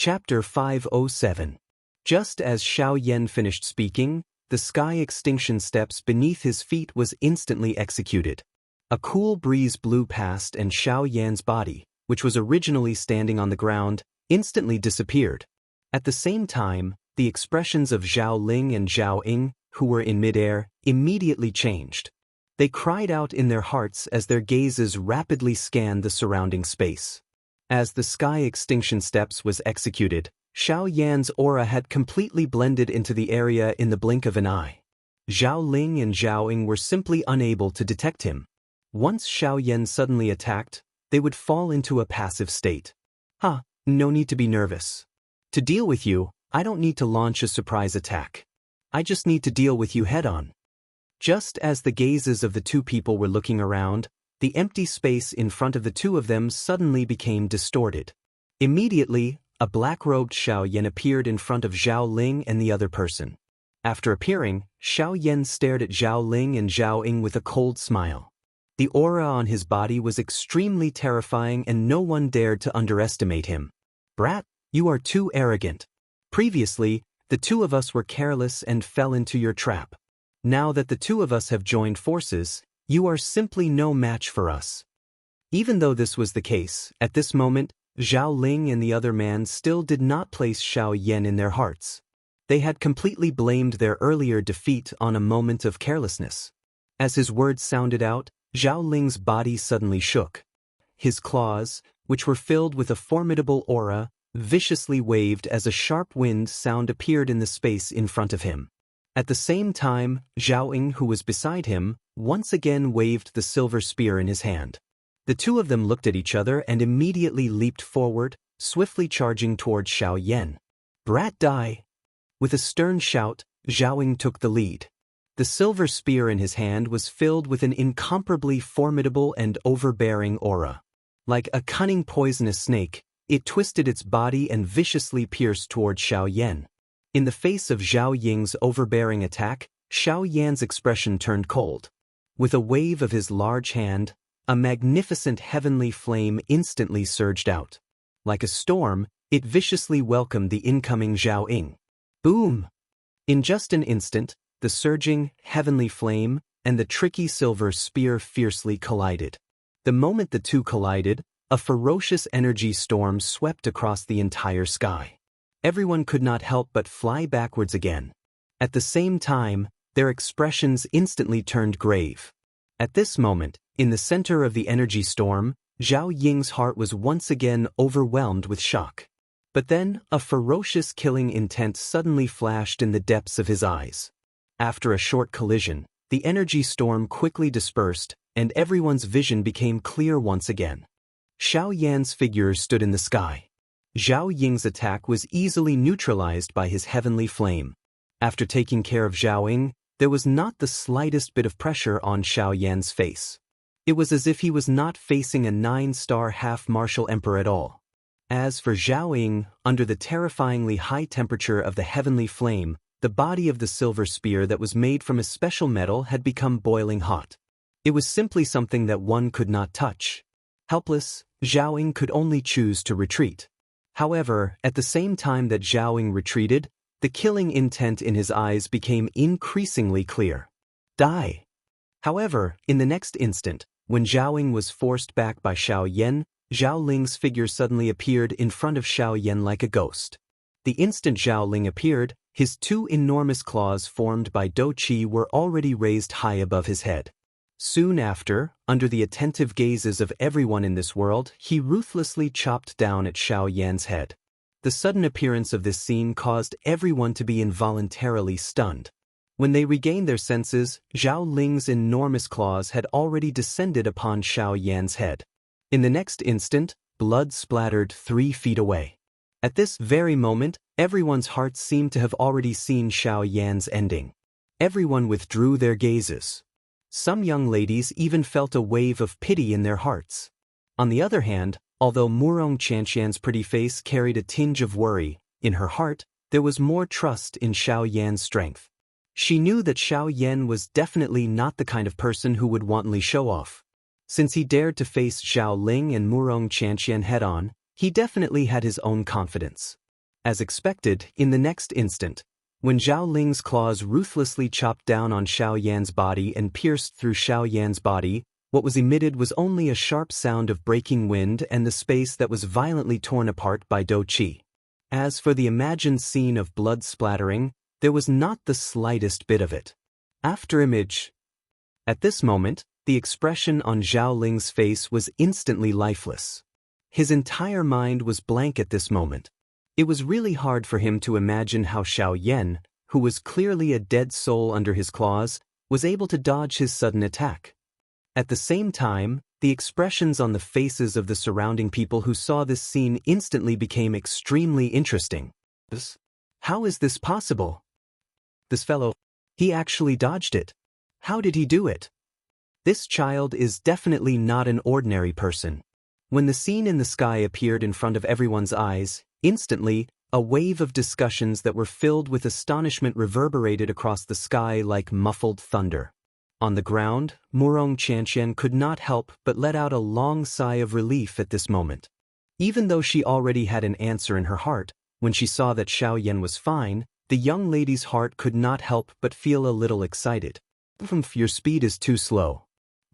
Chapter 507. Just as Xiao Yan finished speaking, the sky extinction steps beneath his feet was instantly executed. A cool breeze blew past and Xiao Yan's body, which was originally standing on the ground, instantly disappeared. At the same time, the expressions of Zhao Ling and Zhao Ying, who were in midair, immediately changed. They cried out in their hearts as their gazes rapidly scanned the surrounding space. As the sky extinction steps was executed, Xiao Yan's aura had completely blended into the area in the blink of an eye. Zhao Ling and Zhao Ying were simply unable to detect him. Once Xiao Yan suddenly attacked, they would fall into a passive state. No need to be nervous. To deal with you, I don't need to launch a surprise attack. I just need to deal with you head-on. Just as the gazes of the two people were looking around, the empty space in front of the two of them suddenly became distorted. Immediately, a black-robed Xiao Yan appeared in front of Zhao Ling and the other person. After appearing, Xiao Yan stared at Zhao Ling and Zhao Ying with a cold smile. The aura on his body was extremely terrifying and no one dared to underestimate him. "Brat, you are too arrogant. Previously, the two of us were careless and fell into your trap. Now that the two of us have joined forces, you are simply no match for us." Even though this was the case, at this moment, Zhao Ling and the other man still did not place Xiao Yan in their hearts. They had completely blamed their earlier defeat on a moment of carelessness. As his words sounded out, Zhao Ling's body suddenly shook. His claws, which were filled with a formidable aura, viciously waved as a sharp wind sound appeared in the space in front of him. At the same time, Zhao Ying, who was beside him, once again waved the silver spear in his hand. The two of them looked at each other and immediately leaped forward, swiftly charging toward Xiao Yan. "Brat, die!" With a stern shout, Zhao Ying took the lead. The silver spear in his hand was filled with an incomparably formidable and overbearing aura. Like a cunning poisonous snake, it twisted its body and viciously pierced toward Xiao Yan. In the face of Zhao Ying's overbearing attack, Xiao Yan's expression turned cold. With a wave of his large hand, a magnificent heavenly flame instantly surged out. Like a storm, it viciously welcomed the incoming Zhao Ying. Boom! In just an instant, the surging, heavenly flame and the tricky silver spear fiercely collided. The moment the two collided, a ferocious energy storm swept across the entire sky. Everyone could not help but fly backwards again. At the same time, their expressions instantly turned grave. At this moment, in the center of the energy storm, Zhao Ying's heart was once again overwhelmed with shock. But then, a ferocious killing intent suddenly flashed in the depths of his eyes. After a short collision, the energy storm quickly dispersed, and everyone's vision became clear once again. Xiao Yan's figure stood in the sky. Zhao Ying's attack was easily neutralized by his heavenly flame. After taking care of Zhao Ying, there was not the slightest bit of pressure on Xiao Yan's face. It was as if he was not facing a 9-star half-martial emperor at all. As for Zhao Ying, under the terrifyingly high temperature of the heavenly flame, the body of the silver spear that was made from a special metal had become boiling hot. It was simply something that one could not touch. Helpless, Zhao Ying could only choose to retreat. However, at the same time that Zhao Ying retreated, the killing intent in his eyes became increasingly clear. Die! However, in the next instant, when Zhao Ying was forced back by Xiao Yan, Zhao Ling's figure suddenly appeared in front of Xiao Yan like a ghost. The instant Zhao Ling appeared, his two enormous claws formed by Do Qi were already raised high above his head. Soon after, under the attentive gazes of everyone in this world, he ruthlessly chopped down at Xiao Yan's head. The sudden appearance of this scene caused everyone to be involuntarily stunned. When they regained their senses, Zhao Ling's enormous claws had already descended upon Xiao Yan's head. In the next instant, blood splattered 3 feet away. At this very moment, everyone's hearts seemed to have already seen Xiao Yan's ending. Everyone withdrew their gazes. Some young ladies even felt a wave of pity in their hearts. On the other hand, although Murong Qianxian's pretty face carried a tinge of worry, in her heart, there was more trust in Xiao Yan's strength. She knew that Xiao Yan was definitely not the kind of person who would wantonly show off. Since he dared to face Zhao Ling and Murong Qianxian head-on, he definitely had his own confidence. As expected, in the next instant, when Zhao Ling's claws ruthlessly chopped down on Xiao Yan's body and pierced through Xiao Yan's body, what was emitted was only a sharp sound of breaking wind and the space that was violently torn apart by Dou Qi. As for the imagined scene of blood splattering, there was not the slightest bit of it. After image. At this moment, the expression on Zhao Ling's face was instantly lifeless. His entire mind was blank at this moment. It was really hard for him to imagine how Xiao Yan, who was clearly a dead soul under his claws, was able to dodge his sudden attack. At the same time, the expressions on the faces of the surrounding people who saw this scene instantly became extremely interesting. How is this possible? This fellow, he actually dodged it. How did he do it? This child is definitely not an ordinary person. When the scene in the sky appeared in front of everyone's eyes, instantly, a wave of discussions that were filled with astonishment reverberated across the sky like muffled thunder. On the ground, Murong Qianxian could not help but let out a long sigh of relief at this moment. Even though she already had an answer in her heart, when she saw that Xiao Yan was fine, the young lady's heart could not help but feel a little excited. Your speed is too slow.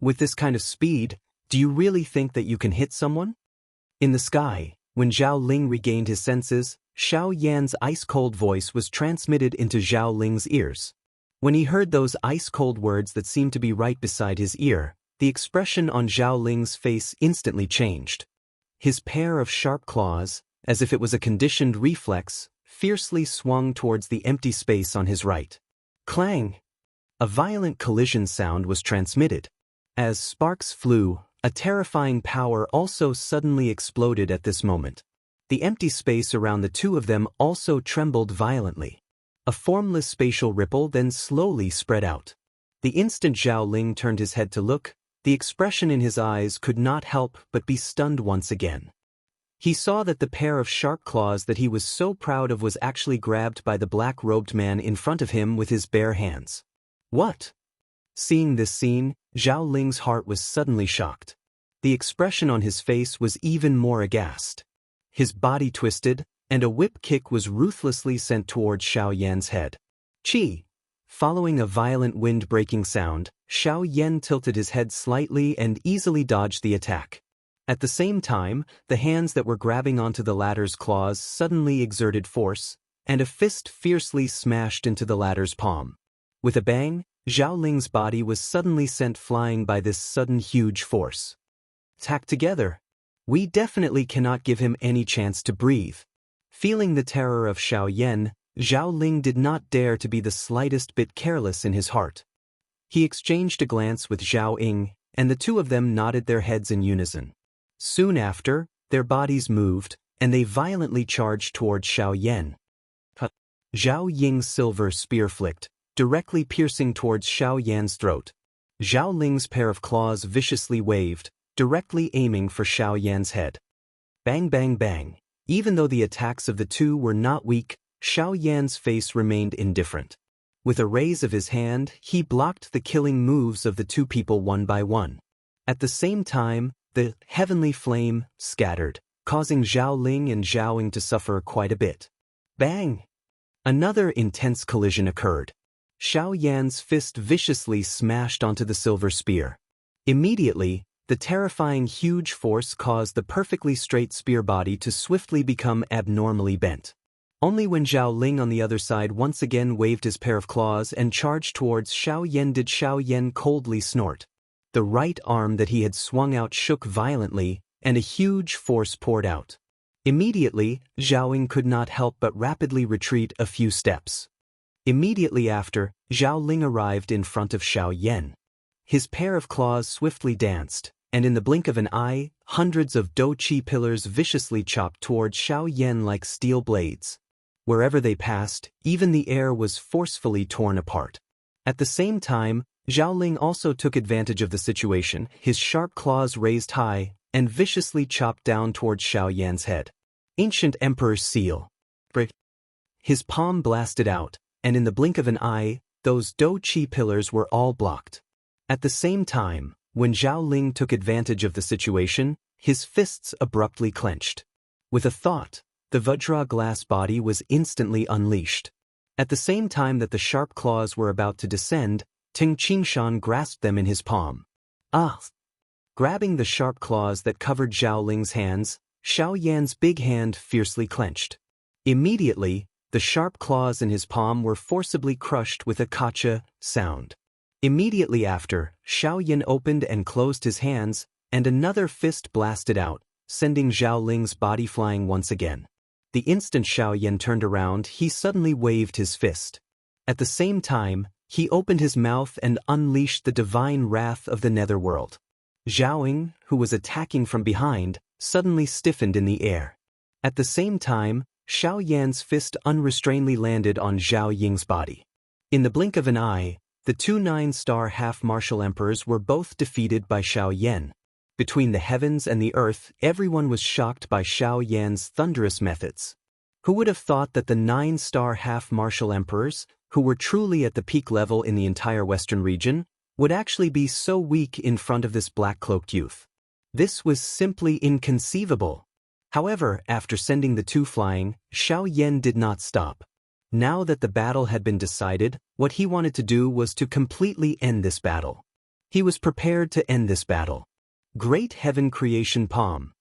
With this kind of speed, do you really think that you can hit someone? In the sky, when Zhao Ling regained his senses, Xiao Yan's ice-cold voice was transmitted into Zhao Ling's ears. When he heard those ice-cold words that seemed to be right beside his ear, the expression on Zhao Ling's face instantly changed. His pair of sharp claws, as if it was a conditioned reflex, fiercely swung towards the empty space on his right. Clang! A violent collision sound was transmitted. As sparks flew, a terrifying power also suddenly exploded at this moment. The empty space around the two of them also trembled violently. A formless spatial ripple then slowly spread out. The instant Zhao Ling turned his head to look, the expression in his eyes could not help but be stunned once again. He saw that the pair of sharp claws that he was so proud of was actually grabbed by the black-robed man in front of him with his bare hands. What? Seeing this scene, Zhao Ling's heart was suddenly shocked. The expression on his face was even more aghast. His body twisted, and a whip kick was ruthlessly sent towards Xiao Yan's head. Chi! Following a violent wind-breaking sound, Xiao Yan tilted his head slightly and easily dodged the attack. At the same time, the hands that were grabbing onto the latter's claws suddenly exerted force, and a fist fiercely smashed into the latter's palm. With a bang, Zhao Ling's body was suddenly sent flying by this sudden huge force. Tack together. We definitely cannot give him any chance to breathe. Feeling the terror of Xiao Yan, Zhao Ling did not dare to be the slightest bit careless in his heart. He exchanged a glance with Zhao Ying, and the two of them nodded their heads in unison. Soon after, their bodies moved, and they violently charged towards Xiao Yan. Zhao Ying's silver spear flicked, directly piercing towards Xiao Yan's throat. Zhao Ling's pair of claws viciously waved, directly aiming for Xiao Yan's head. Bang bang bang. Even though the attacks of the two were not weak, Xiao Yan's face remained indifferent. With a raise of his hand, he blocked the killing moves of the two people one by one. At the same time, the heavenly flame scattered, causing Zhao Ling and Zhao Ying to suffer quite a bit. Bang! Another intense collision occurred. Xiao Yan's fist viciously smashed onto the silver spear. Immediately, the terrifying huge force caused the perfectly straight spear body to swiftly become abnormally bent. Only when Zhao Ling on the other side once again waved his pair of claws and charged towards Xiao Yan did Xiao Yan coldly snort. The right arm that he had swung out shook violently, and a huge force poured out. Immediately, Zhao Ying could not help but rapidly retreat a few steps. Immediately after, Zhao Ling arrived in front of Xiao Yan. His pair of claws swiftly danced, and in the blink of an eye, hundreds of Dou Qi pillars viciously chopped towards Xiao Yan like steel blades. Wherever they passed, even the air was forcefully torn apart. At the same time, Zhao Ling also took advantage of the situation, his sharp claws raised high, and viciously chopped down towards Xiao Yan's head. Ancient Emperor's Seal. His palm blasted out, and in the blink of an eye, those Dou Qi pillars were all blocked. At the same time, when Zhao Ling took advantage of the situation, his fists abruptly clenched. With a thought, the Vajra glass body was instantly unleashed. At the same time that the sharp claws were about to descend, Ting Qingshan grasped them in his palm. Ah! Grabbing the sharp claws that covered Zhao Ling's hands, Xiao Yan's big hand fiercely clenched. Immediately, the sharp claws in his palm were forcibly crushed with a kacha sound. Immediately after, Xiao Yan opened and closed his hands, and another fist blasted out, sending Zhao Ling's body flying once again. The instant Xiao Yan turned around, he suddenly waved his fist. At the same time, he opened his mouth and unleashed the divine wrath of the netherworld. Zhao Ling, who was attacking from behind, suddenly stiffened in the air. At the same time, Xiao Yan's fist unrestrainedly landed on Zhao Ying's body. In the blink of an eye, the two 9-star half-martial emperors were both defeated by Xiao Yan. Between the heavens and the earth, everyone was shocked by Xiao Yan's thunderous methods. Who would have thought that the 9-star half-martial emperors, who were truly at the peak level in the entire western region, would actually be so weak in front of this black-cloaked youth? This was simply inconceivable. However, after sending the two flying, Xiao Yan did not stop. Now that the battle had been decided, what he wanted to do was to completely end this battle. He was prepared to end this battle. Great Heaven Creation Palm.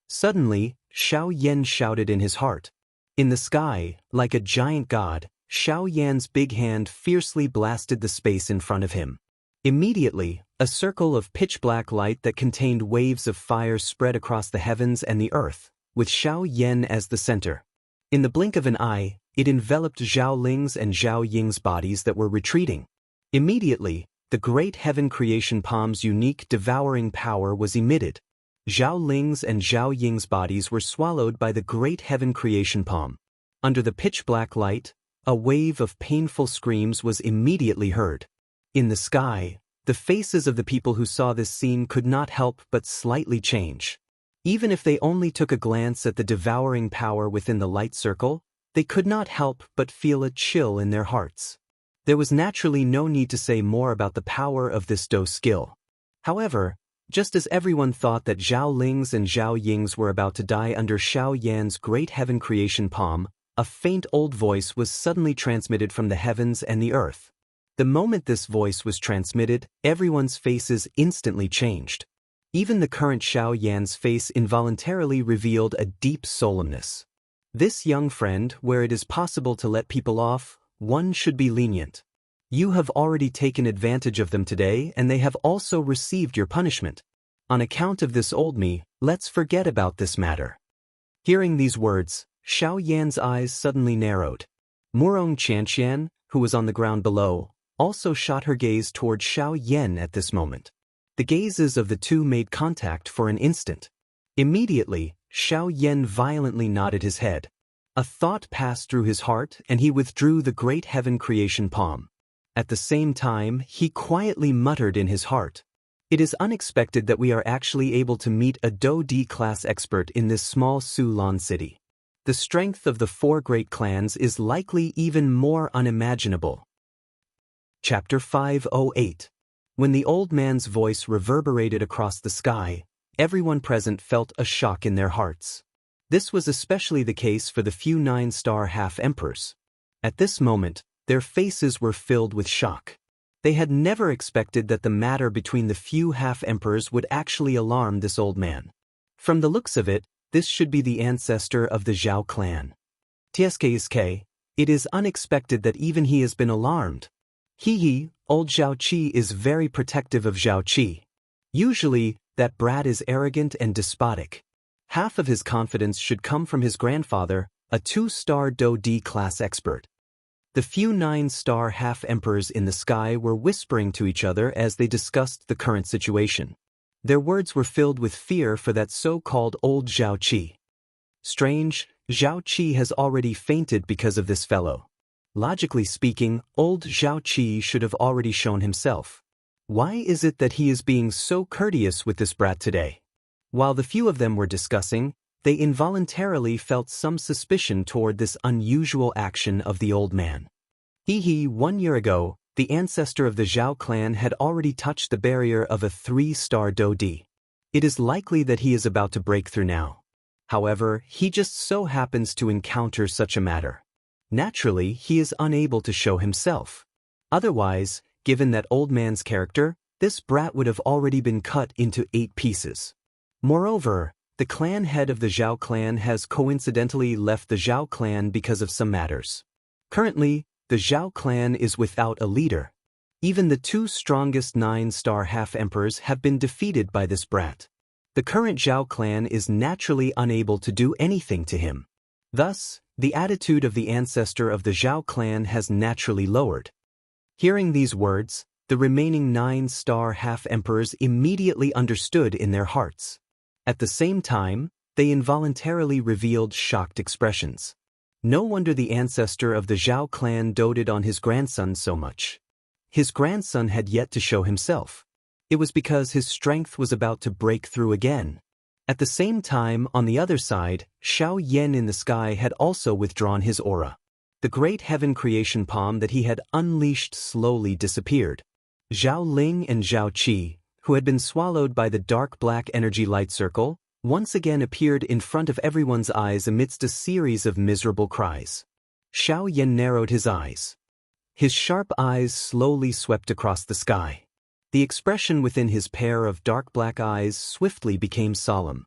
Suddenly, Xiao Yan shouted in his heart. In the sky, like a giant god, Xiao Yan's big hand fiercely blasted the space in front of him. Immediately, a circle of pitch-black light that contained waves of fire spread across the heavens and the earth, with Xiao Yan as the center. In the blink of an eye, it enveloped Zhao Ling's and Zhao Ying's bodies that were retreating. Immediately, the Great Heaven Creation Palm's unique devouring power was emitted. Zhao Ling's and Zhao Ying's bodies were swallowed by the Great Heaven Creation Palm. Under the pitch-black light, a wave of painful screams was immediately heard. In the sky, the faces of the people who saw this scene could not help but slightly change. Even if they only took a glance at the devouring power within the light circle, they could not help but feel a chill in their hearts. There was naturally no need to say more about the power of this Do skill. However, just as everyone thought that Zhao Ling's and Zhao Ying's were about to die under Xiao Yan's Great Heaven Creation Palm, a faint old voice was suddenly transmitted from the heavens and the earth. The moment this voice was transmitted, everyone's faces instantly changed. Even the current Xiao Yan's face involuntarily revealed a deep solemnness. This young friend, where it is possible to let people off, one should be lenient. You have already taken advantage of them today and they have also received your punishment. On account of this old me, let's forget about this matter. Hearing these words, Xiao Yan's eyes suddenly narrowed. Murong Qianxian, who was on the ground below, also shot her gaze toward Xiao Yan at this moment. The gazes of the two made contact for an instant. Immediately, Xiao Yan violently nodded his head. A thought passed through his heart and he withdrew the Great Heaven Creation Palm. At the same time, he quietly muttered in his heart. It is unexpected that we are actually able to meet a Do D class expert in this small Sulan city. The strength of the 4 great clans is likely even more unimaginable. Chapter 508. When the old man's voice reverberated across the sky, everyone present felt a shock in their hearts. This was especially the case for the few 9-star half-emperors. At this moment, their faces were filled with shock. They had never expected that the matter between the few half-emperors would actually alarm this old man. From the looks of it, this should be the ancestor of the Zhao clan. Tsk, it is unexpected that even he has been alarmed. Old Zhao Qi is very protective of Zhao Qi. Usually, that brat is arrogant and despotic. Half of his confidence should come from his grandfather, a 2-star Do D class expert. The few 9-star half-emperors in the sky were whispering to each other as they discussed the current situation. Their words were filled with fear for that so-called old Zhao Qi. Strange, Zhao Qi has already fainted because of this fellow. Logically speaking, old Zhao Qi should have already shown himself. Why is it that he is being so courteous with this brat today? While the few of them were discussing, they involuntarily felt some suspicion toward this unusual action of the old man. 1 year ago, the ancestor of the Zhao clan had already touched the barrier of a 3-star Do D. It is likely that he is about to break through now. However, he just so happens to encounter such a matter. Naturally, he is unable to show himself. Otherwise, given that old man's character, this brat would have already been cut into 8 pieces. Moreover, the clan head of the Zhao clan has coincidentally left the Zhao clan because of some matters. Currently, the Zhao clan is without a leader. Even the 2 strongest 9-star half-emperors have been defeated by this brat. The current Zhao clan is naturally unable to do anything to him. Thus, the attitude of the ancestor of the Zhao clan has naturally lowered. Hearing these words, the remaining 9-star half-emperors immediately understood in their hearts. At the same time, they involuntarily revealed shocked expressions. No wonder the ancestor of the Zhao clan doted on his grandson so much. His grandson had yet to show himself. It was because his strength was about to break through again. At the same time, on the other side, Xiaoyan in the sky had also withdrawn his aura. The great heaven creation palm that he had unleashed slowly disappeared. Zhao Ling and Zhao Qi, who had been swallowed by the dark black energy light circle, once again appeared in front of everyone's eyes amidst a series of miserable cries. Xiaoyan narrowed his eyes. His sharp eyes slowly swept across the sky. The expression within his pair of dark black eyes swiftly became solemn.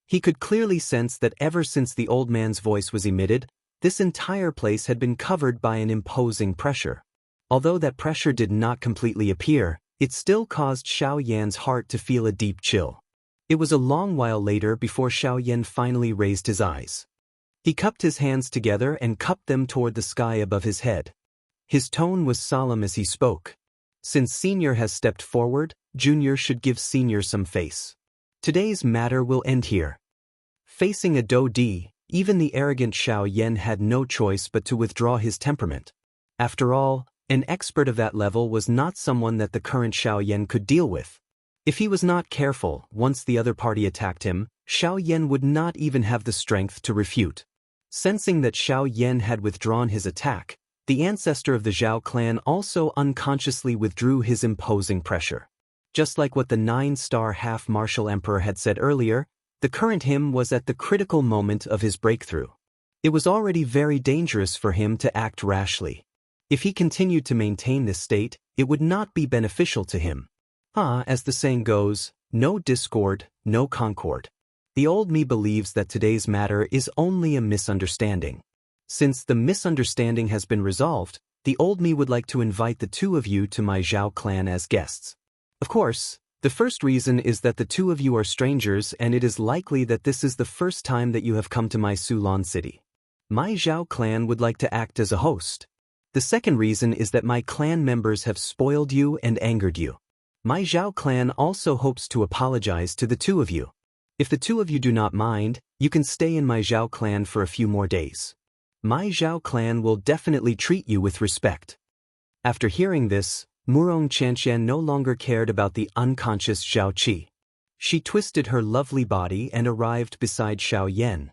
He could clearly sense that ever since the old man's voice was emitted, this entire place had been covered by an imposing pressure. Although that pressure did not completely appear, it still caused Xiaoyan's heart to feel a deep chill. It was a long while later before Xiaoyan finally raised his eyes. He cupped his hands together and cupped them toward the sky above his head. His tone was solemn as he spoke. Since Senior has stepped forward, Junior should give Senior some face. Today's matter will end here. Facing a Dodi, even the arrogant Xiaoyan had no choice but to withdraw his temperament. After all, an expert of that level was not someone that the current Xiaoyan could deal with. If he was not careful, once the other party attacked him, Xiaoyan would not even have the strength to refute. Sensing that Xiaoyan had withdrawn his attack, the ancestor of the Zhao clan also unconsciously withdrew his imposing pressure. Just like what the 9-star half-martial emperor had said earlier, the current him was at the critical moment of his breakthrough. It was already very dangerous for him to act rashly. If he continued to maintain this state, it would not be beneficial to him. As the saying goes, no discord, no concord. The old me believes that today's matter is only a misunderstanding. Since the misunderstanding has been resolved, the old me would like to invite the 2 of you to my Zhao clan as guests. Of course, the first reason is that the 2 of you are strangers and it is likely that this is the first time that you have come to my Sulan city. My Zhao clan would like to act as a host. The second reason is that my clan members have spoiled you and angered you. My Zhao clan also hopes to apologize to the 2 of you. If the 2 of you do not mind, you can stay in my Zhao clan for a few more days. My Zhao clan will definitely treat you with respect. After hearing this, Wuxia and Xianxia no longer cared about the unconscious Zhao Qi. She twisted her lovely body and arrived beside Xiaoyan.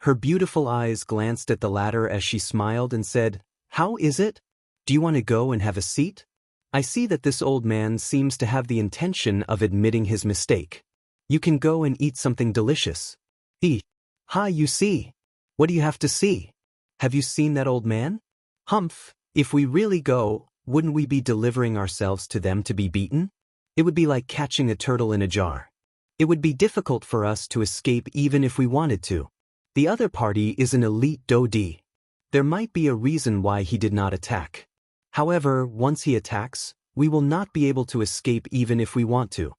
Her beautiful eyes glanced at the latter as she smiled and said, "How is it? Do you want to go and have a seat? I see that this old man seems to have the intention of admitting his mistake. You can go and eat something delicious." "Hi, you see. What do you have to see? Have you seen that old man? Humph, if we really go, wouldn't we be delivering ourselves to them to be beaten? It would be like catching a turtle in a jar. It would be difficult for us to escape even if we wanted to. The other party is an elite Dodi. There might be a reason why he did not attack. However, once he attacks, we will not be able to escape even if we want to."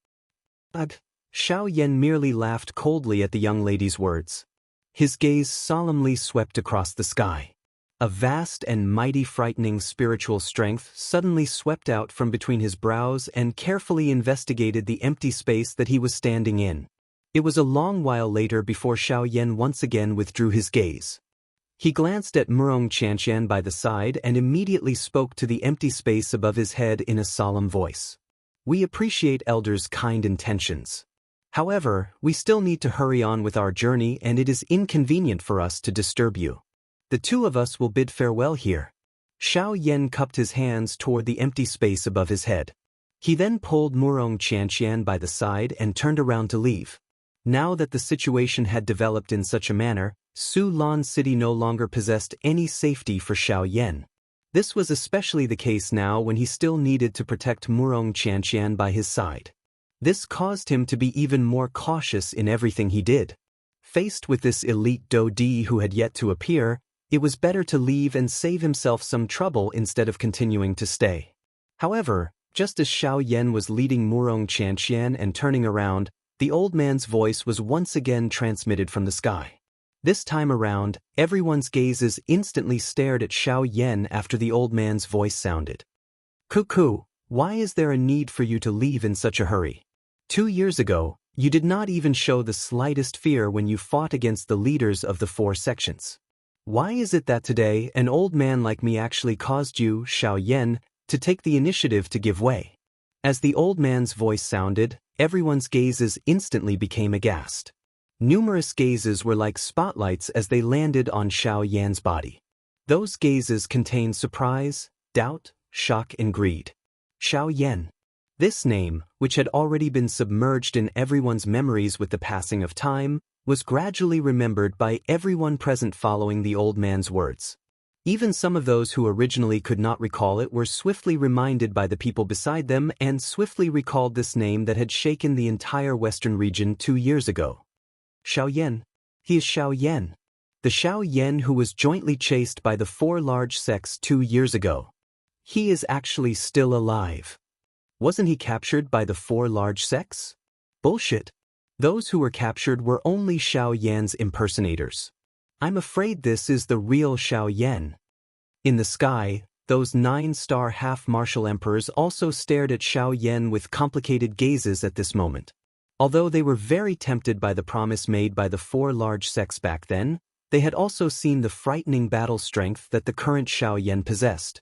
Xiaoyan merely laughed coldly at the young lady's words. His gaze solemnly swept across the sky. A vast and mighty frightening spiritual strength suddenly swept out from between his brows and carefully investigated the empty space that he was standing in. It was a long while later before Xiaoyan once again withdrew his gaze. He glanced at Wuxia and Xianxia by the side and immediately spoke to the empty space above his head in a solemn voice. "We appreciate Elder's kind intentions. However, we still need to hurry on with our journey and it is inconvenient for us to disturb you. The 2 of us will bid farewell here." Xiaoyan cupped his hands toward the empty space above his head. He then pulled Wuxia and Xianxia by the side and turned around to leave. Now that the situation had developed in such a manner, Sulan City no longer possessed any safety for Xiao Yan. This was especially the case now when he still needed to protect Murong Qianxian by his side. This caused him to be even more cautious in everything he did. Faced with this elite Dodi who had yet to appear, it was better to leave and save himself some trouble instead of continuing to stay. However, just as Xiao Yan was leading Murong Qianxian and turning around, the old man's voice was once again transmitted from the sky. This time around, everyone's gazes instantly stared at Xiao Yan after the old man's voice sounded. Cuckoo, why is there a need for you to leave in such a hurry? 2 years ago, you did not even show the slightest fear when you fought against the leaders of the 4 sections. Why is it that today an old man like me actually caused you, Xiao Yan, to take the initiative to give way? As the old man's voice sounded, everyone's gazes instantly became aghast. Numerous gazes were like spotlights as they landed on Xiao Yan's body. Those gazes contained surprise, doubt, shock and greed. Xiao Yan. This name, which had already been submerged in everyone's memories with the passing of time, was gradually remembered by everyone present following the old man's words. Even some of those who originally could not recall it were swiftly reminded by the people beside them and swiftly recalled this name that had shaken the entire western region 2 years ago. Xiao Yan. He is Xiao Yan. The Xiao Yan who was jointly chased by the 4 large sects 2 years ago. He is actually still alive. Wasn't he captured by the 4 large sects? Bullshit. Those who were captured were only Xiao Yan's impersonators. I'm afraid this is the real Xiao Yan. In the sky, those 9-star half-martial emperors also stared at Xiao Yan with complicated gazes at this moment. Although they were very tempted by the promise made by the 4 large sects back then, they had also seen the frightening battle strength that the current Xiao Yan possessed.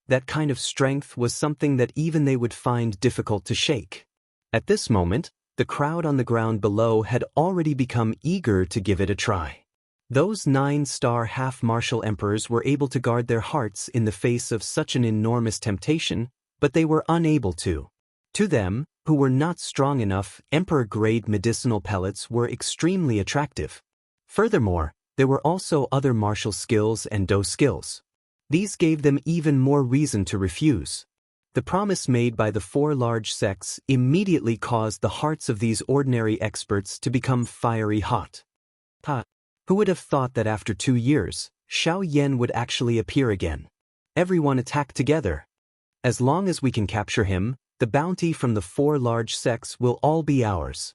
That kind of strength was something that even they would find difficult to shake. At this moment, the crowd on the ground below had already become eager to give it a try. Those 9-star half-martial emperors were able to guard their hearts in the face of such an enormous temptation, but they were unable to. To them, who were not strong enough, emperor-grade medicinal pellets were extremely attractive. Furthermore, there were also other martial skills and do skills. These gave them even more reason to refuse. The promise made by the 4 large sects immediately caused the hearts of these ordinary experts to become fiery hot. Who would have thought that after 2 years, Xiao Yan would actually appear again? Everyone attack together. As long as we can capture him, the bounty from the 4 large sects will all be ours.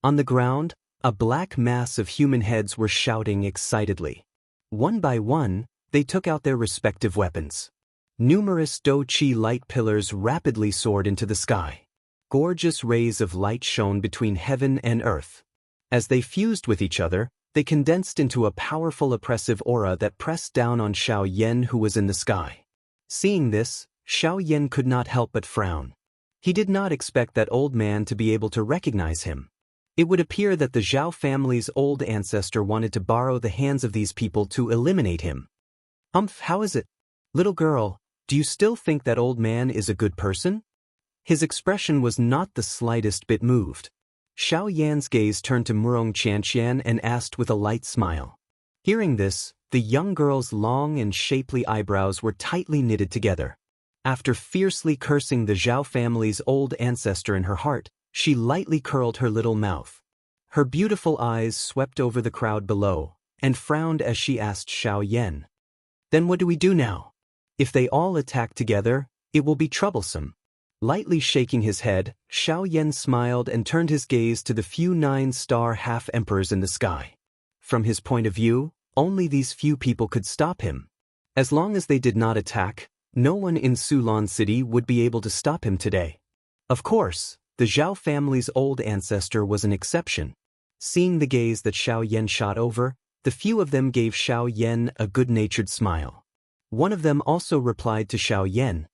On the ground, a black mass of human heads were shouting excitedly. One by one, they took out their respective weapons. Numerous Do-Chi light pillars rapidly soared into the sky. Gorgeous rays of light shone between heaven and earth. As they fused with each other, they condensed into a powerful oppressive aura that pressed down on Xiao Yan who was in the sky. Seeing this, Xiao Yan could not help but frown. He did not expect that old man to be able to recognize him. It would appear that the Zhao family's old ancestor wanted to borrow the hands of these people to eliminate him. How is it? Little girl, do you still think that old man is a good person? His expression was not the slightest bit moved. Xiao Yan's gaze turned to Murong Qianxian and asked with a light smile. Hearing this, the young girl's long and shapely eyebrows were tightly knitted together. After fiercely cursing the Zhao family's old ancestor in her heart, she lightly curled her little mouth. Her beautiful eyes swept over the crowd below, and frowned as she asked Xiao Yan. Then what do we do now? If they all attack together, it will be troublesome. Lightly shaking his head, Xiao Yan smiled and turned his gaze to the few 9-star half-emperors in the sky. From his point of view, only these few people could stop him. As long as they did not attack, no one in Sulan City would be able to stop him today. Of course, the Zhao family's old ancestor was an exception. Seeing the gaze that Xiao Yan shot over, the few of them gave Xiao Yan a good-natured smile. One of them also replied to Xiao Yan.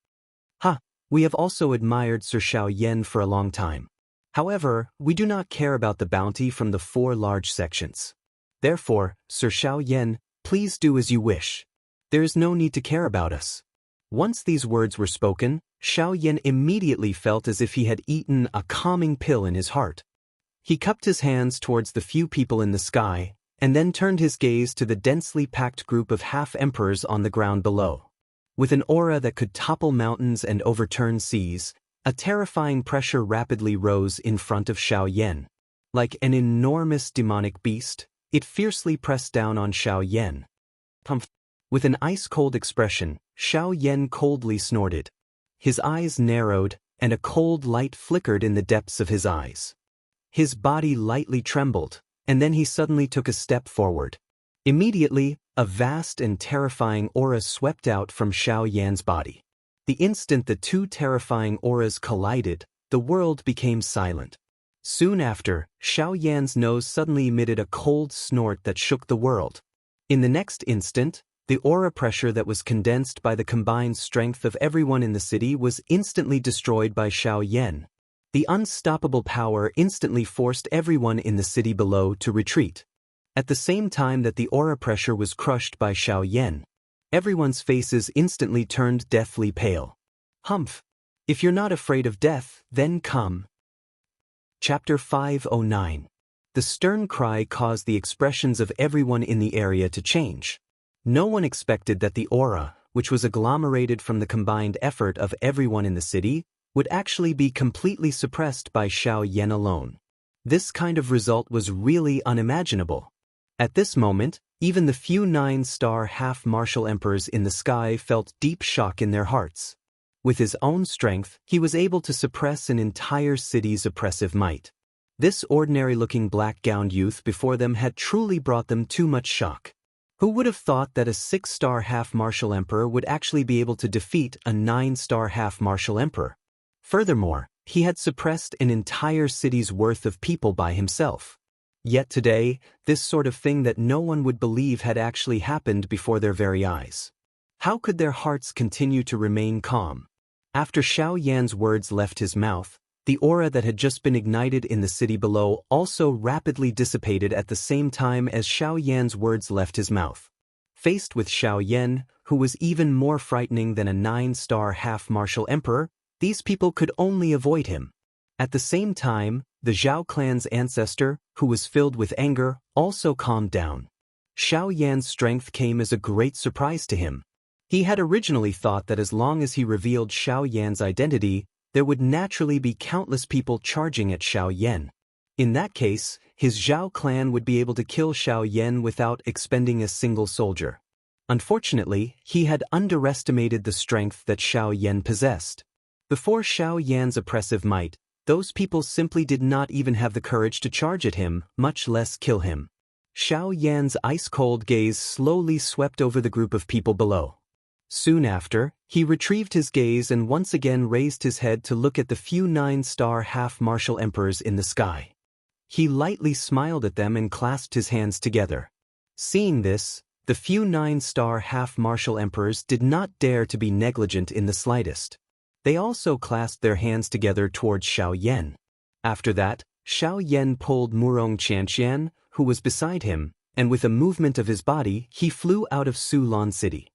We have also admired Sir Xiao Yan for a long time. However, we do not care about the bounty from the 4 large sections. Therefore, Sir Xiao Yan, please do as you wish. There is no need to care about us. Once these words were spoken, Xiao Yan immediately felt as if he had eaten a calming pill in his heart. He cupped his hands towards the few people in the sky, and then turned his gaze to the densely packed group of half-emperors on the ground below. With an aura that could topple mountains and overturn seas, a terrifying pressure rapidly rose in front of Xiao Yan. Like an enormous demonic beast, it fiercely pressed down on Xiao Yan. Pumph! With an ice-cold expression, Xiao Yan coldly snorted. His eyes narrowed, and a cold light flickered in the depths of his eyes. His body lightly trembled, and then he suddenly took a step forward. Immediately, a vast and terrifying aura swept out from Xiao Yan's body. The instant the two terrifying auras collided, the world became silent. Soon after, Xiao Yan's nose suddenly emitted a cold snort that shook the world. In the next instant, the aura pressure that was condensed by the combined strength of everyone in the city was instantly destroyed by Xiao Yan. The unstoppable power instantly forced everyone in the city below to retreat. At the same time that the aura pressure was crushed by Xiao Yan, everyone's faces instantly turned deathly pale. Humph! If you're not afraid of death, then come. Chapter 509. The stern cry caused the expressions of everyone in the area to change. No one expected that the aura, which was agglomerated from the combined effort of everyone in the city, would actually be completely suppressed by Xiao Yan alone. This kind of result was really unimaginable. At this moment, even the few 9-star half-martial emperors in the sky felt deep shock in their hearts. With his own strength, he was able to suppress an entire city's oppressive might. This ordinary-looking black-gowned youth before them had truly brought them too much shock. Who would have thought that a 6-star half-martial emperor would actually be able to defeat a 9-star half-martial emperor? Furthermore, he had suppressed an entire city's worth of people by himself. Yet today, this sort of thing that no one would believe had actually happened before their very eyes. How could their hearts continue to remain calm? After Xiao Yan's words left his mouth, the aura that had just been ignited in the city below also rapidly dissipated at the same time as Xiao Yan's words left his mouth. Faced with Xiao Yan, who was even more frightening than a 9-star half-martial emperor, these people could only avoid him. At the same time, the Zhao clan's ancestor, who was filled with anger, also calmed down. Xiao Yan's strength came as a great surprise to him. He had originally thought that as long as he revealed Xiao Yan's identity, there would naturally be countless people charging at Xiao Yan. In that case, his Zhao clan would be able to kill Xiao Yan without expending a single soldier. Unfortunately, he had underestimated the strength that Xiao Yan possessed. Before Xiao Yan's oppressive might, those people simply did not even have the courage to charge at him, much less kill him. Xiao Yan's ice-cold gaze slowly swept over the group of people below. Soon after, he retrieved his gaze and once again raised his head to look at the few 9-star half-martial emperors in the sky. He lightly smiled at them and clasped his hands together. Seeing this, the few 9-star half-martial emperors did not dare to be negligent in the slightest. They also clasped their hands together towards Xiao Yan. After that, Xiao Yan pulled Wuxia and Xianxia, who was beside him, and with a movement of his body, he flew out of Sulan City.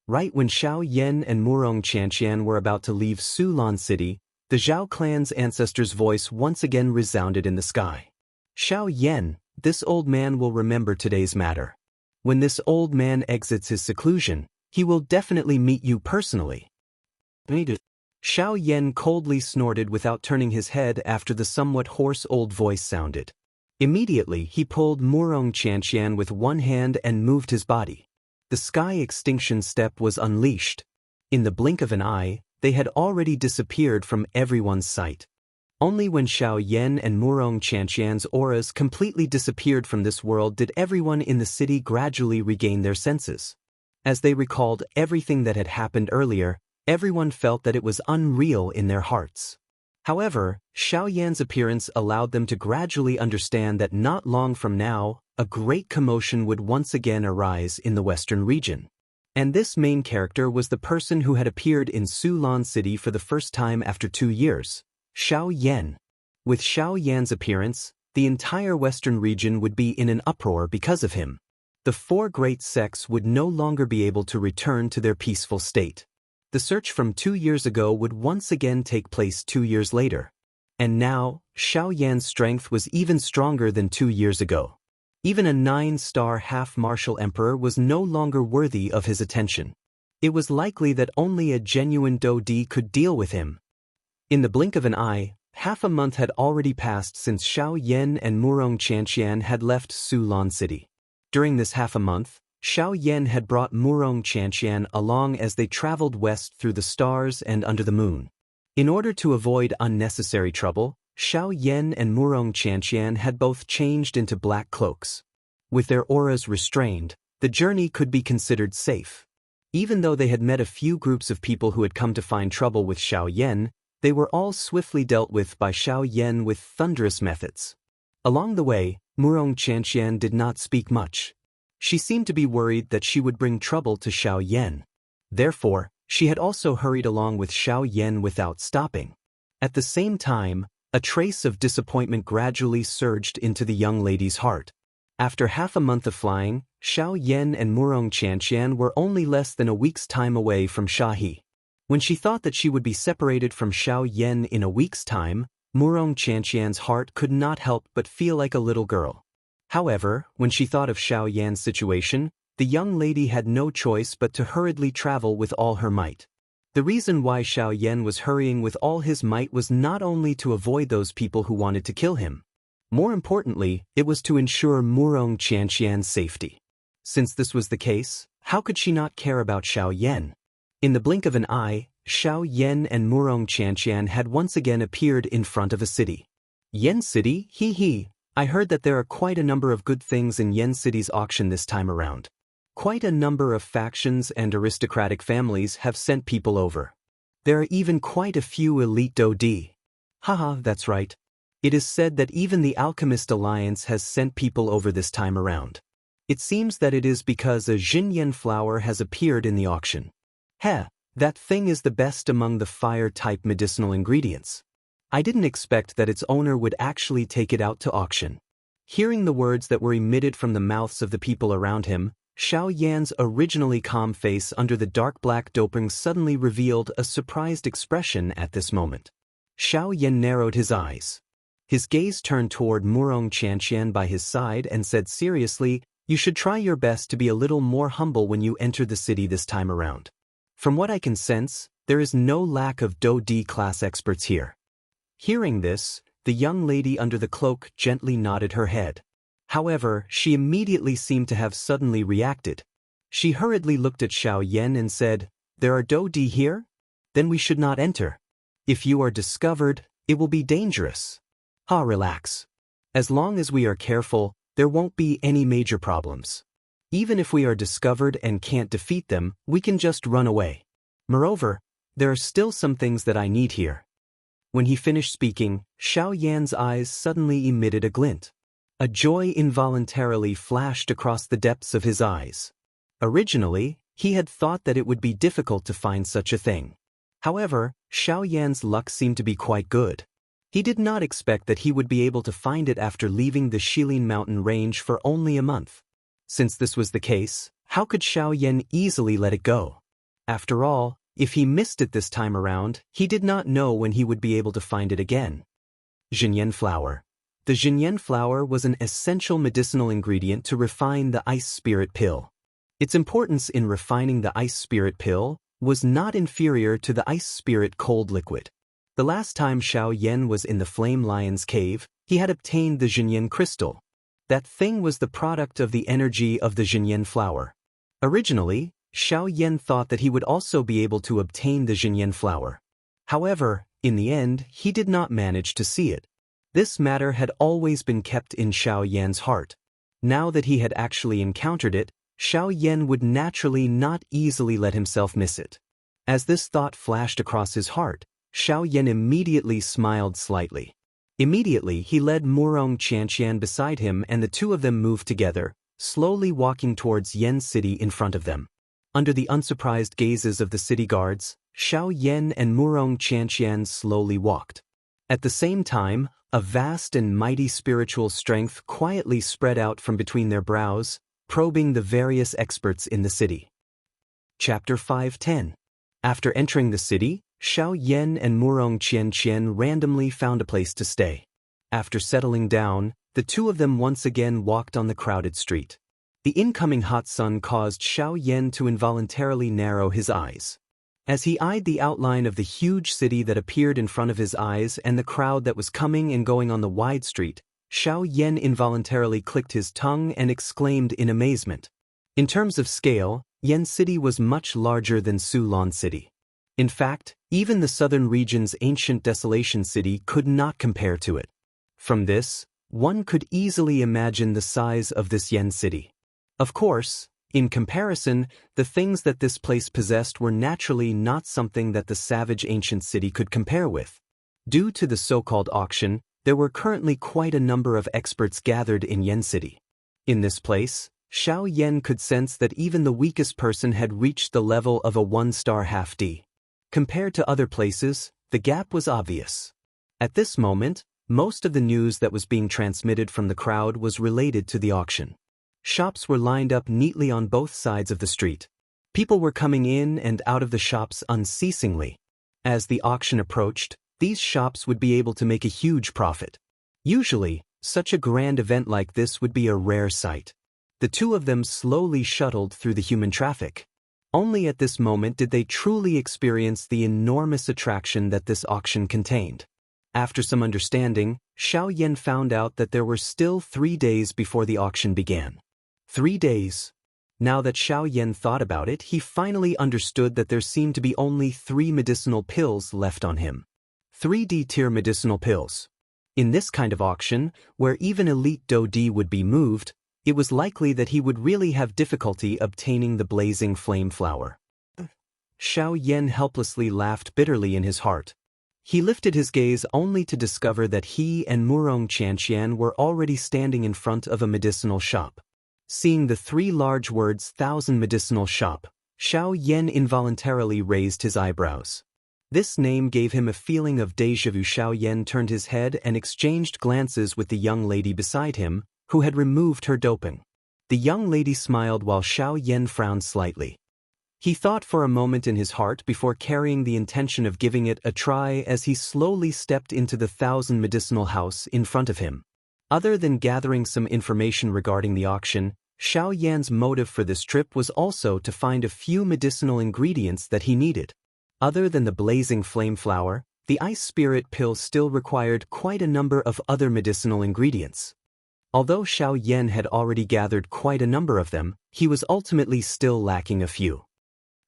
Right when Xiao Yan and Wuxia and Xianxia were about to leave Sulan City, the Zhao clan's ancestor's voice once again resounded in the sky. Xiao Yan, this old man will remember today's matter. When this old man exits his seclusion, he will definitely meet you personally. Xiao Yan coldly snorted without turning his head after the somewhat hoarse old voice sounded. Immediately, he pulled Wuxia and Xianxia with one hand and moved his body. The sky extinction step was unleashed. In the blink of an eye, they had already disappeared from everyone's sight. Only when Xiao Yan and Wuxia and Xianxia's auras completely disappeared from this world did everyone in the city gradually regain their senses. As they recalled everything that had happened earlier, everyone felt that it was unreal in their hearts. However, Xiao Yan's appearance allowed them to gradually understand that not long from now, a great commotion would once again arise in the western region. And this main character was the person who had appeared in Sulan City for the first time after 2 years, Xiao Yan. With Xiao Yan's appearance, the entire western region would be in an uproar because of him. The 4 great sects would no longer be able to return to their peaceful state. The search from 2 years ago would once again take place 2 years later. And now, Xiao Yan's strength was even stronger than 2 years ago. Even a 9-star half-martial emperor was no longer worthy of his attention. It was likely that only a genuine Daoist could deal with him. In the blink of an eye, half a month had already passed since Xiao Yan and Murong Qianxian had left Sulan City. During this half a month, Xiao Yan had brought Murong Qianxian along as they traveled west through the stars and under the moon. In order to avoid unnecessary trouble, Xiao Yan and Murong Qianxian had both changed into black cloaks. With their auras restrained, the journey could be considered safe. Even though they had met a few groups of people who had come to find trouble with Xiao Yan, they were all swiftly dealt with by Xiao Yan with thunderous methods. Along the way, Murong Qianxian did not speak much. She seemed to be worried that she would bring trouble to Xiao Yan. Therefore, she had also hurried along with Xiao Yan without stopping. At the same time, a trace of disappointment gradually surged into the young lady's heart. After half a month of flying, Xiao Yan and Murong Qianxian were only less than a week's time away from Shahi. When she thought that she would be separated from Xiao Yan in a week's time, Murong Qianxian's heart could not help but feel like a little girl. However, when she thought of Xiao Yan's situation, the young lady had no choice but to hurriedly travel with all her might. The reason why Xiao Yan was hurrying with all his might was not only to avoid those people who wanted to kill him. More importantly, it was to ensure Murong Qianxian's safety. Since this was the case, how could she not care about Xiao Yan? In the blink of an eye, Xiao Yan and Murong Qianxian had once again appeared in front of a city. Yen City? Hee. I heard that there are quite a number of good things in Yen City's auction this time around. Quite a number of factions and aristocratic families have sent people over. There are even quite a few elite Daoist. Haha, that's right. It is said that even the Alchemist Alliance has sent people over this time around. It seems that it is because a Xinyan flower has appeared in the auction. That thing is the best among the fire-type medicinal ingredients. I didn't expect that its owner would actually take it out to auction. Hearing the words that were emitted from the mouths of the people around him, Xiao Yan's originally calm face under the dark black doping suddenly revealed a surprised expression at this moment. Xiao Yan narrowed his eyes. His gaze turned toward Murong Qianxian by his side and said seriously, "You should try your best to be a little more humble when you enter the city this time around. From what I can sense, there is no lack of Daoist class experts here." Hearing this, the young lady under the cloak gently nodded her head. However, she immediately seemed to have suddenly reacted. She hurriedly looked at Xiao Yan and said, "There are Daoist here? Then we should not enter. If you are discovered, it will be dangerous." Relax. As long as we are careful, there won't be any major problems. Even if we are discovered and can't defeat them, we can just run away. Moreover, there are still some things that I need here. When he finished speaking, Xiao Yan's eyes suddenly emitted a glint. A joy involuntarily flashed across the depths of his eyes. Originally, he had thought that it would be difficult to find such a thing. However, Xiao Yan's luck seemed to be quite good. He did not expect that he would be able to find it after leaving the Shilin mountain range for only a month. Since this was the case, how could Xiao Yan easily let it go? After all, if he missed it this time around, he did not know when he would be able to find it again. Xinyan flower. The Xinyan flower was an essential medicinal ingredient to refine the ice spirit pill. Its importance in refining the ice spirit pill was not inferior to the ice spirit cold liquid. The last time Xiao Yan was in the Flame Lion's cave, he had obtained the Xinyan crystal. That thing was the product of the energy of the Xinyan flower. Originally, Xiao Yan thought that he would also be able to obtain the Xinyan flower. However, in the end, he did not manage to see it. This matter had always been kept in Xiao Yan's heart. Now that he had actually encountered it, Xiao Yan would naturally not easily let himself miss it. As this thought flashed across his heart, Xiao Yan immediately smiled slightly. Immediately, he led Murong Qianxian beside him and the two of them moved together, slowly walking towards Yen City in front of them. Under the unsurprised gazes of the city guards, Xiao Yan and Murong Qianxian slowly walked. At the same time, a vast and mighty spiritual strength quietly spread out from between their brows, probing the various experts in the city. Chapter 5:10. After entering the city, Xiao Yan and Murong Qianqian randomly found a place to stay. After settling down, the two of them once again walked on the crowded street. The incoming hot sun caused Xiao Yan to involuntarily narrow his eyes. As he eyed the outline of the huge city that appeared in front of his eyes and the crowd that was coming and going on the wide street, Xiao Yan involuntarily clicked his tongue and exclaimed in amazement. In terms of scale, Yan City was much larger than Sulan City. In fact, even the southern region's ancient desolation city could not compare to it. From this, one could easily imagine the size of this Yan City. Of course, in comparison, the things that this place possessed were naturally not something that the savage ancient city could compare with. Due to the so-called auction, there were currently quite a number of experts gathered in Yan City. In this place, Xiao Yan could sense that even the weakest person had reached the level of a 1-star half-D. Compared to other places, the gap was obvious. At this moment, most of the news that was being transmitted from the crowd was related to the auction. Shops were lined up neatly on both sides of the street. People were coming in and out of the shops unceasingly. As the auction approached, these shops would be able to make a huge profit. Usually, such a grand event like this would be a rare sight. The two of them slowly shuttled through the human traffic. Only at this moment did they truly experience the enormous attraction that this auction contained. After some understanding, Xiao Yan found out that there were still 3 days before the auction began. 3 days. Now that Xiao Yan thought about it, he finally understood that there seemed to be only 3 medicinal pills left on him. 3 D-tier medicinal pills. In this kind of auction, where even elite Do-D would be moved, it was likely that he would really have difficulty obtaining the blazing flame flower. Xiao Yan helplessly laughed bitterly in his heart. He lifted his gaze only to discover that he and Murong Qianqian were already standing in front of a medicinal shop. Seeing the 3 large words 1,000 medicinal shop, Xiao Yan involuntarily raised his eyebrows. This name gave him a feeling of déjà vu. Xiao Yan turned his head and exchanged glances with the young lady beside him, who had removed her doping. The young lady smiled while Xiao Yan frowned slightly. He thought for a moment in his heart before carrying the intention of giving it a try as he slowly stepped into the 1,000 medicinal house in front of him. Other than gathering some information regarding the auction, Xiao Yan's motive for this trip was also to find a few medicinal ingredients that he needed. Other than the blazing flame flower, the ice spirit pill still required quite a number of other medicinal ingredients. Although Xiao Yan had already gathered quite a number of them, he was ultimately still lacking a few.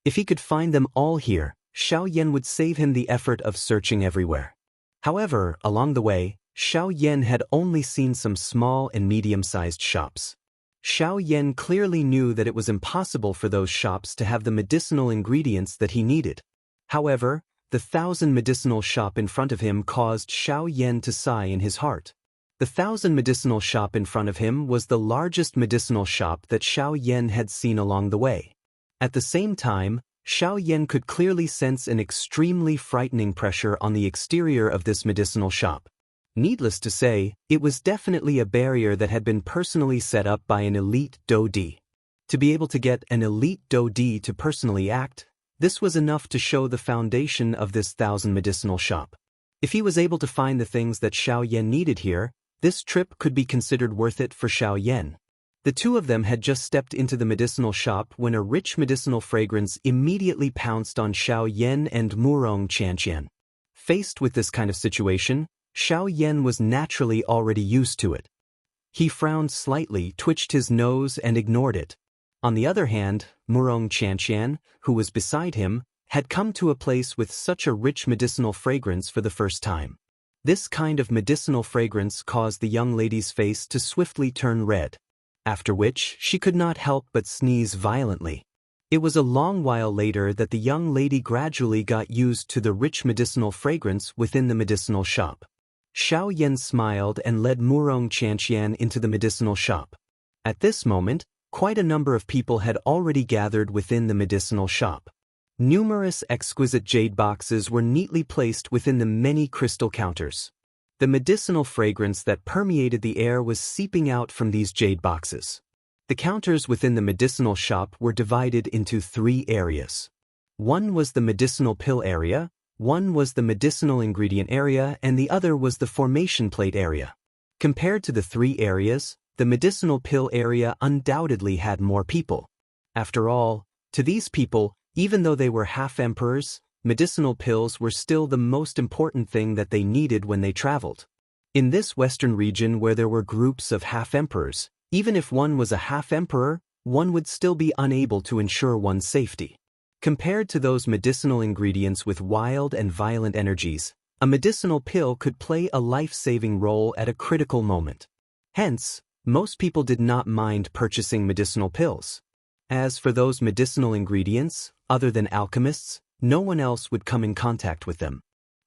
If he could find them all here, Xiao Yan would save him the effort of searching everywhere. However, along the way, Xiao Yan had only seen some small and medium-sized shops. Xiao Yan clearly knew that it was impossible for those shops to have the medicinal ingredients that he needed. However, the 1,000 medicinal shop in front of him caused Xiao Yan to sigh in his heart. The 1,000 medicinal shop in front of him was the largest medicinal shop that Xiao Yan had seen along the way. At the same time, Xiao Yan could clearly sense an extremely frightening pressure on the exterior of this medicinal shop. Needless to say, it was definitely a barrier that had been personally set up by an elite Do-D. To be able to get an elite Do-D to personally act, this was enough to show the foundation of this 1,000 medicinal shop. If he was able to find the things that Xiao Yan needed here, this trip could be considered worth it for Xiao Yan. The two of them had just stepped into the medicinal shop when a rich medicinal fragrance immediately pounced on Xiao Yan and Murong Qianqian. Faced with this kind of situation, Xiao Yan was naturally already used to it. He frowned slightly, twitched his nose, and ignored it. On the other hand, Murong Qianqian, who was beside him, had come to a place with such a rich medicinal fragrance for the first time. This kind of medicinal fragrance caused the young lady's face to swiftly turn red, after which she could not help but sneeze violently. It was a long while later that the young lady gradually got used to the rich medicinal fragrance within the medicinal shop. Xiao Yan smiled and led Murong Qianqian into the medicinal shop. At this moment, quite a number of people had already gathered within the medicinal shop. Numerous exquisite jade boxes were neatly placed within the many crystal counters. The medicinal fragrance that permeated the air was seeping out from these jade boxes. The counters within the medicinal shop were divided into 3 areas. One was the medicinal pill area, One was the medicinal ingredient area and the other was the formation plate area. Compared to the three areas, the medicinal pill area undoubtedly had more people. After all, to these people, even though they were half-emperors, medicinal pills were still the most important thing that they needed when they traveled. In this western region where there were groups of half-emperors, even if one was a half-emperor, one would still be unable to ensure one's safety. Compared to those medicinal ingredients with wild and violent energies, a medicinal pill could play a life-saving role at a critical moment. Hence, most people did not mind purchasing medicinal pills. As for those medicinal ingredients, other than alchemists, no one else would come in contact with them.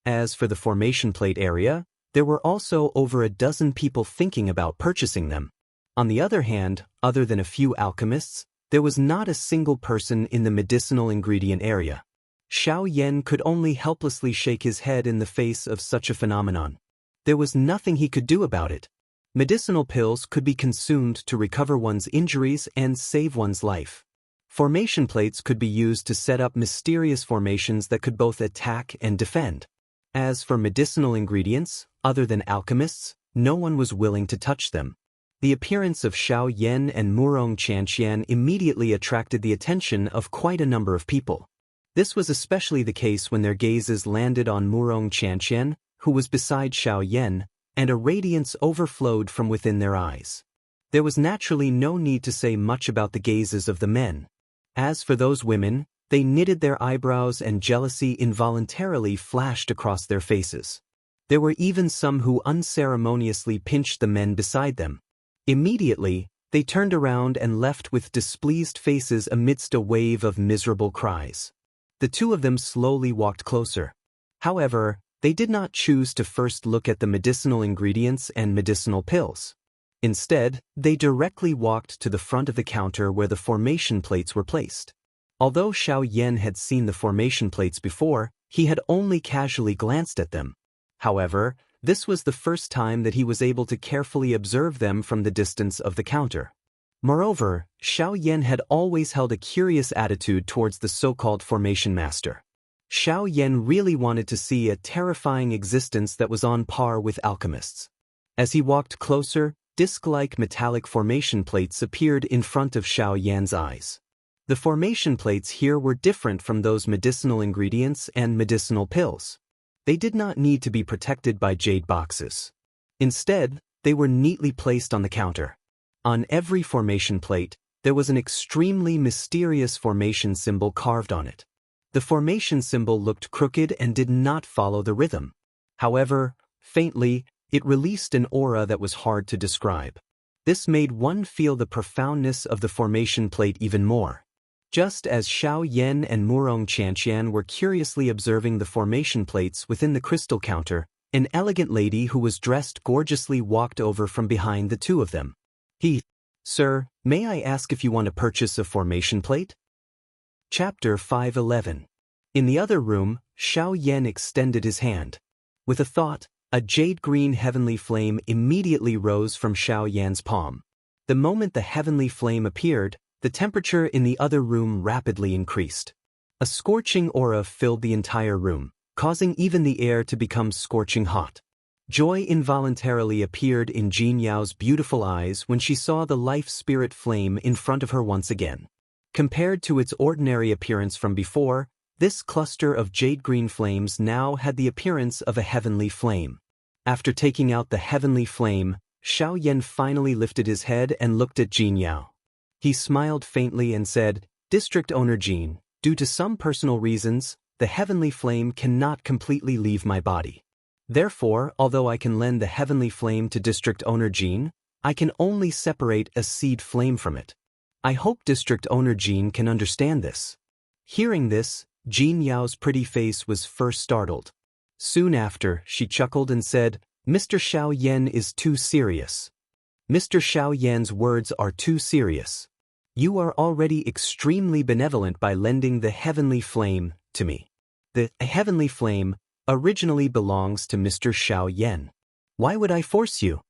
As for the formation plate area, there were also over a dozen people thinking about purchasing them. On the other hand, other than a few alchemists, there was not a single person in the medicinal ingredient area. Xiao Yan could only helplessly shake his head in the face of such a phenomenon. There was nothing he could do about it. Medicinal pills could be consumed to recover one's injuries and save one's life. Formation plates could be used to set up mysterious formations that could both attack and defend. As for medicinal ingredients, other than alchemists, no one was willing to touch them. The appearance of Xiao Yan and Wuxia and Xianxia immediately attracted the attention of quite a number of people. This was especially the case when their gazes landed on Wuxia and Xianxia, who was beside Xiao Yan, and a radiance overflowed from within their eyes. There was naturally no need to say much about the gazes of the men. As for those women, they knitted their eyebrows and jealousy involuntarily flashed across their faces. There were even some who unceremoniously pinched the men beside them. Immediately, they turned around and left with displeased faces amidst a wave of miserable cries. The two of them slowly walked closer. However, they did not choose to first look at the medicinal ingredients and medicinal pills. Instead, they directly walked to the front of the counter where the formation plates were placed. Although Xiao Yan had seen the formation plates before, he had only casually glanced at them. However, this was the first time that he was able to carefully observe them from the distance of the counter. Moreover, Xiao Yan had always held a curious attitude towards the so-called formation master. Xiao Yan really wanted to see a terrifying existence that was on par with alchemists. As he walked closer, disc-like metallic formation plates appeared in front of Xiao Yan's eyes. The formation plates here were different from those medicinal ingredients and medicinal pills. They did not need to be protected by jade boxes. Instead, they were neatly placed on the counter. On every formation plate, there was an extremely mysterious formation symbol carved on it. The formation symbol looked crooked and did not follow the rhythm. However, faintly, it released an aura that was hard to describe. This made one feel the profoundness of the formation plate even more. Just as Xiao Yan and Wuxia and Xianxia were curiously observing the formation plates within the crystal counter, an elegant lady who was dressed gorgeously walked over from behind the two of them. Sir, may I ask if you want to purchase a formation plate? Chapter 5:11. In the other room, Xiao Yan extended his hand. With a thought, a jade-green heavenly flame immediately rose from Xiao Yan's palm. The moment the heavenly flame appeared, the temperature in the other room rapidly increased. A scorching aura filled the entire room, causing even the air to become scorching hot. Joy involuntarily appeared in Jin Yao's beautiful eyes when she saw the life-spirit flame in front of her once again. Compared to its ordinary appearance from before, this cluster of jade-green flames now had the appearance of a heavenly flame. After taking out the heavenly flame, Xiao Yan finally lifted his head and looked at Jin Yao. He smiled faintly and said, "District Owner Jin, due to some personal reasons, the heavenly flame cannot completely leave my body. Therefore, although I can lend the heavenly flame to District Owner Jin, I can only separate a seed flame from it. I hope District Owner Jin can understand this." Hearing this, Jin Yao's pretty face was first startled. Soon after, she chuckled and said, "Mr. Xiao Yan is too serious. Mr. Xiao Yan's words are too serious. You are already extremely benevolent by lending the heavenly flame to me. The heavenly flame originally belongs to Mr. Xiao Yan. Why would I force you?"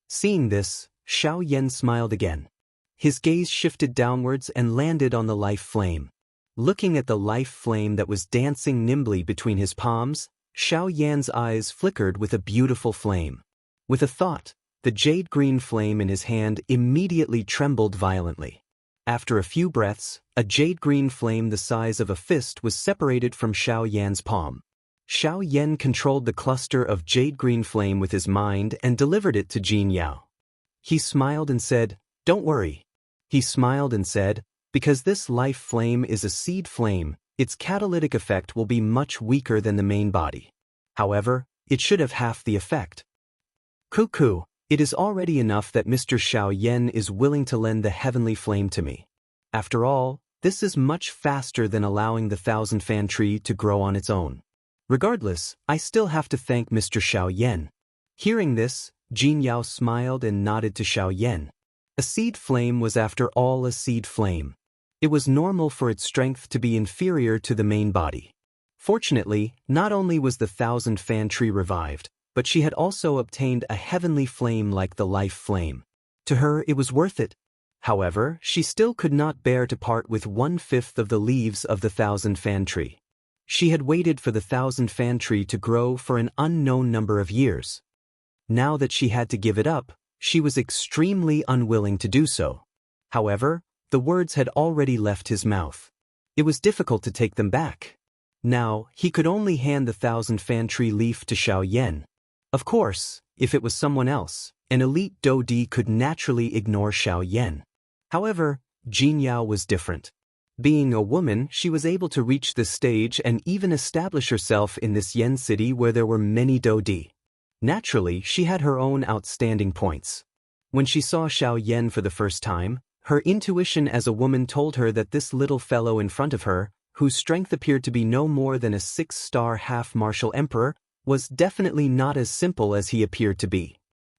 Seeing this, Xiao Yan smiled again. His gaze shifted downwards and landed on the life flame. Looking at the life flame that was dancing nimbly between his palms, Xiao Yan's eyes flickered with a beautiful flame. With a thought, the jade-green flame in his hand immediately trembled violently. After a few breaths, a jade-green flame the size of a fist was separated from Xiao Yan's palm. Xiao Yan controlled the cluster of jade-green flame with his mind and delivered it to Jin Yao. He smiled and said, "Don't worry." He smiled and said, "Because this life flame is a seed flame, its catalytic effect will be much weaker than the main body. However, it should have half the effect. Cuckoo, it is already enough that Mr. Xiao Yan is willing to lend the heavenly flame to me. After all, this is much faster than allowing the 1,000-fan tree to grow on its own. Regardless, I still have to thank Mr. Xiao Yan." Hearing this, Jin Yao smiled and nodded to Xiao Yan. A seed flame was after all a seed flame. It was normal for its strength to be inferior to the main body. Fortunately, not only was the 1,000-fan tree revived, but she had also obtained a heavenly flame like the life flame. To her, it was worth it. However, she still could not bear to part with 1/5 of the leaves of the 1,000-fan tree. She had waited for the 1,000-fan tree to grow for an unknown number of years. Now that she had to give it up, she was extremely unwilling to do so. However, the words had already left his mouth. It was difficult to take them back. Now, he could only hand the 1,000-fan tree leaf to Xiao Yan. Of course, if it was someone else, an elite Daoist could naturally ignore Xiao Yan. However, Jin Yao was different. Being a woman, she was able to reach this stage and even establish herself in this Yen city where there were many Daoist. Naturally, she had her own outstanding points. When she saw Xiao Yan for the first time, her intuition as a woman told her that this little fellow in front of her, whose strength appeared to be no more than a 6-star half-martial emperor, was definitely not as simple as he appeared to be.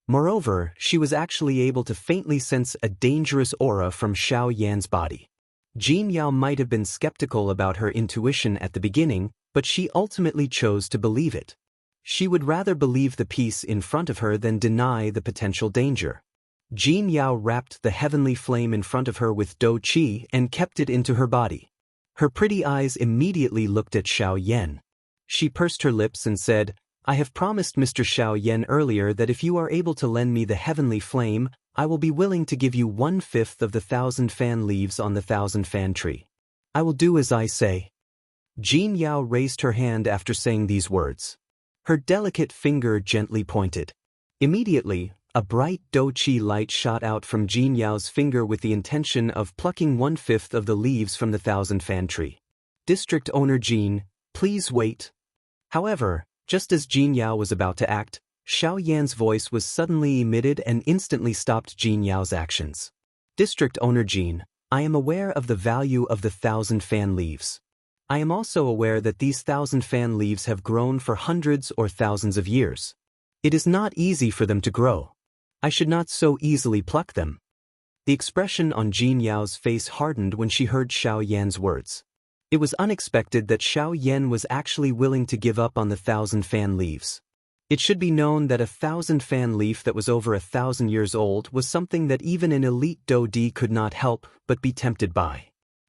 Moreover, she was actually able to faintly sense a dangerous aura from Xiao Yan's body. Jin Yao might have been skeptical about her intuition at the beginning, but she ultimately chose to believe it. She would rather believe the peace in front of her than deny the potential danger. Jin Yao wrapped the heavenly flame in front of her with Dou Qi and kept it into her body. Her pretty eyes immediately looked at Xiao Yan. She pursed her lips and said, "I have promised Mr. Xiao Yan earlier that if you are able to lend me the heavenly flame, I will be willing to give you 1/5 of the 1,000-fan leaves on the 1,000-fan tree. I will do as I say." Jin Yao raised her hand after saying these words. Her delicate finger gently pointed. Immediately, a bright Dou Qi light shot out from Jin Yao's finger with the intention of plucking 1/5 of the leaves from the 1,000-fan tree. "District Owner Jin, please wait." However, just as Jin Yao was about to act, Xiao Yan's voice was suddenly emitted and instantly stopped Jin Yao's actions. "District Owner Jin, I am aware of the value of the 1,000-fan leaves. I am also aware that these 1,000-fan leaves have grown for hundreds or thousands of years. It is not easy for them to grow. I should not so easily pluck them." The expression on Jin Yao's face hardened when she heard Xiao Yan's words. It was unexpected that Xiao Yan was actually willing to give up on the 1,000-fan leaves. It should be known that a 1,000-fan leaf that was over 1,000 years old was something that even an elite Daoist could not help but be tempted by.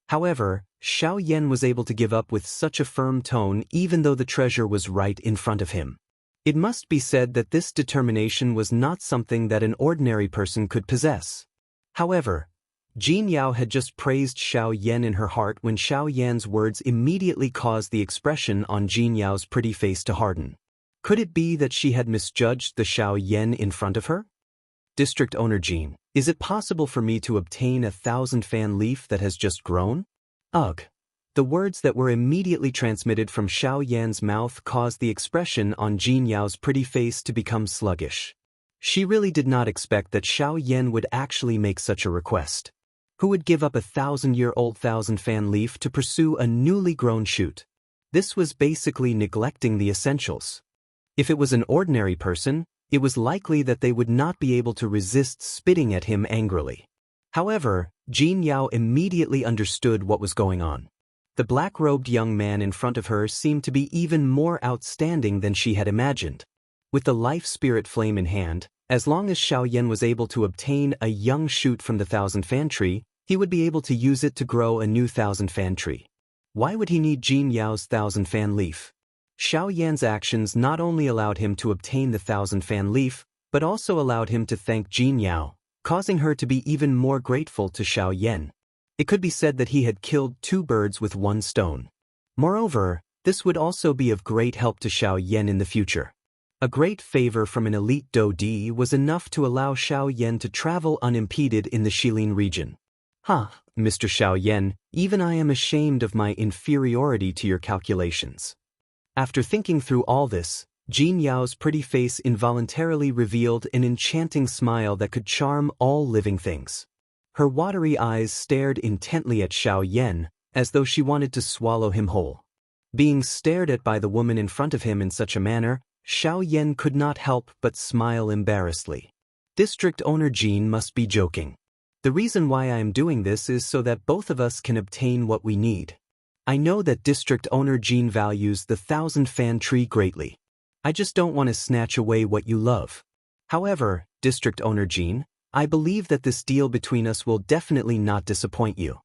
However, Xiao Yan was able to give up with such a firm tone even though the treasure was right in front of him. It must be said that this determination was not something that an ordinary person could possess. However, Jin Yao had just praised Xiao Yan in her heart when Xiao Yan's words immediately caused the expression on Jin Yao's pretty face to harden. Could it be that she had misjudged the Xiao Yan in front of her? "District Owner Jin, is it possible for me to obtain a 1,000-fan leaf that has just grown?" Ugh. The words that were immediately transmitted from Xiao Yan's mouth caused the expression on Jin Yao's pretty face to become sluggish. She really did not expect that Xiao Yan would actually make such a request. Who would give up a 1,000-year-old 1,000-fan leaf to pursue a newly grown shoot? This was basically neglecting the essentials. If it was an ordinary person, it was likely that they would not be able to resist spitting at him angrily. However, Jin Yao immediately understood what was going on. The black-robed young man in front of her seemed to be even more outstanding than she had imagined. With the life spirit flame in hand, as long as Xiao Yan was able to obtain a young shoot from the 1,000-fan tree, he would be able to use it to grow a new 1,000-fan tree. Why would he need Jin Yao's 1,000-fan leaf? Xiao Yan's actions not only allowed him to obtain the 1,000-fan leaf, but also allowed him to thank Jin Yao, causing her to be even more grateful to Xiao Yan. It could be said that he had killed 2 birds with 1 stone. Moreover, this would also be of great help to Xiao Yan in the future. A great favor from an elite Daoist was enough to allow Xiao Yan to travel unimpeded in the Shilin region. Mr. Xiao Yan, even I am ashamed of my inferiority to your calculations. After thinking through all this, Jin Yao's pretty face involuntarily revealed an enchanting smile that could charm all living things. Her watery eyes stared intently at Xiao Yan, as though she wanted to swallow him whole. Being stared at by the woman in front of him in such a manner, Xiao Yan could not help but smile embarrassedly. District Owner Jin must be joking. The reason why I am doing this is so that both of us can obtain what we need. I know that District Owner Jin values the 1,000-fan tree greatly. I just don't want to snatch away what you love. However, District Owner Jin, I believe that this deal between us will definitely not disappoint you.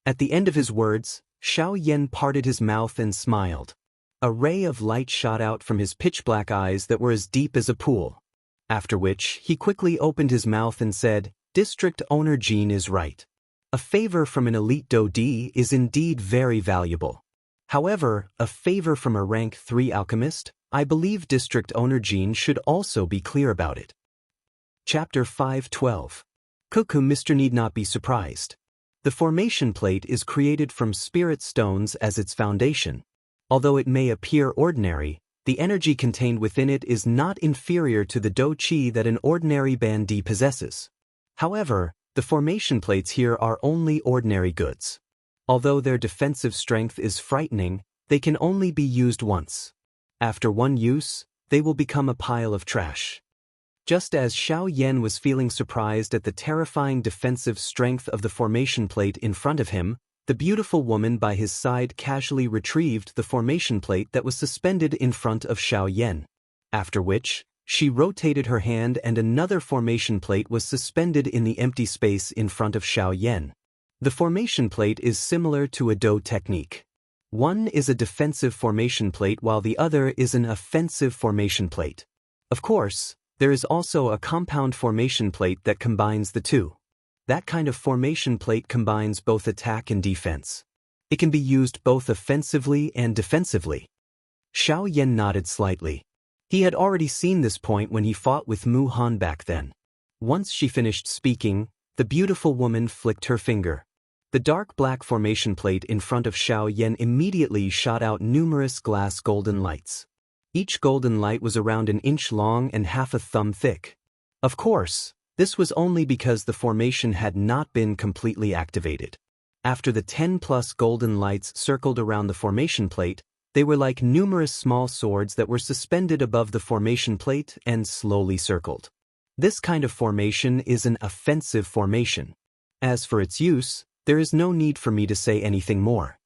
At the end of his words, Xiao Yan parted his mouth and smiled. A ray of light shot out from his pitch-black eyes that were as deep as a pool. After which, he quickly opened his mouth and said, District Owner Jin is right. A favor from an elite Daoist is indeed very valuable. However, a favor from a rank 3 alchemist, I believe District Owner Jin should also be clear about it. Chapter 5:12. Cuckoo Mr. need not be surprised. The formation plate is created from spirit stones as its foundation. Although it may appear ordinary, the energy contained within it is not inferior to the Do Qi that an ordinary Bandi possesses. However, the formation plates here are only ordinary goods. Although their defensive strength is frightening, they can only be used once. After one use, they will become a pile of trash. Just as Xiao Yan was feeling surprised at the terrifying defensive strength of the formation plate in front of him, the beautiful woman by his side casually retrieved the formation plate that was suspended in front of Xiao Yan. After which, she rotated her hand and another formation plate was suspended in the empty space in front of Xiao Yan. The formation plate is similar to a Do technique. One is a defensive formation plate while the other is an offensive formation plate. Of course, there is also a compound formation plate that combines the two. That kind of formation plate combines both attack and defense. It can be used both offensively and defensively. Xiao Yan nodded slightly. He had already seen this point when he fought with Mu Han back then. Once she finished speaking, the beautiful woman flicked her finger. The dark black formation plate in front of Xiao Yan immediately shot out numerous glass golden lights. Each golden light was around an inch long and half a thumb thick. Of course, this was only because the formation had not been completely activated. After the 10+ golden lights circled around the formation plate, they were like numerous small swords that were suspended above the formation plate and slowly circled. This kind of formation is an offensive formation. As for its use, there is no need for me to say anything more.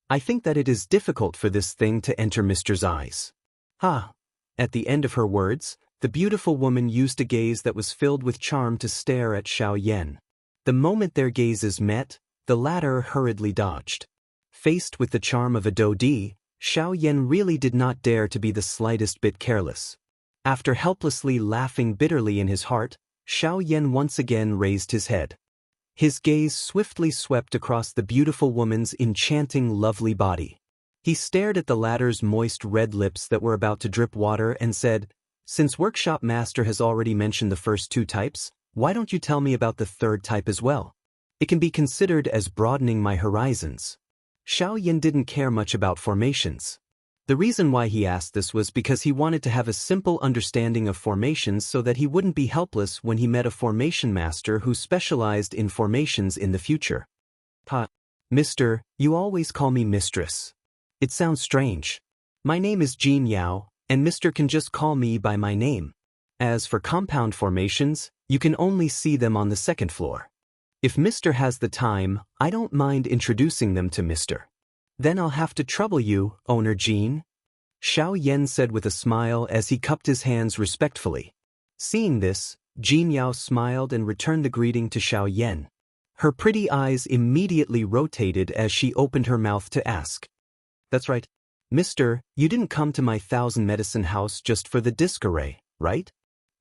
I think that it is difficult for this thing to enter Mr.'s eyes. At the end of her words, the beautiful woman used a gaze that was filled with charm to stare at Xiao Yan. The moment their gazes met, the latter hurriedly dodged. Faced with the charm of a Daoist, Xiao Yan really did not dare to be the slightest bit careless. After helplessly laughing bitterly in his heart, Xiao Yan once again raised his head. His gaze swiftly swept across the beautiful woman's enchanting lovely body. He stared at the latter's moist red lips that were about to drip water and said, "Since Workshop Master has already mentioned the first 2 types, why don't you tell me about the 3rd type as well? It can be considered as broadening my horizons." Xiao Yan didn't care much about formations. The reason why he asked this was because he wanted to have a simple understanding of formations so that he wouldn't be helpless when he met a formation master who specialized in formations in the future. Mister, you always call me mistress. It sounds strange. My name is Jin Yao, and Mister can just call me by my name. As for compound formations, you can only see them on the 2nd floor. If Mister has the time, I don't mind introducing them to Mister. Then I'll have to trouble you, Owner Jin. Xiao Yan said with a smile as he cupped his hands respectfully. Seeing this, Jin Yao smiled and returned the greeting to Xiao Yan. Her pretty eyes immediately rotated as she opened her mouth to ask. "That's right. Mister, you didn't come to my 1,000 medicine house just for the disc array, right?"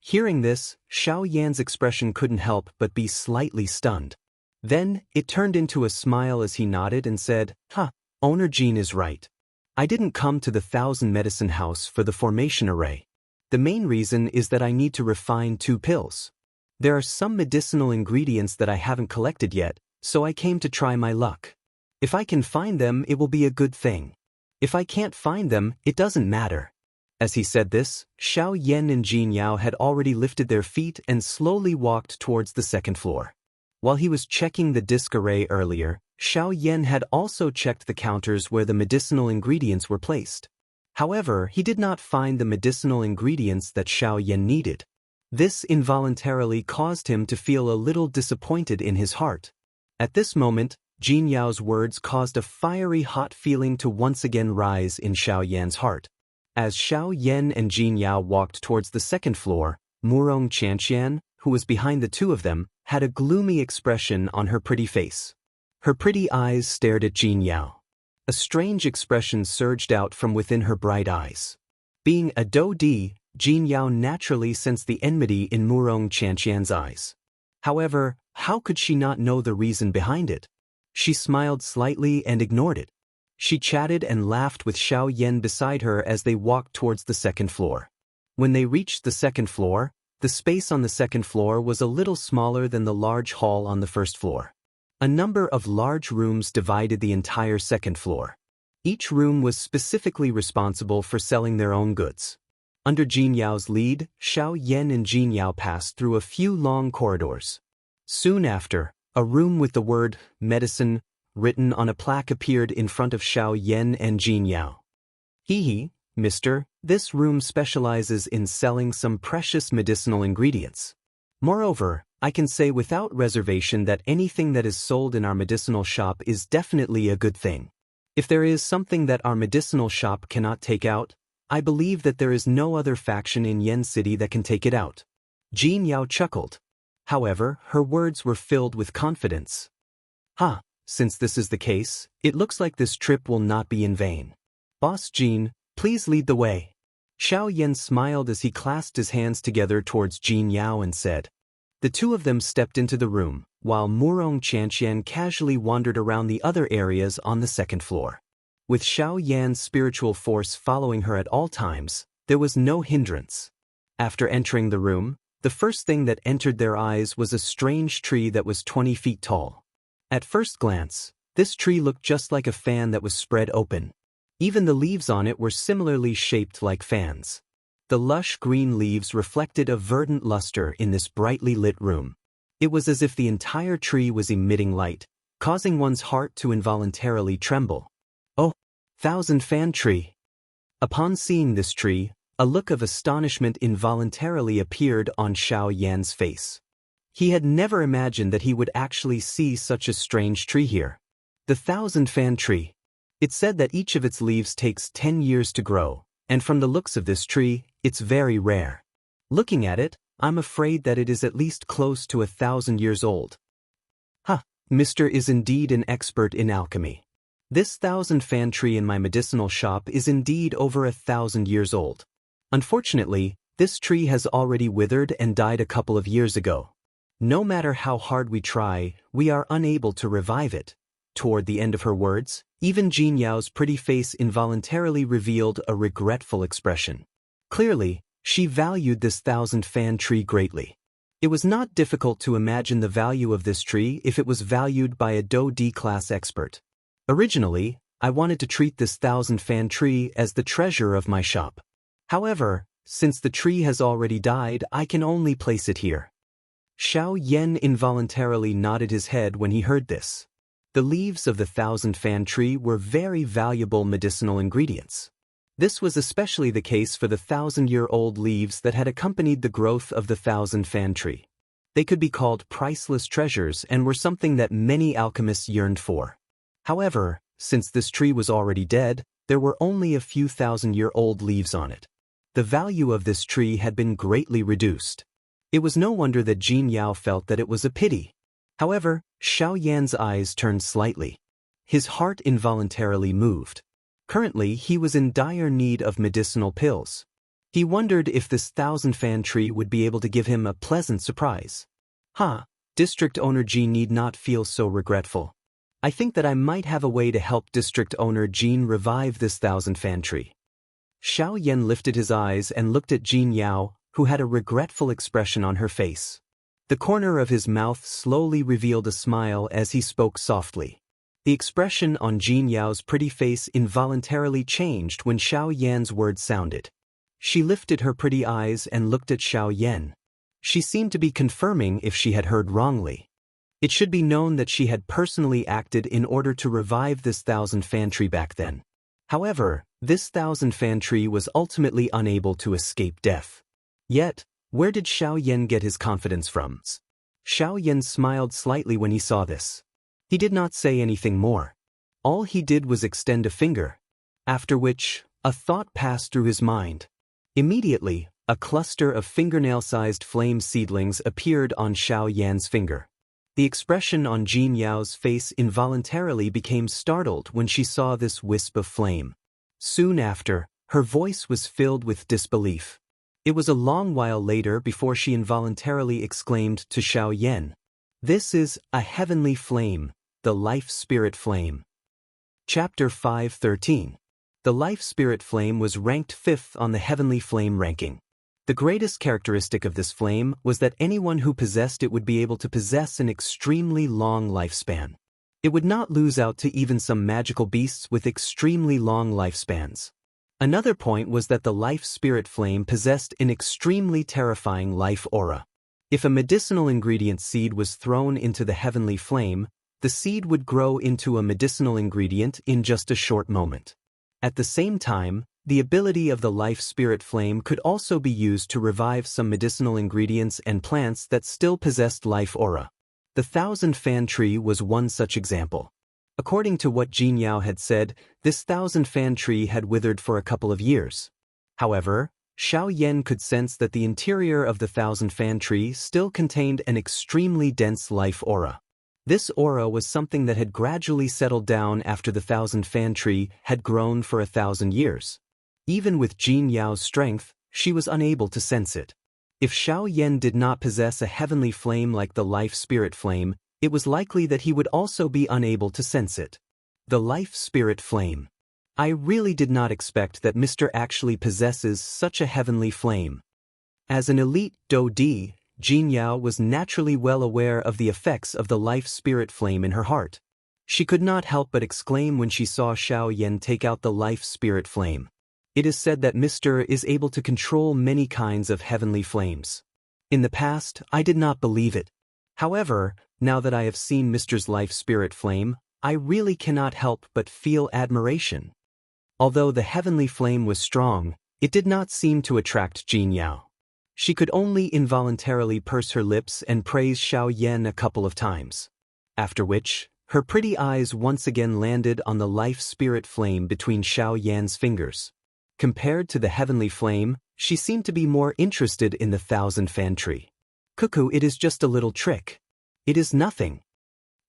Hearing this, Xiao Yan's expression couldn't help but be slightly stunned. Then, it turned into a smile as he nodded and said, Owner Jean is right. I didn't come to the 1,000 medicine house for the formation array. The main reason is that I need to refine 2 pills. There are some medicinal ingredients that I haven't collected yet, so I came to try my luck. If I can find them, it will be a good thing. If I can't find them, it doesn't matter. As he said this, Xiao Yan and Jin Yao had already lifted their feet and slowly walked towards the 2nd floor. While he was checking the disc array earlier, Xiao Yan had also checked the counters where the medicinal ingredients were placed. However, he did not find the medicinal ingredients that Xiao Yan needed. This involuntarily caused him to feel a little disappointed in his heart. At this moment, Jin Yao's words caused a fiery hot feeling to once again rise in Xiao Yan's heart. As Xiao Yan and Jin Yao walked towards the 2nd floor, Wuxia and Xianxia, who was behind the 2 of them, had a gloomy expression on her pretty face. Her pretty eyes stared at Jin Yao. A strange expression surged out from within her bright eyes. Being a Daoist, Jin Yao naturally sensed the enmity in Wuxia and Xianxia's eyes. However, how could she not know the reason behind it? She smiled slightly and ignored it. She chatted and laughed with Xiao Yan beside her as they walked towards the 2nd floor. When they reached the 2nd floor, the space on the 2nd floor was a little smaller than the large hall on the 1st floor. A number of large rooms divided the entire 2nd floor. Each room was specifically responsible for selling their own goods. Under Jin Yao's lead, Xiao Yan and Jin Yao passed through a few long corridors. Soon after, a room with the word medicine written on a plaque appeared in front of Xiao Yan and Jin Yao. Mister, this room specializes in selling some precious medicinal ingredients. Moreover, I can say without reservation that anything that is sold in our medicinal shop is definitely a good thing. If there is something that our medicinal shop cannot take out, I believe that there is no other faction in Yen City that can take it out. Jin Yao chuckled. However, her words were filled with confidence. Since this is the case, it looks like this trip will not be in vain. Boss Jin, please lead the way. Xiao Yan smiled as he clasped his hands together towards Jin Yao and said. The 2 of them stepped into the room, while Wuxia and Xianxia casually wandered around the other areas on the 2nd floor. With Xiao Yan's spiritual force following her at all times, there was no hindrance. After entering the room, the first thing that entered their eyes was a strange tree that was 20 feet tall. At first glance, this tree looked just like a fan that was spread open. Even the leaves on it were similarly shaped like fans. The lush green leaves reflected a verdant luster in this brightly lit room. It was as if the entire tree was emitting light, causing one's heart to involuntarily tremble. Oh, 1,000 fan tree! Upon seeing this tree, a look of astonishment involuntarily appeared on Xiao Yan's face. He had never imagined that he would actually see such a strange tree here. The 1,000 fan tree. It said that each of its leaves takes 10 years to grow, and from the looks of this tree, it's very rare. Looking at it, I'm afraid that it is at least close to 1,000 years old. Mr. is indeed an expert in alchemy. This 1,000 fan tree in my medicinal shop is indeed over 1,000 years old. Unfortunately, this tree has already withered and died a couple of years ago. No matter how hard we try, we are unable to revive it. Toward the end of her words, even Jin Yao's pretty face involuntarily revealed a regretful expression. Clearly, she valued this 1,000 fan tree greatly. It was not difficult to imagine the value of this tree if it was valued by a Do D-class expert. Originally, I wanted to treat this 1,000 fan tree as the treasure of my shop. However, since the tree has already died, I can only place it here. Xiao Yan involuntarily nodded his head when he heard this. The leaves of the 1,000 fan tree were very valuable medicinal ingredients. This was especially the case for the 1,000-year-old leaves that had accompanied the growth of the 1,000 fan tree. They could be called priceless treasures and were something that many alchemists yearned for. However, since this tree was already dead, there were only a few 1,000-year-old leaves on it. The value of this tree had been greatly reduced. It was no wonder that Jin Yao felt that it was a pity. However, Xiao Yan's eyes turned slightly. His heart involuntarily moved. Currently, he was in dire need of medicinal pills. He wondered if this thousand-fan tree would be able to give him a pleasant surprise. District Owner Jean need not feel so regretful. I think that I might have a way to help District Owner Jean revive this thousand-fan tree. Xiao Yan lifted his eyes and looked at Jean Yao, who had a regretful expression on her face. The corner of his mouth slowly revealed a smile as he spoke softly. The expression on Jean Yao's pretty face involuntarily changed when Xiao Yan's words sounded. She lifted her pretty eyes and looked at Xiao Yan. She seemed to be confirming if she had heard wrongly. It should be known that she had personally acted in order to revive this thousand-fan tree back then. However, this thousand-fan tree was ultimately unable to escape death. Yet, where did Xiao Yan get his confidence from? Xiao Yan smiled slightly when he saw this. He did not say anything more. All he did was extend a finger. After which, a thought passed through his mind. Immediately, a cluster of fingernail-sized flame seedlings appeared on Xiao Yan's finger. The expression on Jean Yao's face involuntarily became startled when she saw this wisp of flame. Soon after, her voice was filled with disbelief. It was a long while later before she involuntarily exclaimed to Xiao Yan, "This is a heavenly flame, the life spirit flame." Chapter 5:13. The life spirit flame was ranked 5th on the heavenly flame ranking. The greatest characteristic of this flame was that anyone who possessed it would be able to possess an extremely long lifespan. It would not lose out to even some magical beasts with extremely long lifespans. Another point was that the life spirit flame possessed an extremely terrifying life aura. If a medicinal ingredient seed was thrown into the heavenly flame, the seed would grow into a medicinal ingredient in just a short moment. At the same time, the ability of the life spirit flame could also be used to revive some medicinal ingredients and plants that still possessed life aura. The thousand-fan tree was one such example. According to what Jean Yao had said, this thousand-fan tree had withered for a couple of years. However, Xiao Yan could sense that the interior of the thousand-fan tree still contained an extremely dense life aura. This aura was something that had gradually settled down after the thousand-fan tree had grown for 1,000 years. Even with Jean Yao's strength, she was unable to sense it. If Xiao Yan did not possess a heavenly flame like the life spirit flame, it was likely that he would also be unable to sense it. The life spirit flame. I really did not expect that Mr. actually possesses such a heavenly flame. As an elite Daoist, Jean Yao was naturally well aware of the effects of the life spirit flame in her heart. She could not help but exclaim when she saw Xiao Yan take out the life spirit flame. It is said that Mr. is able to control many kinds of heavenly flames. In the past, I did not believe it. However, now that I have seen Mr.'s life spirit flame, I really cannot help but feel admiration. Although the heavenly flame was strong, it did not seem to attract Jean Yao. She could only involuntarily purse her lips and praise Xiao Yan a couple of times. After which, her pretty eyes once again landed on the life spirit flame between Xiao Yan's fingers. Compared to the heavenly flame, she seemed to be more interested in the thousand-fan tree. "Cuckoo, it is just a little trick. It is nothing."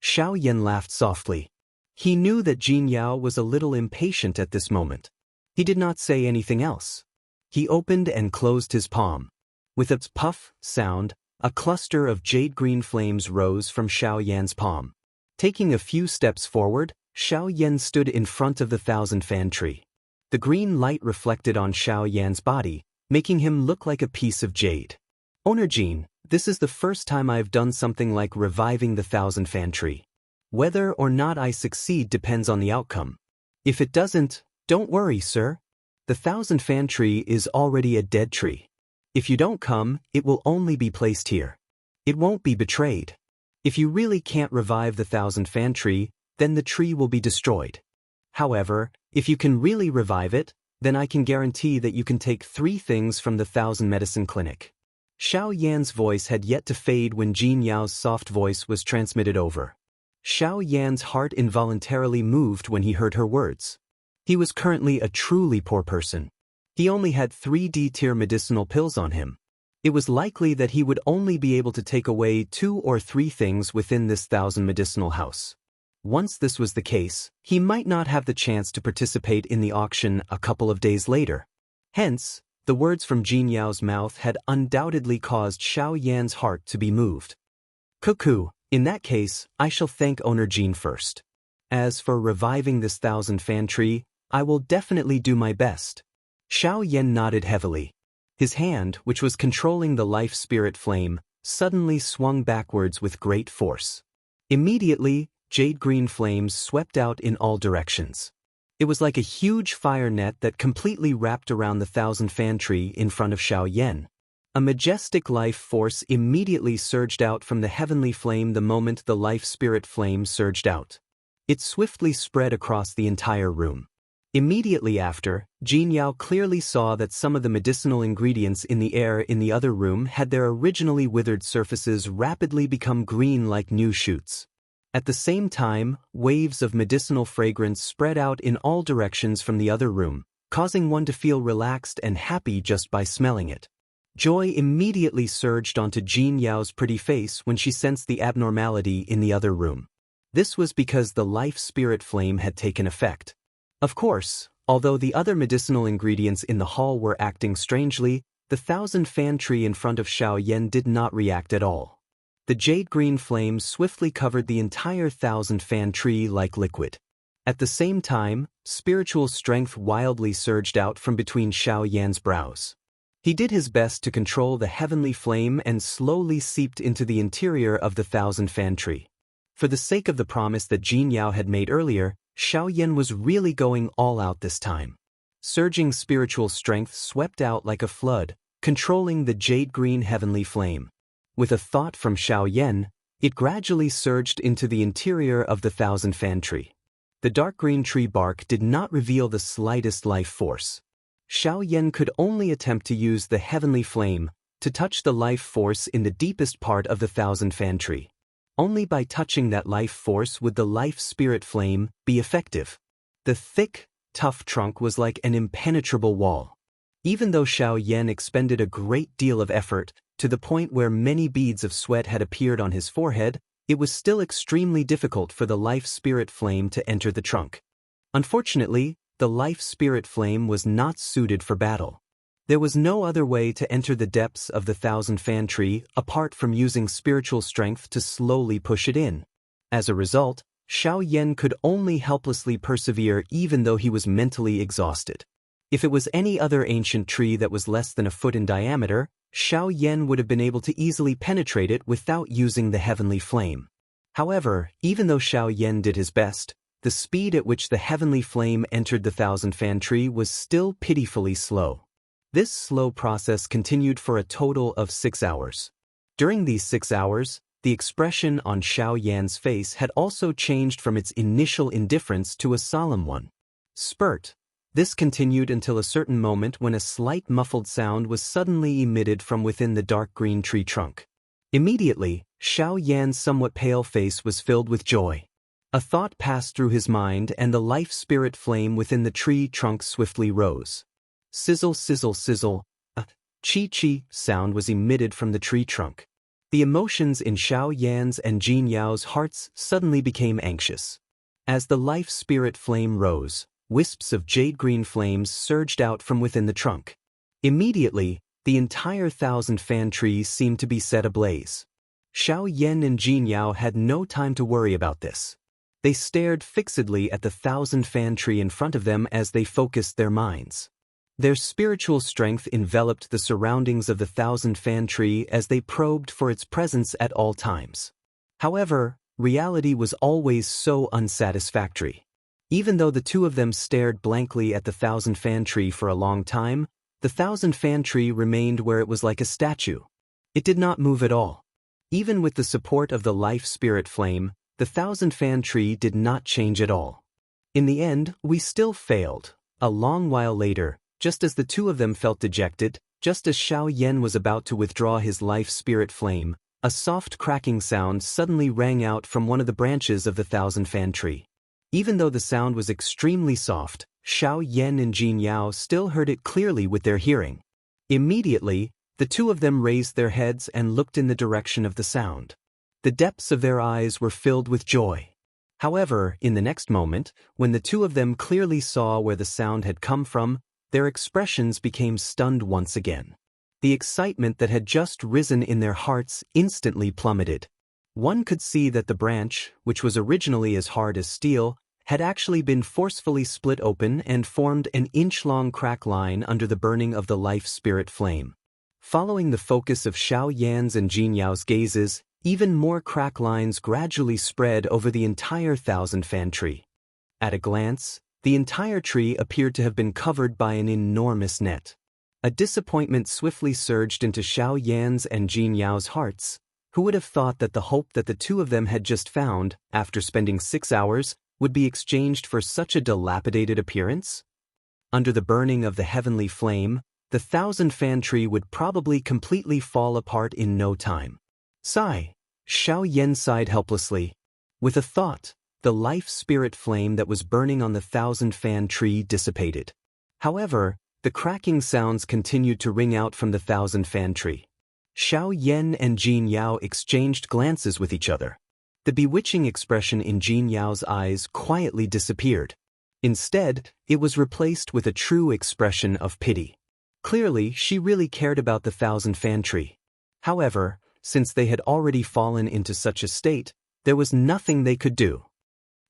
Xiao Yan laughed softly. He knew that Jean Yao was a little impatient at this moment. He did not say anything else. He opened and closed his palm. With a puff sound, a cluster of jade-green flames rose from Xiao Yan's palm. Taking a few steps forward, Xiao Yan stood in front of the thousand-fan tree. The green light reflected on Xiao Yan's body, making him look like a piece of jade. "Owner Jean, this is the first time I have done something like reviving the thousand-fan tree. Whether or not I succeed depends on the outcome. If it doesn't, don't worry, sir. The thousand-fan tree is already a dead tree. If you don't come, it will only be placed here. It won't be betrayed. If you really can't revive the thousand-fan tree, then the tree will be destroyed. However, if you can really revive it, then I can guarantee that you can take 3 things from the Thousand Medicine Clinic." Xiao Yan's voice had yet to fade when Jean Yao's soft voice was transmitted over. Xiao Yan's heart involuntarily moved when he heard her words. He was currently a truly poor person. He only had 3 D-tier medicinal pills on him. It was likely that he would only be able to take away 2 or 3 things within this 1,000 medicinal house. Once this was the case, he might not have the chance to participate in the auction a couple of days later. Hence, the words from Jin Yao's mouth had undoubtedly caused Xiao Yan's heart to be moved. Cuckoo, in that case, I shall thank owner Jin first. As for reviving this 1,000 fan tree, I will definitely do my best. Xiao Yan nodded heavily. His hand, which was controlling the life spirit flame, suddenly swung backwards with great force. Immediately, jade-green flames swept out in all directions. It was like a huge fire net that completely wrapped around the 1,000 fan tree in front of Xiao Yan. A majestic life force immediately surged out from the heavenly flame the moment the life spirit flame surged out. It swiftly spread across the entire room. Immediately after, Jin Yao clearly saw that some of the medicinal ingredients in the air in the other room had their originally withered surfaces rapidly become green like new shoots. At the same time, waves of medicinal fragrance spread out in all directions from the other room, causing one to feel relaxed and happy just by smelling it. Joy immediately surged onto Jin Yao's pretty face when she sensed the abnormality in the other room. This was because the life spirit flame had taken effect. Of course, although the other medicinal ingredients in the hall were acting strangely, the 1,000 fan tree in front of Xiao Yan did not react at all. The jade-green flame swiftly covered the entire 1,000 fan tree like liquid. At the same time, spiritual strength wildly surged out from between Xiao Yan's brows. He did his best to control the heavenly flame and slowly seeped into the interior of the 1,000 fan tree. For the sake of the promise that Jin Yao had made earlier, Xiao Yan was really going all out this time. Surging spiritual strength swept out like a flood, controlling the jade-green heavenly flame. With a thought from Xiao Yan, it gradually surged into the interior of the 1,000 fan tree. The dark green tree bark did not reveal the slightest life force. Xiao Yan could only attempt to use the heavenly flame to touch the life force in the deepest part of the 1,000 fan tree. Only by touching that life force would the life spirit flame be effective. The thick, tough trunk was like an impenetrable wall. Even though Xiao Yan expended a great deal of effort, to the point where many beads of sweat had appeared on his forehead, it was still extremely difficult for the life spirit flame to enter the trunk. Unfortunately, the life spirit flame was not suited for battle. There was no other way to enter the depths of the 1,000 fan tree apart from using spiritual strength to slowly push it in. As a result, Xiao Yan could only helplessly persevere even though he was mentally exhausted. If it was any other ancient tree that was less than a foot in diameter, Xiao Yan would have been able to easily penetrate it without using the heavenly flame. However, even though Xiao Yan did his best, the speed at which the heavenly flame entered the 1,000 fan tree was still pitifully slow. This slow process continued for a total of 6 hours. During these 6 hours, the expression on Xiao Yan's face had also changed from its initial indifference to a solemn one. Spurt. This continued until a certain moment when a slight muffled sound was suddenly emitted from within the dark green tree trunk. Immediately, Xiao Yan's somewhat pale face was filled with joy. A thought passed through his mind and the life spirit flame within the tree trunk swiftly rose. Sizzle, sizzle, sizzle, a chi-chi sound was emitted from the tree trunk. The emotions in Xiao Yan's and Jin Yao's hearts suddenly became anxious. As the life spirit flame rose, wisps of jade-green flames surged out from within the trunk. Immediately, the entire 1,000 fan tree seemed to be set ablaze. Xiao Yan and Jin Yao had no time to worry about this. They stared fixedly at the 1,000 fan tree in front of them as they focused their minds. Their spiritual strength enveloped the surroundings of the 1,000 fan tree as they probed for its presence at all times. However, reality was always so unsatisfactory. Even though the two of them stared blankly at the 1,000 fan tree for a long time, the 1,000 fan tree remained where it was like a statue. It did not move at all. Even with the support of the life spirit flame, the 1,000 fan tree did not change at all. In the end, we still failed. A long while later, just as the two of them felt dejected, just as Xiao Yan was about to withdraw his life spirit flame, a soft cracking sound suddenly rang out from one of the branches of the 1,000 fan tree. Even though the sound was extremely soft, Xiao Yan and Jin Yao still heard it clearly with their hearing. Immediately, The two of them raised their heads and looked in the direction of the sound. The depths of their eyes were filled with joy. However, in the next moment, when the two of them clearly saw where the sound had come from, their expressions became stunned once again. The excitement that had just risen in their hearts instantly plummeted. One could see that the branch, which was originally as hard as steel, had actually been forcefully split open and formed an inch-long crack line under the burning of the life spirit flame. Following the focus of Xiao Yan's and Jin Yao's gazes, even more crack lines gradually spread over the entire thousand-fan tree. At a glance, the entire tree appeared to have been covered by an enormous net. A disappointment swiftly surged into Xiao Yan's and Jin Yao's hearts. Who would have thought that the hope that the two of them had just found, after spending 6 hours, would be exchanged for such a dilapidated appearance? Under the burning of the heavenly flame, the thousand-fan tree would probably completely fall apart in no time. Sigh. Xiao Yan sighed helplessly. With a thought, the life spirit flame that was burning on the thousand-fan tree dissipated. However, the cracking sounds continued to ring out from the thousand-fan tree. Xiao Yan and Jin Yao exchanged glances with each other. The bewitching expression in Jin Yao's eyes quietly disappeared. Instead, it was replaced with a true expression of pity. Clearly, she really cared about the thousand-fan tree. However, since they had already fallen into such a state, there was nothing they could do.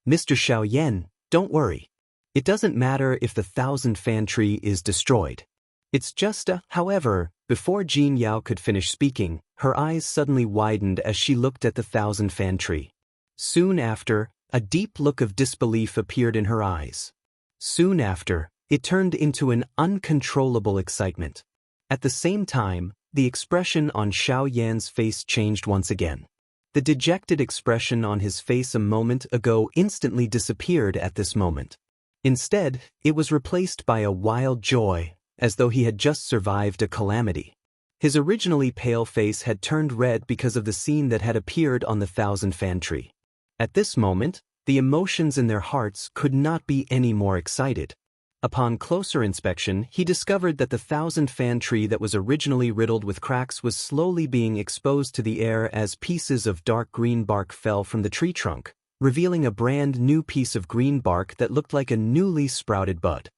Mr. Xiao Yan, don't worry. It doesn't matter if the thousand-fan tree is destroyed. It's just however, before Jin Yao could finish speaking, her eyes suddenly widened as she looked at the thousand-fan tree. Soon after, a deep look of disbelief appeared in her eyes. Soon after, it turned into an uncontrollable excitement. At the same time, the expression on Xiao Yan's face changed once again. The dejected expression on his face a moment ago instantly disappeared at this moment. Instead, it was replaced by a wild joy, as though he had just survived a calamity. His originally pale face had turned red because of the scene that had appeared on the thousand-fan tree. At this moment, the emotions in their hearts could not be any more excited. Upon closer inspection, he discovered that the thousand-fan tree that was originally riddled with cracks was slowly being exposed to the air as pieces of dark green bark fell from the tree trunk, revealing a brand new piece of green bark that looked like a newly sprouted bud.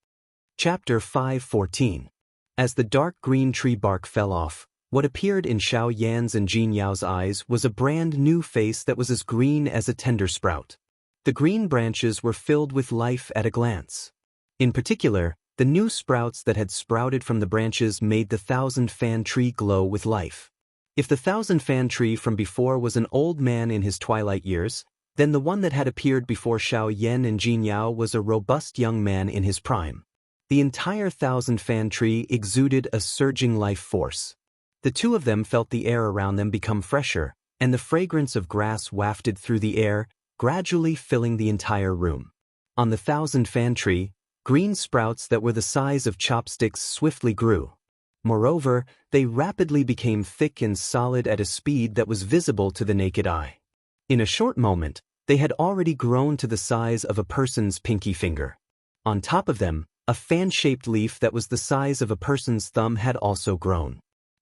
Chapter 5:14. As the dark green tree bark fell off, what appeared in Xiao Yan's and Jin Yao's eyes was a brand new face that was as green as a tender sprout. The green branches were filled with life at a glance. In particular, the new sprouts that had sprouted from the branches made the thousand-fan tree glow with life. If the thousand-fan tree from before was an old man in his twilight years, then the one that had appeared before Xiao Yan and Jin Yao was a robust young man in his prime. The entire thousand-fan tree exuded a surging life force. The two of them felt the air around them become fresher, and the fragrance of grass wafted through the air, gradually filling the entire room. On the thousand-fan tree, green sprouts that were the size of chopsticks swiftly grew. Moreover, they rapidly became thick and solid at a speed that was visible to the naked eye. In a short moment, they had already grown to the size of a person's pinky finger. On top of them, a fan-shaped leaf that was the size of a person's thumb had also grown.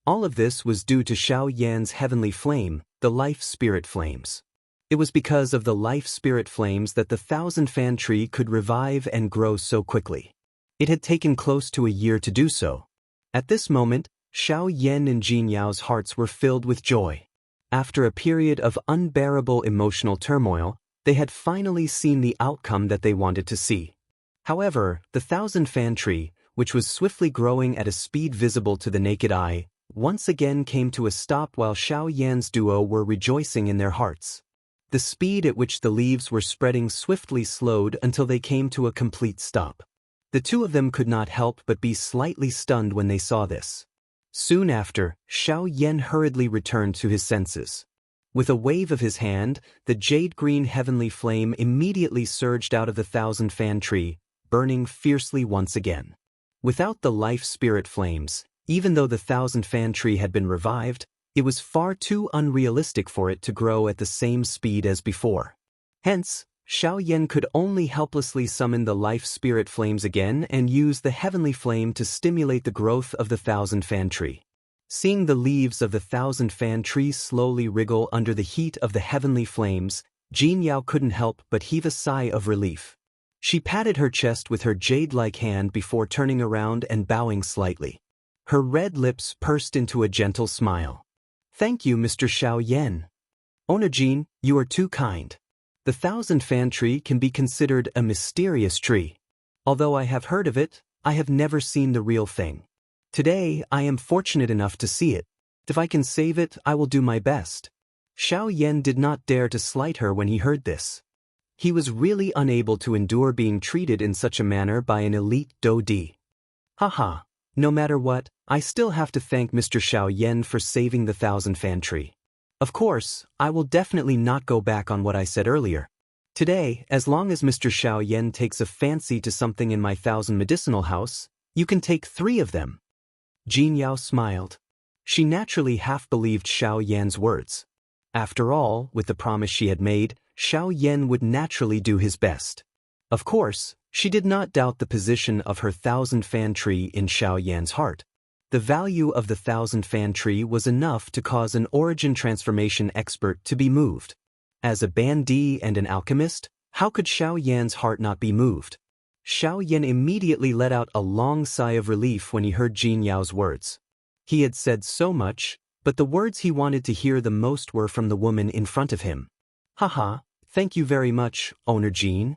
All of this was due to Xiao Yan's heavenly flame, the life spirit flames. It was because of the life spirit flames that the thousand-fan tree could revive and grow so quickly. It had taken close to a year to do so. At this moment, Xiao Yan and Jin Yao's hearts were filled with joy. After a period of unbearable emotional turmoil, they had finally seen the outcome that they wanted to see. However, the thousand-fan tree, which was swiftly growing at a speed visible to the naked eye, once again came to a stop while Xiao Yan's duo were rejoicing in their hearts. The speed at which the leaves were spreading swiftly slowed until they came to a complete stop. The two of them could not help but be slightly stunned when they saw this. Soon after, Xiao Yan hurriedly returned to his senses. With a wave of his hand, the jade-green heavenly flame immediately surged out of the thousand-fan tree, burning fiercely once again. Without the life spirit flames, even though the thousand-fan tree had been revived, it was far too unrealistic for it to grow at the same speed as before. Hence, Xiao Yan could only helplessly summon the life spirit flames again and use the heavenly flame to stimulate the growth of the thousand-fan tree. Seeing the leaves of the thousand fan tree slowly wriggle under the heat of the heavenly flames, Jinyao couldn't help but heave a sigh of relief. She patted her chest with her jade-like hand before turning around and bowing slightly. Her red lips pursed into a gentle smile. "Thank you, Mr. Xiaoyan. Owner Jin, you are too kind. The thousand fan tree can be considered a mysterious tree. Although I have heard of it, I have never seen the real thing. Today, I am fortunate enough to see it. If I can save it, I will do my best." Xiaoyan did not dare to slight her when he heard this. He was really unable to endure being treated in such a manner by an elite Daoist. Haha, no matter what, I still have to thank Mr. Xiaoyan for saving the thousand fan tree. Of course, I will definitely not go back on what I said earlier. Today, as long as Mr. Xiaoyan takes a fancy to something in my thousand medicinal house, you can take 3 of them. Jinyao smiled. She naturally half-believed Xiaoyan's words. After all, with the promise she had made, Xiaoyan would naturally do his best. Of course, she did not doubt the position of her thousand fan tree in Xiaoyan's heart. The value of the thousand fan tree was enough to cause an origin transformation expert to be moved. As a bandit and an alchemist, how could Xiaoyan's heart not be moved? Xiaoyan immediately let out a long sigh of relief when he heard Jinyao's words. He had said so much, but the words he wanted to hear the most were from the woman in front of him. "Haha, thank you very much, Owner Jin."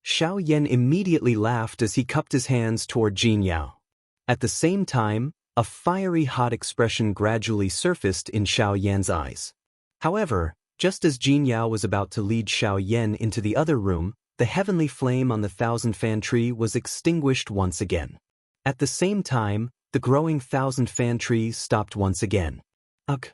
Xiaoyan immediately laughed as he cupped his hands toward Jinyao. At the same time, a fiery hot expression gradually surfaced in Xiaoyan's eyes. However, just as Jinyao was about to lead Xiaoyan into the other room, the heavenly flame on the thousand fan tree was extinguished once again. At the same time, the growing thousand fan tree stopped once again. Ugh!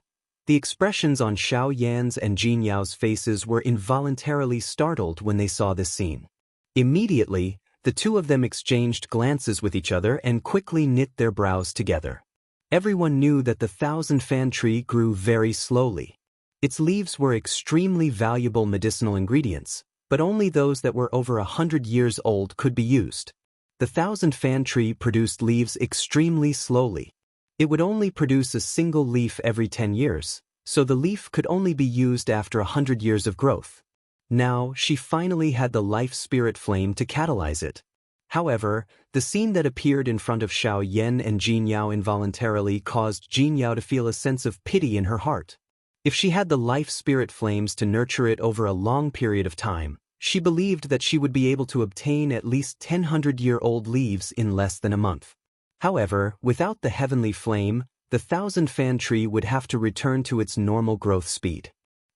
The expressions on Xiaoyan's and Jinyao's faces were involuntarily startled when they saw this scene. Immediately, the two of them exchanged glances with each other and quickly knit their brows together. Everyone knew that the thousand fan tree grew very slowly. Its leaves were extremely valuable medicinal ingredients, but only those that were over 100 years old could be used. The thousand fan tree produced leaves extremely slowly. It would only produce a single leaf every 10 years, so the leaf could only be used after 100 years of growth. Now, she finally had the life spirit flame to catalyze it. However, the scene that appeared in front of Xiaoyan and Jinyao involuntarily caused Jinyao to feel a sense of pity in her heart. If she had the life spirit flames to nurture it over a long period of time, she believed that she would be able to obtain at least 100-year-old leaves in less than a month. However, without the heavenly flame, the thousand fan tree would have to return to its normal growth speed.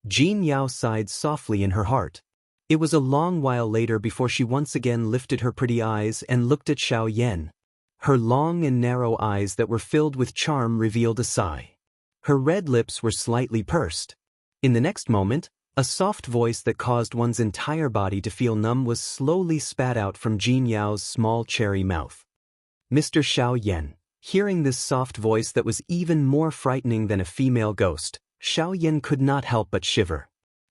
Jinyao sighed softly in her heart. It was a long while later before she once again lifted her pretty eyes and looked at Xiaoyan. Her long and narrow eyes that were filled with charm revealed a sigh. Her red lips were slightly pursed. In the next moment, a soft voice that caused one's entire body to feel numb was slowly spat out from Jinyao's small cherry mouth. "Mr. Xiaoyan." Hearing this soft voice that was even more frightening than a female ghost, Xiaoyan could not help but shiver.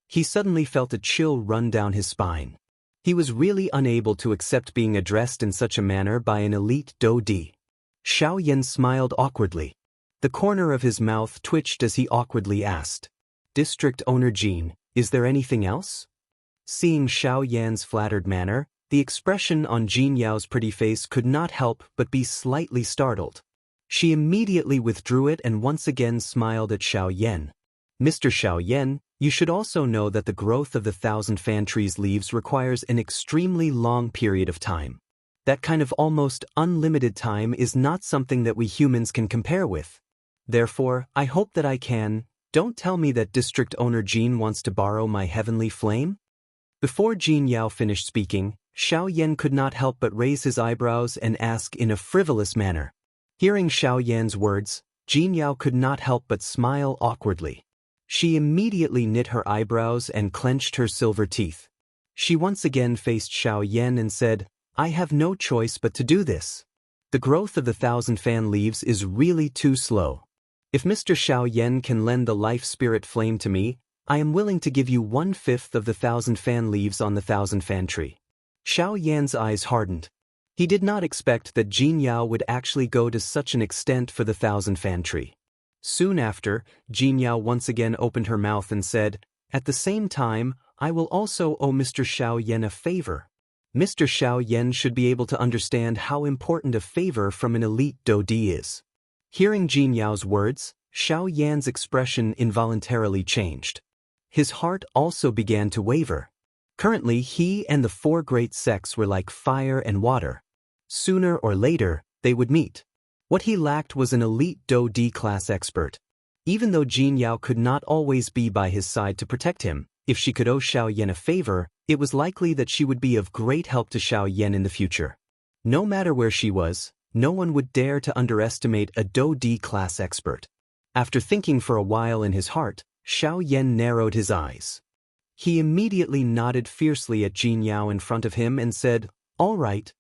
He suddenly felt a chill run down his spine. He was really unable to accept being addressed in such a manner by an elite Daoist. Xiaoyan smiled awkwardly. The corner of his mouth twitched as he awkwardly asked, "District Owner Jin, is there anything else?" Seeing Xiaoyan's flattered manner, the expression on Jinyao's pretty face could not help but be slightly startled. She immediately withdrew it and once again smiled at Xiaoyan. "Mr. Xiaoyan, you should also know that the growth of the thousand fan tree's leaves requires an extremely long period of time. That kind of almost unlimited time is not something that we humans can compare with. Therefore, I hope that I can. Don't tell me that District Owner Jin wants to borrow my heavenly flame?" Before Jinyao finished speaking, Xiaoyan could not help but raise his eyebrows and ask in a frivolous manner. Hearing Xiaoyan's words, Jinyao could not help but smile awkwardly. She immediately knit her eyebrows and clenched her silver teeth. She once again faced Xiaoyan and said, "I have no choice but to do this. The growth of the thousand fan leaves is really too slow. If Mr. Xiaoyan can lend the life spirit flame to me, I am willing to give you 1/5 of the thousand fan leaves on the thousand fan tree." Xiaoyan's eyes hardened. He did not expect that Jinyao would actually go to such an extent for the thousand fan tree. Soon after, Jinyao once again opened her mouth and said, "At the same time, I will also owe Mr. Xiaoyan a favor." Mr. Xiaoyan should be able to understand how important a favor from an elite Daoist is. Hearing Jinyao's words, Xiaoyan's expression involuntarily changed. His heart also began to waver. Currently, he and the four great sects were like fire and water. Sooner or later, they would meet. What he lacked was an elite Daoist class expert. Even though Jinyao could not always be by his side to protect him, if she could owe Xiaoyan a favor, it was likely that she would be of great help to Xiaoyan in the future. No matter where she was, no one would dare to underestimate a Daoist class expert. After thinking for a while in his heart, Xiaoyan narrowed his eyes. He immediately nodded fiercely at Jinyao in front of him and said, "All right."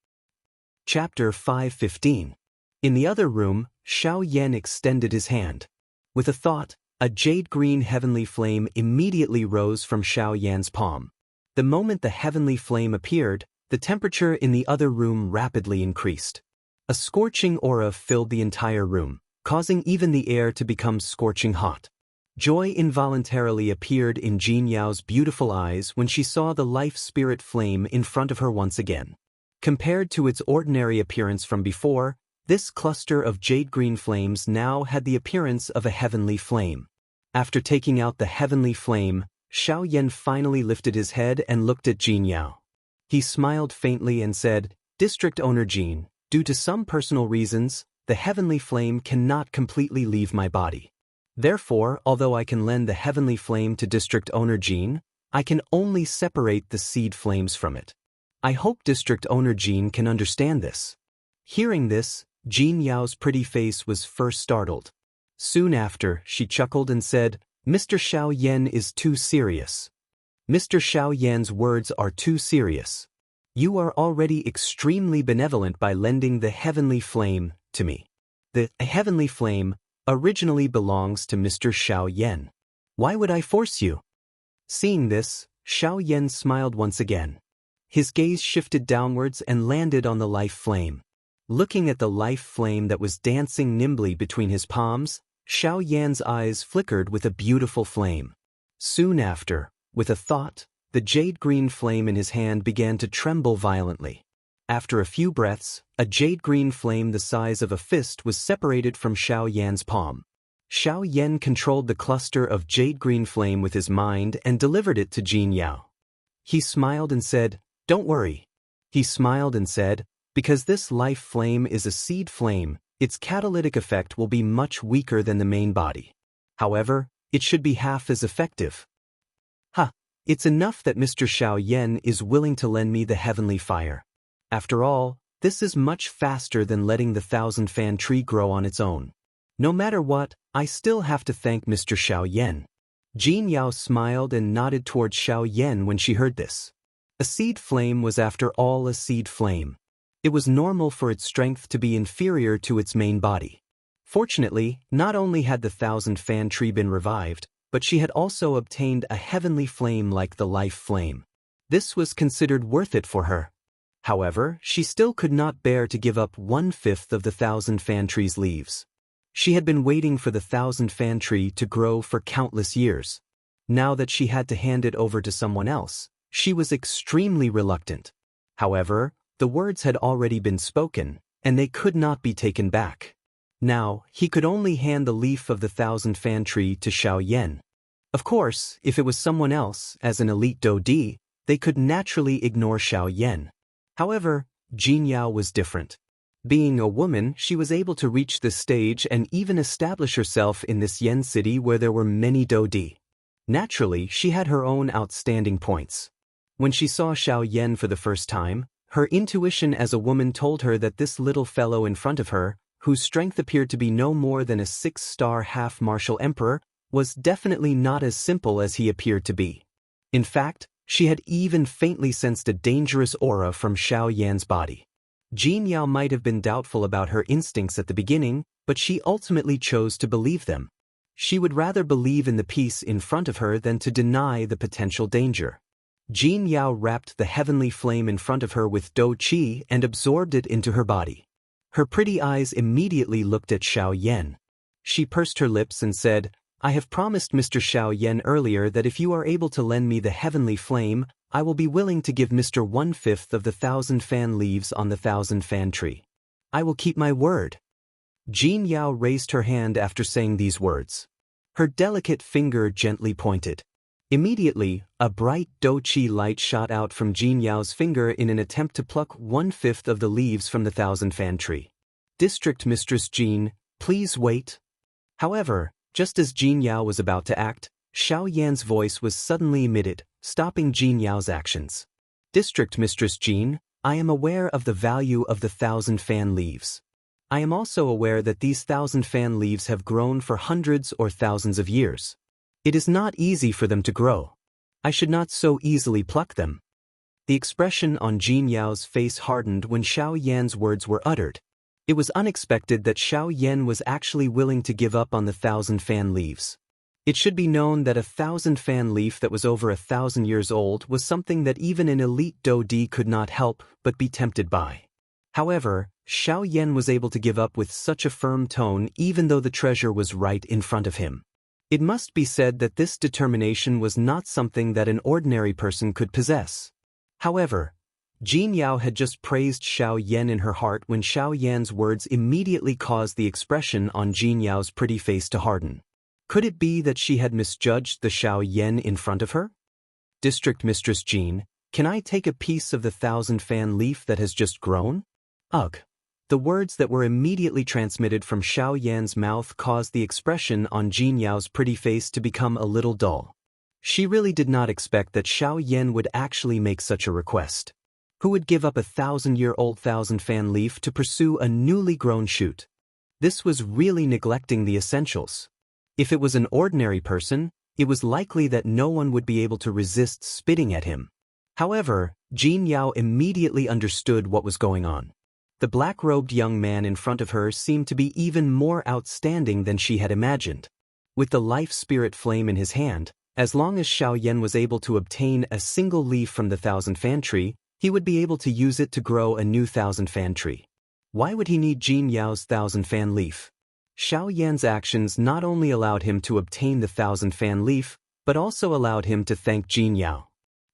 Chapter 5:15. In the other room, Xiaoyan extended his hand. With a thought, a jade-green heavenly flame immediately rose from Xiaoyan's palm. The moment the heavenly flame appeared, the temperature in the other room rapidly increased. A scorching aura filled the entire room, causing even the air to become scorching hot. Joy involuntarily appeared in Jinyao's beautiful eyes when she saw the life-spirit flame in front of her once again. Compared to its ordinary appearance from before, this cluster of jade-green flames now had the appearance of a heavenly flame. After taking out the heavenly flame, Xiaoyan finally lifted his head and looked at Jinyao. He smiled faintly and said, "District Owner Jin, due to some personal reasons, the heavenly flame cannot completely leave my body. Therefore, although I can lend the heavenly flame to District Owner Jin, I can only separate the seed flames from it. I hope District Owner Jin can understand this." Hearing this, Jinyao's pretty face was first startled. Soon after, she chuckled and said, "Mr. Xiaoyan is too serious. Mr. Xiaoyan's words are too serious. You are already extremely benevolent by lending the heavenly flame to me. The heavenly flame originally belongs to Mr. Xiaoyan. Why would I force you?" Seeing this, Xiaoyan smiled once again. His gaze shifted downwards and landed on the life flame. Looking at the life flame that was dancing nimbly between his palms, Xiaoyan's eyes flickered with a beautiful flame. Soon after, with a thought, the jade-green flame in his hand began to tremble violently. After a few breaths, a jade-green flame the size of a fist was separated from Xiaoyan's palm. Xiaoyan controlled the cluster of jade-green flame with his mind and delivered it to Jinyao. He smiled and said, "Don't worry." He smiled and said, "Because this life flame is a seed flame, its catalytic effect will be much weaker than the main body. However, it should be half as effective." It's enough that Mr. Xiaoyan is willing to lend me the heavenly fire. After all, this is much faster than letting the 1,000-fan tree grow on its own. No matter what, I still have to thank Mr. Xiaoyan. Jinyao smiled and nodded towards Xiaoyan when she heard this. A seed flame was after all a seed flame. It was normal for its strength to be inferior to its main body. Fortunately, not only had the 1,000-fan tree been revived, but she had also obtained a heavenly flame like the life flame. This was considered worth it for her. However, she still could not bear to give up 1/5 of the 1,000-fan tree's leaves. She had been waiting for the 1,000-fan tree to grow for countless years. Now that she had to hand it over to someone else, she was extremely reluctant. However, the words had already been spoken, and they could not be taken back. Now, he could only hand the leaf of the 1,000-fan tree to Xiaoyan. Of course, if it was someone else, as an elite Daoist, they could naturally ignore Xiaoyan. However, Jinyao was different. Being a woman, she was able to reach this stage and even establish herself in this Yen city where there were many Daoist. Naturally, she had her own outstanding points. When she saw Xiaoyan for the first time, her intuition as a woman told her that this little fellow in front of her, whose strength appeared to be no more than a 6-star half-martial emperor, was definitely not as simple as he appeared to be. In fact, she had even faintly sensed a dangerous aura from Xiaoyan's body. Jinyao might have been doubtful about her instincts at the beginning, but she ultimately chose to believe them. She would rather believe in the peace in front of her than to deny the potential danger. Jinyao wrapped the heavenly flame in front of her with Dou Qi and absorbed it into her body. Her pretty eyes immediately looked at Xiaoyan. She pursed her lips and said, "I have promised Mr. Xiao Yan earlier that if you are able to lend me the heavenly flame, I will be willing to give Mr. 1/5 of the 1,000 fan leaves on the 1,000 fan tree. I will keep my word." Jin Yao raised her hand after saying these words. Her delicate finger gently pointed. Immediately, a bright douqi light shot out from Jin Yao's finger in an attempt to pluck 1/5 of the leaves from the 1,000 fan tree. "District Mistress Jin, please wait." However, just as Jin Yao was about to act, Xiao Yan's voice was suddenly emitted, stopping Jin Yao's actions. "District Mistress Jin, I am aware of the value of the 1,000 fan leaves. I am also aware that these 1,000 fan leaves have grown for hundreds or thousands of years. It is not easy for them to grow. I should not so easily pluck them." The expression on Jin Yao's face hardened when Xiao Yan's words were uttered. It was unexpected that Xiao Yan was actually willing to give up on the 1,000 fan leaves. It should be known that a 1,000 fan leaf that was over 1,000 years old was something that even an elite Daoist could not help but be tempted by. However, Xiao Yan was able to give up with such a firm tone even though the treasure was right in front of him. It must be said that this determination was not something that an ordinary person could possess. However, Jin Yao had just praised Xiao Yan in her heart when Xiao Yan's words immediately caused the expression on Jin Yao's pretty face to harden. Could it be that she had misjudged the Xiao Yan in front of her? "District Mistress Jin, can I take a piece of the 1,000 fan leaf that has just grown?" "Ugh." The words that were immediately transmitted from Xiao Yan's mouth caused the expression on Jin Yao's pretty face to become a little dull. She really did not expect that Xiao Yan would actually make such a request. Who would give up a 1,000-year-old 1,000 fan leaf to pursue a newly grown shoot? This was really neglecting the essentials. If it was an ordinary person, it was likely that no one would be able to resist spitting at him. However, Jin Yao immediately understood what was going on. The black-robed young man in front of her seemed to be even more outstanding than she had imagined. With the life spirit flame in his hand, as long as Xiao Yan was able to obtain a single leaf from the 1,000 fan tree, he would be able to use it to grow a new 1,000 fan tree. Why would he need Jin Yao's 1,000 fan leaf? Xiao Yan's actions not only allowed him to obtain the 1,000 fan leaf, but also allowed him to thank Jin Yao.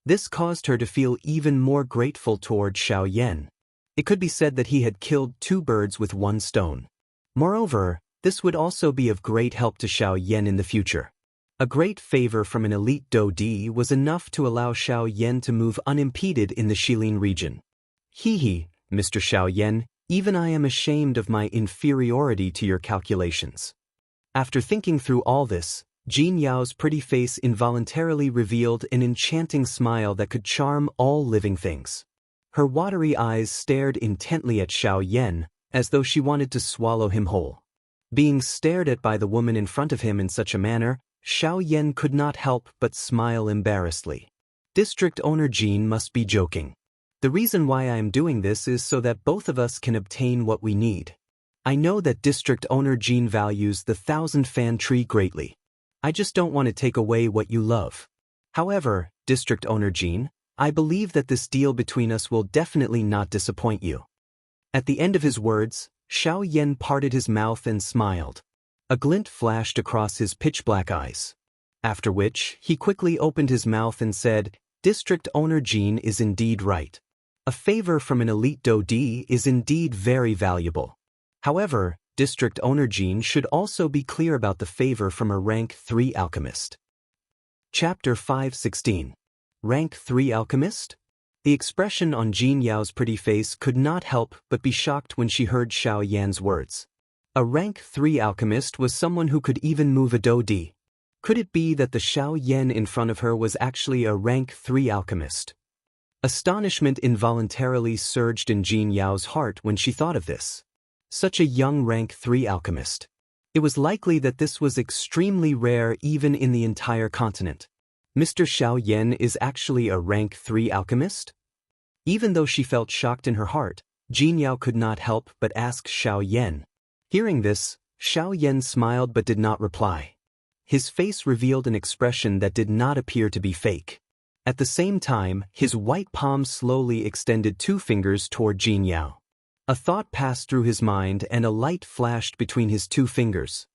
This caused her to feel even more grateful toward Xiao Yan. It could be said that he had killed 2 birds with 1 stone. Moreover, this would also be of great help to Xiao Yan in the future. A great favor from an elite Daoist was enough to allow Xiao Yan to move unimpeded in the Shilin region. "Hee, Mr. Xiao Yan, even I am ashamed of my inferiority to your calculations." After thinking through all this, Jin Yao's pretty face involuntarily revealed an enchanting smile that could charm all living things. Her watery eyes stared intently at Xiao Yan, as though she wanted to swallow him whole. Being stared at by the woman in front of him in such a manner, Xiao Yan could not help but smile embarrassedly. "District Owner Jin must be joking. The reason why I am doing this is so that both of us can obtain what we need. I know that District Owner Jin values the 1,000 fan tree greatly. I just don't want to take away what you love. However, District Owner Jin, I believe that this deal between us will definitely not disappoint you." At the end of his words, Xiao Yan parted his mouth and smiled. A glint flashed across his pitch-black eyes. After which, he quickly opened his mouth and said, "District Owner Jin is indeed right. A favor from an elite Daoist is indeed very valuable. However, District Owner Jin should also be clear about the favor from a rank 3 alchemist." Chapter 5:16. Rank 3 alchemist? The expression on Jin Yao's pretty face could not help but be shocked when she heard Xiao Yan's words. A rank 3 alchemist was someone who could even move a Daoist. Could it be that the Xiao Yan in front of her was actually a rank 3 alchemist? Astonishment involuntarily surged in Jin Yao's heart when she thought of this. Such a young rank 3 alchemist. It was likely that this was extremely rare even in the entire continent. Mr. Xiao Yan is actually a rank 3 alchemist? Even though she felt shocked in her heart, Jin Yao could not help but ask Xiao Yan. Hearing this, Xiao Yan smiled but did not reply. His face revealed an expression that did not appear to be fake. At the same time, his white palm slowly extended 2 fingers toward Jin Yao. A thought passed through his mind and a light flashed between his 2 fingers.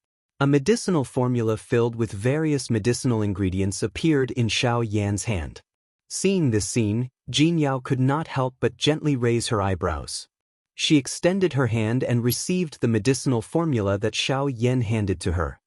A medicinal formula filled with various medicinal ingredients appeared in Xiao Yan's hand. Seeing this scene, Jin Yao could not help but gently raise her eyebrows. She extended her hand and received the medicinal formula that Xiao Yan handed to her.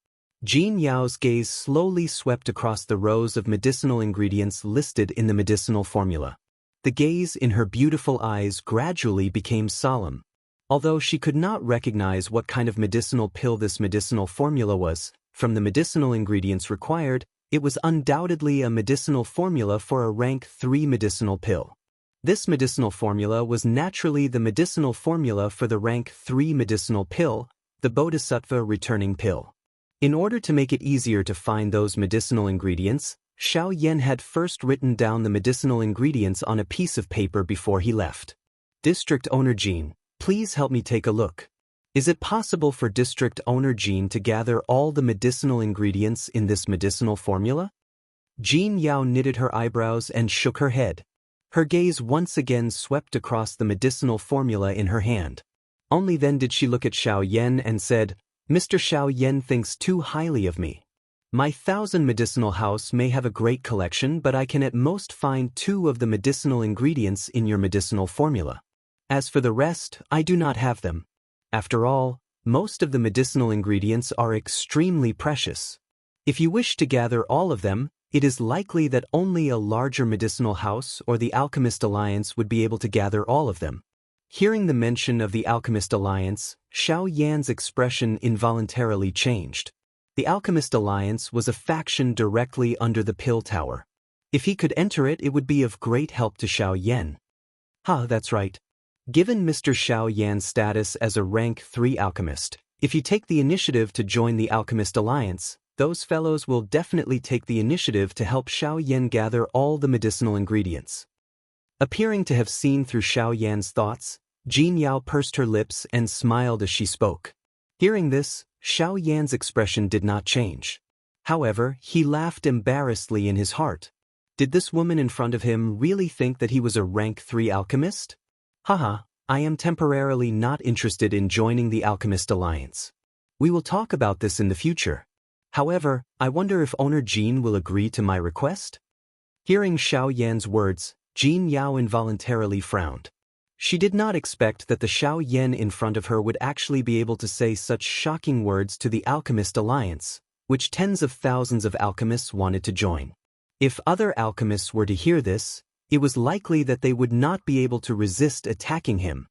Jin Yao's gaze slowly swept across the rows of medicinal ingredients listed in the medicinal formula. The gaze in her beautiful eyes gradually became solemn. Although she could not recognize what kind of medicinal pill this medicinal formula was, from the medicinal ingredients required, it was undoubtedly a medicinal formula for a rank 3 medicinal pill. This medicinal formula was naturally the medicinal formula for the rank 3 medicinal pill, the Bodhisattva returning pill. In order to make it easier to find those medicinal ingredients, Xiao Yan had first written down the medicinal ingredients on a piece of paper before he left. District Owner Jin, please help me take a look. Is it possible for District Owner Jin to gather all the medicinal ingredients in this medicinal formula? Jin Yao knitted her eyebrows and shook her head. Her gaze once again swept across the medicinal formula in her hand. Only then did she look at Xiao Yan and said, Mr. Xiao Yan thinks too highly of me. My 1,000 medicinal house may have a great collection, but I can at most find 2 of the medicinal ingredients in your medicinal formula. As for the rest, I do not have them. After all, most of the medicinal ingredients are extremely precious. If you wish to gather all of them, it is likely that only a larger medicinal house or the Alchemist Alliance would be able to gather all of them. Hearing the mention of the Alchemist Alliance, Xiao Yan's expression involuntarily changed. The Alchemist Alliance was a faction directly under the Pill Tower. If he could enter it, it would be of great help to Xiao Yan. That's right. Given Mr. Xiao Yan's status as a rank 3 alchemist, if you take the initiative to join the Alchemist Alliance, those fellows will definitely take the initiative to help Xiao Yan gather all the medicinal ingredients. Appearing to have seen through Xiao Yan's thoughts, Jin Yao pursed her lips and smiled as she spoke. Hearing this, Xiao Yan's expression did not change. However, he laughed embarrassedly in his heart. Did this woman in front of him really think that he was a rank 3 alchemist? I am temporarily not interested in joining the Alchemist Alliance. We will talk about this in the future. However, I wonder if Owner Jin will agree to my request? Hearing Xiao Yan's words, Jin Yao involuntarily frowned. She did not expect that the Xiao Yan in front of her would actually be able to say such shocking words to the Alchemist Alliance, which tens of thousands of alchemists wanted to join. If other alchemists were to hear this, it was likely that they would not be able to resist attacking him.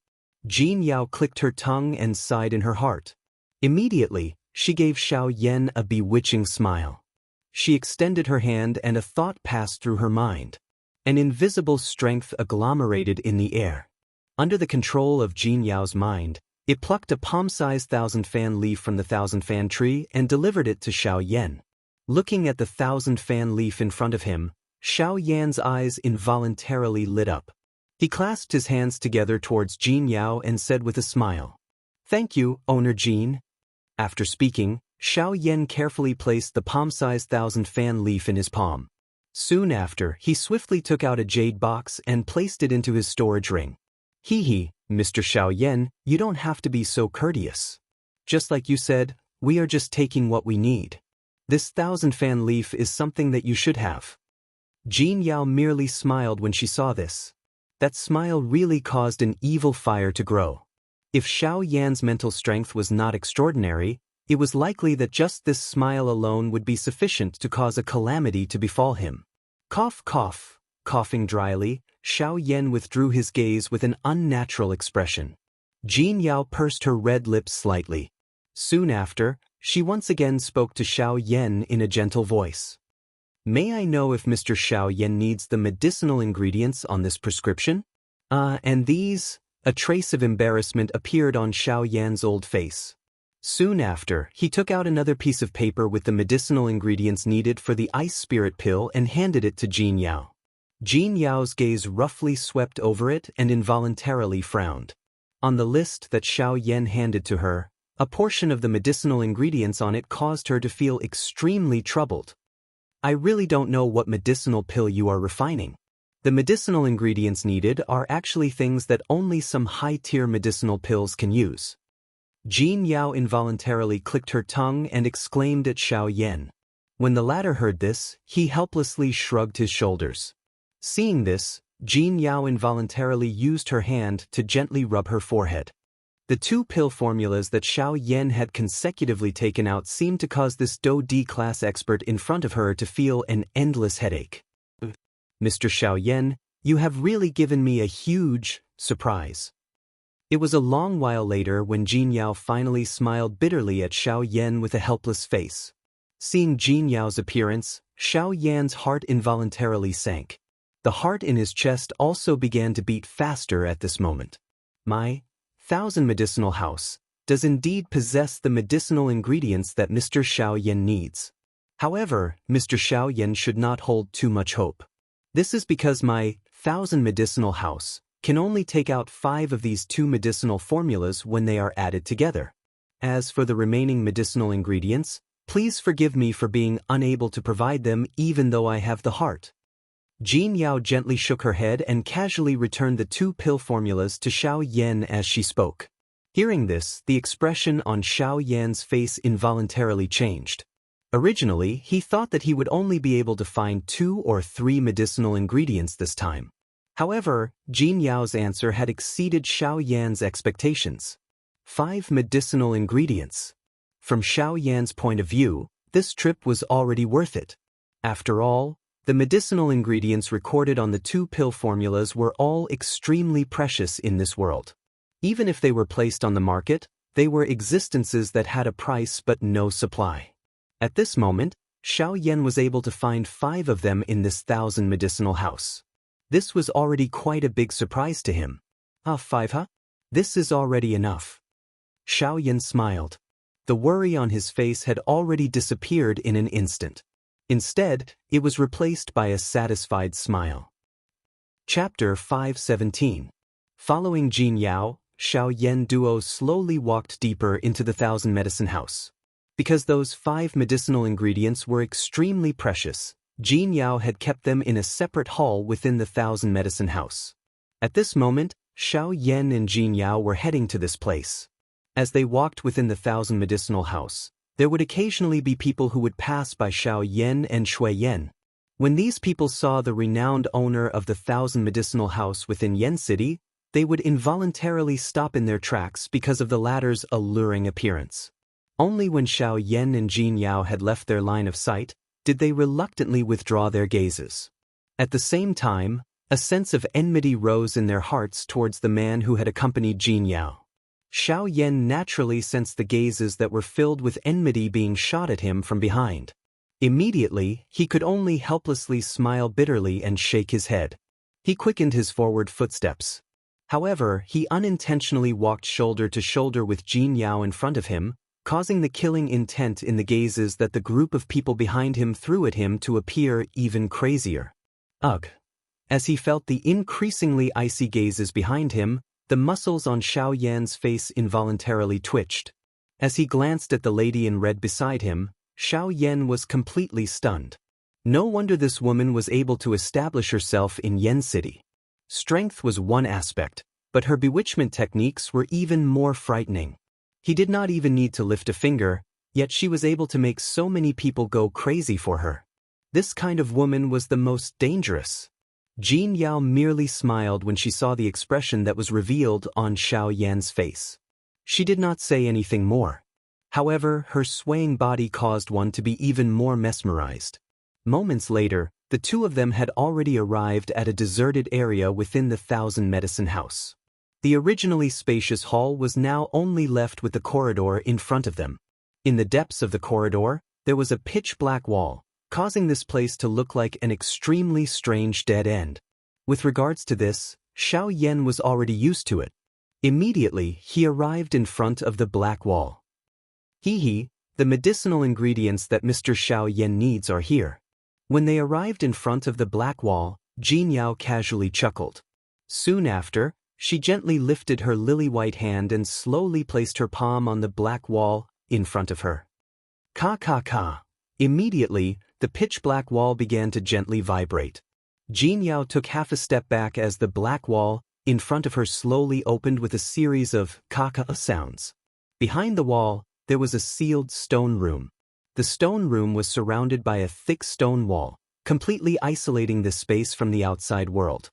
Jin Yao clicked her tongue and sighed in her heart. Immediately, she gave Xiao Yan a bewitching smile. She extended her hand and a thought passed through her mind. An invisible strength agglomerated in the air. Under the control of Jin Yao's mind, it plucked a palm-sized 1,000-fan leaf from the 1,000-fan tree and delivered it to Xiao Yan. Looking at the 1,000-fan leaf in front of him, Xiao Yan's eyes involuntarily lit up. He clasped his hands together towards Jin Yao and said with a smile, "Thank you, Owner Jin." After speaking, Xiao Yan carefully placed the palm-sized 1,000-fan leaf in his palm. Soon after, he swiftly took out a jade box and placed it into his storage ring. Mr. Xiao Yan, you don't have to be so courteous. Just like you said, we are just taking what we need. This 1,000-fan leaf is something that you should have. Jin Yao merely smiled when she saw this. That smile really caused an evil fire to grow. If Xiao Yan's mental strength was not extraordinary, it was likely that just this smile alone would be sufficient to cause a calamity to befall him. Cough, cough. Coughing dryly, Xiao Yan withdrew his gaze with an unnatural expression. Jin Yao pursed her red lips slightly. Soon after, she once again spoke to Xiao Yan in a gentle voice. May I know if Mr. Xiao Yan needs the medicinal ingredients on this prescription? And these? A trace of embarrassment appeared on Xiao Yan's old face. Soon after, he took out another piece of paper with the medicinal ingredients needed for the ice spirit pill and handed it to Jin Yao. Jin Yao's gaze roughly swept over it and involuntarily frowned. On the list that Xiao Yan handed to her, a portion of the medicinal ingredients on it caused her to feel extremely troubled. I really don't know what medicinal pill you are refining. The medicinal ingredients needed are actually things that only some high-tier medicinal pills can use. Jin Yao involuntarily clicked her tongue and exclaimed at Xiao Yan. When the latter heard this, he helplessly shrugged his shoulders. Seeing this, Jin Yao involuntarily used her hand to gently rub her forehead. The two pill formulas that Xiao Yan had consecutively taken out seemed to cause this Do D-class expert in front of her to feel an endless headache. Mr. Xiao Yan, you have really given me a huge surprise. It was a long while later when Jin Yao finally smiled bitterly at Xiao Yan with a helpless face. Seeing Jin Yao's appearance, Xiao Yan's heart involuntarily sank. The heart in his chest also began to beat faster at this moment. My 1,000 medicinal house does indeed possess the medicinal ingredients that Mr. Xiao Yan needs. However, Mr. Xiao Yan should not hold too much hope. This is because my 1,000 medicinal house can only take out 5 of these 2 medicinal formulas when they are added together. As for the remaining medicinal ingredients, please forgive me for being unable to provide them even though I have the heart. Jin Yao gently shook her head and casually returned the 2 pill formulas to Xiao Yan as she spoke. Hearing this, the expression on Xiao Yan's face involuntarily changed. Originally, he thought that he would only be able to find 2 or 3 medicinal ingredients this time. However, Jin Yao's answer had exceeded Xiao Yan's expectations. 5 medicinal ingredients. From Xiao Yan's point of view, this trip was already worth it. After all, the medicinal ingredients recorded on the 2 pill formulas were all extremely precious in this world. Even if they were placed on the market, they were existences that had a price but no supply. At this moment, Xiao Yan was able to find 5 of them in this 1,000 medicinal house. This was already quite a big surprise to him. 5 huh? This is already enough. Xiao Yan smiled. The worry on his face had already disappeared in an instant. Instead, it was replaced by a satisfied smile. Chapter 517. Following Jin Yao, Xiao Yan duo slowly walked deeper into the 1,000 medicine house. Because those 5 medicinal ingredients were extremely precious, Jin Yao had kept them in a separate hall within the 1,000 medicine house. At this moment, Xiao Yan and Jin Yao were heading to this place. As they walked within the 1,000 medicinal house, there would occasionally be people who would pass by Xiao Yan and Shui Yan. When these people saw the renowned owner of the 1,000 medicinal house within Yan City, they would involuntarily stop in their tracks because of the latter's alluring appearance. Only when Xiao Yan and Jin Yao had left their line of sight did they reluctantly withdraw their gazes. At the same time, a sense of enmity rose in their hearts towards the man who had accompanied Jin Yao. Xiao Yan naturally sensed the gazes that were filled with enmity being shot at him from behind. Immediately, he could only helplessly smile bitterly and shake his head. He quickened his forward footsteps. However, he unintentionally walked shoulder to shoulder with Jin Yao in front of him, causing the killing intent in the gazes that the group of people behind him threw at him to appear even crazier. Ugh! As he felt the increasingly icy gazes behind him, the muscles on Xiao Yan's face involuntarily twitched. As he glanced at the lady in red beside him, Xiao Yan was completely stunned. No wonder this woman was able to establish herself in Yan City. Strength was one aspect, but her bewitchment techniques were even more frightening. He did not even need to lift a finger, yet she was able to make so many people go crazy for her. This kind of woman was the most dangerous. Jin Yao merely smiled when she saw the expression that was revealed on Xiao Yan's face. She did not say anything more. However, her swaying body caused one to be even more mesmerized. Moments later, the two of them had already arrived at a deserted area within the 1,000 medicine house. The originally spacious hall was now only left with the corridor in front of them. In the depths of the corridor, there was a pitch-black wall, causing this place to look like an extremely strange dead end. With regards to this, Xiao Yan was already used to it. Immediately, he arrived in front of the black wall. The medicinal ingredients that Mr. Xiao Yan needs are here. When they arrived in front of the black wall, Jin Yao casually chuckled. Soon after, she gently lifted her lily-white hand and slowly placed her palm on the black wall in front of her. Ka. Immediately, the pitch-black wall began to gently vibrate. Jin Yao took half a step back as the black wall in front of her slowly opened with a series of ka sounds. Behind the wall, there was a sealed stone room. The stone room was surrounded by a thick stone wall, completely isolating this space from the outside world.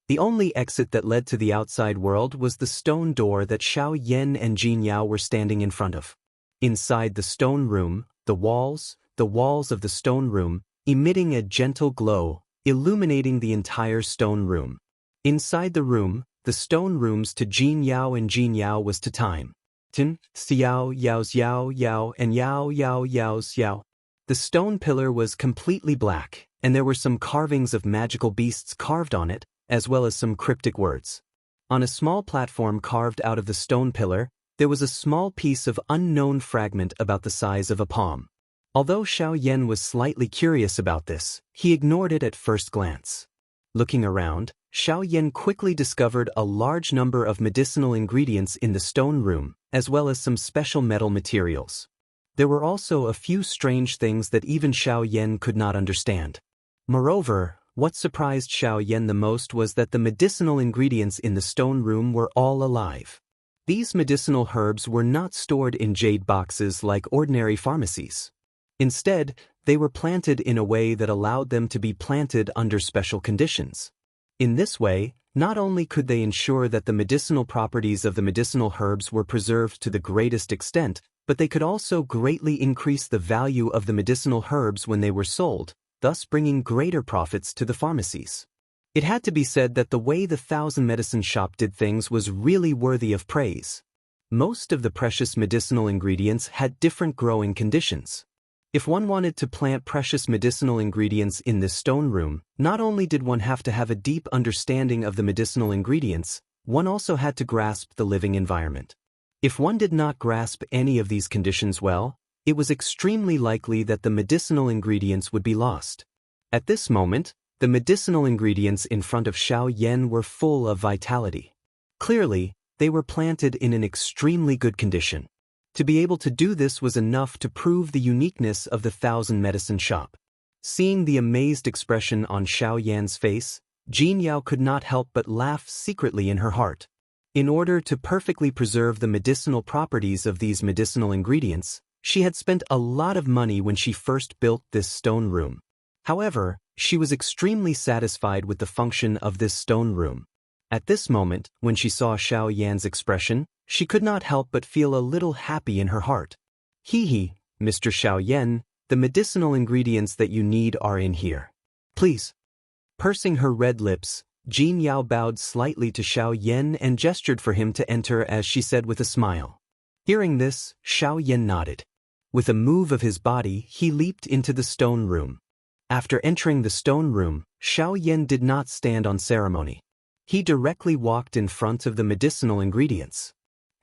The only exit that led to the outside world was the stone door that Xiao Yan and Jin Yao were standing in front of. Inside the stone room, the walls of the stone room, emitting a gentle glow, illuminating the entire stone room. Inside the room, the stone rooms to Jin Yao and Jin Yao was to time. Tin, Xiao, Yao's Yao, Yao, and Yao, Yao, Yao's Yao. The stone pillar was completely black, and there were some carvings of magical beasts carved on it, as well as some cryptic words. On a small platform carved out of the stone pillar, there was a small piece of unknown fragment about the size of a palm. Although Xiao Yan was slightly curious about this, he ignored it at first glance. Looking around, Xiao Yan quickly discovered a large number of medicinal ingredients in the stone room, as well as some special metal materials. There were also a few strange things that even Xiao Yan could not understand. Moreover, what surprised Xiao Yan the most was that the medicinal ingredients in the stone room were all alive. These medicinal herbs were not stored in jade boxes like ordinary pharmacies. Instead, they were planted in a way that allowed them to be planted under special conditions. In this way, not only could they ensure that the medicinal properties of the medicinal herbs were preserved to the greatest extent, but they could also greatly increase the value of the medicinal herbs when they were sold, thus bringing greater profits to the pharmacies. It had to be said that the way the Thousand Medicine Shop did things was really worthy of praise. Most of the precious medicinal ingredients had different growing conditions. If one wanted to plant precious medicinal ingredients in this stone room, not only did one have to have a deep understanding of the medicinal ingredients, one also had to grasp the living environment. If one did not grasp any of these conditions well, it was extremely likely that the medicinal ingredients would be lost. At this moment, the medicinal ingredients in front of Xiao Yan were full of vitality. Clearly, they were planted in an extremely good condition. To be able to do this was enough to prove the uniqueness of the Thousand Medicine Shop. Seeing the amazed expression on Xiao Yan's face, Jin Yao could not help but laugh secretly in her heart. In order to perfectly preserve the medicinal properties of these medicinal ingredients, she had spent a lot of money when she first built this stone room. However, she was extremely satisfied with the function of this stone room. At this moment, when she saw Xiao Yan's expression, she could not help but feel a little happy in her heart. Hee, Mr. Xiao Yan, the medicinal ingredients that you need are in here. Please. Pursing her red lips, Jin Yao bowed slightly to Xiao Yan and gestured for him to enter as she said with a smile. Hearing this, Xiao Yan nodded. With a move of his body, he leaped into the stone room. After entering the stone room, Xiao Yan did not stand on ceremony. He directly walked in front of the medicinal ingredients.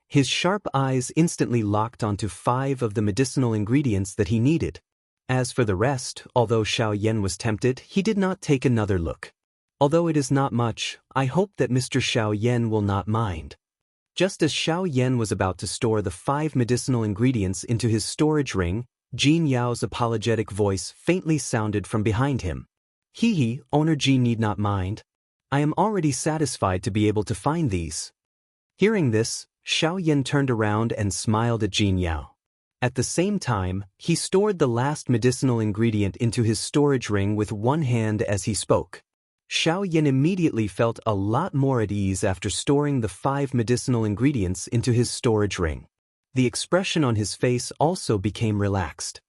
His sharp eyes instantly locked onto 5 of the medicinal ingredients that he needed. As for the rest, although Xiao Yan was tempted, he did not take another look. Although it is not much, I hope that Mr. Xiao Yan will not mind. Just as Xiao Yan was about to store the 5 medicinal ingredients into his storage ring, Jin Yao's apologetic voice faintly sounded from behind him. Hee, owner Jin need not mind. I am already satisfied to be able to find these. Hearing this, Xiao Yan turned around and smiled at Jin Yao. At the same time, he stored the last medicinal ingredient into his storage ring with one hand as he spoke. Xiao Yan immediately felt a lot more at ease after storing the 5 medicinal ingredients into his storage ring. The expression on his face also became relaxed.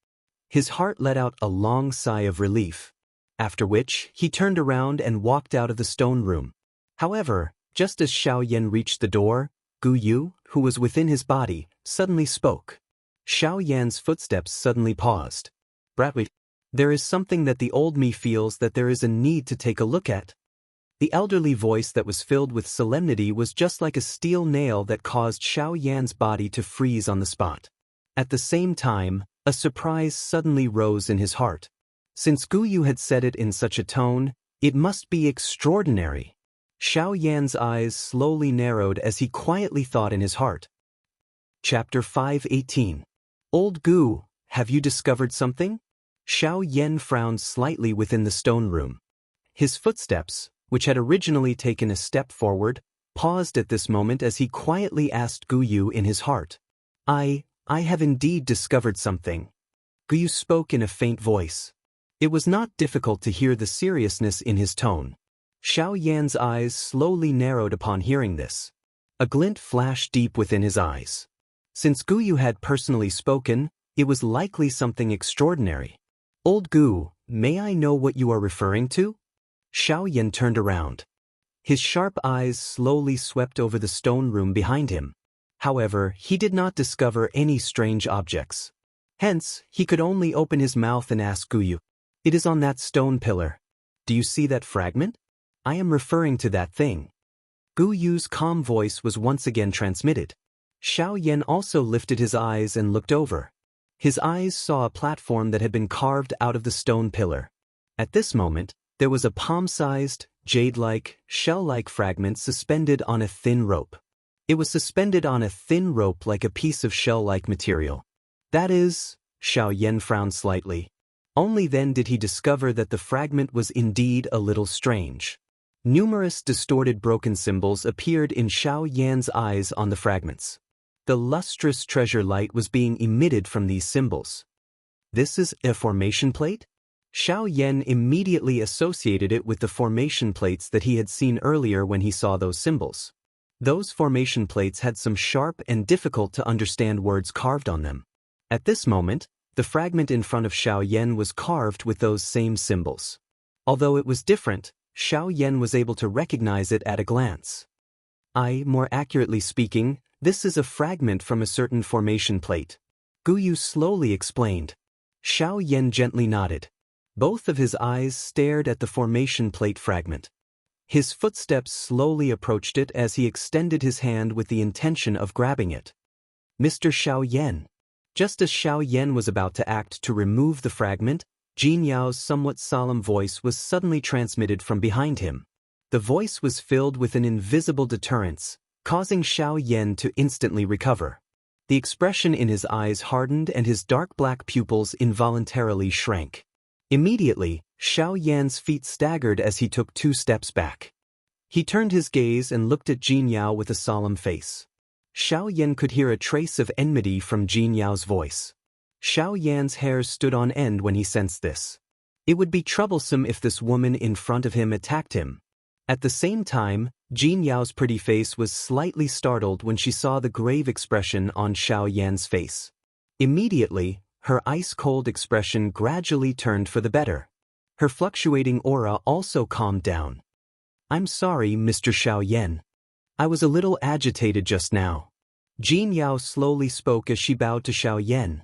His heart let out a long sigh of relief. After which, he turned around and walked out of the stone room. However, just as Xiao Yan reached the door, Gu Yu, who was within his body, suddenly spoke. Xiao Yan's footsteps suddenly paused. Bradley, there is something that the old me feels that there is a need to take a look at. The elderly voice that was filled with solemnity was just like a steel nail that caused Xiao Yan's body to freeze on the spot. At the same time, a surprise suddenly rose in his heart. Since Gu Yu had said it in such a tone, it must be extraordinary. Xiao Yan's eyes slowly narrowed as he quietly thought in his heart. Chapter 5:18. Old Gu, have you discovered something? Xiao Yan frowned slightly within the stone room. His footsteps, which had originally taken a step forward, paused at this moment as he quietly asked Gu Yu in his heart. I have indeed discovered something. Guyu spoke in a faint voice. It was not difficult to hear the seriousness in his tone. Xiao Yan's eyes slowly narrowed upon hearing this. A glint flashed deep within his eyes. Since Guyu had personally spoken, it was likely something extraordinary. Old Gu, may I know what you are referring to? Xiao Yan turned around. His sharp eyes slowly swept over the stone room behind him. However, he did not discover any strange objects. Hence, he could only open his mouth and ask Guyu. It is on that stone pillar. Do you see that fragment? I am referring to that thing. Guyu's calm voice was once again transmitted. Xiao Yan also lifted his eyes and looked over. His eyes saw a platform that had been carved out of the stone pillar. At this moment, there was a palm-sized, jade-like, shell-like fragment suspended on a thin rope. It was suspended on a thin rope like a piece of shell-like material. That is, Xiao Yan frowned slightly. Only then did he discover that the fragment was indeed a little strange. Numerous distorted broken symbols appeared in Xiao Yan's eyes on the fragments. The lustrous treasure light was being emitted from these symbols. This is a formation plate? Xiao Yan immediately associated it with the formation plates that he had seen earlier when he saw those symbols. Those formation plates had some sharp and difficult to understand words carved on them. At this moment, the fragment in front of Xiao Yan was carved with those same symbols. Although it was different, Xiao Yan was able to recognize it at a glance. More accurately speaking, this is a fragment from a certain formation plate. Guyu slowly explained. Xiao Yan gently nodded. Both of his eyes stared at the formation plate fragment. His footsteps slowly approached it as he extended his hand with the intention of grabbing it. Mr. Xiao Yan. Just as Xiao Yan was about to act to remove the fragment, Jin Yao's somewhat solemn voice was suddenly transmitted from behind him. The voice was filled with an invisible deterrence, causing Xiao Yan to instantly recover. The expression in his eyes hardened and his dark black pupils involuntarily shrank. Immediately, Xiao Yan's feet staggered as he took 2 steps back. He turned his gaze and looked at Jin Yao with a solemn face. Xiao Yan could hear a trace of enmity from Jin Yao's voice. Xiao Yan's hairs stood on end when he sensed this. It would be troublesome if this woman in front of him attacked him. At the same time, Jin Yao's pretty face was slightly startled when she saw the grave expression on Xiao Yan's face. Immediately, her ice-cold expression gradually turned for the better. Her fluctuating aura also calmed down. I'm sorry, Mr. Xiao Yan. I was a little agitated just now. Jin Yao slowly spoke as she bowed to Xiao Yan.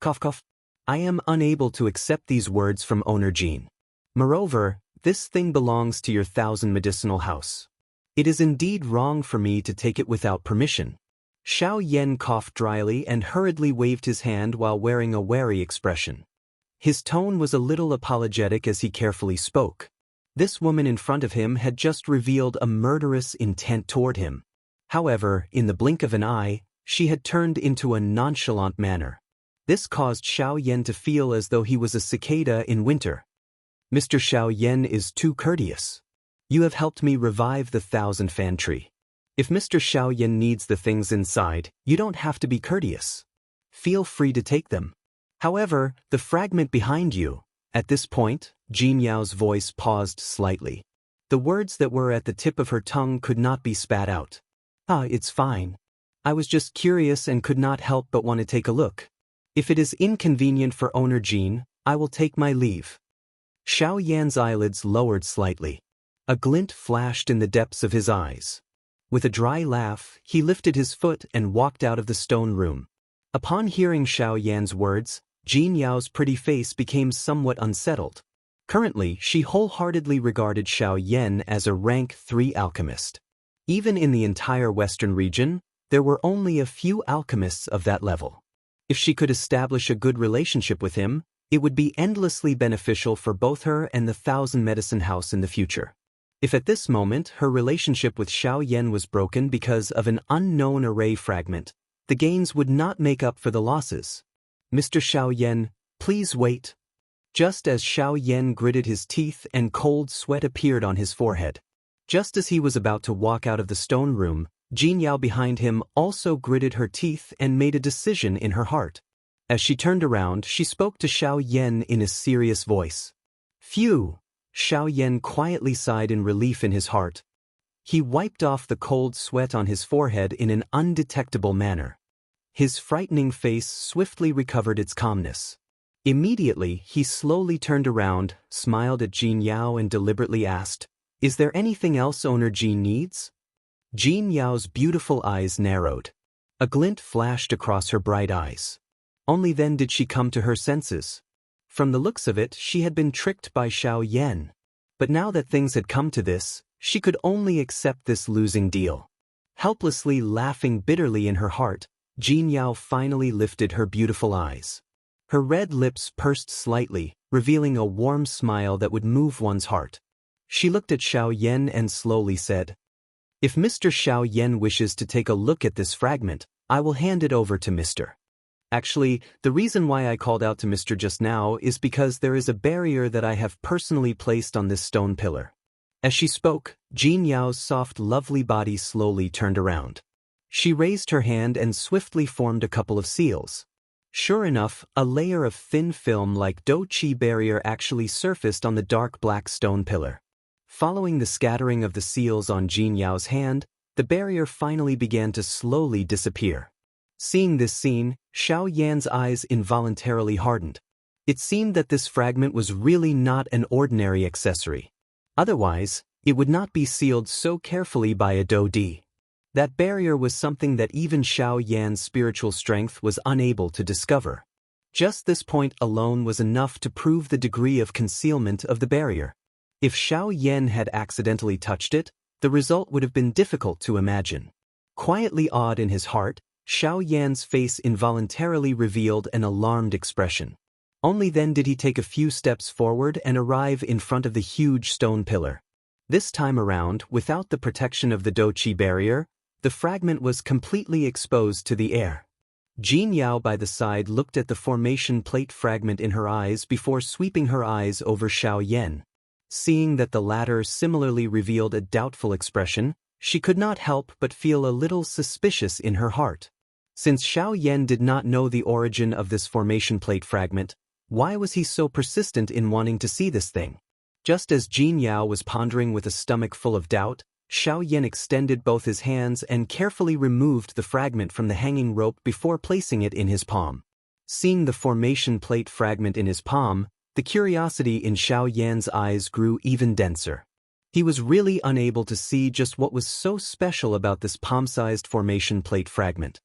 Cough cough. I am unable to accept these words from owner Jin. Moreover, this thing belongs to your 1,000 medicinal house. It is indeed wrong for me to take it without permission. Xiao Yan coughed dryly and hurriedly waved his hand while wearing a wary expression. His tone was a little apologetic as he carefully spoke. This woman in front of him had just revealed a murderous intent toward him. However, in the blink of an eye, she had turned into a nonchalant manner. This caused Xiao Yan to feel as though he was a cicada in winter. Mr. Xiao Yan is too courteous. You have helped me revive the 1,000 fan tree. If Mr. Xiao Yan needs the things inside, you don't have to be courteous. Feel free to take them. However, the fragment behind you. At this point, Jin Yao's voice paused slightly. The words that were at the tip of her tongue could not be spat out. It's fine. I was just curious and could not help but want to take a look. If it is inconvenient for owner Jin, I will take my leave. Xiao Yan's eyelids lowered slightly. A glint flashed in the depths of his eyes. With a dry laugh, he lifted his foot and walked out of the stone room. Upon hearing Xiao Yan's words, Jin Yao's pretty face became somewhat unsettled. Currently, she wholeheartedly regarded Xiao Yan as a rank 3 alchemist. Even in the entire Western region, there were only a few alchemists of that level. If she could establish a good relationship with him, it would be endlessly beneficial for both her and the 1,000 medicine house in the future. If at this moment her relationship with Xiao Yan was broken because of an unknown array fragment, the gains would not make up for the losses. Mr. Xiao Yan, please wait. Just as Xiao Yan gritted his teeth and cold sweat appeared on his forehead. Just as he was about to walk out of the stone room, Jin Yao behind him also gritted her teeth and made a decision in her heart. As she turned around, she spoke to Xiao Yan in a serious voice. Phew! Xiao Yan quietly sighed in relief in his heart. He wiped off the cold sweat on his forehead in an undetectable manner. His frightening face swiftly recovered its calmness. Immediately, he slowly turned around, smiled at Jin Yao and deliberately asked, "Is there anything else Owner Jin needs?" Jin Yao's beautiful eyes narrowed. A glint flashed across her bright eyes. Only then did she come to her senses. From the looks of it, she had been tricked by Xiao Yan. But now that things had come to this, she could only accept this losing deal. Helplessly laughing bitterly in her heart, Jin Yao finally lifted her beautiful eyes. Her red lips pursed slightly, revealing a warm smile that would move one's heart. She looked at Xiao Yan and slowly said, "If Mr. Xiao Yan wishes to take a look at this fragment, I will hand it over to Mr. Actually, the reason why I called out to Mr. just now is because there is a barrier that I have personally placed on this stone pillar." As she spoke, Jin Yao's soft, lovely body slowly turned around. She raised her hand and swiftly formed a couple of seals. Sure enough, a layer of thin film like Do Qi barrier actually surfaced on the dark black stone pillar. Following the scattering of the seals on Jin Yao's hand, the barrier finally began to slowly disappear. Seeing this scene, Xiao Yan's eyes involuntarily hardened. It seemed that this fragment was really not an ordinary accessory. Otherwise, it would not be sealed so carefully by a Do Di. That barrier was something that even Xiao Yan's spiritual strength was unable to discover. Just this point alone was enough to prove the degree of concealment of the barrier. If Xiao Yan had accidentally touched it, the result would have been difficult to imagine. Quietly awed in his heart, Xiao Yan's face involuntarily revealed an alarmed expression. Only then did he take a few steps forward and arrive in front of the huge stone pillar. This time around, without the protection of the Do Qi barrier, the fragment was completely exposed to the air. Jin Yao by the side looked at the formation plate fragment in her eyes before sweeping her eyes over Xiao Yan. Seeing that the latter similarly revealed a doubtful expression, she could not help but feel a little suspicious in her heart. Since Xiao Yan did not know the origin of this formation plate fragment, why was he so persistent in wanting to see this thing? Just as Jin Yao was pondering with a stomach full of doubt, Xiao Yan extended both his hands and carefully removed the fragment from the hanging rope before placing it in his palm. Seeing the formation plate fragment in his palm, the curiosity in Xiao Yan's eyes grew even denser. He was really unable to see just what was so special about this palm-sized formation plate fragment.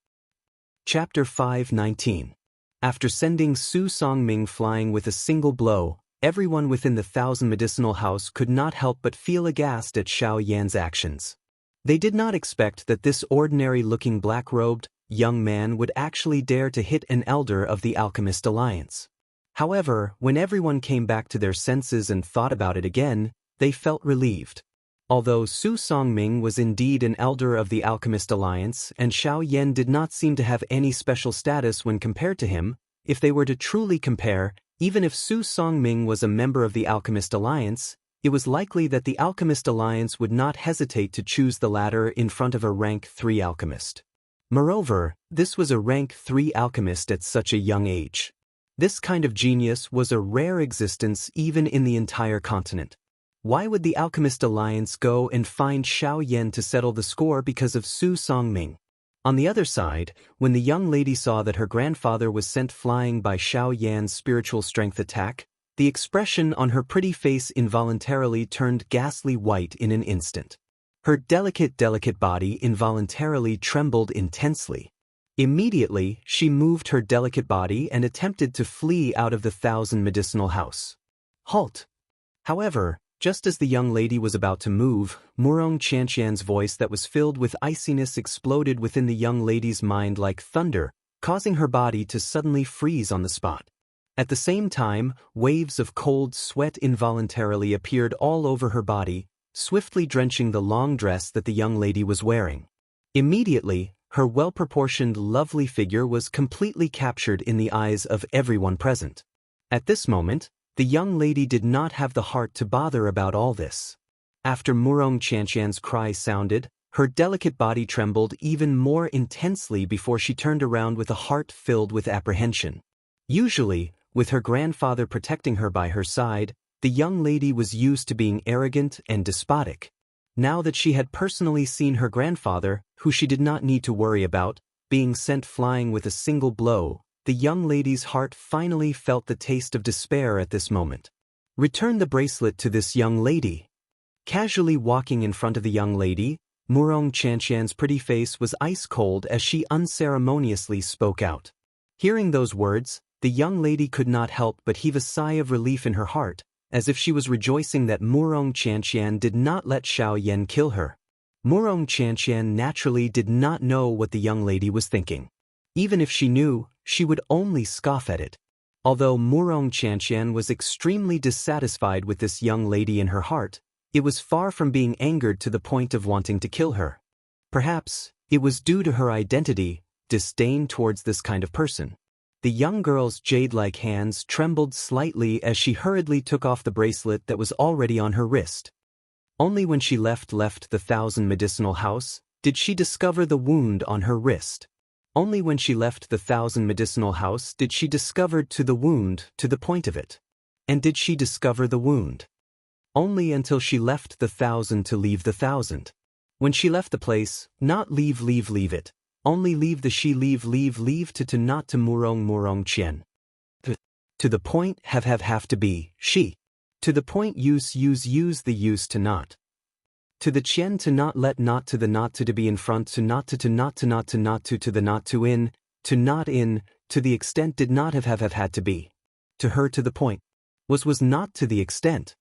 Chapter 5:19. After sending Su Songming flying with a single blow, everyone within the 1,000 medicinal house could not help but feel aghast at Xiao Yan's actions. They did not expect that this ordinary-looking black-robed young man would actually dare to hit an elder of the Alchemist Alliance. However, when everyone came back to their senses and thought about it again, they felt relieved. Although Su Songming was indeed an elder of the Alchemist Alliance and Xiao Yan did not seem to have any special status when compared to him, if they were to truly compare, even if Su Songming was a member of the Alchemist Alliance, it was likely that the Alchemist Alliance would not hesitate to choose the latter in front of a rank 3 alchemist. Moreover, this was a rank 3 alchemist at such a young age. This kind of genius was a rare existence even in the entire continent. Why would the Alchemist Alliance go and find Xiao Yan to settle the score because of Su Songming? On the other side, when the young lady saw that her grandfather was sent flying by Xiao Yan's spiritual strength attack, the expression on her pretty face involuntarily turned ghastly white in an instant. Her delicate body involuntarily trembled intensely. Immediately, she moved her delicate body and attempted to flee out of the 1,000 medicinal house. Halt! However, just as the young lady was about to move, Wuxia Xianxia's voice that was filled with iciness exploded within the young lady's mind like thunder, causing her body to suddenly freeze on the spot. At the same time, waves of cold sweat involuntarily appeared all over her body, swiftly drenching the long dress that the young lady was wearing. Immediately, her well-proportioned, lovely figure was completely captured in the eyes of everyone present. At this moment, the young lady did not have the heart to bother about all this. After Wuxia Xianxia's cry sounded, Her delicate body trembled even more intensely before she turned around with a heart filled with apprehension. Usually, with her grandfather protecting her by her side, the young lady was used to being arrogant and despotic. Now that she had personally seen her grandfather, who she did not need to worry about, being sent flying with a single blow, the young lady's heart finally felt the taste of despair at this moment. Return the bracelet to this young lady. Casually walking in front of the young lady, Wuxia Xianxia's pretty face was ice cold as she unceremoniously spoke out. Hearing those words, the young lady could not help but heave a sigh of relief in her heart, as if she was rejoicing that Wuxia Xianxia did not let Xiao Yan kill her. Wuxia Xianxia naturally did not know what the young lady was thinking. Even if she knew, she would only scoff at it. Although Wuxia Xianxia was extremely dissatisfied with this young lady in her heart, it was far from being angered to the point of wanting to kill her. Perhaps, it was due to her identity, disdain towards this kind of person. The young girl's jade-like hands trembled slightly as she hurriedly took off the bracelet that was already on her wrist. Only when she left the Thousand Medicinal House did she discover the wound on her wrist. Only when she left the Thousand Medicinal House did she discover the wound to the point of it. And did she discover the wound? Only until she left the Thousand to leave the Thousand. When she left the place, not leave it. Only leave the she leave to not to Wuxia Qian. To the point have to be, she. To the point use the use to not. To the Qian to not let not to the not to be in front to not to not to not to not to the not to in, to not in, to the extent did not have had to be. To her to the point. Was not to the extent.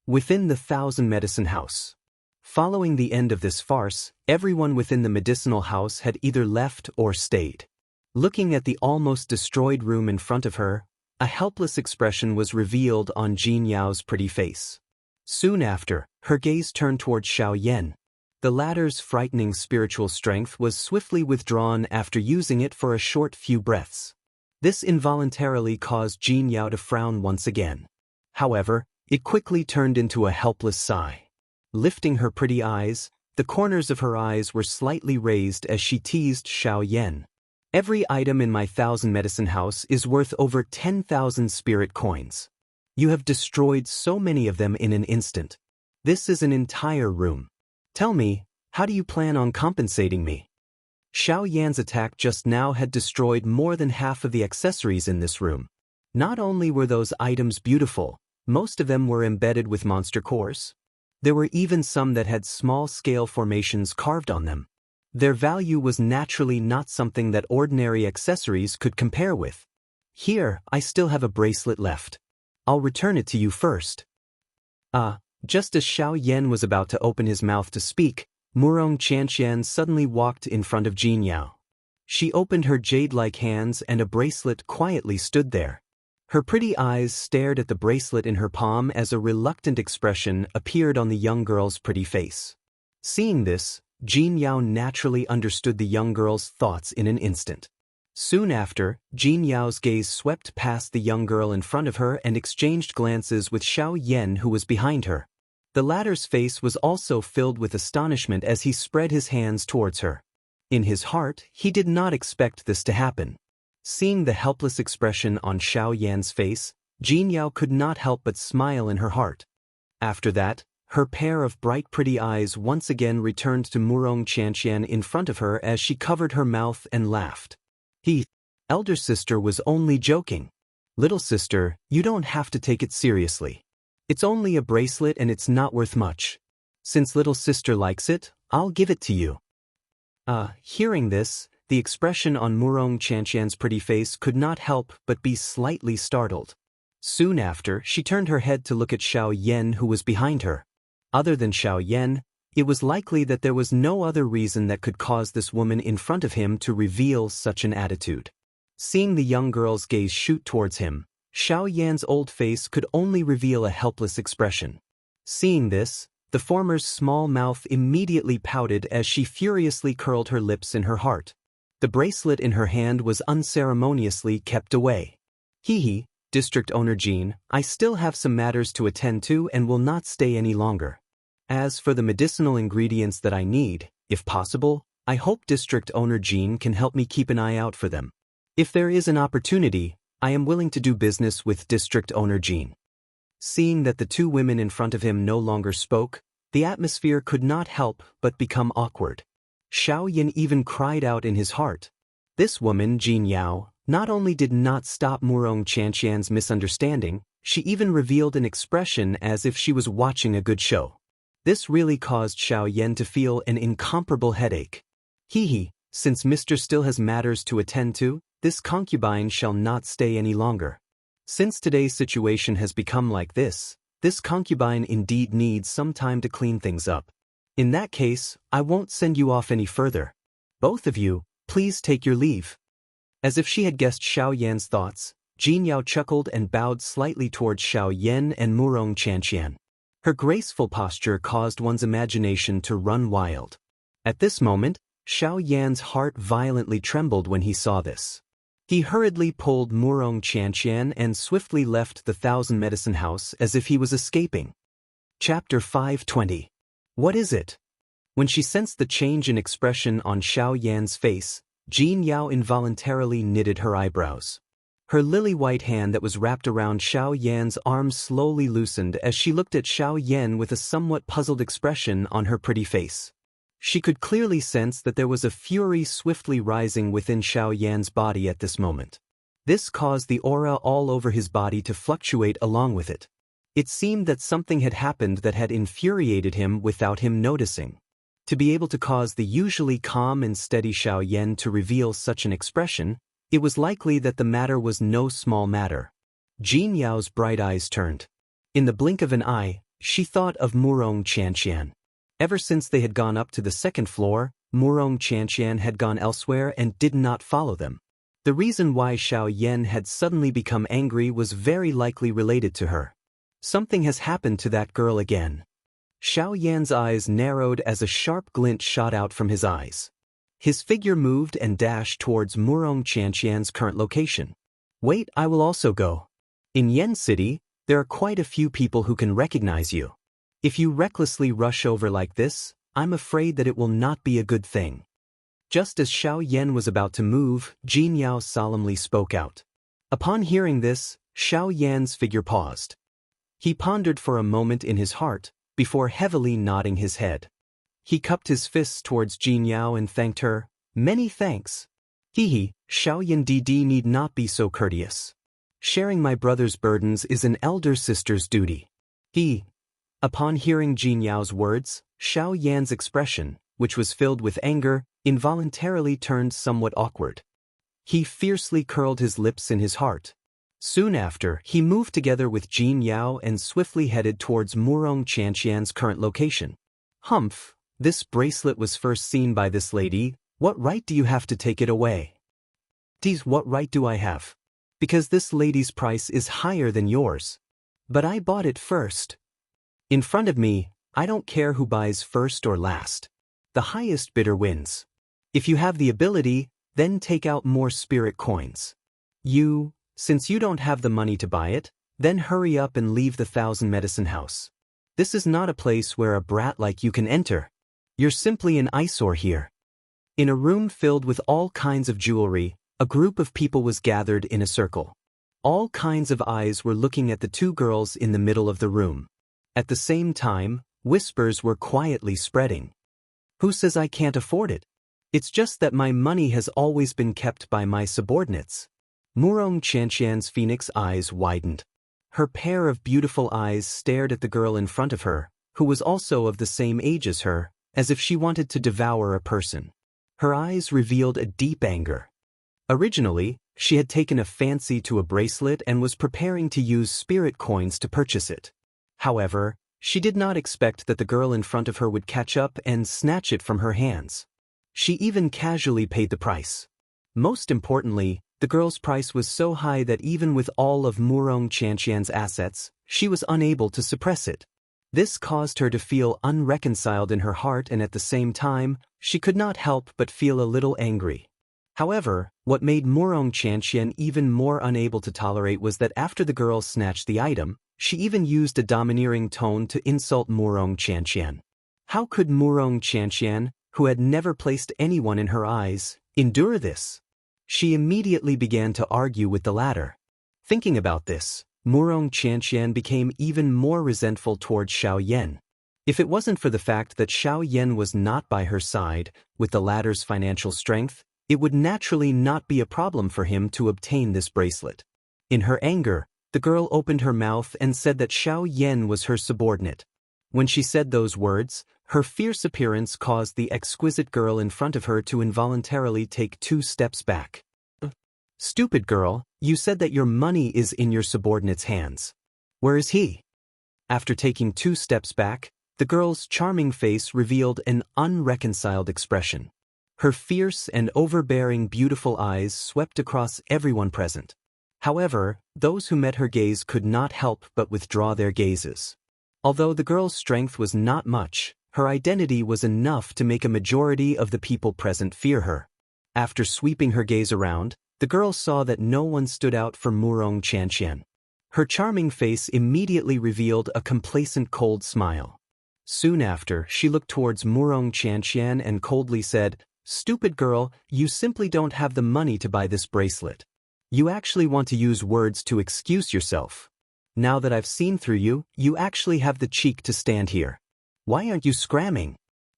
Within the Thousand Medicine House. Following the end of this farce, everyone within the medicinal house had either left or stayed. Looking at the almost destroyed room in front of her, a helpless expression was revealed on Jin Yao's pretty face. Soon after, her gaze turned toward Xiao Yan. The latter's frightening spiritual strength was swiftly withdrawn after using it for a short few breaths. This involuntarily caused Jin Yao to frown once again. However, it quickly turned into a helpless sigh. Lifting her pretty eyes, the corners of her eyes were slightly raised as she teased Xiao Yan. Every item in my Thousand Medicine House is worth over 10,000 spirit coins. You have destroyed so many of them in an instant. This is an entire room. Tell me, how do you plan on compensating me? Xiao Yan's attack just now had destroyed more than half of the accessories in this room. Not only were those items beautiful, most of them were embedded with monster cores. There were even some that had small-scale formations carved on them. Their value was naturally not something that ordinary accessories could compare with. Here, I still have a bracelet left. I'll return it to you first. Just as Xiao Yan was about to open his mouth to speak, Wuxia Xianxia suddenly walked in front of Jin Yao. She opened her jade-like hands and a bracelet quietly stood there. Her pretty eyes stared at the bracelet in her palm as a reluctant expression appeared on the young girl's pretty face. Seeing this, Jin Yao naturally understood the young girl's thoughts in an instant. Soon after, Jin Yao's gaze swept past the young girl in front of her and exchanged glances with Xiao Yan, who was behind her. The latter's face was also filled with astonishment as he spread his hands towards her. In his heart, he did not expect this to happen. Seeing the helpless expression on Xiao Yan's face, Jin Yao could not help but smile in her heart. After that, her pair of bright pretty eyes once again returned to Wuxia Xianxia in front of her as she covered her mouth and laughed. Elder sister was only joking. Little sister, you don't have to take it seriously. It's only a bracelet and it's not worth much. Since little sister likes it, I'll give it to you. Hearing this, the expression on Wuxia Xianxia's pretty face could not help but be slightly startled. Soon after, she turned her head to look at Xiao Yan, who was behind her. Other than Xiao Yan, it was likely that there was no other reason that could cause this woman in front of him to reveal such an attitude. Seeing the young girl's gaze shoot towards him, Xiao Yan's old face could only reveal a helpless expression. Seeing this, the former's small mouth immediately pouted as she furiously curled her lips in her heart. The bracelet in her hand was unceremoniously kept away. District Owner Jean, I still have some matters to attend to and will not stay any longer. As for the medicinal ingredients that I need, If possible, I hope district owner Jean can help me keep an eye out for them. If there is an opportunity, I am willing to do business with district owner Jean. Seeing that the two women in front of him no longer spoke, the atmosphere could not help but become awkward. Xiao Yan even cried out in his heart. This woman, Jin Yao, not only did not stop Murong Qianxian's misunderstanding, she even revealed an expression as if she was watching a good show. This really caused Xiao Yan to feel an incomparable headache. Hee, since Mr. still has matters to attend to, this concubine shall not stay any longer. Since today's situation has become like this concubine indeed needs some time to clean things up. In that case, I won't send you off any further. Both of you, please take your leave. As if she had guessed Xiao Yan's thoughts, Jin Yao chuckled and bowed slightly towards Xiao Yan and Murong Qianxian. Her graceful posture caused one's imagination to run wild. At this moment, Xiao Yan's heart violently trembled when he saw this. He hurriedly pulled Murong Qianxian and swiftly left the Thousand Medicine House as if he was escaping. Chapter 520. What is it? When she sensed the change in expression on Xiao Yan's face, Jin Yao involuntarily knitted her eyebrows. Her lily-white hand that was wrapped around Xiao Yan's arm slowly loosened as she looked at Xiao Yan with a somewhat puzzled expression on her pretty face. She could clearly sense that there was a fury swiftly rising within Xiao Yan's body at this moment. This caused the aura all over his body to fluctuate along with it. It seemed that something had happened that had infuriated him without him noticing. To be able to cause the usually calm and steady Xiao Yan to reveal such an expression, it was likely that the matter was no small matter. Jin Yao's bright eyes turned. In the blink of an eye, she thought of Murong Qianxian. Ever since they had gone up to the second floor, Murong Qianxian had gone elsewhere and did not follow them. The reason why Xiao Yan had suddenly become angry was very likely related to her. Something has happened to that girl again. Xiao Yan's eyes narrowed as a sharp glint shot out from his eyes. His figure moved and dashed towards Murong Qianxian's current location. Wait, I will also go. In Yen City, there are quite a few people who can recognize you. If you recklessly rush over like this, I'm afraid that it will not be a good thing. Just as Xiao Yan was about to move, Jin Yao solemnly spoke out. Upon hearing this, Xiao Yan's figure paused. He pondered for a moment in his heart, before heavily nodding his head. He cupped his fists towards Jin Yao and thanked her. Many thanks. Xiao Yan DD need not be so courteous. Sharing my brother's burdens is an elder sister's duty. Upon hearing Jin Yao's words, Xiao Yan's expression, which was filled with anger, involuntarily turned somewhat awkward. He fiercely curled his lips in his heart. Soon after, he moved together with Jin Yao and swiftly headed towards Murong Qianxian's current location. Humph, this bracelet was first seen by this lady. What right do you have to take it away? What right do I have? Because this lady's price is higher than yours. But I bought it first. In front of me, I don't care who buys first or last. The highest bidder wins. If you have the ability, then take out more spirit coins. Since you don't have the money to buy it, then hurry up and leave the Thousand Medicine House. This is not a place where a brat like you can enter. You're simply an eyesore here. In a room filled with all kinds of jewelry, a group of people was gathered in a circle. All kinds of eyes were looking at the two girls in the middle of the room. At the same time, whispers were quietly spreading. Who says I can't afford it? It's just that my money has always been kept by my subordinates. Murong Qianxian's phoenix eyes widened. Her pair of beautiful eyes stared at the girl in front of her, who was also of the same age as her, as if she wanted to devour a person. Her eyes revealed a deep anger. Originally, she had taken a fancy to a bracelet and was preparing to use spirit coins to purchase it. However, she did not expect that the girl in front of her would catch up and snatch it from her hands. She even casually paid the price. Most importantly, the girl's price was so high that even with all of Murong Qianxian's assets, she was unable to suppress it. This caused her to feel unreconciled in her heart, and at the same time, she could not help but feel a little angry. However, what made Murong Qianxian even more unable to tolerate was that after the girl snatched the item, she even used a domineering tone to insult Murong Qianxian. How could Murong Qianxian, who had never placed anyone in her eyes, endure this? She immediately began to argue with the latter. Thinking about this, Wuxia and Xianxia became even more resentful towards Xiao Yan. If it wasn't for the fact that Xiao Yan was not by her side, with the latter's financial strength, it would naturally not be a problem for him to obtain this bracelet. In her anger, the girl opened her mouth and said that Xiao Yan was her subordinate. When she said those words, her fierce appearance caused the exquisite girl in front of her to involuntarily take 2 steps back. Stupid girl, you said that your money is in your subordinate's hands. Where is he? After taking 2 steps back, the girl's charming face revealed an unreconciled expression. Her fierce and overbearing beautiful eyes swept across everyone present. However, those who met her gaze could not help but withdraw their gazes. Although the girl's strength was not much, her identity was enough to make a majority of the people present fear her. After sweeping her gaze around, the girl saw that no one stood out for Wuxia and Xianxia. Her charming face immediately revealed a complacent cold smile. Soon after, she looked towards Wuxia and Xianxia and coldly said, "Stupid girl, you simply don't have the money to buy this bracelet. You actually want to use words to excuse yourself. Now that I've seen through you, you actually have the cheek to stand here. Why aren't you scramming?"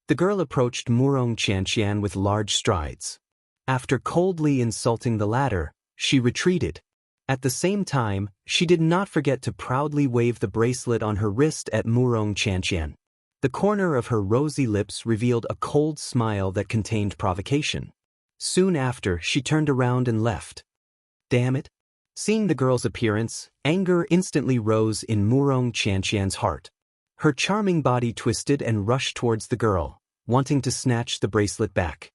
The girl approached Wuxia and Xianxia with large strides. After coldly insulting the latter, she retreated. At the same time, she did not forget to proudly wave the bracelet on her wrist at Wuxia and Xianxia. The corner of her rosy lips revealed a cold smile that contained provocation. Soon after, she turned around and left. Damn it! Seeing the girl's appearance, anger instantly rose in Wuxia and Xianxia's heart. Her charming body twisted and rushed towards the girl, wanting to snatch the bracelet back.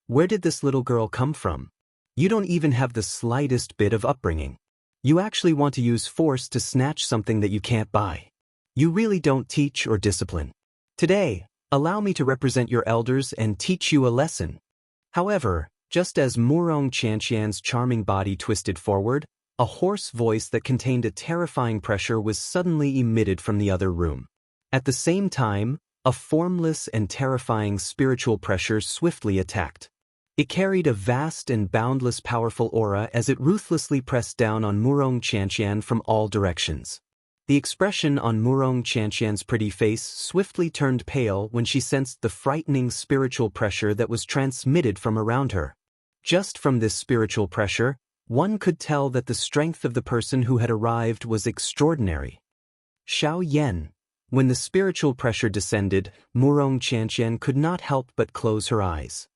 Where did this little girl come from? You don't even have the slightest bit of upbringing. You actually want to use force to snatch something that you can't buy. You really don't teach or discipline. Today, allow me to represent your elders and teach you a lesson. However, just as Wuxia and Xianxia's charming body twisted forward, a hoarse voice that contained a terrifying pressure was suddenly emitted from the other room. At the same time, a formless and terrifying spiritual pressure swiftly attacked. It carried a vast and boundless powerful aura as it ruthlessly pressed down on Wuxia and Xianxia from all directions. The expression on Wuxia and Xianxia's pretty face swiftly turned pale when she sensed the frightening spiritual pressure that was transmitted from around her. Just from this spiritual pressure, one could tell that the strength of the person who had arrived was extraordinary. Xiao Yan. When the spiritual pressure descended, Wuxia and Xianxia could not help but close her eyes.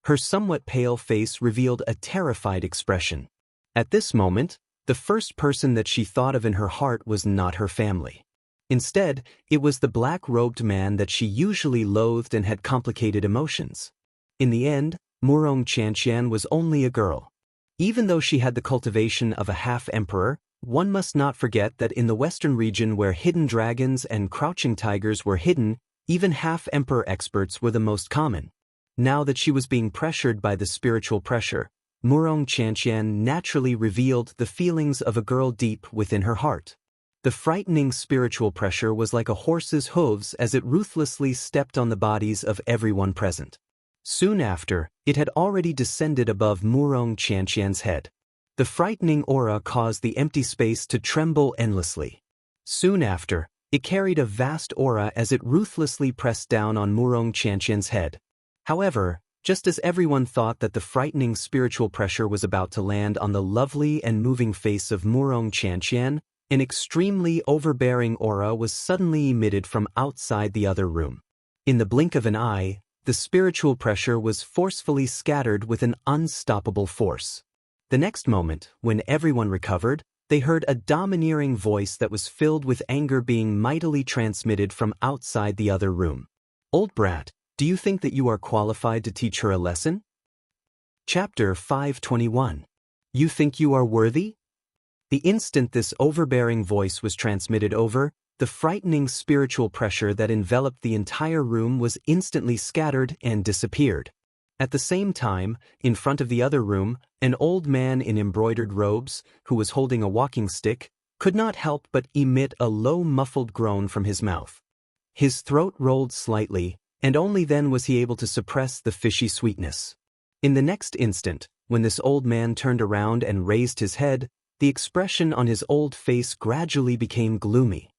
Her somewhat pale face revealed a terrified expression. At this moment, the first person that she thought of in her heart was not her family. Instead, it was the black-robed man that she usually loathed and had complicated emotions. In the end, Wuxia and Xianxia was only a girl. Even though she had the cultivation of a half-emperor, one must not forget that in the western region where hidden dragons and crouching tigers were hidden, even half-emperor experts were the most common. Now that she was being pressured by the spiritual pressure, Wuxia and Xianxia naturally revealed the feelings of a girl deep within her heart. The frightening spiritual pressure was like a horse's hooves as it ruthlessly stepped on the bodies of everyone present. Soon after, it had already descended above Wuxia and Xianxia's head. The frightening aura caused the empty space to tremble endlessly. Soon after, it carried a vast aura as it ruthlessly pressed down on Wuxia and Xianxia's head. However, just as everyone thought that the frightening spiritual pressure was about to land on the lovely and moving face of Wuxia and Xianxia, an extremely overbearing aura was suddenly emitted from outside the other room. In the blink of an eye, the spiritual pressure was forcefully scattered with an unstoppable force. The next moment, when everyone recovered, they heard a domineering voice that was filled with anger being mightily transmitted from outside the other room. "Old brat, do you think that you are qualified to teach her a lesson?" Chapter 521. You think you are worthy? The instant this overbearing voice was transmitted over, the frightening spiritual pressure that enveloped the entire room was instantly scattered and disappeared. At the same time, in front of the other room, an old man in embroidered robes, who was holding a walking stick, could not help but emit a low muffled groan from his mouth. His throat rolled slightly, and only then was he able to suppress the fishy sweetness. In the next instant, when this old man turned around and raised his head, the expression on his old face gradually became gloomy.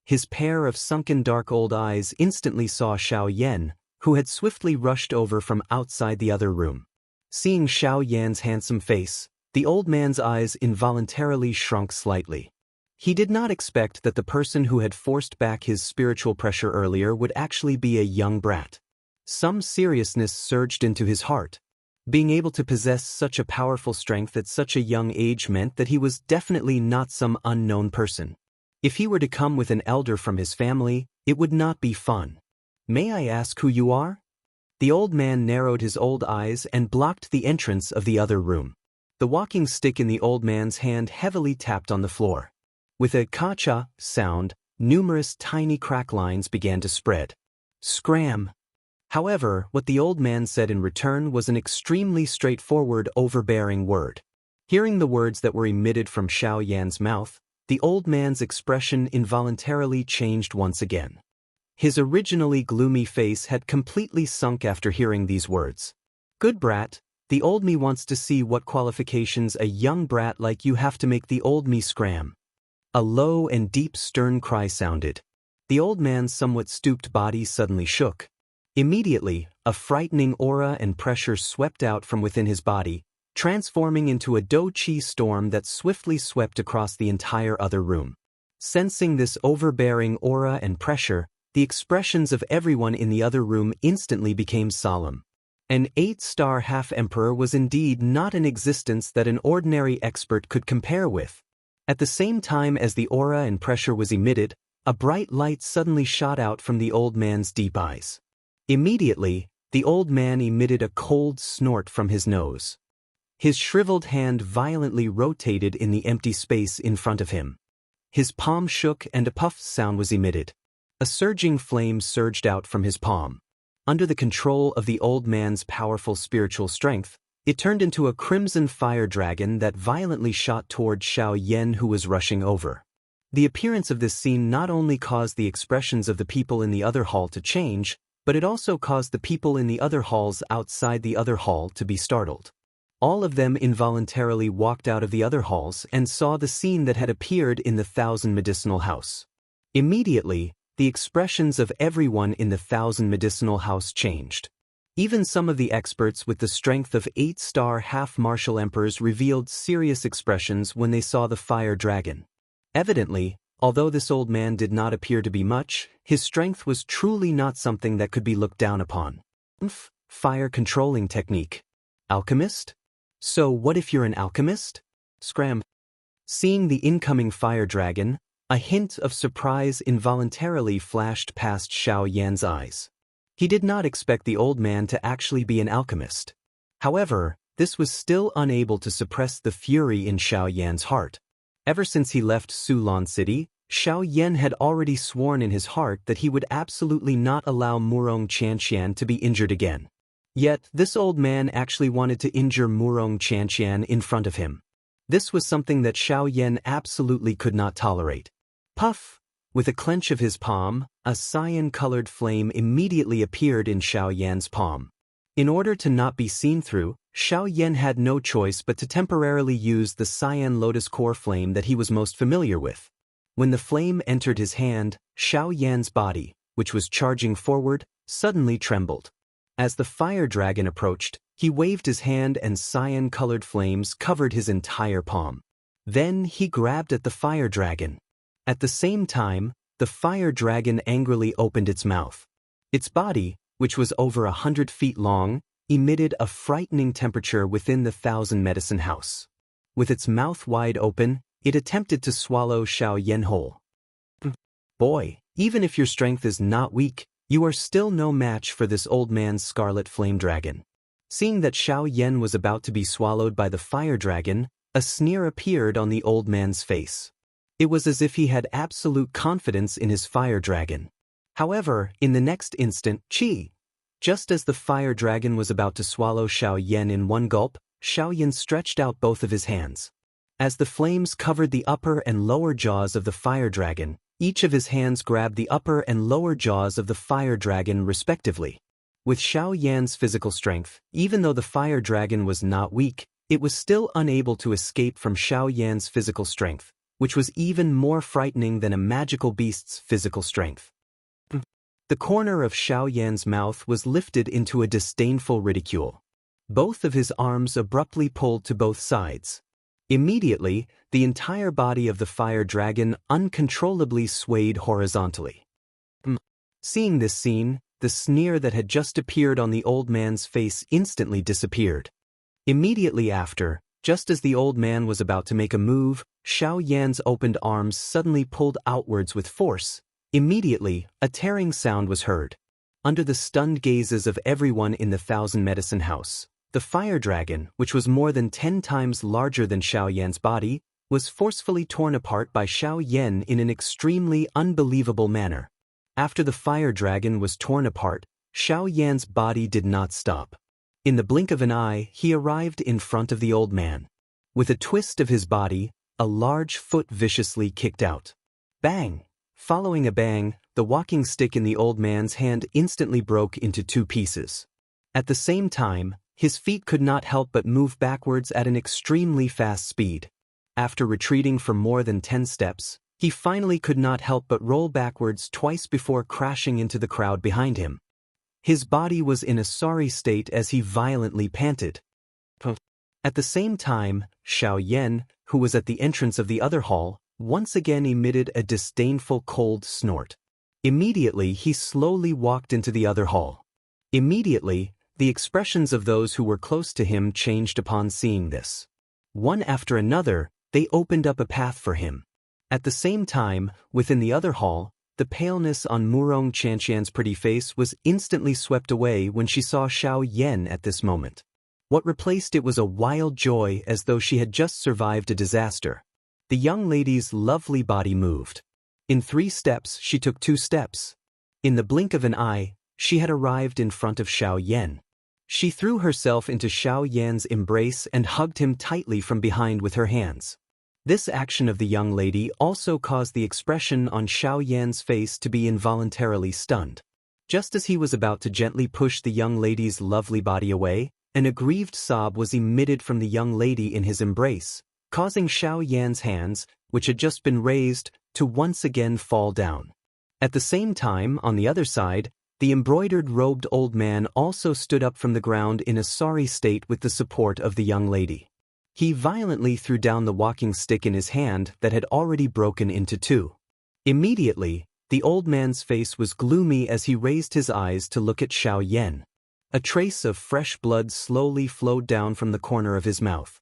His pair of sunken dark old eyes instantly saw Xiaoyan, who had swiftly rushed over from outside the other room. Seeing Xiaoyan's handsome face, the old man's eyes involuntarily shrunk slightly. He did not expect that the person who had forced back his spiritual pressure earlier would actually be a young brat. Some seriousness surged into his heart. Being able to possess such a powerful strength at such a young age meant that he was definitely not some unknown person. If he were to come with an elder from his family, it would not be fun. "May I ask who you are?" The old man narrowed his old eyes and blocked the entrance of the other room. The walking stick in the old man's hand heavily tapped on the floor. With a ka-cha sound, numerous tiny crack lines began to spread. Scram! However, what the old man said in return was an extremely straightforward, overbearing word. Hearing the words that were emitted from Xiaoyan's mouth, the old man's expression involuntarily changed once again. His originally gloomy face had completely sunk after hearing these words. "Good brat, the old me wants to see what qualifications a young brat like you have to make the old me scram." A low and deep stern cry sounded. The old man's somewhat stooped body suddenly shook. Immediately, a frightening aura and pressure swept out from within his body, transforming into a do-chi storm that swiftly swept across the entire other room. Sensing this overbearing aura and pressure, the expressions of everyone in the other room instantly became solemn. An 8-star half-emperor was indeed not in existence that an ordinary expert could compare with. At the same time as the aura and pressure was emitted, a bright light suddenly shot out from the old man's deep eyes. Immediately, the old man emitted a cold snort from his nose. His shriveled hand violently rotated in the empty space in front of him. His palm shook and a puff sound was emitted. A surging flame surged out from his palm. Under the control of the old man's powerful spiritual strength, it turned into a crimson fire dragon that violently shot toward Xiaoyan, who was rushing over. The appearance of this scene not only caused the expressions of the people in the other hall to change, but it also caused the people in the other halls outside the other hall to be startled. All of them involuntarily walked out of the other halls and saw the scene that had appeared in the 1,000 Medicinal House. Immediately, the expressions of everyone in the 1,000 Medicinal House changed. Even some of the experts with the strength of 8-star half-martial emperors revealed serious expressions when they saw the fire dragon. Evidently, although this old man did not appear to be much, his strength was truly not something that could be looked down upon. Fire controlling technique. Alchemist? So what if you're an alchemist? Scram. Seeing the incoming fire dragon, a hint of surprise involuntarily flashed past Xiaoyan's eyes. He did not expect the old man to actually be an alchemist. However, this was still unable to suppress the fury in Xiaoyan's heart. Ever since he left Sulan City, Xiaoyan had already sworn in his heart that he would absolutely not allow Murong Qianxian to be injured again. Yet, this old man actually wanted to injure Murong Qianxian in front of him. This was something that Xiaoyan absolutely could not tolerate. Puff! With a clench of his palm, a cyan-colored flame immediately appeared in Xiaoyan's palm. In order to not be seen through, Xiaoyan had no choice but to temporarily use the cyan lotus core flame that he was most familiar with. When the flame entered his hand, Xiaoyan's body, which was charging forward, suddenly trembled. As the fire dragon approached, he waved his hand and cyan-colored flames covered his entire palm. Then he grabbed at the fire dragon. At the same time, the fire dragon angrily opened its mouth. Its body, which was over 100 feet long, emitted a frightening temperature within the 1,000 Medicine House. With its mouth wide open, it attempted to swallow Xiaoyan whole. Boy, even if your strength is not weak, you are still no match for this old man's scarlet flame dragon. Seeing that Xiaoyan was about to be swallowed by the fire dragon, a sneer appeared on the old man's face. It was as if he had absolute confidence in his fire dragon. However, in the next instant, just as the fire dragon was about to swallow Xiaoyan in one gulp, Xiaoyan stretched out both of his hands. As the flames covered the upper and lower jaws of the fire dragon, Each of his hands grabbed the upper and lower jaws of the fire dragon respectively. With Xiao Yan's physical strength, even though the fire dragon was not weak, it was still unable to escape from Xiao Yan's physical strength, which was even more frightening than a magical beast's physical strength. The corner of Xiao Yan's mouth was lifted into a disdainful ridicule. Both of his arms abruptly pulled to both sides. Immediately, the entire body of the fire dragon uncontrollably swayed horizontally. Seeing this scene, the sneer that had just appeared on the old man's face instantly disappeared. Immediately after, just as the old man was about to make a move, Xiao Yan's opened arms suddenly pulled outwards with force. Immediately, a tearing sound was heard. Under the stunned gazes of everyone in the Thousand Medicine House, the fire dragon, which was more than 10 times larger than Xiao Yan's body, was forcefully torn apart by Xiao Yan in an extremely unbelievable manner. After the fire dragon was torn apart, Xiao Yan's body did not stop. In the blink of an eye, he arrived in front of the old man. With a twist of his body, a large foot viciously kicked out. Bang! Following a bang, the walking stick in the old man's hand instantly broke into 2 pieces. At the same time, his feet could not help but move backwards at an extremely fast speed. After retreating for more than 10 steps, he finally could not help but roll backwards twice before crashing into the crowd behind him. His body was in a sorry state as he violently panted. At the same time, Xiao Yan, who was at the entrance of the other hall, once again emitted a disdainful cold snort. Immediately he slowly walked into the other hall. Immediately, the expressions of those who were close to him changed upon seeing this. One after another, they opened up a path for him. At the same time, within the other hall, the paleness on Murong Qianxian's pretty face was instantly swept away when she saw Xiao Yan at this moment. What replaced it was a wild joy as though she had just survived a disaster. The young lady's lovely body moved. In 3 steps, she took 2 steps. In the blink of an eye, she had arrived in front of Xiao Yan. She threw herself into Xiao Yan's embrace and hugged him tightly from behind with her hands. This action of the young lady also caused the expression on Xiao Yan's face to be involuntarily stunned. Just as he was about to gently push the young lady's lovely body away, an aggrieved sob was emitted from the young lady in his embrace, causing Xiao Yan's hands, which had just been raised, to once again fall down. At the same time, on the other side, the embroidered-robed old man also stood up from the ground in a sorry state with the support of the young lady. He violently threw down the walking stick in his hand that had already broken into 2. Immediately, the old man's face was gloomy as he raised his eyes to look at Xiao Yan. A trace of fresh blood slowly flowed down from the corner of his mouth.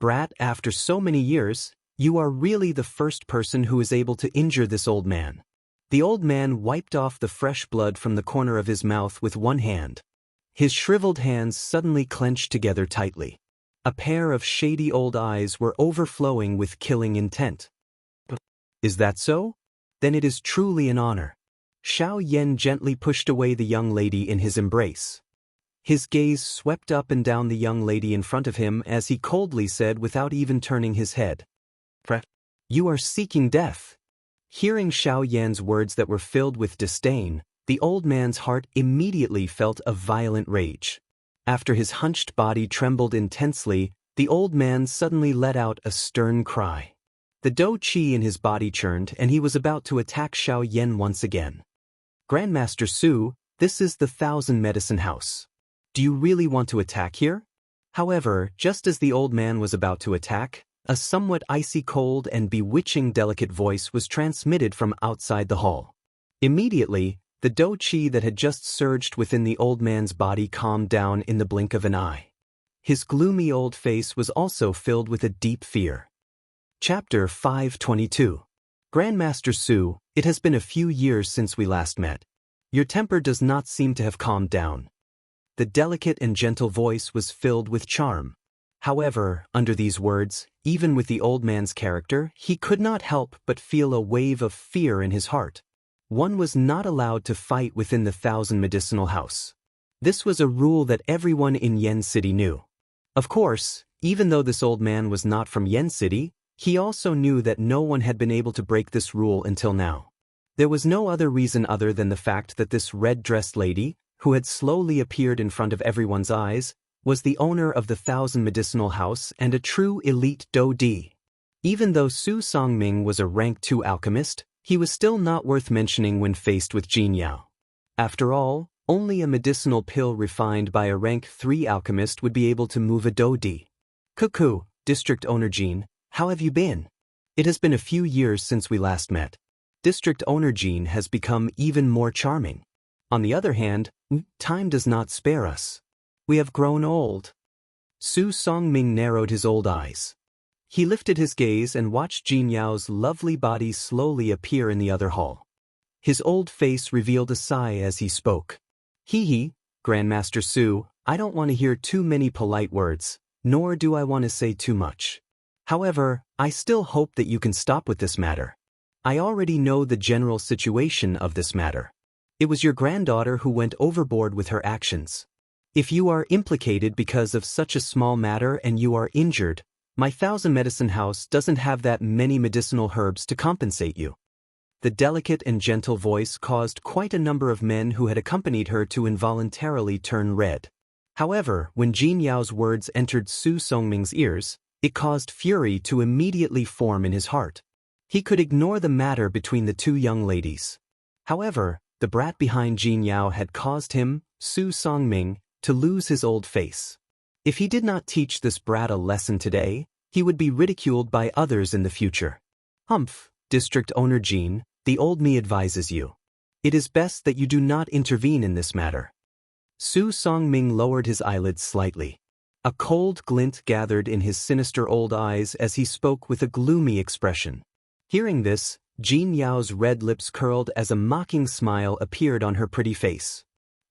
"Brat, after so many years, you are really the first person who is able to injure this old man." The old man wiped off the fresh blood from the corner of his mouth with one hand. His shriveled hands suddenly clenched together tightly. A pair of shady old eyes were overflowing with killing intent. "Is that so? Then it is truly an honor." Xiao Yan gently pushed away the young lady in his embrace. His gaze swept up and down the young lady in front of him as he coldly said without even turning his head, "You are seeking death." Hearing Xiao Yan's words that were filled with disdain, the old man's heart immediately felt a violent rage. After his hunched body trembled intensely, the old man suddenly let out a stern cry. The dou qi in his body churned and he was about to attack Xiao Yan once again. "Grandmaster Su, this is the Thousand Medicine House. Do you really want to attack here?" However, just as the old man was about to attack, a somewhat icy cold and bewitching delicate voice was transmitted from outside the hall. Immediately, the dou qi that had just surged within the old man's body calmed down in the blink of an eye. His gloomy old face was also filled with a deep fear. Chapter 522. Grandmaster Su, it has been a few years since we last met. Your temper does not seem to have calmed down. The delicate and gentle voice was filled with charm. However, under these words, even with the old man's character, he could not help but feel a wave of fear in his heart. One was not allowed to fight within the Thousand Medicinal House. This was a rule that everyone in Yen City knew. Of course, even though this old man was not from Yen City, he also knew that no one had been able to break this rule until now. There was no other reason other than the fact that this red-dressed lady, who had slowly appeared in front of everyone's eyes, was the owner of the 1,000 Medicinal House and a true elite Daoist. Even though Su Songming was a rank 2 alchemist, he was still not worth mentioning when faced with Jin Yao. After all, only a medicinal pill refined by a rank 3 alchemist would be able to move a Daoist. Cuckoo, District Owner Jin, how have you been? It has been a few years since we last met. District Owner Jin has become even more charming. On the other hand, time does not spare us. We have grown old. Su Songming narrowed his old eyes. He lifted his gaze and watched Jin Yao's lovely body slowly appear in the other hall. His old face revealed a sigh as he spoke. Hee, Grandmaster Su, I don't want to hear too many polite words, nor do I want to say too much. However, I still hope that you can stop with this matter. I already know the general situation of this matter. It was your granddaughter who went overboard with her actions. If you are implicated because of such a small matter and you are injured, my 1,000 Medicine House doesn't have that many medicinal herbs to compensate you. The delicate and gentle voice caused quite a number of men who had accompanied her to involuntarily turn red. However, when Jin Yao's words entered Su Songming's ears, it caused fury to immediately form in his heart. He could ignore the matter between the two young ladies. However, the brat behind Jin Yao had caused him, Su Songming, to lose his old face. If he did not teach this brat a lesson today, he would be ridiculed by others in the future. Humph, District Owner Jin, the old me advises you. It is best that you do not intervene in this matter. Su Songming lowered his eyelids slightly. A cold glint gathered in his sinister old eyes as he spoke with a gloomy expression. Hearing this, Jin Yao's red lips curled as a mocking smile appeared on her pretty face.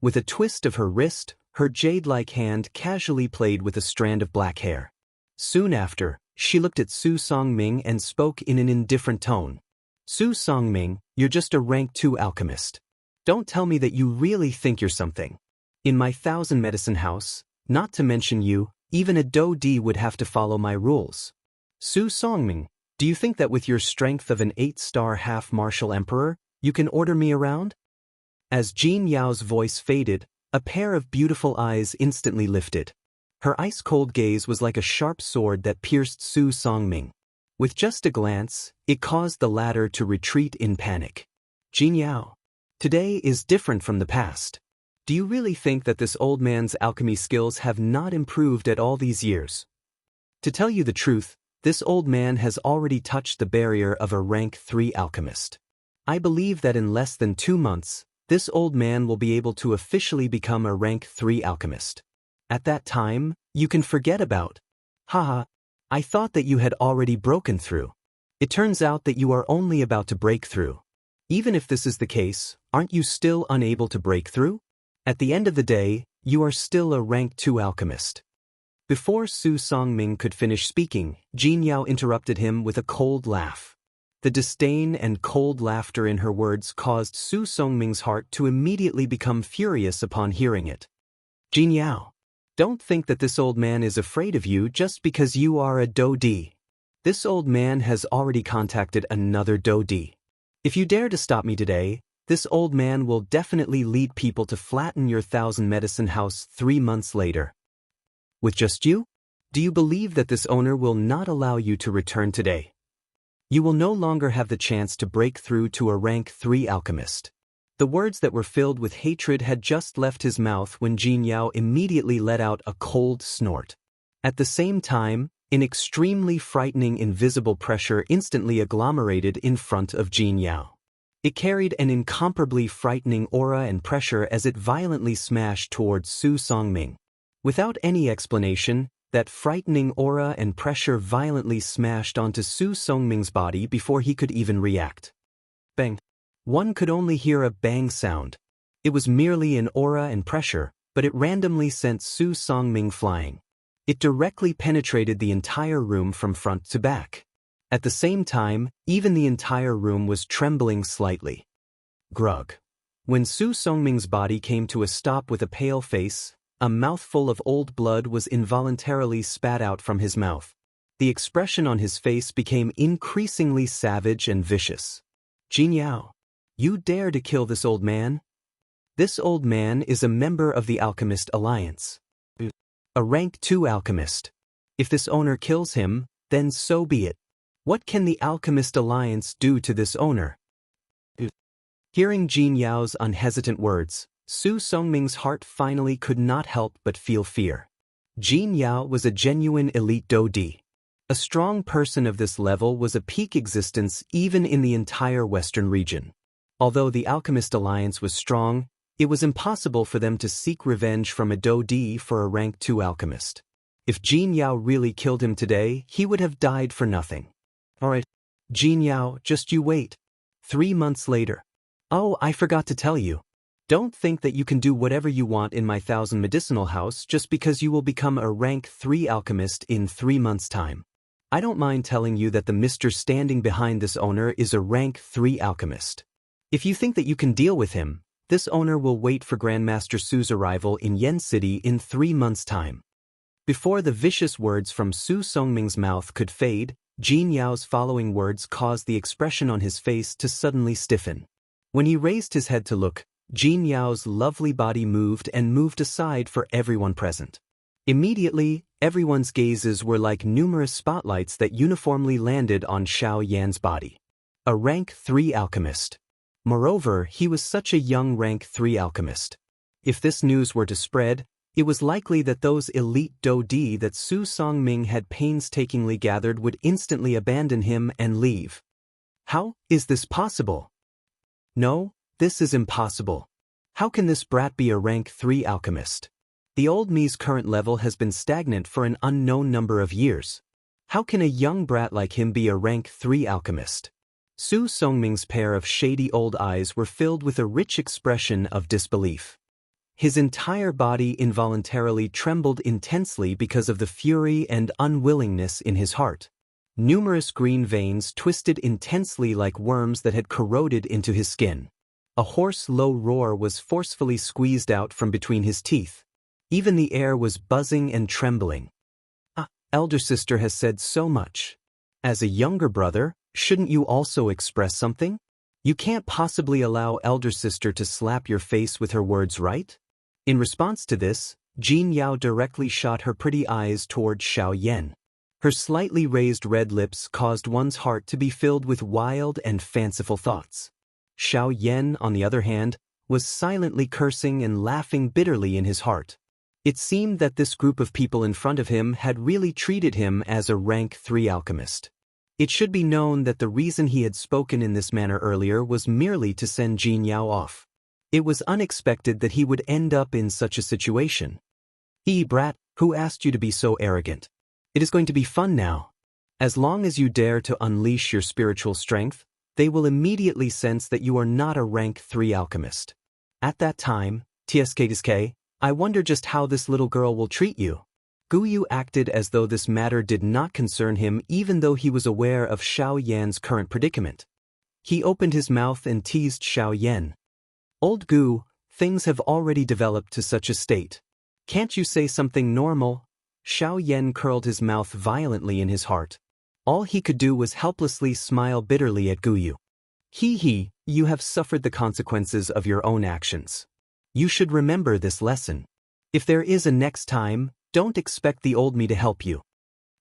With a twist of her wrist, her jade-like hand casually played with a strand of black hair. Soon after, she looked at Su Songming and spoke in an indifferent tone. Su Songming, you're just a rank 2 alchemist. Don't tell me that you really think you're something. In my 1,000 Medicine House, not to mention you, even a Daoist would have to follow my rules. Su Songming, do you think that with your strength of an 8-star half-martial emperor, you can order me around? As Jin Yao's voice faded, a pair of beautiful eyes instantly lifted. Her ice-cold gaze was like a sharp sword that pierced Su Songming. With just a glance, it caused the latter to retreat in panic. Jin Yao, today is different from the past. Do you really think that this old man's alchemy skills have not improved at all these years? To tell you the truth, this old man has already touched the barrier of a rank 3 alchemist. I believe that in less than 2 months, this old man will be able to officially become a rank 3 alchemist. At that time, you can forget about. Haha, I thought that you had already broken through. It turns out that you are only about to break through. Even if this is the case, aren't you still unable to break through? At the end of the day, you are still a rank 2 alchemist. Before Su Songming could finish speaking, Jin Yao interrupted him with a cold laugh. The disdain and cold laughter in her words caused Su Songming's heart to immediately become furious upon hearing it. Jin Yao, don't think that this old man is afraid of you just because you are a Daoist. This old man has already contacted another Daoist. If you dare to stop me today, this old man will definitely lead people to flatten your 1,000 Medicine House 3 months later. With just you? Do you believe that this owner will not allow you to return today? You will no longer have the chance to break through to a rank 3 alchemist. The words that were filled with hatred had just left his mouth when Jin Yao immediately let out a cold snort. At the same time, an extremely frightening invisible pressure instantly agglomerated in front of Jin Yao. It carried an incomparably frightening aura and pressure as it violently smashed towards Su Songming. Without any explanation, that frightening aura and pressure violently smashed onto Su Songming's body before he could even react. Bang! One could only hear a bang sound. It was merely an aura and pressure, but it randomly sent Su Songming flying. It directly penetrated the entire room from front to back. At the same time, even the entire room was trembling slightly. Grug. When Su Songming's body came to a stop with a pale face, a mouthful of old blood was involuntarily spat out from his mouth. The expression on his face became increasingly savage and vicious. Jin Yao, You dare to kill this old man? This old man is a member of the Alchemist Alliance. A rank 2 alchemist. If this owner kills him, then so be it. What can the Alchemist Alliance do to this owner? Hearing Jin Yao's unhesitant words, Su Songming's heart finally could not help but feel fear. Jin Yao was a genuine elite Daoist. A strong person of this level was a peak existence even in the entire Western region. Although the Alchemist Alliance was strong, it was impossible for them to seek revenge from a Daoist for a rank 2 alchemist. If Jin Yao really killed him today, he would have died for nothing. Alright, Jin Yao, just you wait. 3 months later. Oh, I forgot to tell you. Don't think that you can do whatever you want in my 1000 medicinal house just because you will become a rank 3 alchemist in 3 months' time. I don't mind telling you that the Mr. standing behind this owner is a rank 3 alchemist. If you think that you can deal with him, this owner will wait for Grandmaster Su's arrival in Yen City in 3 months' time. Before the vicious words from Su Songming's mouth could fade, Jin Yao's following words caused the expression on his face to suddenly stiffen. When he raised his head to look, Jin Yao's lovely body moved aside for everyone present. Immediately, everyone's gazes were like numerous spotlights that uniformly landed on Xiao Yan's body. A rank 3 alchemist. Moreover, he was such a young rank 3 alchemist. If this news were to spread, it was likely that those elite Daoist that Su Songming had painstakingly gathered would instantly abandon him and leave. How is this possible? No, this is impossible. How can this brat be a rank 3 alchemist? The old me's current level has been stagnant for an unknown number of years. How can a young brat like him be a rank 3 alchemist? Su Songming's pair of shady old eyes were filled with a rich expression of disbelief. His entire body involuntarily trembled intensely because of the fury and unwillingness in his heart. Numerous green veins twisted intensely like worms that had corroded into his skin. A hoarse, low roar was forcefully squeezed out from between his teeth. Even the air was buzzing and trembling. Elder sister has said so much. As a younger brother, shouldn't you also express something? You can't possibly allow elder sister to slap your face with her words, right? In response to this, Jin Yao directly shot her pretty eyes toward Xiao Yan. Her slightly raised red lips caused one's heart to be filled with wild and fanciful thoughts. Xiao Yan, on the other hand, was silently cursing and laughing bitterly in his heart. It seemed that this group of people in front of him had really treated him as a rank 3 alchemist. It should be known that the reason he had spoken in this manner earlier was merely to send Jin Yao off. It was unexpected that he would end up in such a situation. Brat, who asked you to be so arrogant? It is going to be fun now. As long as you dare to unleash your spiritual strength, they will immediately sense that you are not a rank 3 alchemist. At that time, TSK, I wonder just how this little girl will treat you. Guyu acted as though this matter did not concern him even though he was aware of Xiao Yan's current predicament. He opened his mouth and teased Xiao Yan. Old Gu, things have already developed to such a state. Can't you say something normal? Xiao Yan curled his mouth violently in his heart. All he could do was helplessly smile bitterly at Guyu. You have suffered the consequences of your own actions. You should remember this lesson. If there is a next time, don't expect the old me to help you.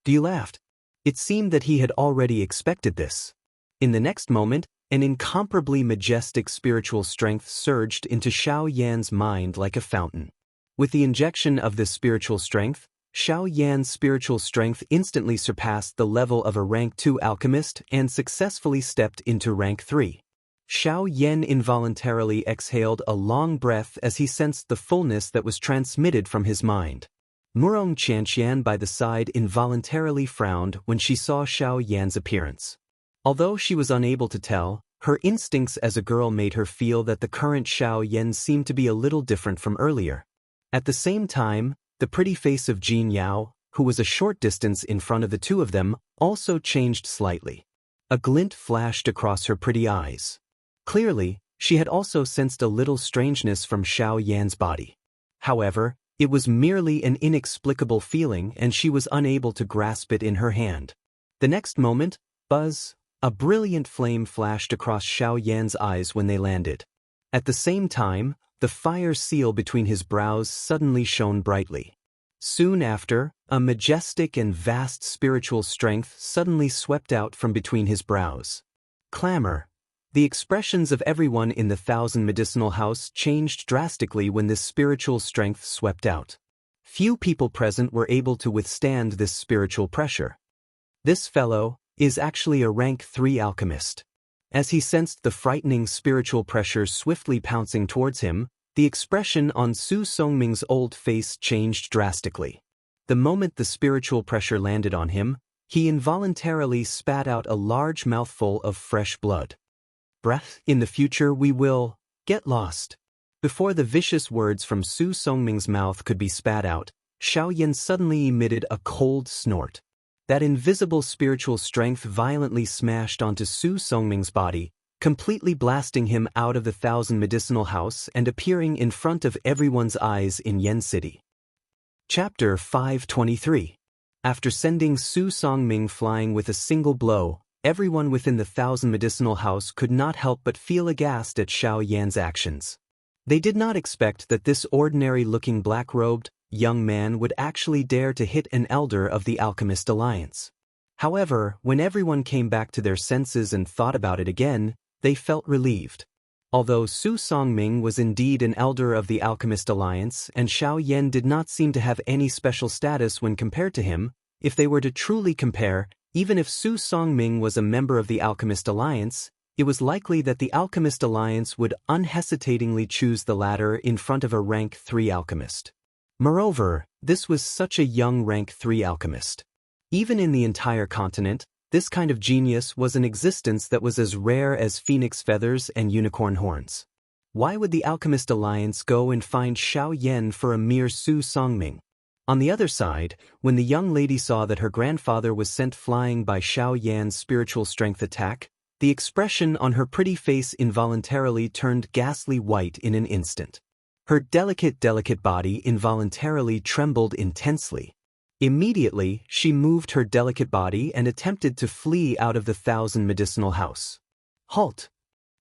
Gu laughed. It seemed that he had already expected this. In the next moment, an incomparably majestic spiritual strength surged into Xiao Yan's mind like a fountain. With the injection of this spiritual strength, Xiao Yan's spiritual strength instantly surpassed the level of a rank 2 alchemist and successfully stepped into rank 3. Xiao Yan involuntarily exhaled a long breath as he sensed the fullness that was transmitted from his mind. Murong Qianxian by the side involuntarily frowned when she saw Xiao Yan's appearance. Although she was unable to tell, her instincts as a girl made her feel that the current Xiao Yan seemed to be a little different from earlier. At the same time, the pretty face of Jin Yao, who was a short distance in front of the two of them, also changed slightly. A glint flashed across her pretty eyes. Clearly, she had also sensed a little strangeness from Xiao Yan's body. However, it was merely an inexplicable feeling and she was unable to grasp it in her hand. The next moment, buzz, A brilliant flame flashed across Xiao Yan's eyes when they landed. At the same time, the fire seal between his brows suddenly shone brightly. Soon after, a majestic and vast spiritual strength suddenly swept out from between his brows. Clamor. The expressions of everyone in the Thousand Medicinal House changed drastically when this spiritual strength swept out. Few people present were able to withstand this spiritual pressure. This fellow is actually a rank 3 alchemist. As he sensed the frightening spiritual pressure swiftly pouncing towards him, the expression on Su Songming's old face changed drastically. The moment the spiritual pressure landed on him, he involuntarily spat out a large mouthful of fresh blood. Breath, in the future we will get lost. Before the vicious words from Su Songming's mouth could be spat out, Xiao Yan suddenly emitted a cold snort. That invisible spiritual strength violently smashed onto Su Songming's body, completely blasting him out of the Thousand Medicinal House and appearing in front of everyone's eyes in Yen City. Chapter 523. After sending Su Songming flying with a single blow, everyone within the Thousand Medicinal House could not help but feel aghast at Xiao Yan's actions. They did not expect that this ordinary-looking black-robed, young man would actually dare to hit an elder of the Alchemist Alliance. However, when everyone came back to their senses and thought about it again, they felt relieved. Although Su Songming was indeed an elder of the Alchemist Alliance and Xiao Yan did not seem to have any special status when compared to him, if they were to truly compare, even if Su Songming was a member of the Alchemist Alliance, it was likely that the Alchemist Alliance would unhesitatingly choose the latter in front of a rank 3 alchemist. Moreover, this was such a young rank 3 alchemist. Even in the entire continent, this kind of genius was an existence that was as rare as phoenix feathers and unicorn horns. Why would the Alchemist Alliance go and find Xiao Yan for a mere Su Songming? On the other side, when the young lady saw that her grandfather was sent flying by Xiao Yan's spiritual strength attack, the expression on her pretty face involuntarily turned ghastly white in an instant. Her delicate body involuntarily trembled intensely. Immediately, she moved her delicate body and attempted to flee out of the Thousand Medicinal House. Halt!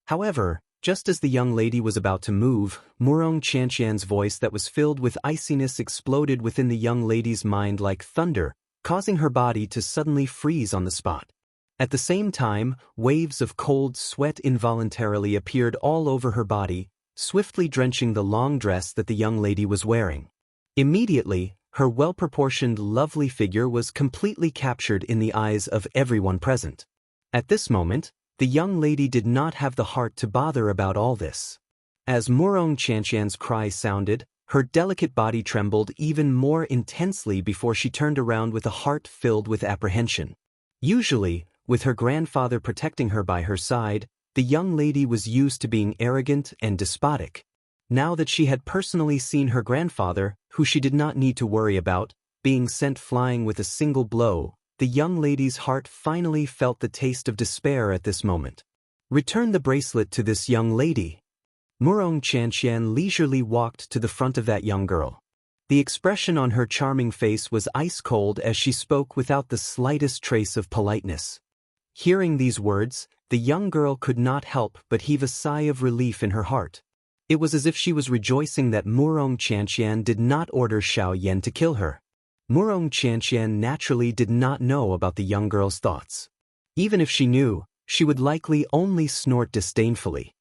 However, just as the young lady was about to move, Wuxia Xianxia's voice that was filled with iciness exploded within the young lady's mind like thunder, causing her body to suddenly freeze on the spot. At the same time, waves of cold sweat involuntarily appeared all over her body, swiftly drenching the long dress that the young lady was wearing. Immediately, her well-proportioned, lovely figure was completely captured in the eyes of everyone present. At this moment, the young lady did not have the heart to bother about all this. As Wuxia Xianxia's cry sounded, her delicate body trembled even more intensely before she turned around with a heart filled with apprehension. Usually, with her grandfather protecting her by her side, the young lady was used to being arrogant and despotic. Now that she had personally seen her grandfather, who she did not need to worry about, being sent flying with a single blow, the young lady's heart finally felt the taste of despair at this moment. Return the bracelet to this young lady. Wuxia Xianxia leisurely walked to the front of that young girl. The expression on her charming face was ice-cold as she spoke without the slightest trace of politeness. Hearing these words, the young girl could not help but heave a sigh of relief in her heart. It was as if she was rejoicing that Wuxia Xianxia did not order Xiao Yan to kill her. Wuxia Xianxia naturally did not know about the young girl's thoughts. Even if she knew, she would likely only snort disdainfully.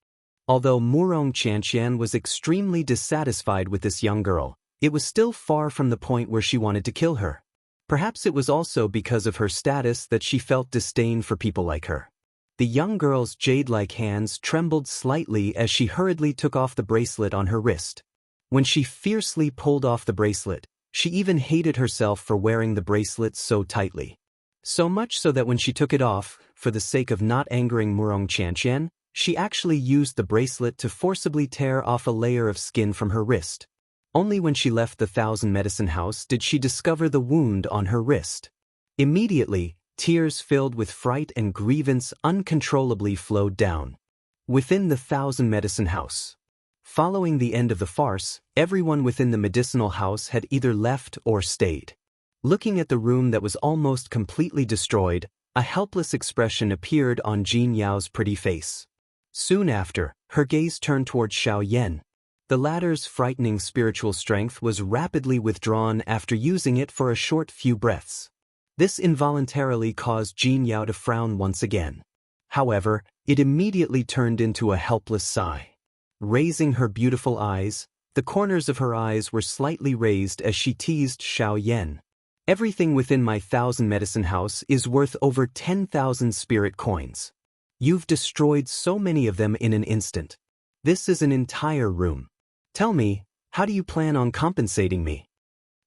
Although Wuxia Xianxia was extremely dissatisfied with this young girl, it was still far from the point where she wanted to kill her. Perhaps it was also because of her status that she felt disdain for people like her. The young girl's jade-like hands trembled slightly as she hurriedly took off the bracelet on her wrist. When she fiercely pulled off the bracelet, she even hated herself for wearing the bracelet so tightly. So much so that when she took it off, for the sake of not angering Wuxia Xianxia, she actually used the bracelet to forcibly tear off a layer of skin from her wrist. Only when she left the Thousand Medicine House did she discover the wound on her wrist. Immediately, tears filled with fright and grievance uncontrollably flowed down. Within the Thousand Medicine House. Following the end of the farce, everyone within the medicinal house had either left or stayed. Looking at the room that was almost completely destroyed, A helpless expression appeared on Jin Yao's pretty face. Soon after, her gaze turned toward Xiao Yan. The latter's frightening spiritual strength was rapidly withdrawn after using it for a short few breaths. This involuntarily caused Jin Yao to frown once again. However, it immediately turned into a helpless sigh. Raising her beautiful eyes, the corners of her eyes were slightly raised as she teased Xiao Yan. Everything within my 1,000 medicine house is worth over 10,000 spirit coins. You've destroyed so many of them in an instant. This is an entire room. Tell me, how do you plan on compensating me?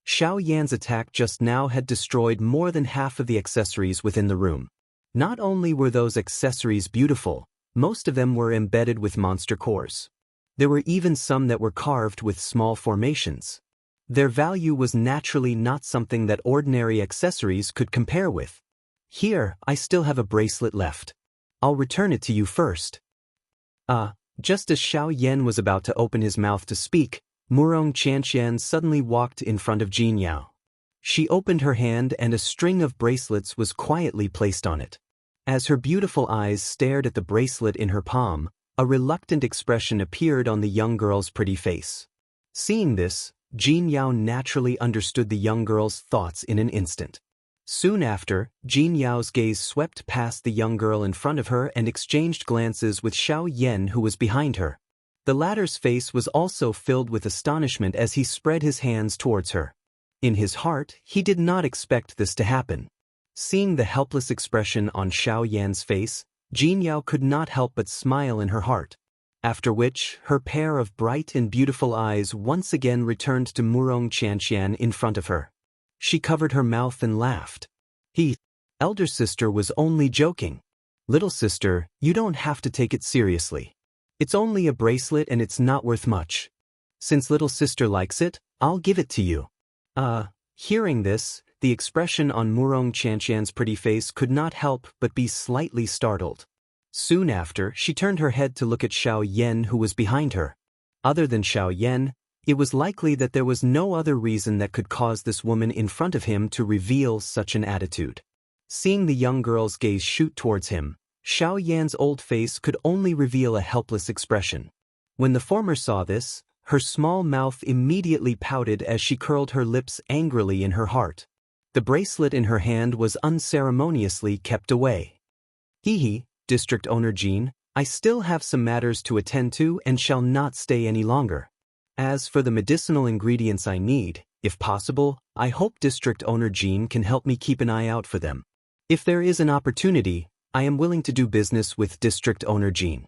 Xiao Yan's attack just now had destroyed more than half of the accessories within the room. Not only were those accessories beautiful, most of them were embedded with monster cores. There were even some that were carved with small formations. Their value was naturally not something that ordinary accessories could compare with. Here, I still have a bracelet left. I'll return it to you first. Just as Xiao Yan was about to open his mouth to speak, Wuxia and Xianxia suddenly walked in front of Jin Yao. She opened her hand and a string of bracelets was quietly placed on it. As her beautiful eyes stared at the bracelet in her palm, a reluctant expression appeared on the young girl's pretty face. Seeing this, Jin Yao naturally understood the young girl's thoughts in an instant. Soon after, Jin Yao's gaze swept past the young girl in front of her and exchanged glances with Xiao Yan, who was behind her. The latter's face was also filled with astonishment as he spread his hands towards her. In his heart, he did not expect this to happen. Seeing the helpless expression on Xiao Yan's face, Jin Yao could not help but smile in her heart. After which, her pair of bright and beautiful eyes once again returned to Wuxia and Xianxia in front of her. She covered her mouth and laughed. Elder sister was only joking. Little sister, you don't have to take it seriously. It's only a bracelet and it's not worth much. Since little sister likes it, I'll give it to you. Hearing this, the expression on Wuxia and Xianxia's pretty face could not help but be slightly startled. Soon after, she turned her head to look at Xiao Yan, who was behind her. Other than Xiao Yan, it was likely that there was no other reason that could cause this woman in front of him to reveal such an attitude. Seeing the young girl's gaze shoot towards him, Xiao Yan's old face could only reveal a helpless expression. When the former saw this, her small mouth immediately pouted as she curled her lips angrily in her heart. The bracelet in her hand was unceremoniously kept away. District Owner Jean, I still have some matters to attend to and shall not stay any longer. As for the medicinal ingredients I need, if possible, I hope District Owner Jean can help me keep an eye out for them. If there is an opportunity, I am willing to do business with District Owner Jean.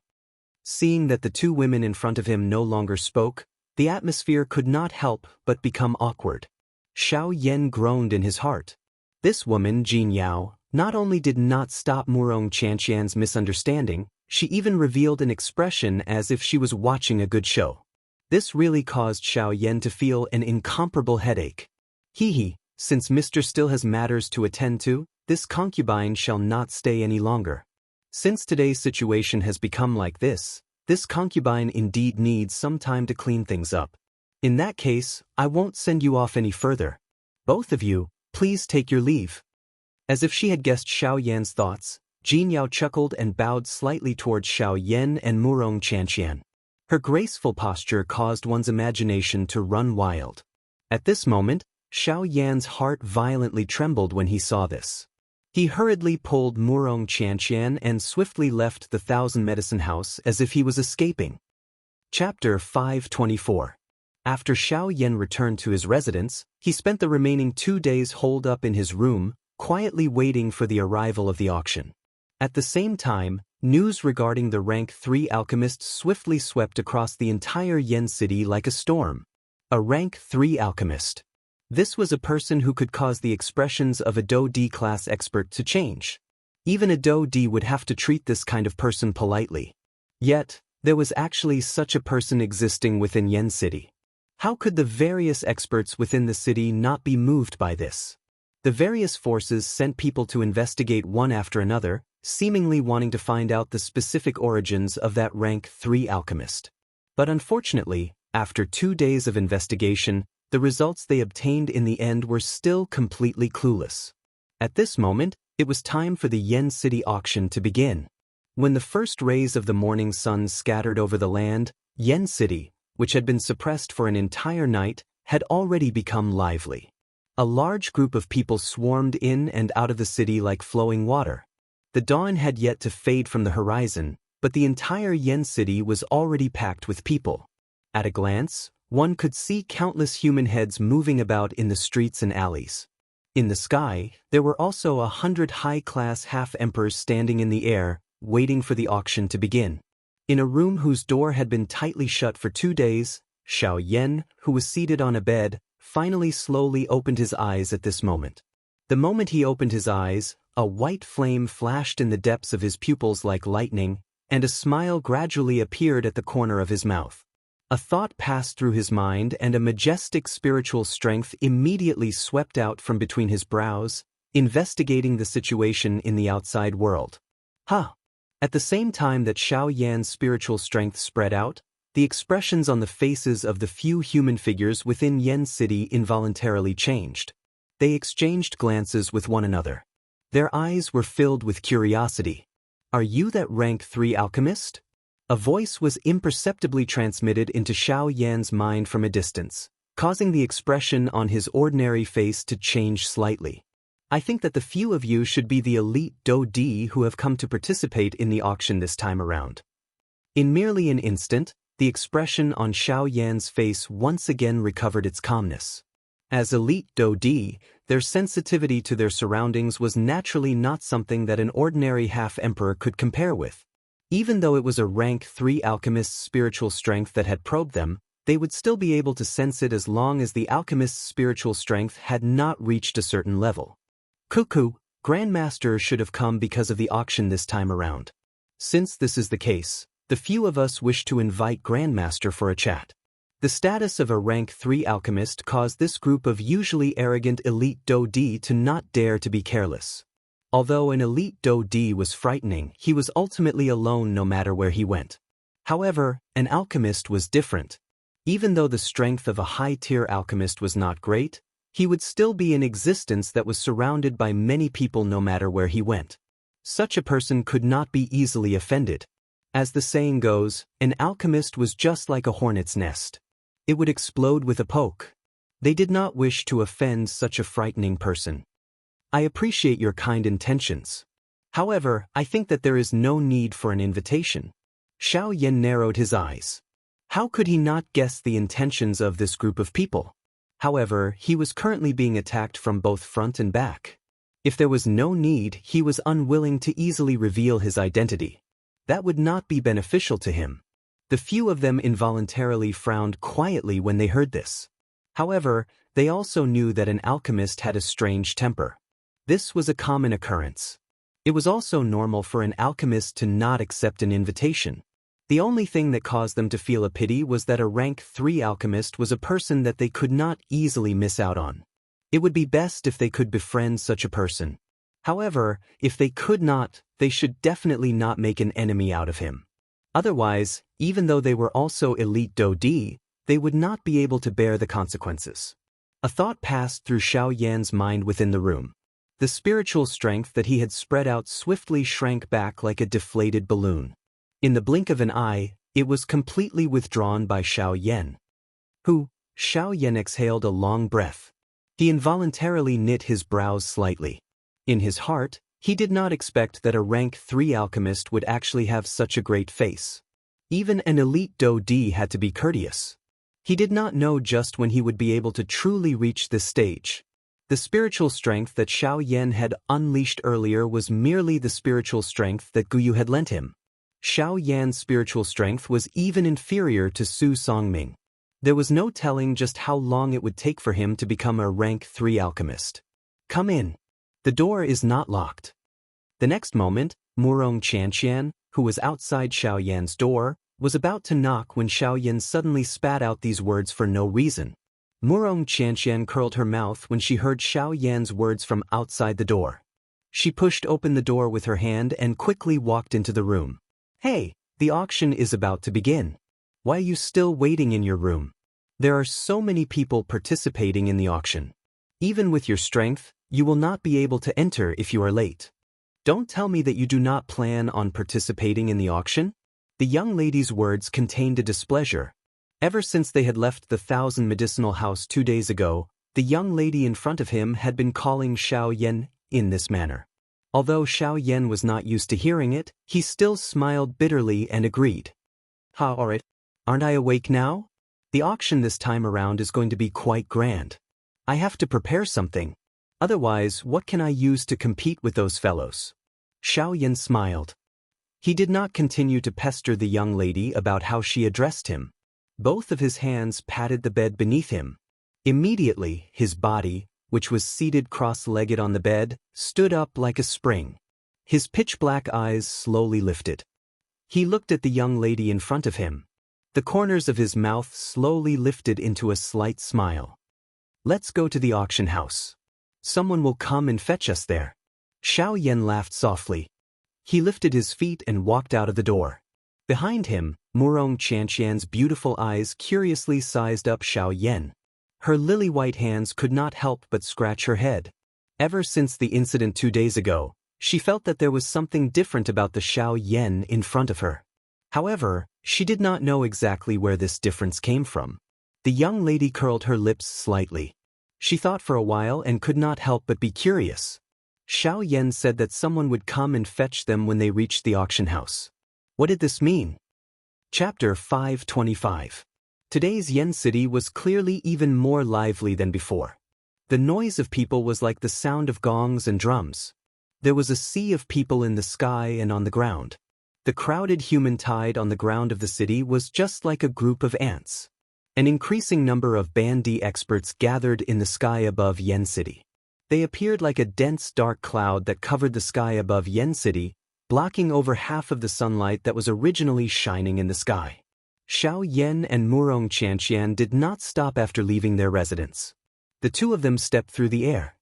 Seeing that the two women in front of him no longer spoke, the atmosphere could not help but become awkward. Xiao Yan groaned in his heart. This woman, Jin Yao, not only did not stop Wuxia and Xianxia's misunderstanding, she even revealed an expression as if she was watching a good show. This really caused Xiao Yan to feel an incomparable headache. Since Mr. still has matters to attend to, this concubine shall not stay any longer. Since today's situation has become like this concubine indeed needs some time to clean things up. In that case, I won't send you off any further. Both of you, please take your leave. As if she had guessed Xiao Yan's thoughts, Jin Yao chuckled and bowed slightly towards Xiao Yan and Wuxia and Xianxia. Her graceful posture caused one's imagination to run wild. At this moment, Xiao Yan's heart violently trembled when he saw this. He hurriedly pulled Wuxia and Xianxia and swiftly left the 1,000 medicine house as if he was escaping. Chapter 524. After Xiao Yan returned to his residence, he spent the remaining 2 days holed up in his room, quietly waiting for the arrival of the auction. At the same time, news regarding the rank 3 alchemist swiftly swept across the entire Yen city like a storm. A rank 3 alchemist. This was a person who could cause the expressions of a Do D class expert to change. Even a Do D would have to treat this kind of person politely. Yet, there was actually such a person existing within Yen city. How could the various experts within the city not be moved by this? The various forces sent people to investigate one after another, seemingly wanting to find out the specific origins of that rank 3 alchemist. But unfortunately, after 2 days of investigation, the results they obtained in the end were still completely clueless. At this moment, It was time for the Yen City auction to begin. When the first rays of the morning sun scattered over the land, Yen City, which had been suppressed for an entire night, had already become lively. A large group of people swarmed in and out of the city like flowing water. The dawn had yet to fade from the horizon, but the entire Yen City was already packed with people. At a glance, one could see countless human heads moving about in the streets and alleys. In the sky, there were also 100 high-class half-emperors standing in the air, waiting for the auction to begin. In a room whose door had been tightly shut for 2 days, Xiao Yan, who was seated on a bed, finally slowly opened his eyes at this moment. The moment he opened his eyes, a white flame flashed in the depths of his pupils like lightning, and a smile gradually appeared at the corner of his mouth. A thought passed through his mind, and a majestic spiritual strength immediately swept out from between his brows, investigating the situation in the outside world. At the same time that Xiao Yan's spiritual strength spread out, the expressions on the faces of the few human figures within Yen City involuntarily changed. They exchanged glances with one another. Their eyes were filled with curiosity. "Are you that rank 3 alchemist?" A voice was imperceptibly transmitted into Xiao Yan's mind from a distance, causing the expression on his ordinary face to change slightly. "I think that the few of you should be the elite Do-Di who have come to participate in the auction this time around." In merely an instant, the expression on Xiao Yan's face once again recovered its calmness. As elite Do-Di, their sensitivity to their surroundings was naturally not something that an ordinary half-emperor could compare with. Even though it was a rank 3 alchemist's spiritual strength that had probed them, they would still be able to sense it as long as the alchemist's spiritual strength had not reached a certain level. "Cuckoo, Grandmaster should have come because of the auction this time around. Since this is the case, the few of us wish to invite Grandmaster for a chat." The status of a rank 3 alchemist caused this group of usually arrogant elite Do-Di to not dare to be careless. Although an elite Do-Di was frightening, he was ultimately alone no matter where he went. However, an alchemist was different. Even though the strength of a high-tier alchemist was not great, he would still be in existence that was surrounded by many people no matter where he went. Such a person could not be easily offended. As the saying goes, an alchemist was just like a hornet's nest. It would explode with a poke. They did not wish to offend such a frightening person. "I appreciate your kind intentions. However, I think that there is no need for an invitation." Xiao Yan narrowed his eyes. How could he not guess the intentions of this group of people? However, he was currently being attacked from both front and back. If there was no need, he was unwilling to easily reveal his identity. That would not be beneficial to him. The few of them involuntarily frowned quietly when they heard this. However, they also knew that an alchemist had a strange temper. This was a common occurrence. It was also normal for an alchemist to not accept an invitation. The only thing that caused them to feel a pity was that a rank 3 alchemist was a person that they could not easily miss out on. It would be best if they could befriend such a person. However, if they could not, they should definitely not make an enemy out of him. Otherwise, even though they were also elite Do-Di, they would not be able to bear the consequences. A thought passed through Xiao Yan's mind within the room. The spiritual strength that he had spread out swiftly shrank back like a deflated balloon. In the blink of an eye, it was completely withdrawn by Xiao Yan. Xiao Yan exhaled a long breath. He involuntarily knit his brows slightly. In his heart, he did not expect that a rank 3 alchemist would actually have such a great face. Even an elite Do-Di had to be courteous. He did not know just when he would be able to truly reach this stage. The spiritual strength that Xiao Yan had unleashed earlier was merely the spiritual strength that Guyu had lent him. Xiao Yan's spiritual strength was even inferior to Su Songming. There was no telling just how long it would take for him to become a rank 3 alchemist. "Come in. The door is not locked." The next moment, Wuxia and Xianxia, who was outside Xiao Yan's door, was about to knock when Xiao Yan suddenly spat out these words for no reason. Wuxia and Xianxia curled her mouth when she heard Xiao Yan's words from outside the door. She pushed open the door with her hand and quickly walked into the room. "Hey, the auction is about to begin. Why are you still waiting in your room? There are so many people participating in the auction. Even with your strength, You will not be able to enter if you are late. Don't tell me that you do not plan on participating in the auction? The young lady's words contained a displeasure. Ever since they had left the 1,000 medicinal house 2 days ago, the young lady in front of him had been calling Xiao Yan in this manner. Although Xiao Yan was not used to hearing it, he still smiled bitterly and agreed. Alright, aren't I awake now? The auction this time around is going to be quite grand. I have to prepare something. Otherwise, what can I use to compete with those fellows? Xiao Yan smiled. He did not continue to pester the young lady about how she addressed him. Both of his hands patted the bed beneath him. Immediately, his body, which was seated cross-legged on the bed, stood up like a spring. His pitch-black eyes slowly lifted. He looked at the young lady in front of him. The corners of his mouth slowly lifted into a slight smile. Let's go to the auction house. Someone will come and fetch us there. Xiao Yan laughed softly. He lifted his feet and walked out of the door. Behind him, Wuxia Xianxia's beautiful eyes curiously sized up Xiao Yan. Her lily-white hands could not help but scratch her head. Ever since the incident 2 days ago, she felt that there was something different about the Xiao Yan in front of her. However, she did not know exactly where this difference came from. The young lady curled her lips slightly. She thought for a while and could not help but be curious. Xiao Yan said that someone would come and fetch them when they reached the auction house. What did this mean? Chapter 525. Today's Yen City was clearly even more lively than before. The noise of people was like the sound of gongs and drums. There was a sea of people in the sky and on the ground. The crowded human tide on the ground of the city was just like a group of ants. An increasing number of Bandi experts gathered in the sky above Yen City. They appeared like a dense dark cloud that covered the sky above Yen City, blocking over half of the sunlight that was originally shining in the sky. Xiao Yan and Wuxia Xianxia did not stop after leaving their residence. The two of them stepped through the air.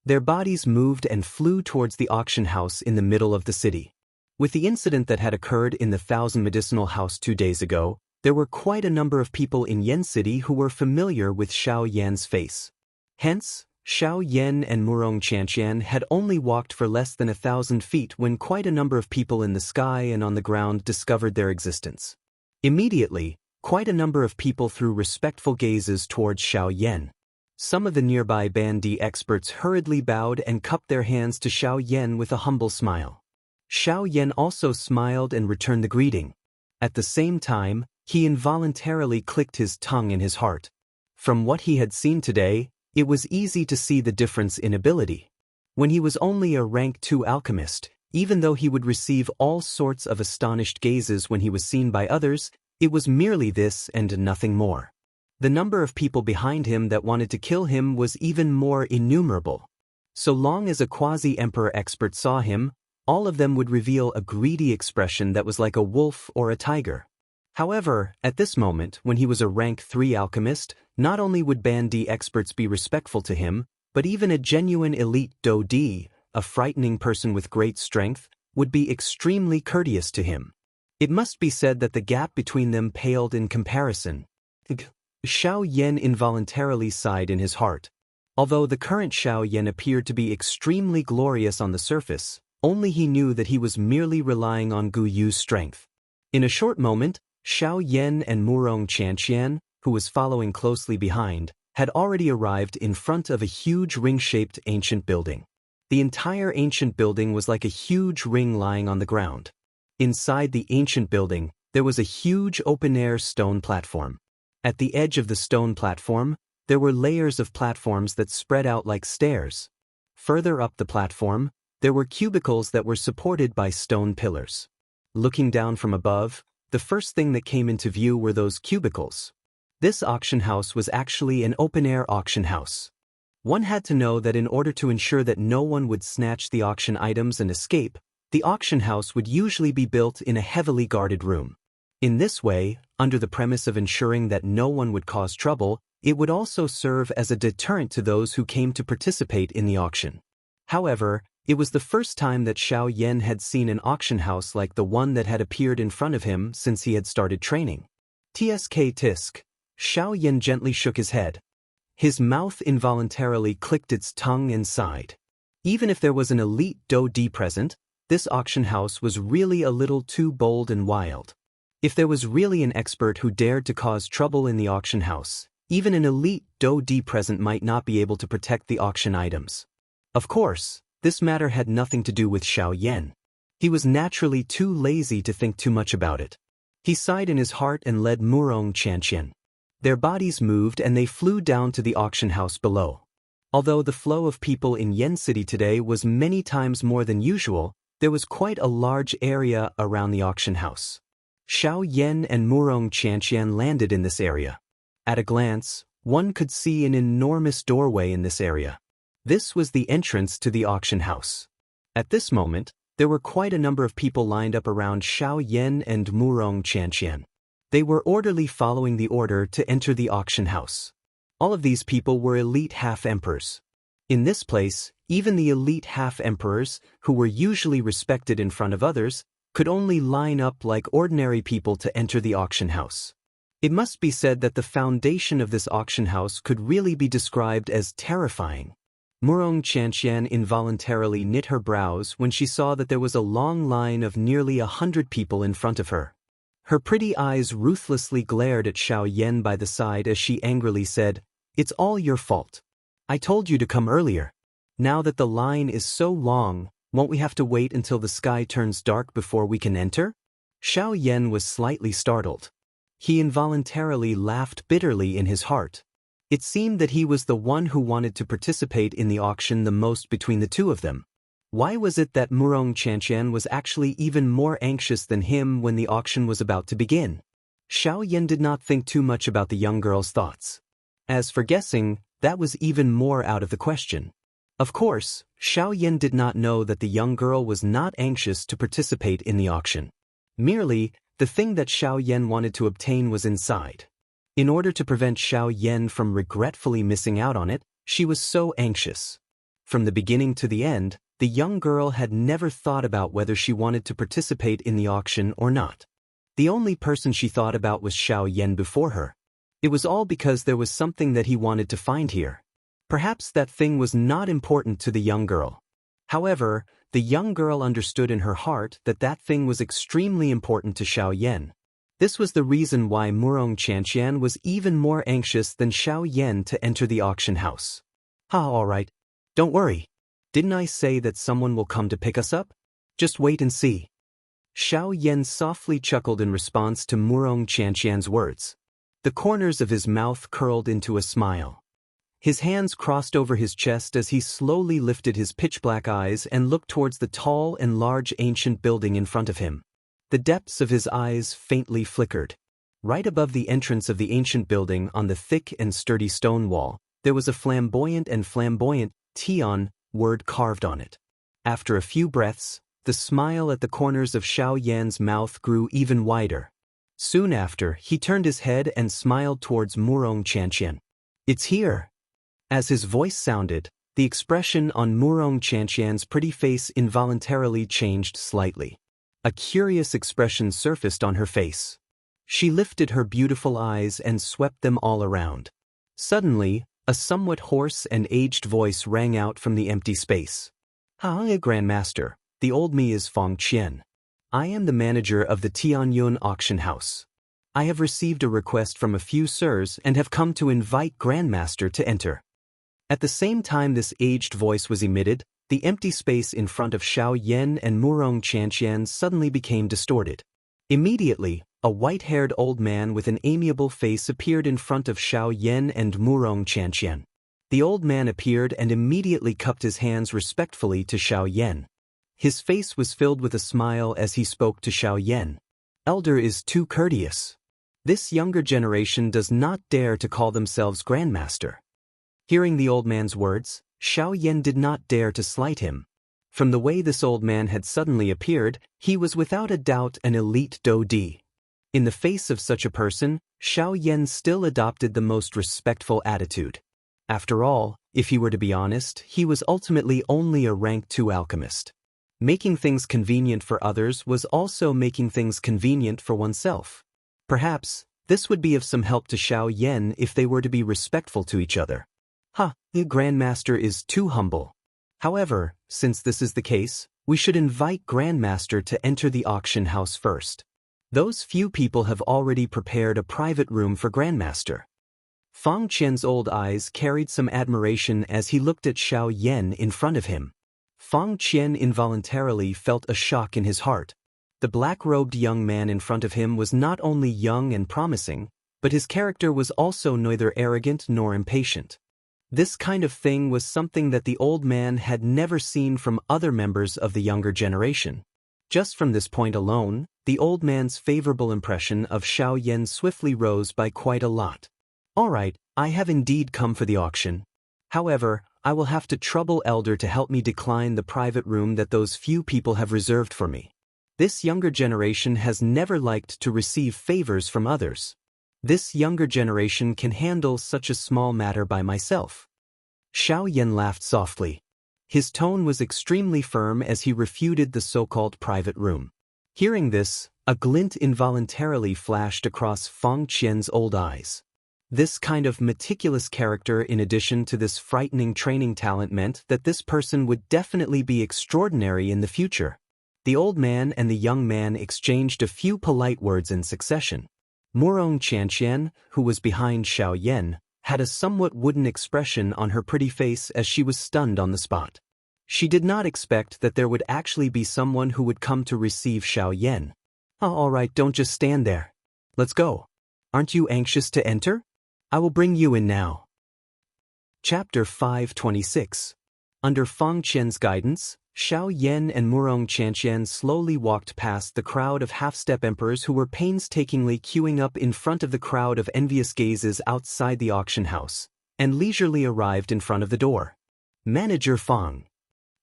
Their bodies moved and flew towards the auction house in the middle of the city. With the incident that had occurred in the 1,000 medicinal house 2 days ago, there were quite a number of people in Yen City who were familiar with Xiao Yan's face. Hence, Xiao Yan and Wuxia Xianxia had only walked for less than 1,000 feet when quite a number of people in the sky and on the ground discovered their existence. Immediately, quite a number of people threw respectful gazes towards Xiao Yan. Some of the nearby Bandi experts hurriedly bowed and cupped their hands to Xiao Yan with a humble smile. Xiao Yan also smiled and returned the greeting. At the same time, he involuntarily clicked his tongue in his heart. From what he had seen today, it was easy to see the difference in ability. When he was only a rank 2 alchemist, even though he would receive all sorts of astonished gazes when he was seen by others, it was merely this and nothing more. The number of people behind him that wanted to kill him was even more innumerable. So long as a quasi-emperor expert saw him, all of them would reveal a greedy expression that was like a wolf or a tiger. However, at this moment, when he was a rank 3 alchemist, not only would Bandi experts be respectful to him, but even a genuine elite Daoist, a frightening person with great strength, would be extremely courteous to him. It must be said that the gap between them paled in comparison. Xiao Yan involuntarily sighed in his heart. Although the current Xiao Yan appeared to be extremely glorious on the surface, only he knew that he was merely relying on Gu Yu's strength. In a short moment, Xiao Yan and Wuxia Xianxia, who was following closely behind, had already arrived in front of a huge ring-shaped ancient building. The entire ancient building was like a huge ring lying on the ground. Inside the ancient building, there was a huge open-air stone platform. At the edge of the stone platform, there were layers of platforms that spread out like stairs. Further up the platform, there were cubicles that were supported by stone pillars. Looking down from above, the first thing that came into view were those cubicles. This auction house was actually an open-air auction house. One had to know that in order to ensure that no one would snatch the auction items and escape, the auction house would usually be built in a heavily guarded room. In this way, under the premise of ensuring that no one would cause trouble, it would also serve as a deterrent to those who came to participate in the auction. However, it was the first time that Xiao Yan had seen an auction house like the one that had appeared in front of him since he had started training. Tisk. Xiao Yan gently shook his head. His mouth involuntarily clicked its tongue and sighed. Even if there was an elite Daoist present, this auction house was really a little too bold and wild. If there was really an expert who dared to cause trouble in the auction house, even an elite Daoist present might not be able to protect the auction items. Of course, this matter had nothing to do with Xiaoyan. He was naturally too lazy to think too much about it. He sighed in his heart and led Wuxia and Xianxia. Their bodies moved and they flew down to the auction house below. Although the flow of people in Yen City today was many times more than usual, there was quite a large area around the auction house. Xiaoyan and Wuxia and Xianxia landed in this area. At a glance, one could see an enormous doorway in this area. This was the entrance to the auction house. At this moment, there were quite a number of people lined up around Xiaoyan and Wuxia and Xianxia. They were orderly following the order to enter the auction house. All of these people were elite half-emperors. In this place, even the elite half-emperors, who were usually respected in front of others, could only line up like ordinary people to enter the auction house. It must be said that the foundation of this auction house could really be described as terrifying. Wuxia and Xianxia involuntarily knit her brows when she saw that there was a long line of nearly 100 people in front of her. Her pretty eyes ruthlessly glared at Xiaoyan by the side as she angrily said, "It's all your fault. I told you to come earlier. Now that the line is so long, won't we have to wait until the sky turns dark before we can enter?" Xiaoyan was slightly startled. He involuntarily laughed bitterly in his heart. It seemed that he was the one who wanted to participate in the auction the most between the two of them. Why was it that Wuxia and Xianxia was actually even more anxious than him when the auction was about to begin? Xiaoyan did not think too much about the young girl's thoughts. As for guessing, that was even more out of the question. Of course, Xiaoyan did not know that the young girl was not anxious to participate in the auction. Merely, the thing that Xiaoyan wanted to obtain was inside. In order to prevent Xiaoyan from regretfully missing out on it, she was so anxious. From the beginning to the end, the young girl had never thought about whether she wanted to participate in the auction or not. The only person she thought about was Xiaoyan before her. It was all because there was something that he wanted to find here. Perhaps that thing was not important to the young girl. However, the young girl understood in her heart that that thing was extremely important to Xiaoyan. This was the reason why Wuxia and Xianxia was even more anxious than Xiaoyan to enter the auction house. All right. Don't worry. Didn't I say that someone will come to pick us up? Just wait and see. Xiaoyan softly chuckled in response to Wuxia and Xianxia's words. The corners of his mouth curled into a smile. His hands crossed over his chest as he slowly lifted his pitch-black eyes and looked towards the tall and large ancient building in front of him. The depths of his eyes faintly flickered. Right above the entrance of the ancient building on the thick and sturdy stone wall, there was a flamboyant Tian word carved on it. After a few breaths, the smile at the corners of Xiaoyan's mouth grew even wider. Soon after, he turned his head and smiled towards Wuxia and Xianxia. "It's here." As his voice sounded, the expression on Wuxia and Xianxia's pretty face involuntarily changed slightly. A curious expression surfaced on her face. She lifted her beautiful eyes and swept them all around. Suddenly, a somewhat hoarse and aged voice rang out from the empty space. "Hi, Grandmaster. The old me is Feng Qian. I am the manager of the Tianyun auction house. I have received a request from a few sirs and have come to invite Grandmaster to enter." At the same time this aged voice was emitted, the empty space in front of Xiaoyan and Wuxia and Xianxia suddenly became distorted. Immediately, a white-haired old man with an amiable face appeared in front of Xiaoyan and Wuxia and Xianxia. The old man appeared and immediately cupped his hands respectfully to Xiaoyan. His face was filled with a smile as he spoke to Xiaoyan. "Elder is too courteous. This younger generation does not dare to call themselves Grandmaster." Hearing the old man's words, Xiaoyan did not dare to slight him. From the way this old man had suddenly appeared, he was without a doubt an elite Daoist. In the face of such a person, Xiaoyan still adopted the most respectful attitude. After all, if he were to be honest, he was ultimately only a rank 2 alchemist. Making things convenient for others was also making things convenient for oneself. Perhaps, this would be of some help to Xiaoyan if they were to be respectful to each other. The Grandmaster is too humble. However, since this is the case, we should invite Grandmaster to enter the auction house first. Those few people have already prepared a private room for Grandmaster. Fang Qian's old eyes carried some admiration as he looked at Xiao Yan in front of him. Fang Qian involuntarily felt a shock in his heart. The black-robed young man in front of him was not only young and promising, but his character was also neither arrogant nor impatient. This kind of thing was something that the old man had never seen from other members of the younger generation. Just from this point alone, the old man's favorable impression of Xiao Yan swiftly rose by quite a lot. All right, I have indeed come for the auction. However, I will have to trouble Elder to help me decline the private room that those few people have reserved for me. This younger generation has never liked to receive favors from others. This younger generation can handle such a small matter by myself. Xiao Yan laughed softly. His tone was extremely firm as he refuted the so-called private room. Hearing this, a glint involuntarily flashed across Fang Qian's old eyes. This kind of meticulous character in addition to this frightening training talent meant that this person would definitely be extraordinary in the future. The old man and the young man exchanged a few polite words in succession. Wuxia and Xianxia, who was behind Xiao Yan, had a somewhat wooden expression on her pretty face as she was stunned on the spot. She did not expect that there would actually be someone who would come to receive Xiao Yan. Oh, all right, don't just stand there. Let's go. Aren't you anxious to enter? I will bring you in now. Chapter 526. Under Fang Qian's guidance, Xiao Yan and Wuxia and Xianxia slowly walked past the crowd of half-step emperors who were painstakingly queuing up in front of the crowd of envious gazes outside the auction house, and leisurely arrived in front of the door. Manager Fang.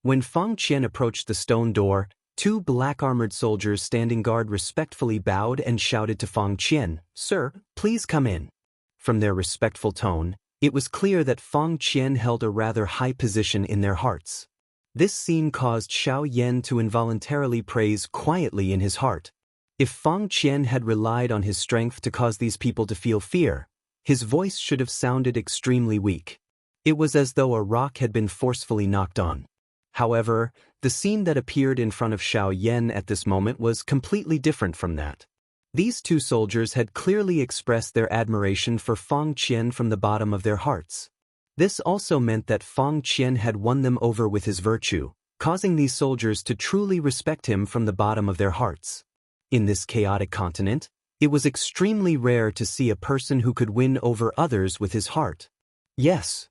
When Fang Qian approached the stone door, two black-armored soldiers standing guard respectfully bowed and shouted to Fang Qian, "Sir, please come in." From their respectful tone, it was clear that Fang Qian held a rather high position in their hearts. This scene caused Xiao Yan to involuntarily praise quietly in his heart. If Fang Qian had relied on his strength to cause these people to feel fear, his voice should have sounded extremely weak. It was as though a rock had been forcefully knocked on. However, the scene that appeared in front of Xiao Yan at this moment was completely different from that. These two soldiers had clearly expressed their admiration for Fang Qian from the bottom of their hearts. This also meant that Fang Qian had won them over with his virtue, causing these soldiers to truly respect him from the bottom of their hearts. In this chaotic continent, it was extremely rare to see a person who could win over others with his heart. Yes.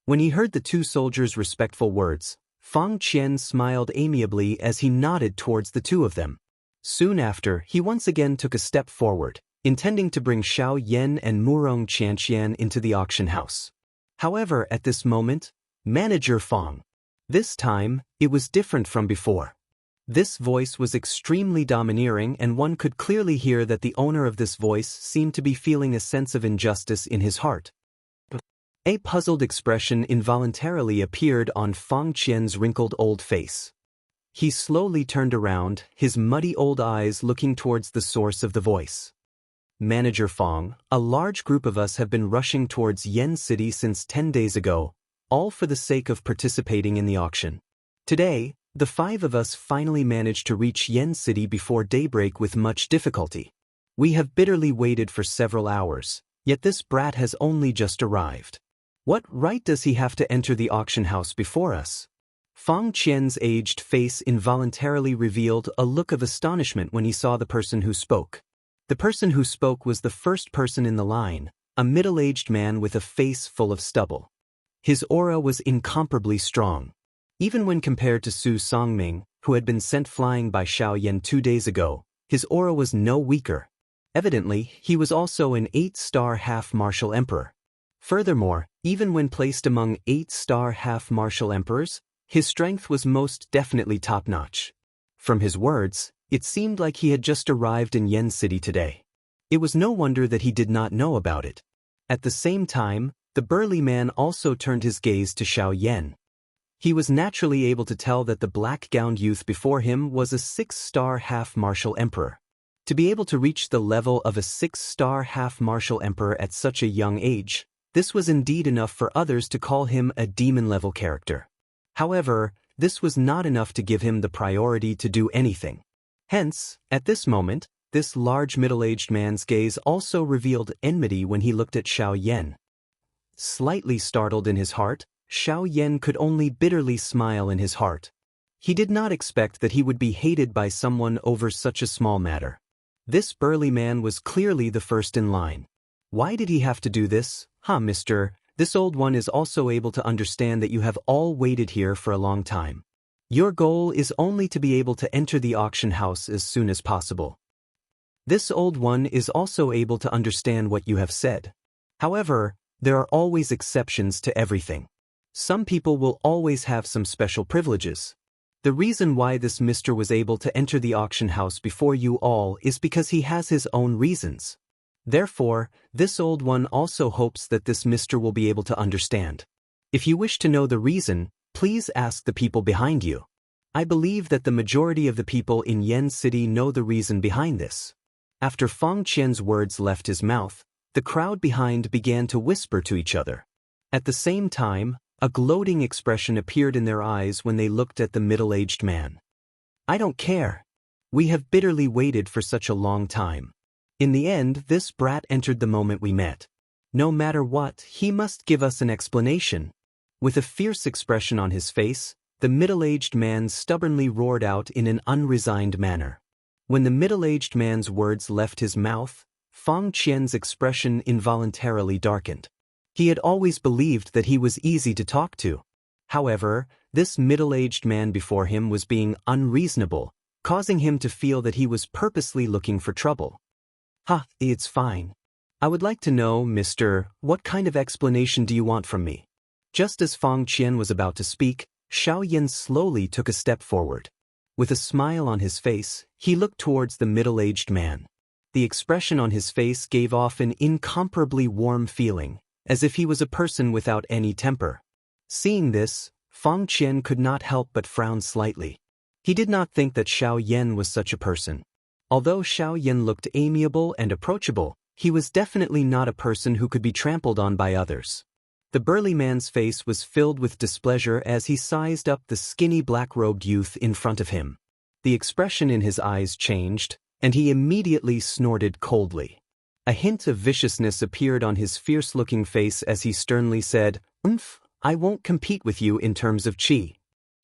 When he heard the two soldiers' respectful words, Fang Qian smiled amiably as he nodded towards the two of them. Soon after, he once again took a step forward, intending to bring Xiao Yan and Wuxia and Xianxia into the auction house. However, at this moment, Manager Fang. This time, it was different from before. This voice was extremely domineering, and one could clearly hear that the owner of this voice seemed to be feeling a sense of injustice in his heart. A puzzled expression involuntarily appeared on Fang Qian's wrinkled old face. He slowly turned around, his muddy old eyes looking towards the source of the voice. Manager Fang, a large group of us have been rushing towards Yen City since 10 days ago, all for the sake of participating in the auction. Today, the 5 of us finally managed to reach Yen City before daybreak with much difficulty. We have bitterly waited for several hours, yet this brat has only just arrived. What right does he have to enter the auction house before us? Fang Qian's aged face involuntarily revealed a look of astonishment when he saw the person who spoke. The person who spoke was the first person in the line, a middle-aged man with a face full of stubble. His aura was incomparably strong. Even when compared to Su Songming, who had been sent flying by Xiao Yan 2 days ago, his aura was no weaker. Evidently, he was also an 8-star half-martial emperor. Furthermore, even when placed among 8-star half-martial emperors, his strength was most definitely top-notch. From his words, it seemed like he had just arrived in Yen City today. It was no wonder that he did not know about it. At the same time, the burly man also turned his gaze to Xiao Yan. He was naturally able to tell that the black-gowned youth before him was a 6-star half-martial emperor. To be able to reach the level of a 6-star half-martial emperor at such a young age, this was indeed enough for others to call him a demon-level character. However, this was not enough to give him the priority to do anything. Hence, at this moment, this large middle-aged man's gaze also revealed enmity when he looked at Xiao Yan. Slightly startled in his heart, Xiao Yan could only bitterly smile in his heart. He did not expect that he would be hated by someone over such a small matter. This burly man was clearly the first in line. Why did he have to do this? Mister, this old one is also able to understand that you have all waited here for a long time. Your goal is only to be able to enter the auction house as soon as possible. This old one is also able to understand what you have said. However, there are always exceptions to everything. Some people will always have some special privileges. The reason why this mister was able to enter the auction house before you all is because he has his own reasons. Therefore, this old one also hopes that this mister will be able to understand. If you wish to know the reason, please ask the people behind you. I believe that the majority of the people in Yen City know the reason behind this. After Fang Qian's words left his mouth, the crowd behind began to whisper to each other. At the same time, a gloating expression appeared in their eyes when they looked at the middle-aged man. I don't care. We have bitterly waited for such a long time. In the end, this brat entered the moment we met. No matter what, he must give us an explanation. With a fierce expression on his face, the middle-aged man stubbornly roared out in an unresigned manner. When the middle-aged man's words left his mouth, Fang Qian's expression involuntarily darkened. He had always believed that he was easy to talk to. However, this middle-aged man before him was being unreasonable, causing him to feel that he was purposely looking for trouble. It's fine. I would like to know, mister, what kind of explanation do you want from me? Just as Fang Qian was about to speak, Xiao Yan slowly took a step forward. With a smile on his face, he looked towards the middle-aged man. The expression on his face gave off an incomparably warm feeling, as if he was a person without any temper. Seeing this, Fang Qian could not help but frown slightly. He did not think that Xiao Yan was such a person. Although Xiao Yan looked amiable and approachable, he was definitely not a person who could be trampled on by others. The burly man's face was filled with displeasure as he sized up the skinny black-robed youth in front of him. The expression in his eyes changed, and he immediately snorted coldly. A hint of viciousness appeared on his fierce-looking face as he sternly said, I won't compete with you in terms of qi.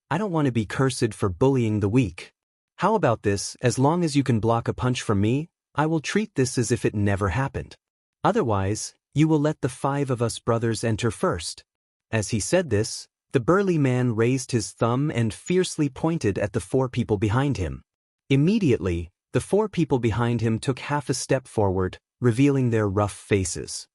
I don't want to be cursed for bullying the weak. How about this, as long as you can block a punch from me, I will treat this as if it never happened. Otherwise, you will let the 5 of us brothers enter first. As he said this, the burly man raised his thumb and fiercely pointed at the 4 people behind him. Immediately, the 4 people behind him took half a step forward, revealing their rough faces.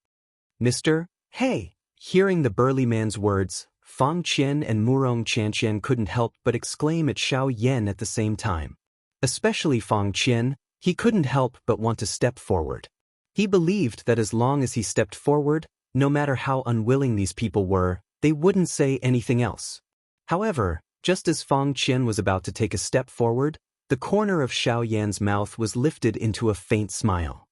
Mister, hey! Hearing the burly man's words, Fang Qian and Murong Qianqian couldn't help but exclaim at Xiao Yan at the same time. Especially Fang Qian, he couldn't help but want to step forward. He believed that as long as he stepped forward, no matter how unwilling these people were, they wouldn't say anything else. However, just as Fang Qian was about to take a step forward, the corner of Xiao Yan's mouth was lifted into a faint smile.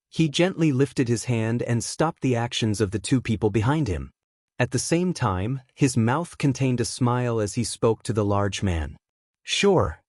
He gently lifted his hand and stopped the actions of the 2 people behind him. At the same time, his mouth contained a smile as he spoke to the large man. Sure.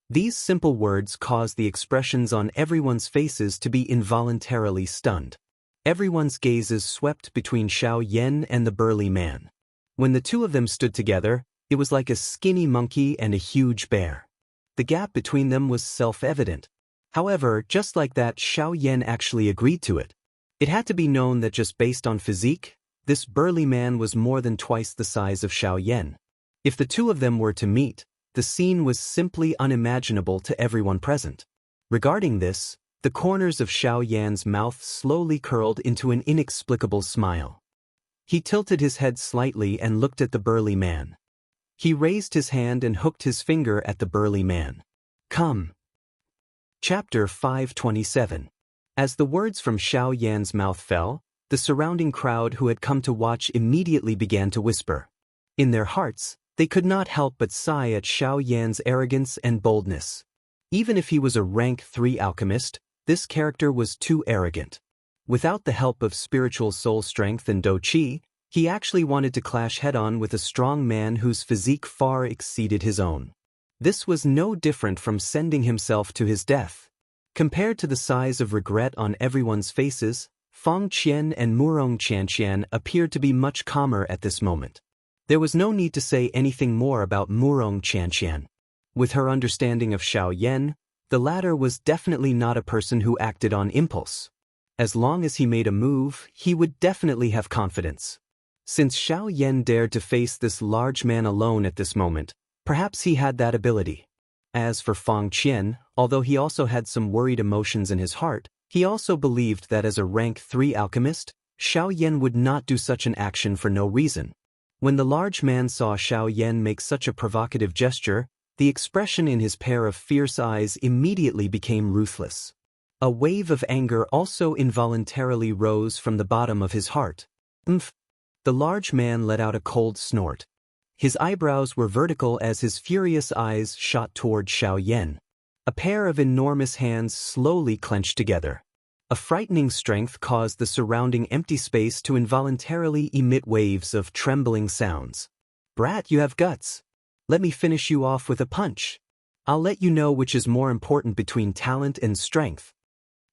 These simple words caused the expressions on everyone's faces to be involuntarily stunned. Everyone's gazes swept between Xiao Yan and the burly man. When the 2 of them stood together, it was like a skinny monkey and a huge bear. The gap between them was self-evident. However, just like that, Xiao Yan actually agreed to it. It had to be known that just based on physique, this burly man was more than twice the size of Xiao Yan. If the 2 of them were to meet, the scene was simply unimaginable to everyone present. Regarding this, the corners of Xiao Yan's mouth slowly curled into an inexplicable smile. He tilted his head slightly and looked at the burly man. He raised his hand and hooked his finger at the burly man. Come. Chapter 527. As the words from Xiao Yan's mouth fell, the surrounding crowd who had come to watch immediately began to whisper. In their hearts, they could not help but sigh at Xiao Yan's arrogance and boldness. Even if he was a rank 3 alchemist, this character was too arrogant. Without the help of spiritual soul strength and Do Qi, He actually wanted to clash head-on with a strong man whose physique far exceeded his own. This was no different from sending himself to his death. Compared to the size of regret on everyone's faces, Fang Qian and Murong Qianxian appeared to be much calmer at this moment. There was no need to say anything more about Murong Qianxian. With her understanding of Xiao Yan, the latter was definitely not a person who acted on impulse. As long as he made a move, he would definitely have confidence. Since Xiao Yan dared to face this large man alone at this moment, perhaps he had that ability. As for Fang Qian, although he also had some worried emotions in his heart, he also believed that as a rank 3 alchemist, Xiao Yan would not do such an action for no reason. When the large man saw Xiao Yan make such a provocative gesture, the expression in his pair of fierce eyes immediately became ruthless. A wave of anger also involuntarily rose from the bottom of his heart. Umph! The large man let out a cold snort. His eyebrows were vertical as his furious eyes shot toward Xiao Yan. A pair of enormous hands slowly clenched together. A frightening strength caused the surrounding empty space to involuntarily emit waves of trembling sounds. "Brat, you have guts. Let me finish you off with a punch. I'll let you know which is more important between talent and strength."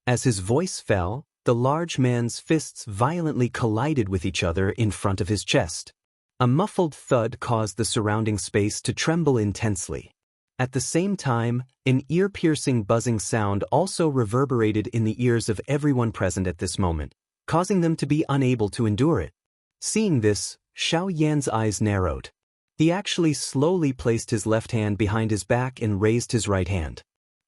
As his voice fell, the large man's fists violently collided with each other in front of his chest. A muffled thud caused the surrounding space to tremble intensely. At the same time, an ear-piercing buzzing sound also reverberated in the ears of everyone present at this moment, causing them to be unable to endure it. Seeing this, Xiao Yan's eyes narrowed. He actually slowly placed his left hand behind his back and raised his right hand.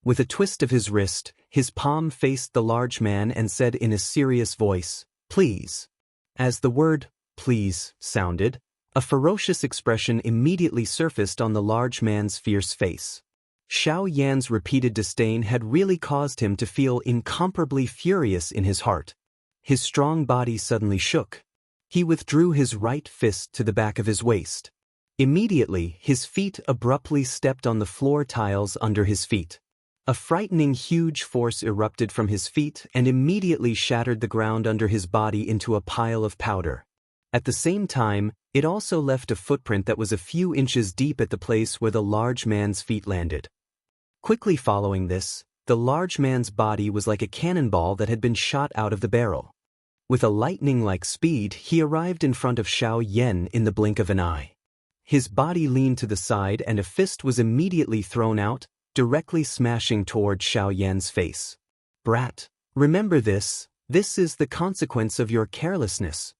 With a twist of his wrist, his palm faced the large man and said in a serious voice, "Please." As the word, "please," sounded, a ferocious expression immediately surfaced on the large man's fierce face. Xiao Yan's repeated disdain had really caused him to feel incomparably furious in his heart. His strong body suddenly shook. He withdrew his right fist to the back of his waist. Immediately, his feet abruptly stepped on the floor tiles under his feet. A frightening huge force erupted from his feet and immediately shattered the ground under his body into a pile of powder. At the same time, it also left a footprint that was a few inches deep at the place where the large man's feet landed. Quickly following this, the large man's body was like a cannonball that had been shot out of the barrel. With a lightning-like speed, he arrived in front of Xiao Yan in the blink of an eye. His body leaned to the side and a fist was immediately thrown out, directly smashing toward Xiao Yan's face. "Brat, remember this is the consequence of your carelessness."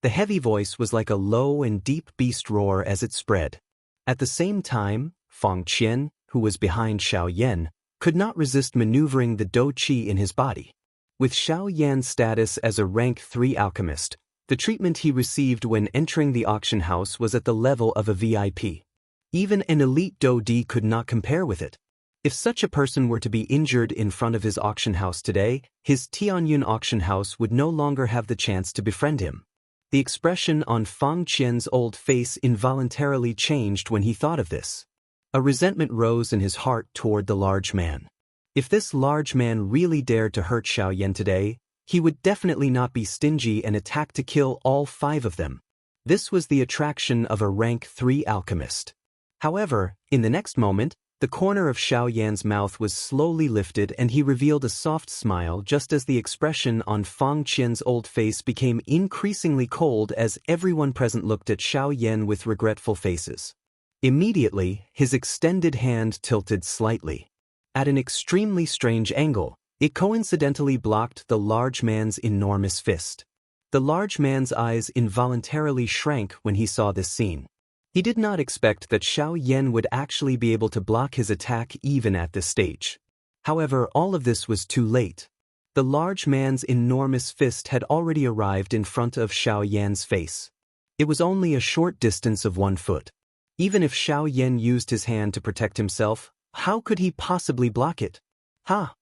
The heavy voice was like a low and deep beast roar as it spread. At the same time, Fang Qian, who was behind Xiao Yan, could not resist maneuvering the dou qi in his body. With Xiao Yan's status as a rank 3 alchemist, the treatment he received when entering the auction house was at the level of a VIP. Even an elite dou di could not compare with it. If such a person were to be injured in front of his auction house today, his Tianyun auction house would no longer have the chance to befriend him. The expression on Fang Qian's old face involuntarily changed when he thought of this. A resentment rose in his heart toward the large man. If this large man really dared to hurt Xiao Yan today, he would definitely not be stingy and attack to kill all 5 of them. This was the attraction of a rank 3 alchemist. However, in the next moment, the corner of Xiao Yan's mouth was slowly lifted and he revealed a soft smile just as the expression on Fang Qian's old face became increasingly cold as everyone present looked at Xiao Yan with regretful faces. Immediately, his extended hand tilted slightly. At an extremely strange angle, it coincidentally blocked the large man's enormous fist. The large man's eyes involuntarily shrank when he saw this scene. He did not expect that Xiao Yan would actually be able to block his attack even at this stage. However, all of this was too late. The large man's enormous fist had already arrived in front of Xiao Yan's face. It was only a short distance of 1 foot. Even if Xiao Yan used his hand to protect himself, how could he possibly block it? Ha!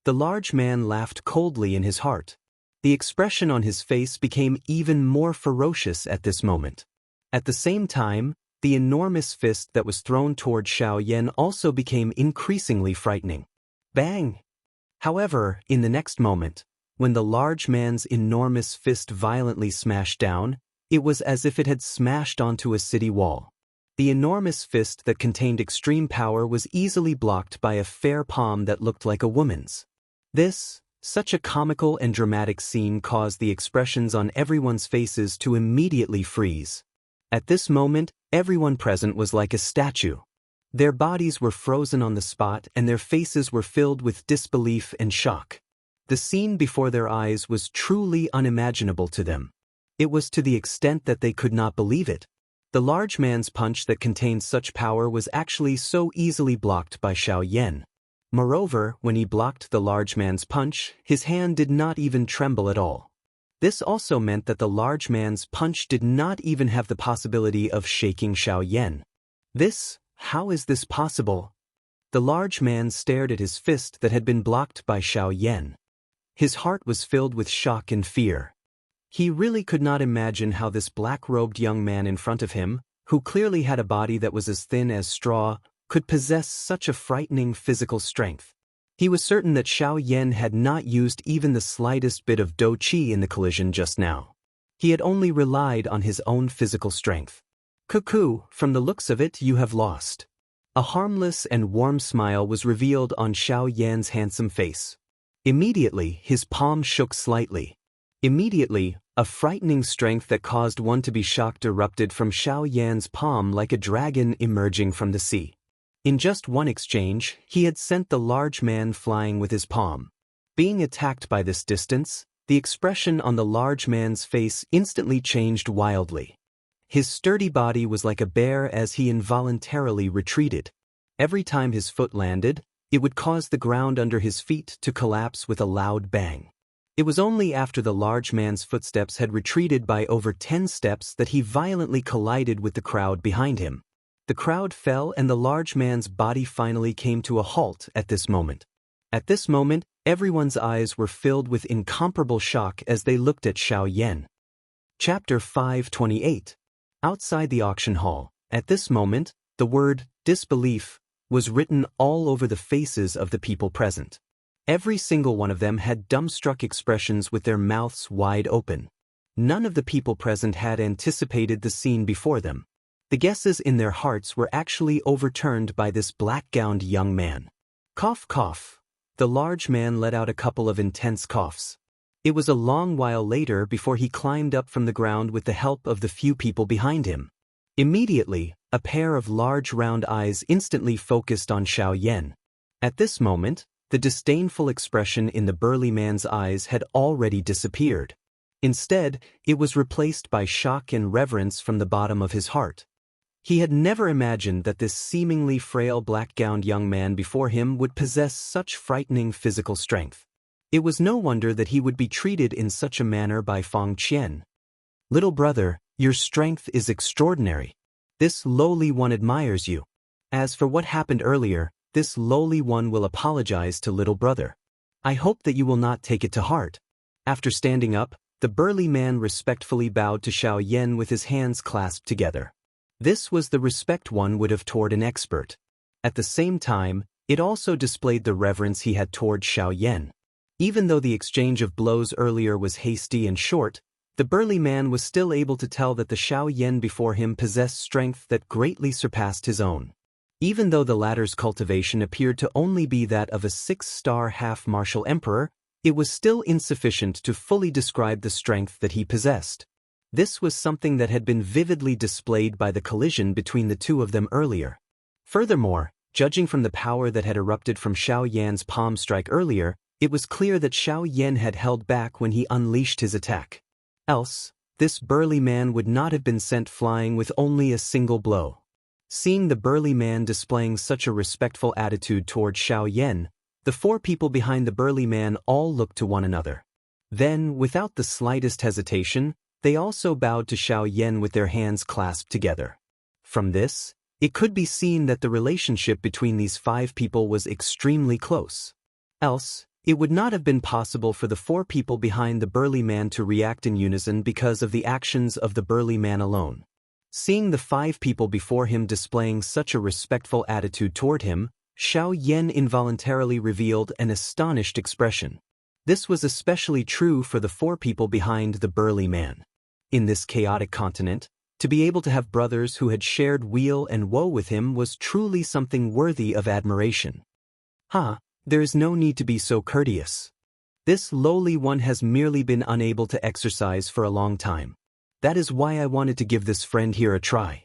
The large man laughed coldly in his heart. The expression on his face became even more ferocious at this moment. At the same time, the enormous fist that was thrown toward Xiao Yan also became increasingly frightening. Bang! However, in the next moment, when the large man's enormous fist violently smashed down, It was as if it had smashed onto a city wall. The enormous fist that contained extreme power was easily blocked by a fair palm that looked like a woman's. Such a comical and dramatic scene caused the expressions on everyone's faces to immediately freeze. At this moment, everyone present was like a statue. Their bodies were frozen on the spot and their faces were filled with disbelief and shock. The scene before their eyes was truly unimaginable to them. It was to the extent that they could not believe it. The large man's punch that contained such power was actually so easily blocked by Xiao Yan. Moreover, when he blocked the large man's punch, his hand did not even tremble at all. This also meant that the large man's punch did not even have the possibility of shaking Xiao Yan. How is this possible? The large man stared at his fist that had been blocked by Xiao Yan. His heart was filled with shock and fear. He really could not imagine how this black-robed young man in front of him, who clearly had a body that was as thin as straw, could possess such a frightening physical strength. He was certain that Xiao Yan had not used even the slightest bit of dou qi in the collision just now. He had only relied on his own physical strength. "Cuckoo, from the looks of it you have lost." A harmless and warm smile was revealed on Xiao Yan's handsome face. Immediately, his palm shook slightly. Immediately, a frightening strength that caused one to be shocked erupted from Xiao Yan's palm like a dragon emerging from the sea. In just one exchange, he had sent the large man flying with his palm. Being attacked by this distance, the expression on the large man's face instantly changed wildly. His sturdy body was like a bear as he involuntarily retreated. Every time his foot landed, it would cause the ground under his feet to collapse with a loud bang. It was only after the large man's footsteps had retreated by over 10 steps that he violently collided with the crowd behind him. The crowd fell and the large man's body finally came to a halt at this moment. At this moment, everyone's eyes were filled with incomparable shock as they looked at Xiao Yan. Chapter 528. Outside the auction hall, at this moment, the word disbelief was written all over the faces of the people present. Every single one of them had dumbstruck expressions with their mouths wide open. None of the people present had anticipated the scene before them. The guesses in their hearts were actually overturned by this black-gowned young man. Cough, cough. The large man let out a couple of intense coughs. It was a long while later before he climbed up from the ground with the help of the few people behind him. Immediately, a pair of large round eyes instantly focused on Xiao Yan. At this moment, the disdainful expression in the burly man's eyes had already disappeared. Instead, it was replaced by shock and reverence from the bottom of his heart. He had never imagined that this seemingly frail black-gowned young man before him would possess such frightening physical strength. It was no wonder that he would be treated in such a manner by Fang Qian. "Little brother, your strength is extraordinary. This lowly one admires you. As for what happened earlier, this lowly one will apologize to little brother. I hope that you will not take it to heart." After standing up, the burly man respectfully bowed to Xiao Yan with his hands clasped together. This was the respect one would have toward an expert. At the same time, it also displayed the reverence he had toward Xiao Yan. Even though the exchange of blows earlier was hasty and short, the burly man was still able to tell that the Xiao Yan before him possessed strength that greatly surpassed his own. Even though the latter's cultivation appeared to only be that of a 6-star half-martial emperor, it was still insufficient to fully describe the strength that he possessed. This was something that had been vividly displayed by the collision between the two of them earlier. Furthermore, judging from the power that had erupted from Xiao Yan's palm strike earlier, it was clear that Xiao Yan had held back when he unleashed his attack. Else, this burly man would not have been sent flying with only a single blow. Seeing the burly man displaying such a respectful attitude toward Xiao Yan, the 4 people behind the burly man all looked to one another. Then, without the slightest hesitation, they also bowed to Xiao Yan with their hands clasped together. From this, it could be seen that the relationship between these 5 people was extremely close. Else, it would not have been possible for the 4 people behind the burly man to react in unison because of the actions of the burly man alone. Seeing the 5 people before him displaying such a respectful attitude toward him, Xiao Yan involuntarily revealed an astonished expression. This was especially true for the 4 people behind the burly man. In this chaotic continent, to be able to have brothers who had shared weal and woe with him was truly something worthy of admiration. There is no need to be so courteous. This lowly one has merely been unable to exercise for a long time. That is why I wanted to give this friend here a try.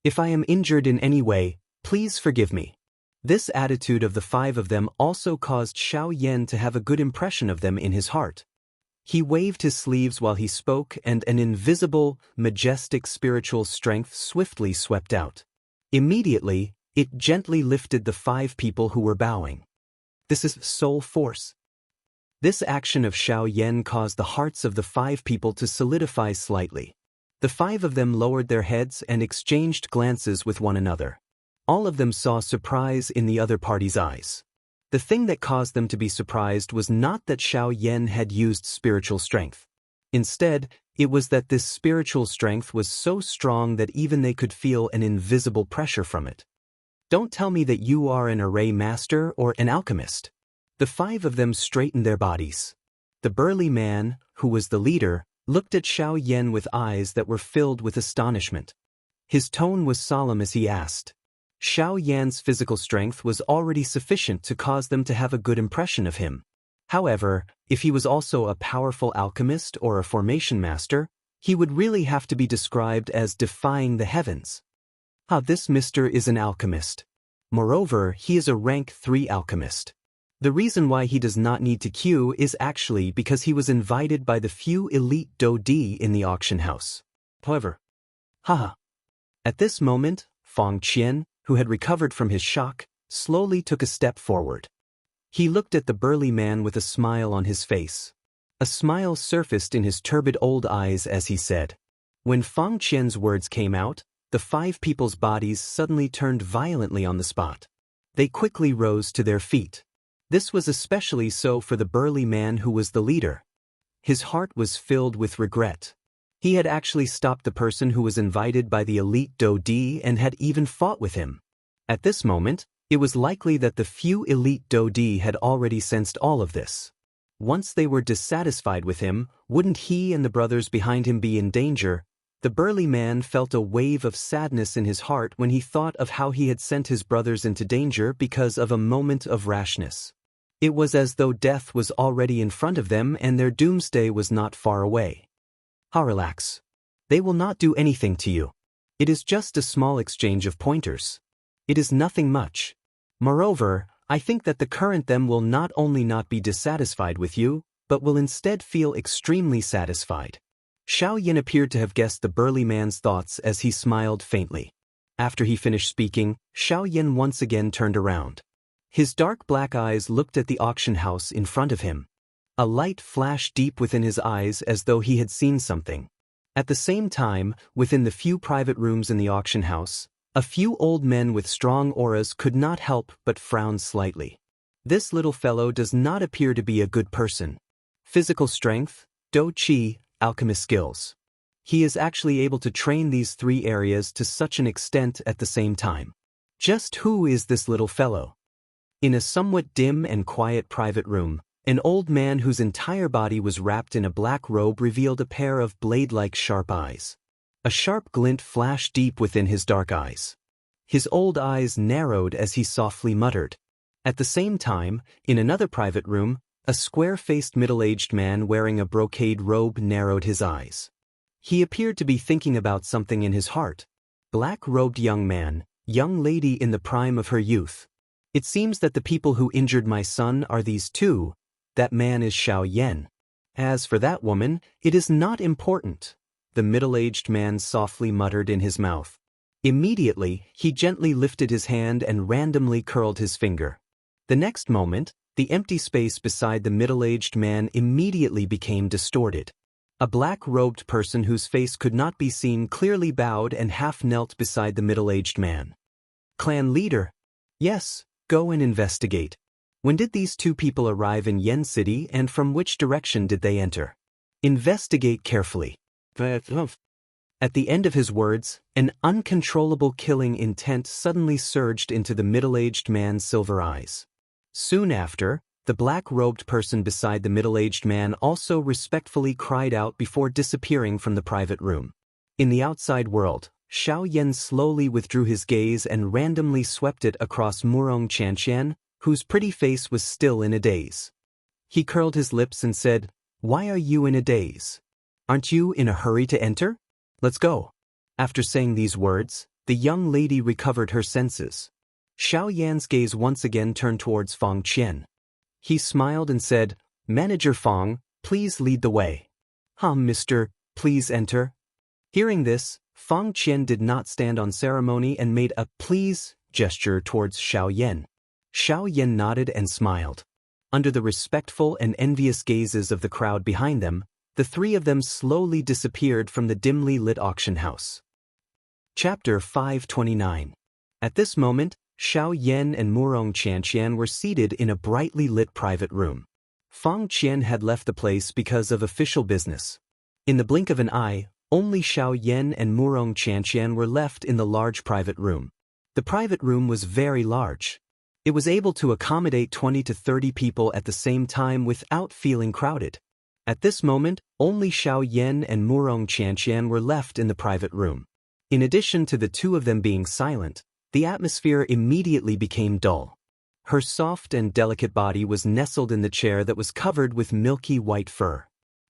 If I am injured in any way, please forgive me. This attitude of the five of them also caused Xiaoyan to have a good impression of them in his heart. He waved his sleeves while he spoke, and an invisible, majestic spiritual strength swiftly swept out. Immediately, it gently lifted the five people who were bowing. This is soul force. This action of Xiaoyan caused the hearts of the five people to solidify slightly. The five of them lowered their heads and exchanged glances with one another. All of them saw surprise in the other party's eyes. The thing that caused them to be surprised was not that Xiaoyan had used spiritual strength. Instead, it was that this spiritual strength was so strong that even they could feel an invisible pressure from it. Don't tell me that you are an array master or an alchemist. The five of them straightened their bodies. The burly man, who was the leader, looked at Xiaoyan with eyes that were filled with astonishment. His tone was solemn as he asked. Xiaoyan's physical strength was already sufficient to cause them to have a good impression of him. However, if he was also a powerful alchemist or a formation master, he would really have to be described as defying the heavens. This Mr. is an alchemist. Moreover, he is a rank 3 alchemist. The reason why he does not need to queue is actually because he was invited by the few elite Daoist in the auction house. However, At this moment, Fang Qian, who had recovered from his shock, slowly took a step forward. He looked at the burly man with a smile on his face. A smile surfaced in his turbid old eyes as he said. When Fang Qian's words came out, the five people's bodies suddenly turned violently on the spot. They quickly rose to their feet. This was especially so for the burly man who was the leader. His heart was filled with regret. He had actually stopped the person who was invited by the elite Daoist and had even fought with him. At this moment, it was likely that the few elite Daoist had already sensed all of this. Once they were dissatisfied with him, wouldn't he and the brothers behind him be in danger? The burly man felt a wave of sadness in his heart when he thought of how he had sent his brothers into danger because of a moment of rashness. It was as though death was already in front of them and their doomsday was not far away. Relax. They will not do anything to you. It is just a small exchange of pointers. It is nothing much. Moreover, I think that the current them will not only not be dissatisfied with you, but will instead feel extremely satisfied. Xiaoyan appeared to have guessed the burly man's thoughts as he smiled faintly. After he finished speaking, Xiaoyan once again turned around. His dark black eyes looked at the auction house in front of him. A light flashed deep within his eyes as though he had seen something. At the same time, within the few private rooms in the auction house, a few old men with strong auras could not help but frown slightly. This little fellow does not appear to be a good person. Physical strength, Do Qi, alchemist skills. He is actually able to train these three areas to such an extent at the same time. Just who is this little fellow? In a somewhat dim and quiet private room, an old man whose entire body was wrapped in a black robe revealed a pair of blade-like sharp eyes. A sharp glint flashed deep within his dark eyes. His old eyes narrowed as he softly muttered. At the same time, in another private room, a square-faced middle-aged man wearing a brocade robe narrowed his eyes. He appeared to be thinking about something in his heart. Black-robed young man, young lady in the prime of her youth. It seems that the people who injured my son are these two. That man is Xiaoyan. As for that woman, it is not important. The middle-aged man softly muttered in his mouth. Immediately, he gently lifted his hand and randomly curled his finger. The next moment, the empty space beside the middle-aged man immediately became distorted. A black-robed person whose face could not be seen clearly bowed and half knelt beside the middle-aged man. Clan leader? Yes, go and investigate. When did these two people arrive in Yen City and from which direction did they enter? Investigate carefully. At the end of his words, an uncontrollable killing intent suddenly surged into the middle-aged man's silver eyes. Soon after, The black-robed person beside the middle-aged man also respectfully cried out before disappearing from the private room. In the outside world, Xiaoyan slowly withdrew his gaze and randomly swept it across Murong Qianxian, whose pretty face was still in a daze. He curled his lips and said, "Why are you in a daze? Aren't you in a hurry to enter? Let's go." After saying these words, the young lady recovered her senses. Xiaoyan's gaze once again turned towards Fang Qian. He smiled and said, "Manager Fang, please lead the way." Mister, please enter." Hearing this, Fang Qian did not stand on ceremony and made a "please" gesture towards Xiaoyan. Xiaoyan nodded and smiled. Under the respectful and envious gazes of the crowd behind them, the three of them slowly disappeared from the dimly lit auction house. Chapter 529. At this moment, Xiaoyan and Murong Qianxian were seated in a brightly lit private room. Fang Qian had left the place because of official business. In the blink of an eye, only Xiaoyan and Murong Qianxian were left in the large private room. The private room was very large. It was able to accommodate 20 to 30 people at the same time without feeling crowded. At this moment, only Xiaoyan and Murong Qianxian were left in the private room. In addition to the two of them being silent, the atmosphere immediately became dull. Her soft and delicate body was nestled in the chair that was covered with milky white fur.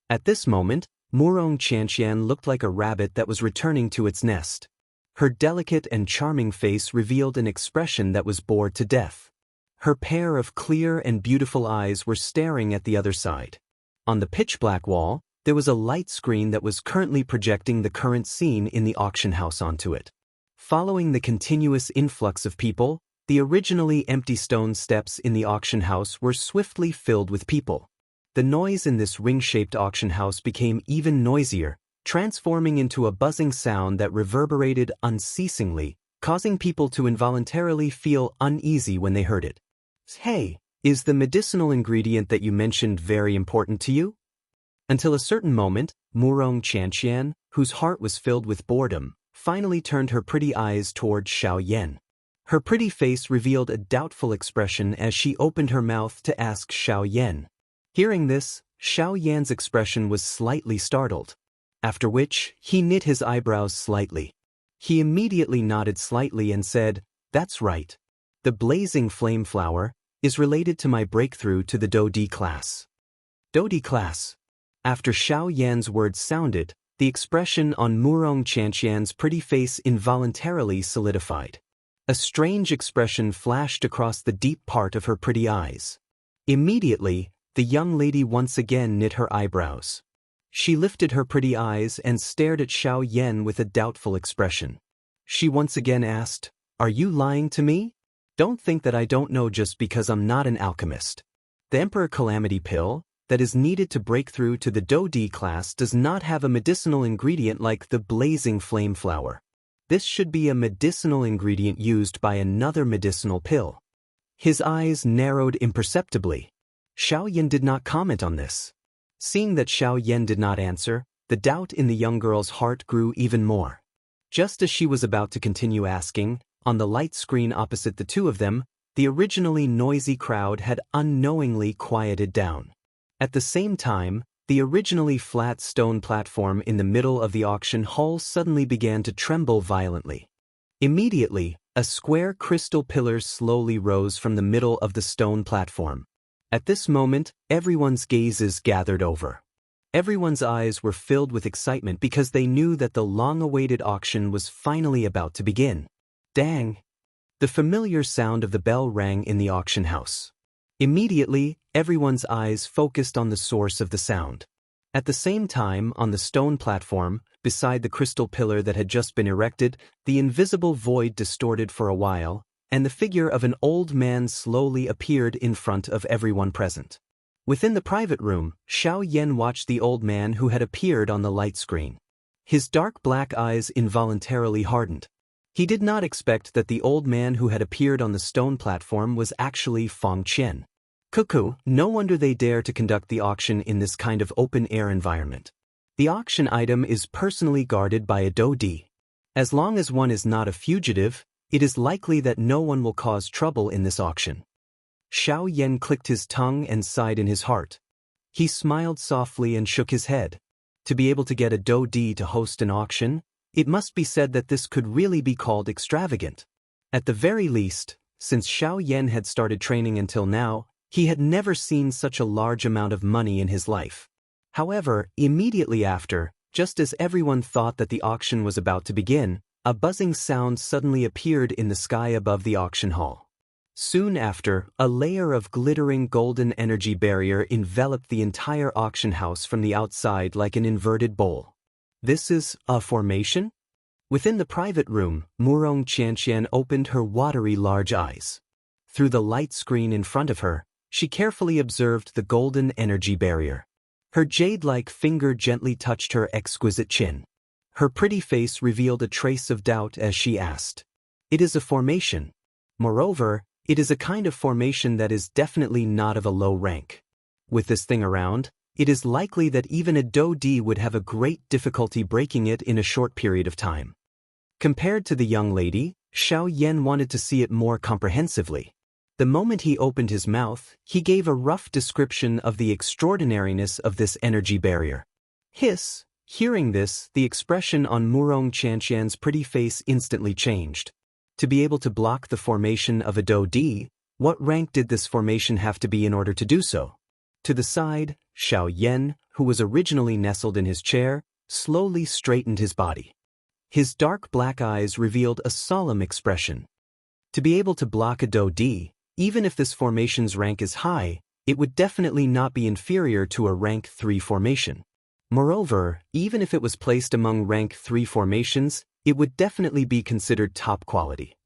At this moment, Murong Qianxian looked like a rabbit that was returning to its nest. Her delicate and charming face revealed an expression that was bored to death. Her pair of clear and beautiful eyes were staring at the other side. On the pitch-black wall, there was a light screen that was currently projecting the current scene in the auction house onto it. Following the continuous influx of people, the originally empty stone steps in the auction house were swiftly filled with people. The noise in this ring-shaped auction house became even noisier, transforming into a buzzing sound that reverberated unceasingly, causing people to involuntarily feel uneasy when they heard it. "Hey, is the medicinal ingredient that you mentioned very important to you?" Until a certain moment, Murong Qianxian, whose heart was filled with boredom, finally turned her pretty eyes toward Xiaoyan. Her pretty face revealed a doubtful expression as she opened her mouth to ask Xiaoyan. Hearing this, Xiaoyan's expression was slightly startled, after which he knit his eyebrows slightly. He immediately nodded slightly and said, "That's right. The blazing flame flower is related to my breakthrough to the Daoist class." Daoist class. After Xiaoyan's words sounded, the expression on Murong Qianxian's pretty face involuntarily solidified. A strange expression flashed across the deep part of her pretty eyes. Immediately, the young lady once again knit her eyebrows. She lifted her pretty eyes and stared at Xiaoyan with a doubtful expression. She once again asked, "Are you lying to me? Don't think that I don't know just because I'm not an alchemist. The Emperor Calamity Pill that is needed to break through to the Daoist class does not have a medicinal ingredient like the blazing flame flower. This should be a medicinal ingredient used by another medicinal pill." His eyes narrowed imperceptibly. Xiaoyan did not comment on this. Seeing that Xiaoyan did not answer, the doubt in the young girl's heart grew even more. Just as she was about to continue asking, on the light screen opposite the two of them, the originally noisy crowd had unknowingly quieted down. At the same time, the originally flat stone platform in the middle of the auction hall suddenly began to tremble violently. Immediately, a square crystal pillar slowly rose from the middle of the stone platform. At this moment, everyone's gazes gathered over. Everyone's eyes were filled with excitement because they knew that the long-awaited auction was finally about to begin. Dang! The familiar sound of the bell rang in the auction house. Immediately, everyone's eyes focused on the source of the sound. At the same time, on the stone platform, beside the crystal pillar that had just been erected, the invisible void distorted for a while, and the figure of an old man slowly appeared in front of everyone present. Within the private room, Xiaoyan watched the old man who had appeared on the light screen. His dark black eyes involuntarily hardened. He did not expect that the old man who had appeared on the stone platform was actually Fang Qian. Cuckoo, no wonder they dare to conduct the auction in this kind of open-air environment. The auction item is personally guarded by a Daoist. As long as one is not a fugitive, it is likely that no one will cause trouble in this auction. Xiao Yan clicked his tongue and sighed in his heart. He smiled softly and shook his head. To be able to get a Daoist to host an auction, it must be said that this could really be called extravagant. At the very least, since Xiao Yan had started training until now, he had never seen such a large amount of money in his life. However, immediately after, just as everyone thought that the auction was about to begin, a buzzing sound suddenly appeared in the sky above the auction hall. Soon after, a layer of glittering golden energy barrier enveloped the entire auction house from the outside like an inverted bowl. This is a formation? Within the private room, Wuxia and Xianxia opened her watery large eyes. Through the light screen in front of her, she carefully observed the golden energy barrier. Her jade-like finger gently touched her exquisite chin. Her pretty face revealed a trace of doubt as she asked. It is a formation. Moreover, it is a kind of formation that is definitely not of a low rank. With this thing around, it is likely that even a Daoist would have a great difficulty breaking it in a short period of time. Compared to the young lady, Xiao Yan wanted to see it more comprehensively. The moment he opened his mouth, he gave a rough description of the extraordinariness of this energy barrier. Hiss! Hearing this, the expression on Wuxia and Xianxia's pretty face instantly changed. To be able to block the formation of a Daoist, what rank did this formation have to be in order to do so? To the side, Xiao Yan, who was originally nestled in his chair, slowly straightened his body. His dark black eyes revealed a solemn expression. To be able to block a Daoist, even if this formation's rank is high, it would definitely not be inferior to a rank 3 formation. Moreover, even if it was placed among rank 3 formations, it would definitely be considered top quality.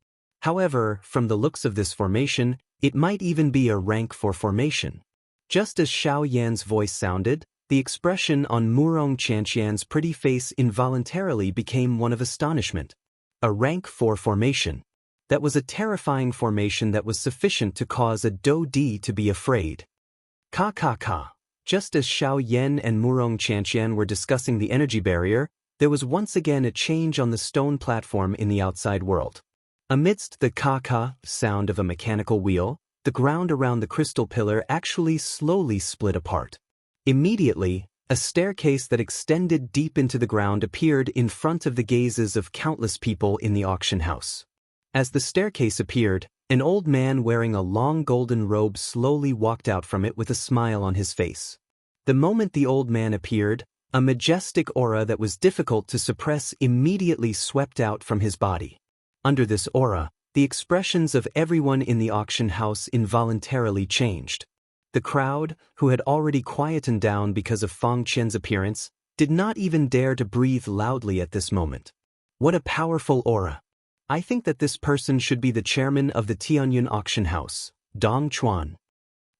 However, from the looks of this formation, it might even be a rank 4 formation. Just as Xiao Yan's voice sounded, the expression on Wuxia and Xianxia's pretty face involuntarily became one of astonishment. A rank 4 formation. That was a terrifying formation that was sufficient to cause a Daoist to be afraid. Ka. Just as Xiao Yan and Wuxia and Xianxia were discussing the energy barrier, there was once again a change on the stone platform in the outside world. Amidst the ka sound of a mechanical wheel, the ground around the crystal pillar actually slowly split apart. Immediately, a staircase that extended deep into the ground appeared in front of the gazes of countless people in the auction house. As the staircase appeared, an old man wearing a long golden robe slowly walked out from it with a smile on his face. The moment the old man appeared, a majestic aura that was difficult to suppress immediately swept out from his body. Under this aura, the expressions of everyone in the auction house involuntarily changed. The crowd, who had already quietened down because of Fang Qian's appearance, did not even dare to breathe loudly at this moment. What a powerful aura! I think that this person should be the chairman of the Tianyun auction house, Dong Chuan.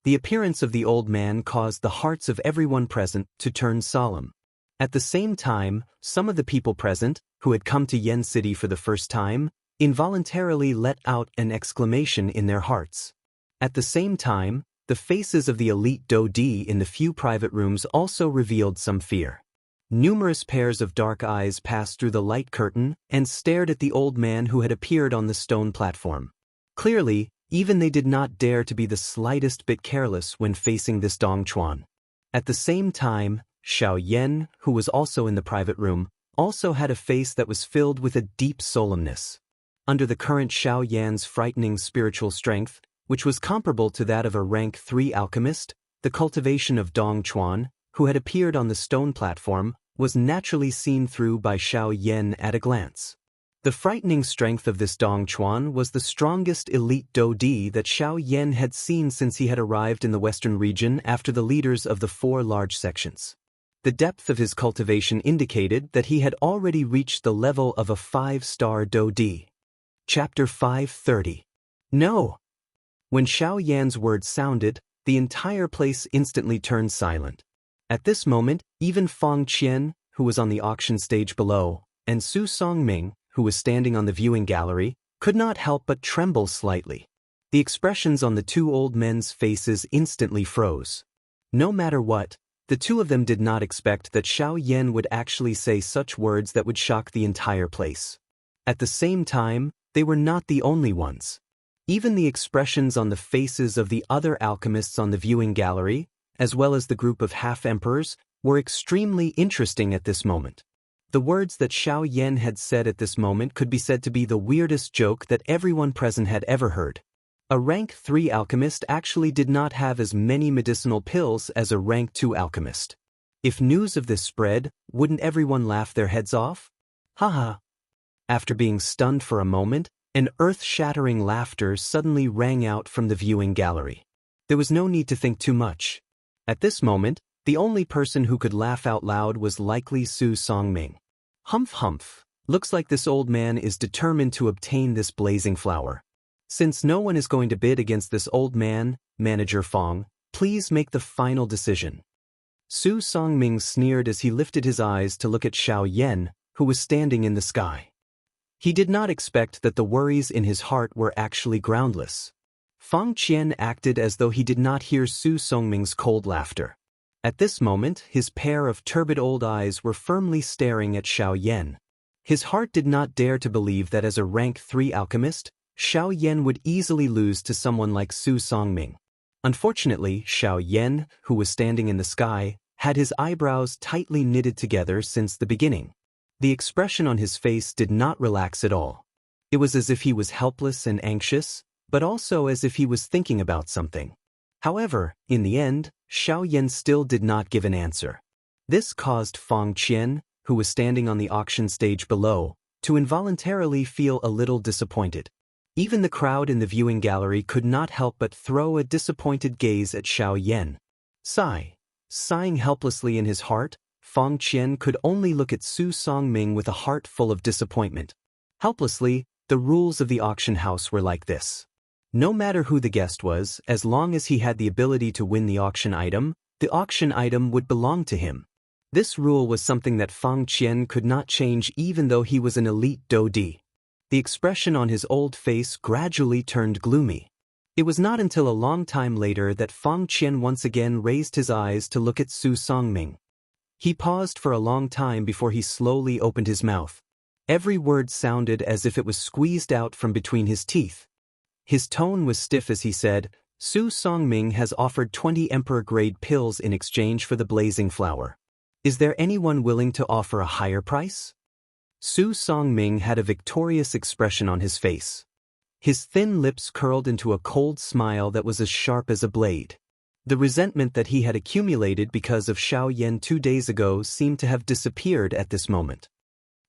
The appearance of the old man caused the hearts of everyone present to turn solemn. At the same time, some of the people present, who had come to Yen City for the first time, involuntarily let out an exclamation in their hearts. At the same time, the faces of the elite Daoist in the few private rooms also revealed some fear. Numerous pairs of dark eyes passed through the light curtain and stared at the old man who had appeared on the stone platform. Clearly, even they did not dare to be the slightest bit careless when facing this Dong Chuan. At the same time, Xiao Yan, who was also in the private room, also had a face that was filled with a deep solemnness. Under the current Xiao Yan's frightening spiritual strength, which was comparable to that of a rank 3 alchemist, the cultivation of Dong Chuan, who had appeared on the stone platform, was naturally seen through by Xiao Yan at a glance. The frightening strength of this Dong Chuan was the strongest elite Daoist that Xiao Yan had seen since he had arrived in the western region after the leaders of the 4 large sections. The depth of his cultivation indicated that he had already reached the level of a 5-star Daoist. Chapter 530. No! When Xiao Yan's words sounded, the entire place instantly turned silent. At this moment, even Fang Qian, who was on the auction stage below, and Su Songming, who was standing on the viewing gallery, could not help but tremble slightly. The expressions on the 2 old men's faces instantly froze. No matter what, the 2 of them did not expect that Xiao Yan would actually say such words that would shock the entire place. At the same time, they were not the only ones. Even the expressions on the faces of the other alchemists on the viewing gallery, as well as the group of half-emperors, were extremely interesting at this moment. The words that Xiao Yan had said at this moment could be said to be the weirdest joke that everyone present had ever heard. A rank 3 alchemist actually did not have as many medicinal pills as a rank 2 alchemist. If news of this spread, wouldn't everyone laugh their heads off? Haha. After being stunned for a moment, an earth-shattering laughter suddenly rang out from the viewing gallery. There was no need to think too much. At this moment, the only person who could laugh out loud was likely Su Songming. Humph humph. Looks like this old man is determined to obtain this blazing flower. Since no one is going to bid against this old man, Manager Fong, please make the final decision. Su Songming sneered as he lifted his eyes to look at Xiao Yan, who was standing in the sky. He did not expect that the worries in his heart were actually groundless. Fang Qian acted as though he did not hear Su Songming's cold laughter. At this moment, his pair of turbid old eyes were firmly staring at Xiao Yan. His heart did not dare to believe that as a rank 3 alchemist, Xiao Yan would easily lose to someone like Su Songming. Unfortunately, Xiao Yan, who was standing in the sky, had his eyebrows tightly knitted together since the beginning. The expression on his face did not relax at all. It was as if he was helpless and anxious, but also as if he was thinking about something. However, in the end, Xiao Yan still did not give an answer. This caused Fang Qian, who was standing on the auction stage below, to involuntarily feel a little disappointed. Even the crowd in the viewing gallery could not help but throw a disappointed gaze at Xiao Yan. Sighing helplessly in his heart, Fang Qian could only look at Su Songming with a heart full of disappointment. Helplessly, the rules of the auction house were like this. No matter who the guest was, as long as he had the ability to win the auction item would belong to him. This rule was something that Fang Qian could not change even though he was an elite Daoist. The expression on his old face gradually turned gloomy. It was not until a long time later that Fang Qian once again raised his eyes to look at Su Songming. He paused for a long time before he slowly opened his mouth. Every word sounded as if it was squeezed out from between his teeth. His tone was stiff as he said, Su Songming has offered 20 emperor-grade pills in exchange for the blazing flower. Is there anyone willing to offer a higher price? Su Songming had a victorious expression on his face. His thin lips curled into a cold smile that was as sharp as a blade. The resentment that he had accumulated because of Xiao Yan 2 days ago seemed to have disappeared at this moment.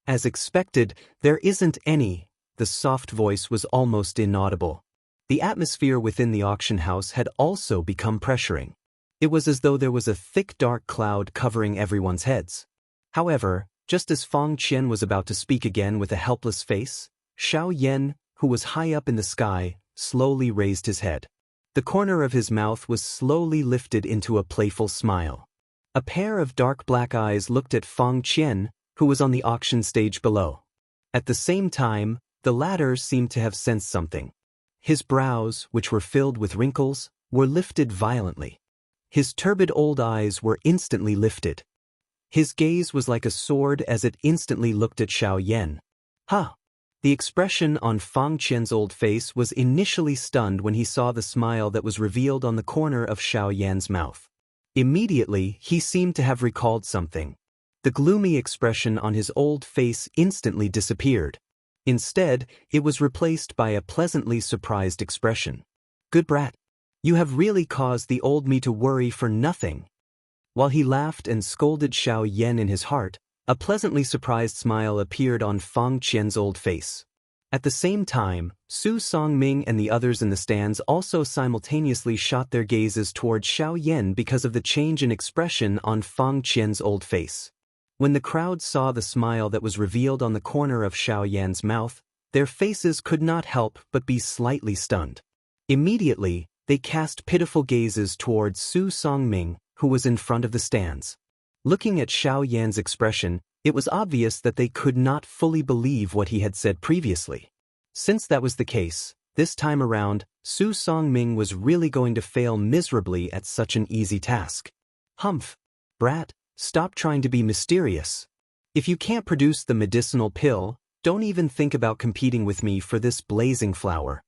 As expected, there isn't any. The soft voice was almost inaudible. The atmosphere within the auction house had also become pressuring. It was as though there was a thick dark cloud covering everyone's heads. However, just as Fang Qian was about to speak again with a helpless face, Xiao Yan, who was high up in the sky, slowly raised his head. The corner of his mouth was slowly lifted into a playful smile. A pair of dark black eyes looked at Fang Qian, who was on the auction stage below. At the same time, the latter seemed to have sensed something. His brows, which were filled with wrinkles, were lifted violently. His turbid old eyes were instantly lifted. His gaze was like a sword as it instantly looked at Xiao Yan. Ha! The expression on Fang Qian's old face was initially stunned when he saw the smile that was revealed on the corner of Xiao Yan's mouth. Immediately, he seemed to have recalled something. The gloomy expression on his old face instantly disappeared. Instead, it was replaced by a pleasantly surprised expression. Good brat. You have really caused the old me to worry for nothing. While he laughed and scolded Xiao Yan in his heart, a pleasantly surprised smile appeared on Fang Qian's old face. At the same time, Su Songming and the others in the stands also simultaneously shot their gazes toward Xiao Yan because of the change in expression on Fang Qian's old face. When the crowd saw the smile that was revealed on the corner of Xiao Yan's mouth, their faces could not help but be slightly stunned. Immediately, they cast pitiful gazes towards Su Songming, who was in front of the stands. Looking at Xiao Yan's expression, it was obvious that they could not fully believe what he had said previously. Since that was the case, this time around, Su Songming was really going to fail miserably at such an easy task. Humph! Brat, stop trying to be mysterious. If you can't produce the medicinal pill, don't even think about competing with me for this blazing flower.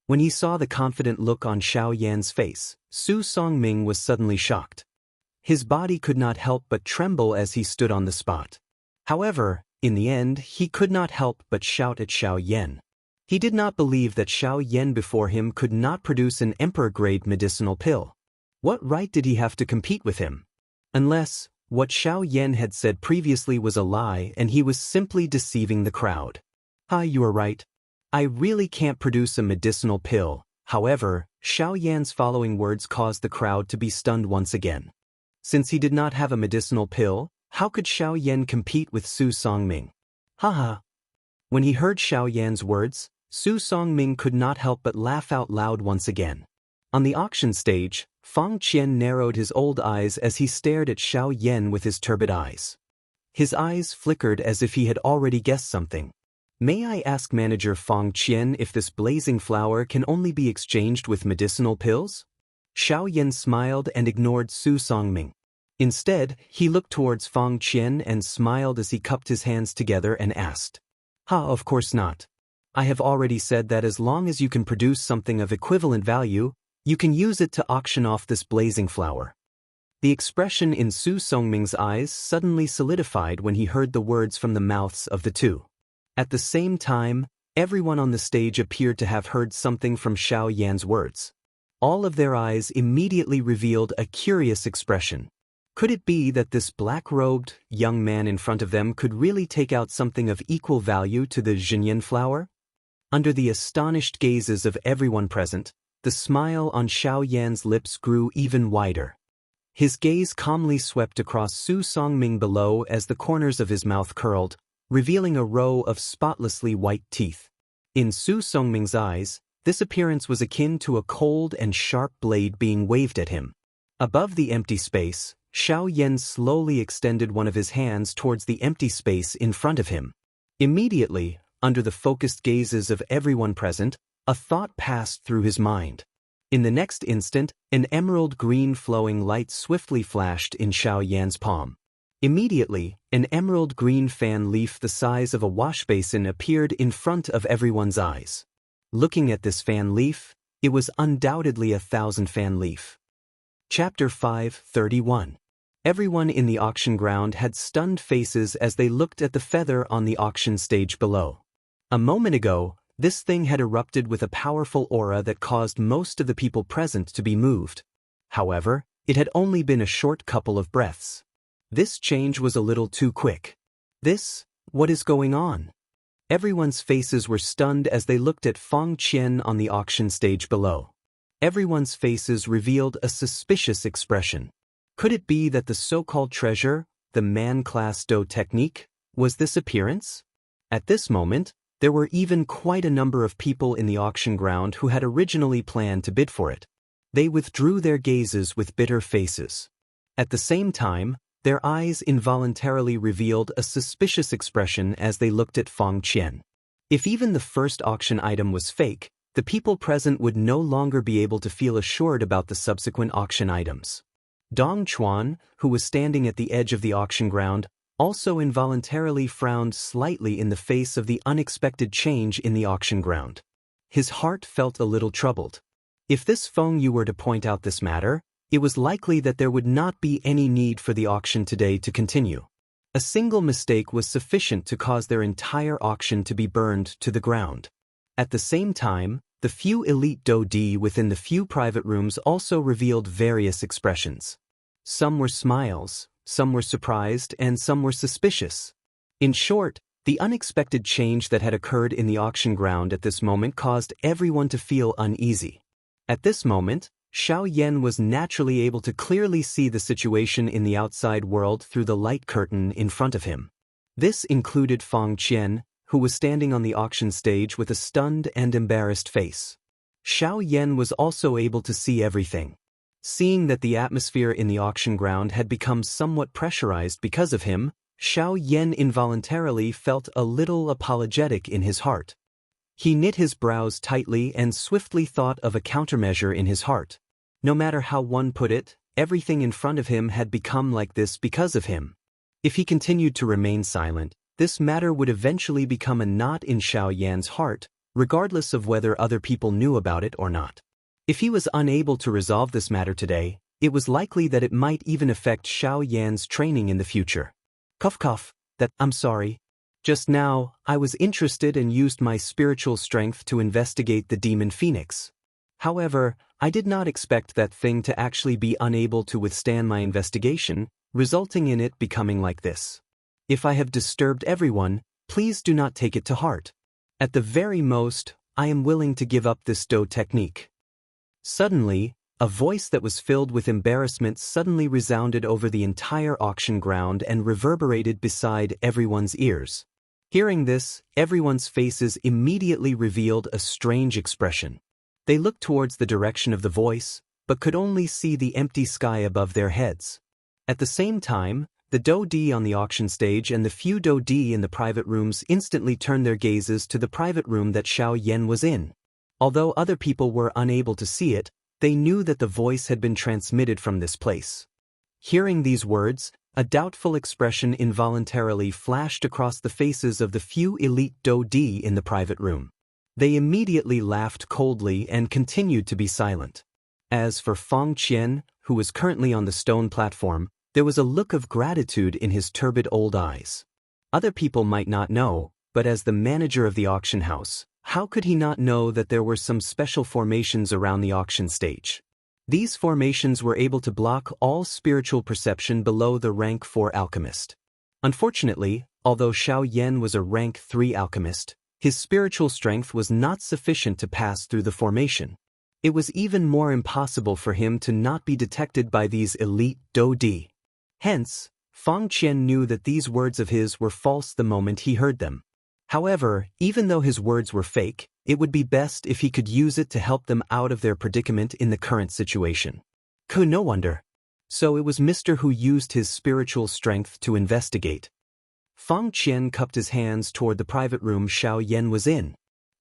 When he saw the confident look on Xiao Yan's face, Su Songming was suddenly shocked. His body could not help but tremble as he stood on the spot. However, in the end, he could not help but shout at Xiao Yan. He did not believe that Xiao Yan before him could not produce an emperor-grade medicinal pill. What right did he have to compete with him? Unless, what Xiao Yan had said previously was a lie and he was simply deceiving the crowd. You are right. I really can't produce a medicinal pill. However, Xiao Yan's following words caused the crowd to be stunned once again. Since he did not have a medicinal pill, how could Xiao Yan compete with Su Songming? Haha. When he heard Xiao Yan's words, Su Songming could not help but laugh out loud once again. On the auction stage, Fang Qian narrowed his old eyes as he stared at Xiao Yan with his turbid eyes. His eyes flickered as if he had already guessed something. May I ask Manager Fang Qian if this blazing flower can only be exchanged with medicinal pills? Xiao Yan smiled and ignored Su Songming. Instead, he looked towards Fang Qian and smiled as he cupped his hands together and asked. Of course not. I have already said that as long as you can produce something of equivalent value, you can use it to auction off this blazing flower. The expression in Su Songming's eyes suddenly solidified when he heard the words from the mouths of the two. At the same time, everyone on the stage appeared to have heard something from Xiao Yan's words. All of their eyes immediately revealed a curious expression. Could it be that this black-robed, young man in front of them could really take out something of equal value to the Xinyan flower? Under the astonished gazes of everyone present, the smile on Xiao Yan's lips grew even wider. His gaze calmly swept across Su Songming below as the corners of his mouth curled, revealing a row of spotlessly white teeth. In Su Songming's eyes, this appearance was akin to a cold and sharp blade being waved at him. Above the empty space, Xiao Yan slowly extended one of his hands towards the empty space in front of him. Immediately, under the focused gazes of everyone present, a thought passed through his mind. In the next instant, an emerald green flowing light swiftly flashed in Xiao Yan's palm. Immediately, an emerald green fan leaf the size of a wash basin appeared in front of everyone's eyes. Looking at this fan leaf, it was undoubtedly a 1,000 fan leaf. Chapter 5:31. Everyone in the auction ground had stunned faces as they looked at the feather on the auction stage below. A moment ago, this thing had erupted with a powerful aura that caused most of the people present to be moved. However, it had only been a short couple of breaths. This change was a little too quick. What is going on? Everyone's faces were stunned as they looked at Fang Qian on the auction stage below. Everyone's faces revealed a suspicious expression. Could it be that the so-called treasure, the man-class Do technique, was this appearance? At this moment, there were even quite a number of people in the auction ground who had originally planned to bid for it. They withdrew their gazes with bitter faces. At the same time, their eyes involuntarily revealed a suspicious expression as they looked at Fang Qian. If even the first auction item was fake, the people present would no longer be able to feel assured about the subsequent auction items. Dong Chuan, who was standing at the edge of the auction ground, also involuntarily frowned slightly in the face of the unexpected change in the auction ground. His heart felt a little troubled. If this Feng Yu were to point out this matter, it was likely that there would not be any need for the auction today to continue. A single mistake was sufficient to cause their entire auction to be burned to the ground. At the same time, the few elite Do-di within the few private rooms also revealed various expressions. Some were smiles, some were surprised, and some were suspicious. In short, the unexpected change that had occurred in the auction ground at this moment caused everyone to feel uneasy. At this moment, Xiao Yan was naturally able to clearly see the situation in the outside world through the light curtain in front of him. This included Fang Qian, who was standing on the auction stage with a stunned and embarrassed face. Xiao Yan was also able to see everything. Seeing that the atmosphere in the auction ground had become somewhat pressurized because of him, Xiao Yan involuntarily felt a little apologetic in his heart. He knit his brows tightly and swiftly thought of a countermeasure in his heart. No matter how one put it, everything in front of him had become like this because of him. If he continued to remain silent, this matter would eventually become a knot in Xiao Yan's heart, regardless of whether other people knew about it or not. If he was unable to resolve this matter today, it was likely that it might even affect Xiao Yan's training in the future. Cough, I'm sorry. Just now, I was interested and used my spiritual strength to investigate the demon phoenix. However, I did not expect that thing to actually be unable to withstand my investigation, resulting in it becoming like this. If I have disturbed everyone, please do not take it to heart. At the very most, I am willing to give up this Do technique. Suddenly, a voice that was filled with embarrassment suddenly resounded over the entire auction ground and reverberated beside everyone's ears. Hearing this, everyone's faces immediately revealed a strange expression. They looked towards the direction of the voice, but could only see the empty sky above their heads. At the same time, the Do-D on the auction stage and the few Do-D in the private rooms instantly turned their gazes to the private room that Xiao Yan was in. Although other people were unable to see it, they knew that the voice had been transmitted from this place. Hearing these words, a doubtful expression involuntarily flashed across the faces of the few elite Do-D in the private room. They immediately laughed coldly and continued to be silent. As for Fang Qian, who was currently on the stone platform, there was a look of gratitude in his turbid old eyes. Other people might not know, but as the manager of the auction house, how could he not know that there were some special formations around the auction stage? These formations were able to block all spiritual perception below the rank 4 alchemist. Unfortunately, although Xiao Yan was a rank 3 alchemist, his spiritual strength was not sufficient to pass through the formation. It was even more impossible for him to not be detected by these elite Do-D. Hence, Fang Qian knew that these words of his were false the moment he heard them. However, even though his words were fake, it would be best if he could use it to help them out of their predicament in the current situation. No wonder. So it was Mr. who used his spiritual strength to investigate. Fang Qian cupped his hands toward the private room Xiao Yan was in.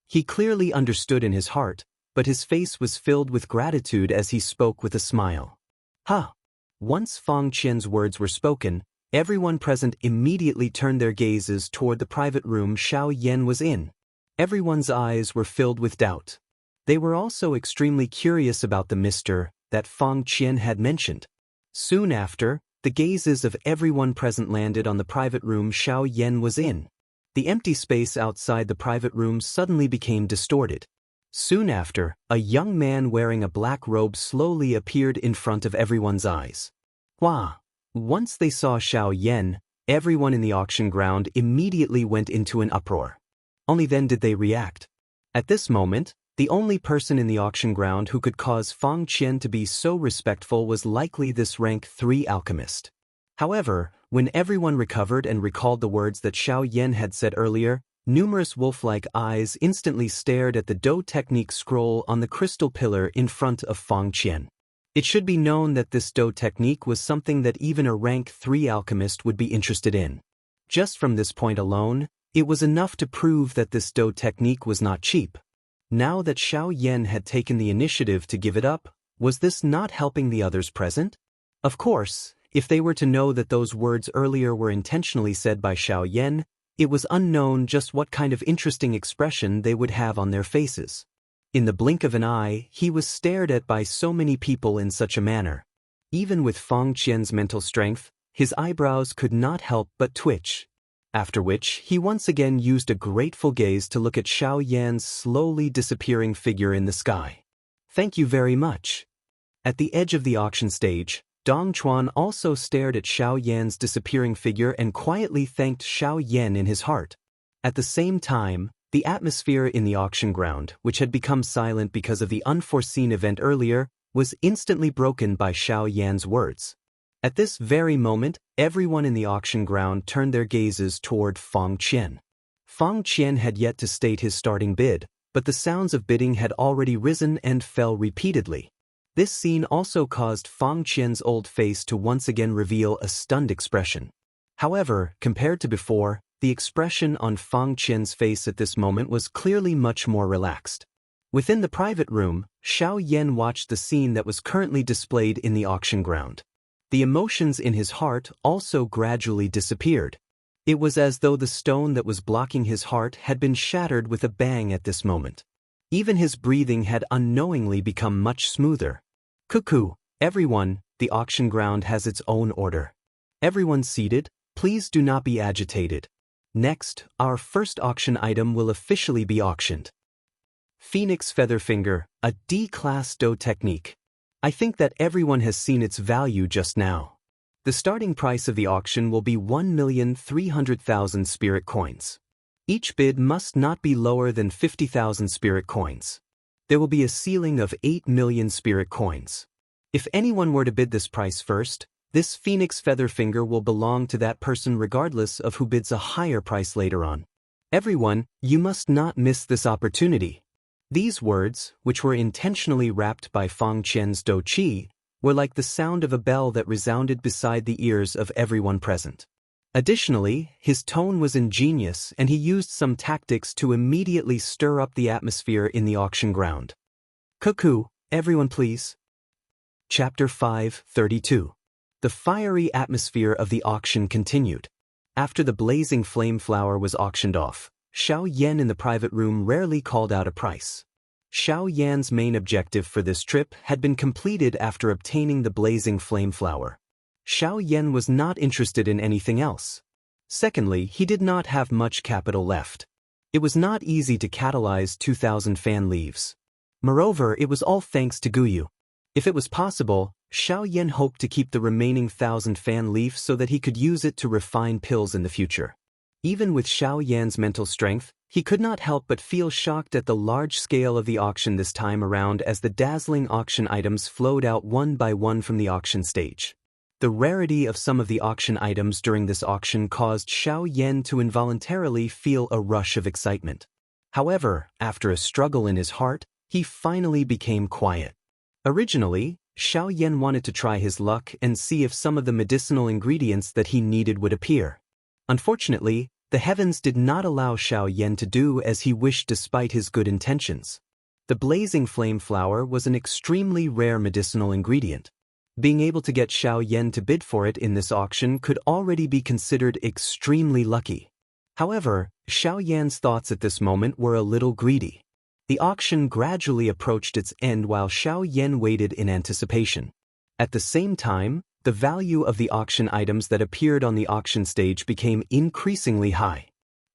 He clearly understood in his heart, but his face was filled with gratitude as he spoke with a smile. Once Fang Qian's words were spoken, everyone present immediately turned their gazes toward the private room Xiao Yan was in. Everyone's eyes were filled with doubt. They were also extremely curious about the Mr. that Fang Qian had mentioned. Soon after, the gazes of everyone present landed on the private room Xiao Yan was in. The empty space outside the private room suddenly became distorted. Soon after, a young man wearing a black robe slowly appeared in front of everyone's eyes. Once they saw Xiao Yan, everyone in the auction ground immediately went into an uproar. Only then did they react. At this moment, the only person in the auction ground who could cause Fang Qian to be so respectful was likely this rank 3 alchemist. However, when everyone recovered and recalled the words that Xiao Yan had said earlier, numerous wolf-like eyes instantly stared at the Do technique scroll on the crystal pillar in front of Fang Qian. It should be known that this Do technique was something that even a rank 3 alchemist would be interested in. Just from this point alone, it was enough to prove that this Do technique was not cheap. Now that Xiao Yan had taken the initiative to give it up, was this not helping the others present? Of course, if they were to know that those words earlier were intentionally said by Xiao Yan, it was unknown just what kind of interesting expression they would have on their faces. In the blink of an eye, he was stared at by so many people in such a manner. Even with Fang Qian's mental strength, his eyebrows could not help but twitch. After which, he once again used a grateful gaze to look at Xiao Yan's slowly disappearing figure in the sky. Thank you very much. At the edge of the auction stage, Dong Chuan also stared at Xiao Yan's disappearing figure and quietly thanked Xiao Yan in his heart. At the same time, the atmosphere in the auction ground, which had become silent because of the unforeseen event earlier, was instantly broken by Xiao Yan's words. At this very moment, everyone in the auction ground turned their gazes toward Fang Qian. Fang Qian had yet to state his starting bid, but the sounds of bidding had already risen and fell repeatedly. This scene also caused Fang Qian's old face to once again reveal a stunned expression. However, compared to before, the expression on Fang Qian's face at this moment was clearly much more relaxed. Within the private room, Xiao Yan watched the scene that was currently displayed in the auction ground. The emotions in his heart also gradually disappeared. It was as though the stone that was blocking his heart had been shattered with a bang at this moment. Even his breathing had unknowingly become much smoother. Cuckoo, everyone, the auction ground has its own order. Everyone seated, please do not be agitated. Next, our first auction item will officially be auctioned. Phoenix Featherfinger, a D-class dough technique. I think that everyone has seen its value just now. The starting price of the auction will be 1,300,000 spirit coins. Each bid must not be lower than 50,000 spirit coins. There will be a ceiling of 8 million spirit coins. If anyone were to bid this price first, this Phoenix Featherfinger will belong to that person regardless of who bids a higher price later on. Everyone, you must not miss this opportunity. These words, which were intentionally wrapped by Fang Qian's Dou Qi, were like the sound of a bell that resounded beside the ears of everyone present. Additionally, his tone was ingenious and he used some tactics to immediately stir up the atmosphere in the auction ground. Cuckoo, everyone please. Chapter 5:32. The fiery atmosphere of the auction continued. After the blazing flame flower was auctioned off, Xiao Yan in the private room rarely called out a price. Xiao Yan's main objective for this trip had been completed after obtaining the blazing flame flower. Xiao Yan was not interested in anything else. Secondly, he did not have much capital left. It was not easy to catalyze 2,000 fan leaves. Moreover, it was all thanks to Guyu. If it was possible, Xiao Yan hoped to keep the remaining 1,000 fan leaf so that he could use it to refine pills in the future. Even with Xiao Yan's mental strength, he could not help but feel shocked at the large scale of the auction this time around as the dazzling auction items flowed out one by one from the auction stage. The rarity of some of the auction items during this auction caused Xiao Yan to involuntarily feel a rush of excitement. However, after a struggle in his heart, he finally became quiet. Originally, Xiao Yan wanted to try his luck and see if some of the medicinal ingredients that he needed would appear. Unfortunately, the heavens did not allow Xiao Yan to do as he wished despite his good intentions. The blazing flame flower was an extremely rare medicinal ingredient. Being able to get Xiao Yan to bid for it in this auction could already be considered extremely lucky. However, Xiao Yan's thoughts at this moment were a little greedy. The auction gradually approached its end while Xiao Yan waited in anticipation. At the same time, the value of the auction items that appeared on the auction stage became increasingly high.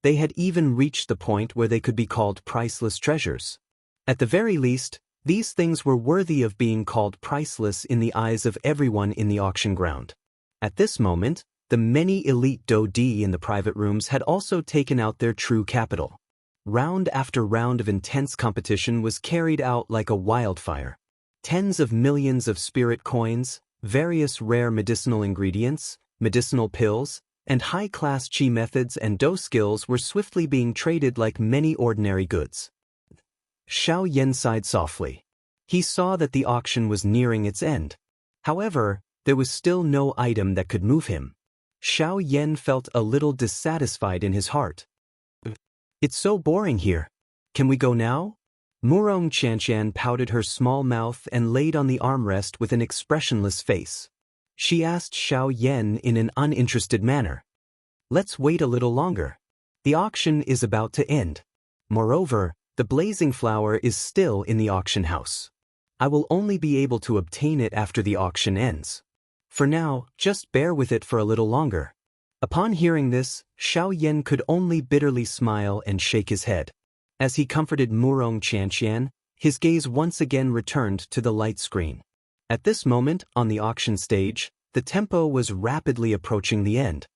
They had even reached the point where they could be called priceless treasures. At the very least, these things were worthy of being called priceless in the eyes of everyone in the auction ground. At this moment, the many elite Dou-di in the private rooms had also taken out their true capital. Round after round of intense competition was carried out like a wildfire. Tens of millions of spirit coins, various rare medicinal ingredients, medicinal pills, and high-class qi methods and dough skills were swiftly being traded like many ordinary goods. Xiao Yan sighed softly. He saw that the auction was nearing its end. However, there was still no item that could move him. Xiao Yan felt a little dissatisfied in his heart. It's so boring here. Can we go now? Wuxia Xianxia pouted her small mouth and laid on the armrest with an expressionless face. She asked Xiao Yan in an uninterested manner. Let's wait a little longer. The auction is about to end. Moreover, the blazing flower is still in the auction house. I will only be able to obtain it after the auction ends. For now, just bear with it for a little longer. Upon hearing this, Xiao Yan could only bitterly smile and shake his head. As he comforted Wuxia Xianxia, his gaze once again returned to the light screen. At this moment, on the auction stage, the tempo was rapidly approaching the end.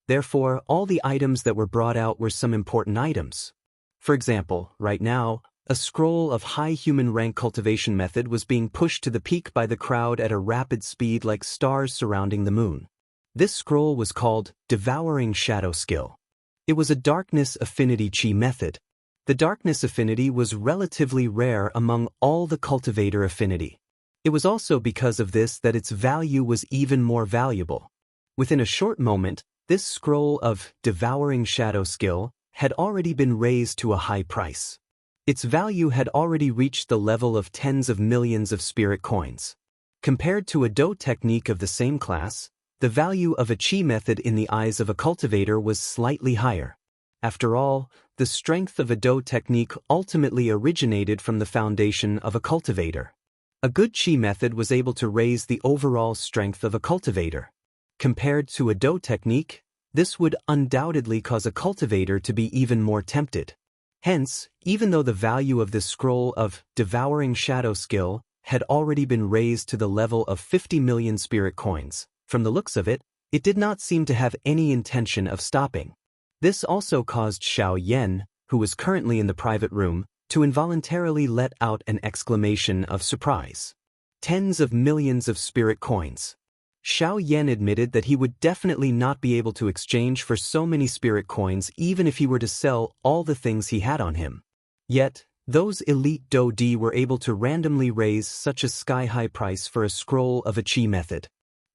Therefore, all the items that were brought out were some important items. For example, right now, a scroll of high human rank cultivation method was being pushed to the peak by the crowd at a rapid speed like stars surrounding the moon. This scroll was called Devouring Shadow Skill. It was a darkness affinity qi method. The darkness affinity was relatively rare among all the cultivator affinity. It was also because of this that its value was even more valuable. Within a short moment, this scroll of Devouring Shadow Skill had already been raised to a high price. Its value had already reached the level of tens of millions of spirit coins. Compared to a dough technique of the same class, The value of a chi method in the eyes of a cultivator was slightly higher. After all, the strength of a Do technique ultimately originated from the foundation of a cultivator. A good chi method was able to raise the overall strength of a cultivator. Compared to a Do technique, this would undoubtedly cause a cultivator to be even more tempted. Hence, even though the value of this scroll of Devouring Shadow skill had already been raised to the level of 50 million spirit coins, from the looks of it, it did not seem to have any intention of stopping. This also caused Xiao Yan, who was currently in the private room, to involuntarily let out an exclamation of surprise. Tens of millions of spirit coins. Xiao Yan admitted that he would definitely not be able to exchange for so many spirit coins even if he were to sell all the things he had on him. Yet, those elite Do Di were able to randomly raise such a sky-high price for a scroll of a chi method.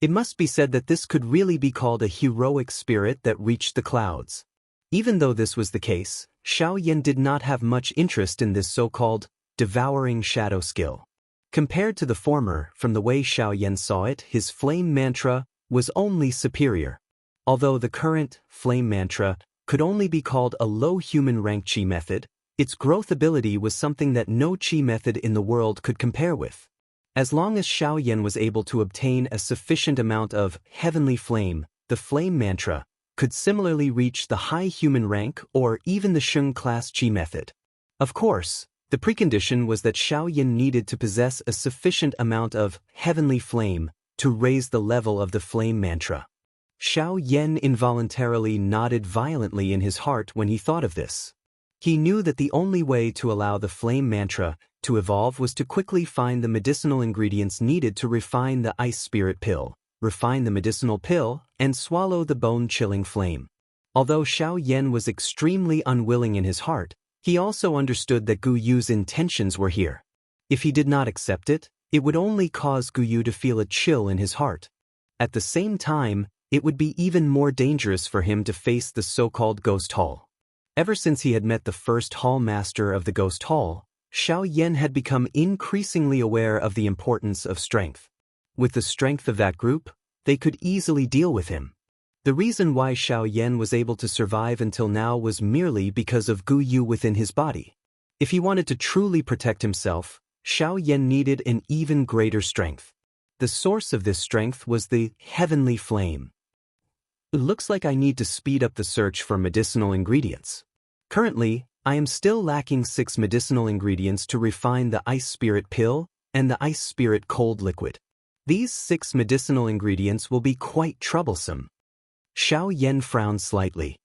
It must be said that this could really be called a heroic spirit that reached the clouds. Even though this was the case, Xiao Yan did not have much interest in this so-called Devouring Shadow skill. Compared to the former, from the way Xiao Yan saw it, his flame mantra was only superior. Although the current flame mantra could only be called a low human rank chi method, its growth ability was something that no chi method in the world could compare with. As long as Xiao Yan was able to obtain a sufficient amount of heavenly flame, the flame mantra could similarly reach the high human rank or even the Sheng class chi method. Of course, the precondition was that Xiao Yan needed to possess a sufficient amount of heavenly flame to raise the level of the flame mantra. Xiao Yan involuntarily nodded violently in his heart when he thought of this. He knew that the only way to allow the flame mantra to evolve was to quickly find the medicinal ingredients needed to refine the ice spirit pill, refine the medicinal pill, and swallow the bone-chilling flame. Although Xiao Yan was extremely unwilling in his heart, he also understood that Gu Yu's intentions were here. If he did not accept it, it would only cause Gu Yu to feel a chill in his heart. At the same time, it would be even more dangerous for him to face the so-called Ghost Hall. Ever since he had met the first Hall Master of the Ghost Hall, Xiao Yan had become increasingly aware of the importance of strength. With the strength of that group, they could easily deal with him. The reason why Xiao Yan was able to survive until now was merely because of Gu Yu within his body. If he wanted to truly protect himself, Xiao Yan needed an even greater strength. The source of this strength was the heavenly flame. It looks like I need to speed up the search for medicinal ingredients. Currently, I am still lacking 6 medicinal ingredients to refine the ice spirit pill and the ice spirit cold liquid. These 6 medicinal ingredients will be quite troublesome. Xiao Yan frowned slightly.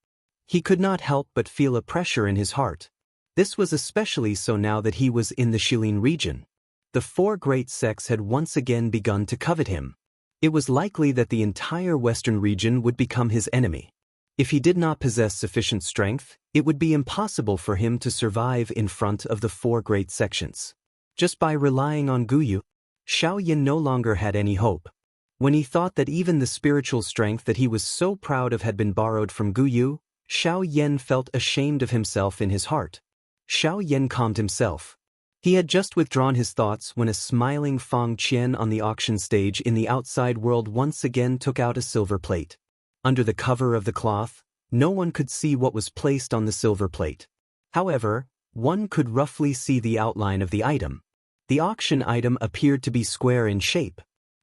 He could not help but feel a pressure in his heart. This was especially so now that he was in the Shilin region. The 4 great sects had once again begun to covet him. It was likely that the entire western region would become his enemy. If he did not possess sufficient strength, it would be impossible for him to survive in front of the 4 great sections. Just by relying on Gu Yu, Xiao Yan no longer had any hope. When he thought that even the spiritual strength that he was so proud of had been borrowed from Gu Yu, Xiao Yan felt ashamed of himself in his heart. Xiao Yan calmed himself. He had just withdrawn his thoughts when a smiling Fang Qian on the auction stage in the outside world once again took out a silver plate. Under the cover of the cloth, no one could see what was placed on the silver plate. However, one could roughly see the outline of the item. The auction item appeared to be square in shape.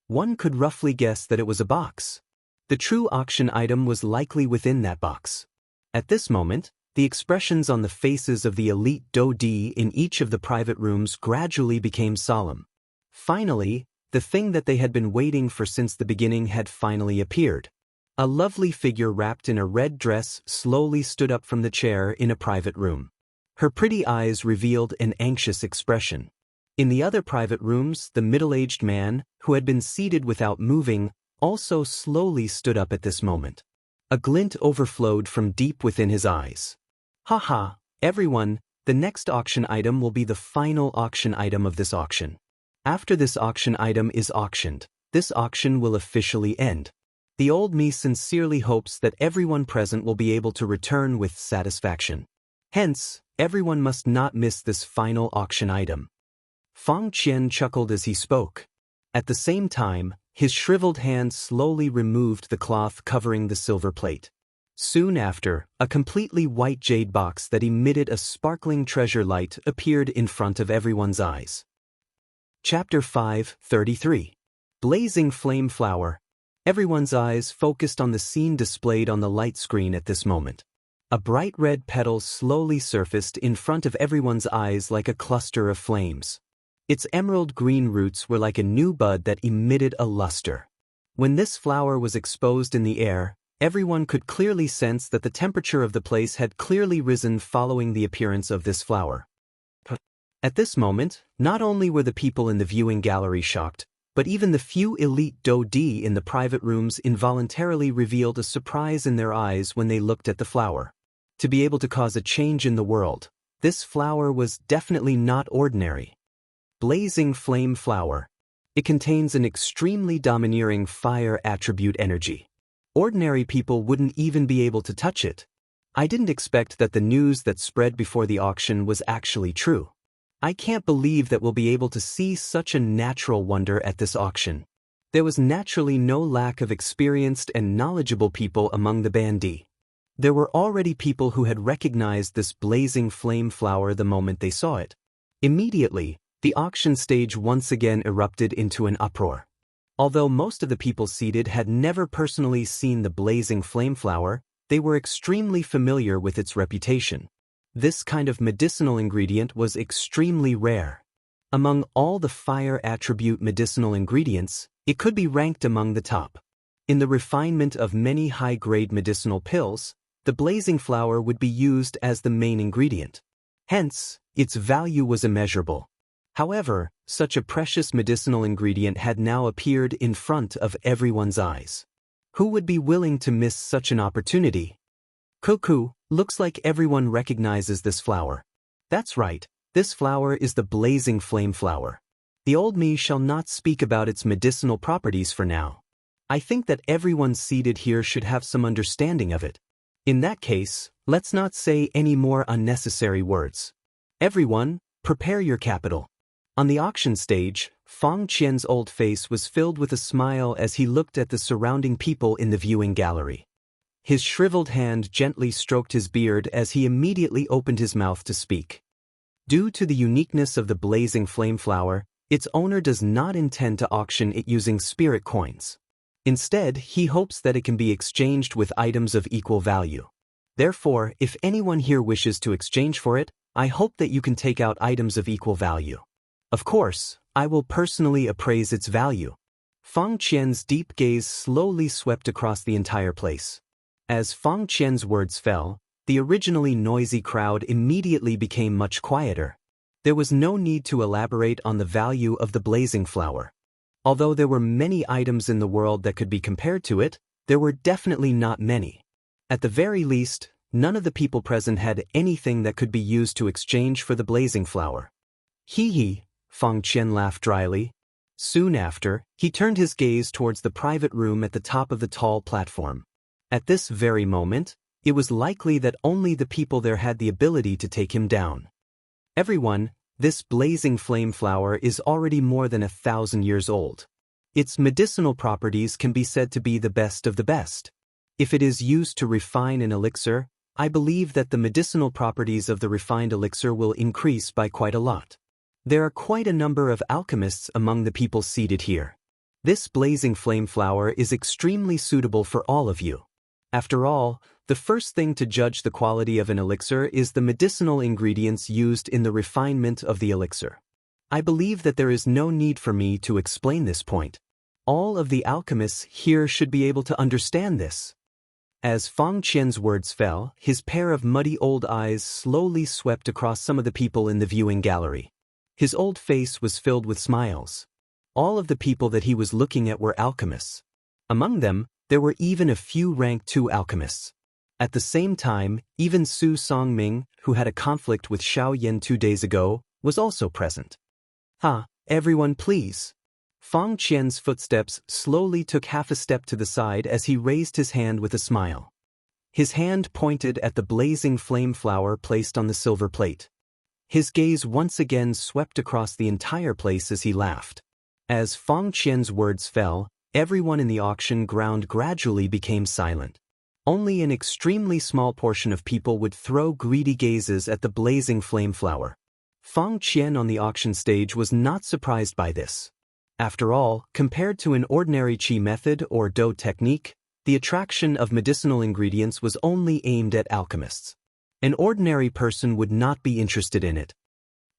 One could roughly guess that it was a box. The true auction item was likely within that box. At this moment, the expressions on the faces of the elite Do Di in each of the private rooms gradually became solemn. Finally, the thing that they had been waiting for since the beginning had finally appeared. A lovely figure wrapped in a red dress slowly stood up from the chair in a private room. Her pretty eyes revealed an anxious expression. In the other private rooms, the middle-aged man, who had been seated without moving, also slowly stood up at this moment. A glint overflowed from deep within his eyes. Haha, everyone, the next auction item will be the final auction item of this auction. After this auction item is auctioned, this auction will officially end. The old me sincerely hopes that everyone present will be able to return with satisfaction. Hence, everyone must not miss this final auction item. Fang Qian chuckled as he spoke. At the same time, His shriveled hand slowly removed the cloth covering the silver plate. Soon after, a completely white jade box that emitted a sparkling treasure light appeared in front of everyone's eyes. Chapter 5:33. Blazing Flame Flower. Everyone's eyes focused on the scene displayed on the light screen at this moment. A bright red petal slowly surfaced in front of everyone's eyes like a cluster of flames. Its emerald green roots were like a new bud that emitted a luster. When this flower was exposed in the air, everyone could clearly sense that the temperature of the place had clearly risen following the appearance of this flower. At this moment, not only were the people in the viewing gallery shocked, but even the few elite Daoist in the private rooms involuntarily revealed a surprise in their eyes when they looked at the flower. To be able to cause a change in the world, this flower was definitely not ordinary. Blazing Flame Flower. It contains an extremely domineering fire attribute energy. Ordinary people wouldn't even be able to touch it. I didn't expect that the news that spread before the auction was actually true. I can't believe that we'll be able to see such a natural wonder at this auction. There was naturally no lack of experienced and knowledgeable people among the bandits. There were already people who had recognized this blazing flame flower the moment they saw it. Immediately, the auction stage once again erupted into an uproar. Although most of the people seated had never personally seen the blazing flame flower, they were extremely familiar with its reputation. This kind of medicinal ingredient was extremely rare. Among all the fire attribute medicinal ingredients, it could be ranked among the top. In the refinement of many high-grade medicinal pills, the blazing flower would be used as the main ingredient. Hence, its value was immeasurable. However, such a precious medicinal ingredient had now appeared in front of everyone's eyes. Who would be willing to miss such an opportunity? Cuckoo, looks like everyone recognizes this flower. That's right, this flower is the blazing flame flower. The old me shall not speak about its medicinal properties for now. I think that everyone seated here should have some understanding of it. In that case, let's not say any more unnecessary words. Everyone, prepare your capital. On the auction stage, Fang Qian's old face was filled with a smile as he looked at the surrounding people in the viewing gallery. His shriveled hand gently stroked his beard as he immediately opened his mouth to speak. Due to the uniqueness of the blazing flame flower, its owner does not intend to auction it using spirit coins. Instead, he hopes that it can be exchanged with items of equal value. Therefore, if anyone here wishes to exchange for it, I hope that you can take out items of equal value. Of course, I will personally appraise its value. Fang Qian's deep gaze slowly swept across the entire place. As Fang Qian's words fell, the originally noisy crowd immediately became much quieter. There was no need to elaborate on the value of the blazing flower. Although there were many items in the world that could be compared to it, there were definitely not many. At the very least, none of the people present had anything that could be used to exchange for the blazing flower. Hee hee, Fang Qian laughed dryly. Soon after, he turned his gaze towards the private room at the top of the tall platform. At this very moment, it was likely that only the people there had the ability to take him down. Everyone, this blazing flame flower is already more than 1,000 years old. Its medicinal properties can be said to be the best of the best. If it is used to refine an elixir, I believe that the medicinal properties of the refined elixir will increase by quite a lot. There are quite a number of alchemists among the people seated here. This blazing flame flower is extremely suitable for all of you. After all, the first thing to judge the quality of an elixir is the medicinal ingredients used in the refinement of the elixir. I believe that there is no need for me to explain this point. All of the alchemists here should be able to understand this. As Fang Qian's words fell, his pair of muddy old eyes slowly swept across some of the people in the viewing gallery. His old face was filled with smiles. All of the people that he was looking at were alchemists. Among them, there were even a few rank 2 alchemists. At the same time, even Su Songming, who had a conflict with Xiao Yan 2 days ago, was also present. Everyone please. Fang Qian's footsteps slowly took half a step to the side as he raised his hand with a smile. His hand pointed at the blazing flame flower placed on the silver plate. His gaze once again swept across the entire place as he laughed. As Fang Qian's words fell, everyone in the auction ground gradually became silent. Only an extremely small portion of people would throw greedy gazes at the blazing flame flower. Fang Qian on the auction stage was not surprised by this. After all, compared to an ordinary qi method or dou technique, the attraction of medicinal ingredients was only aimed at alchemists. An ordinary person would not be interested in it.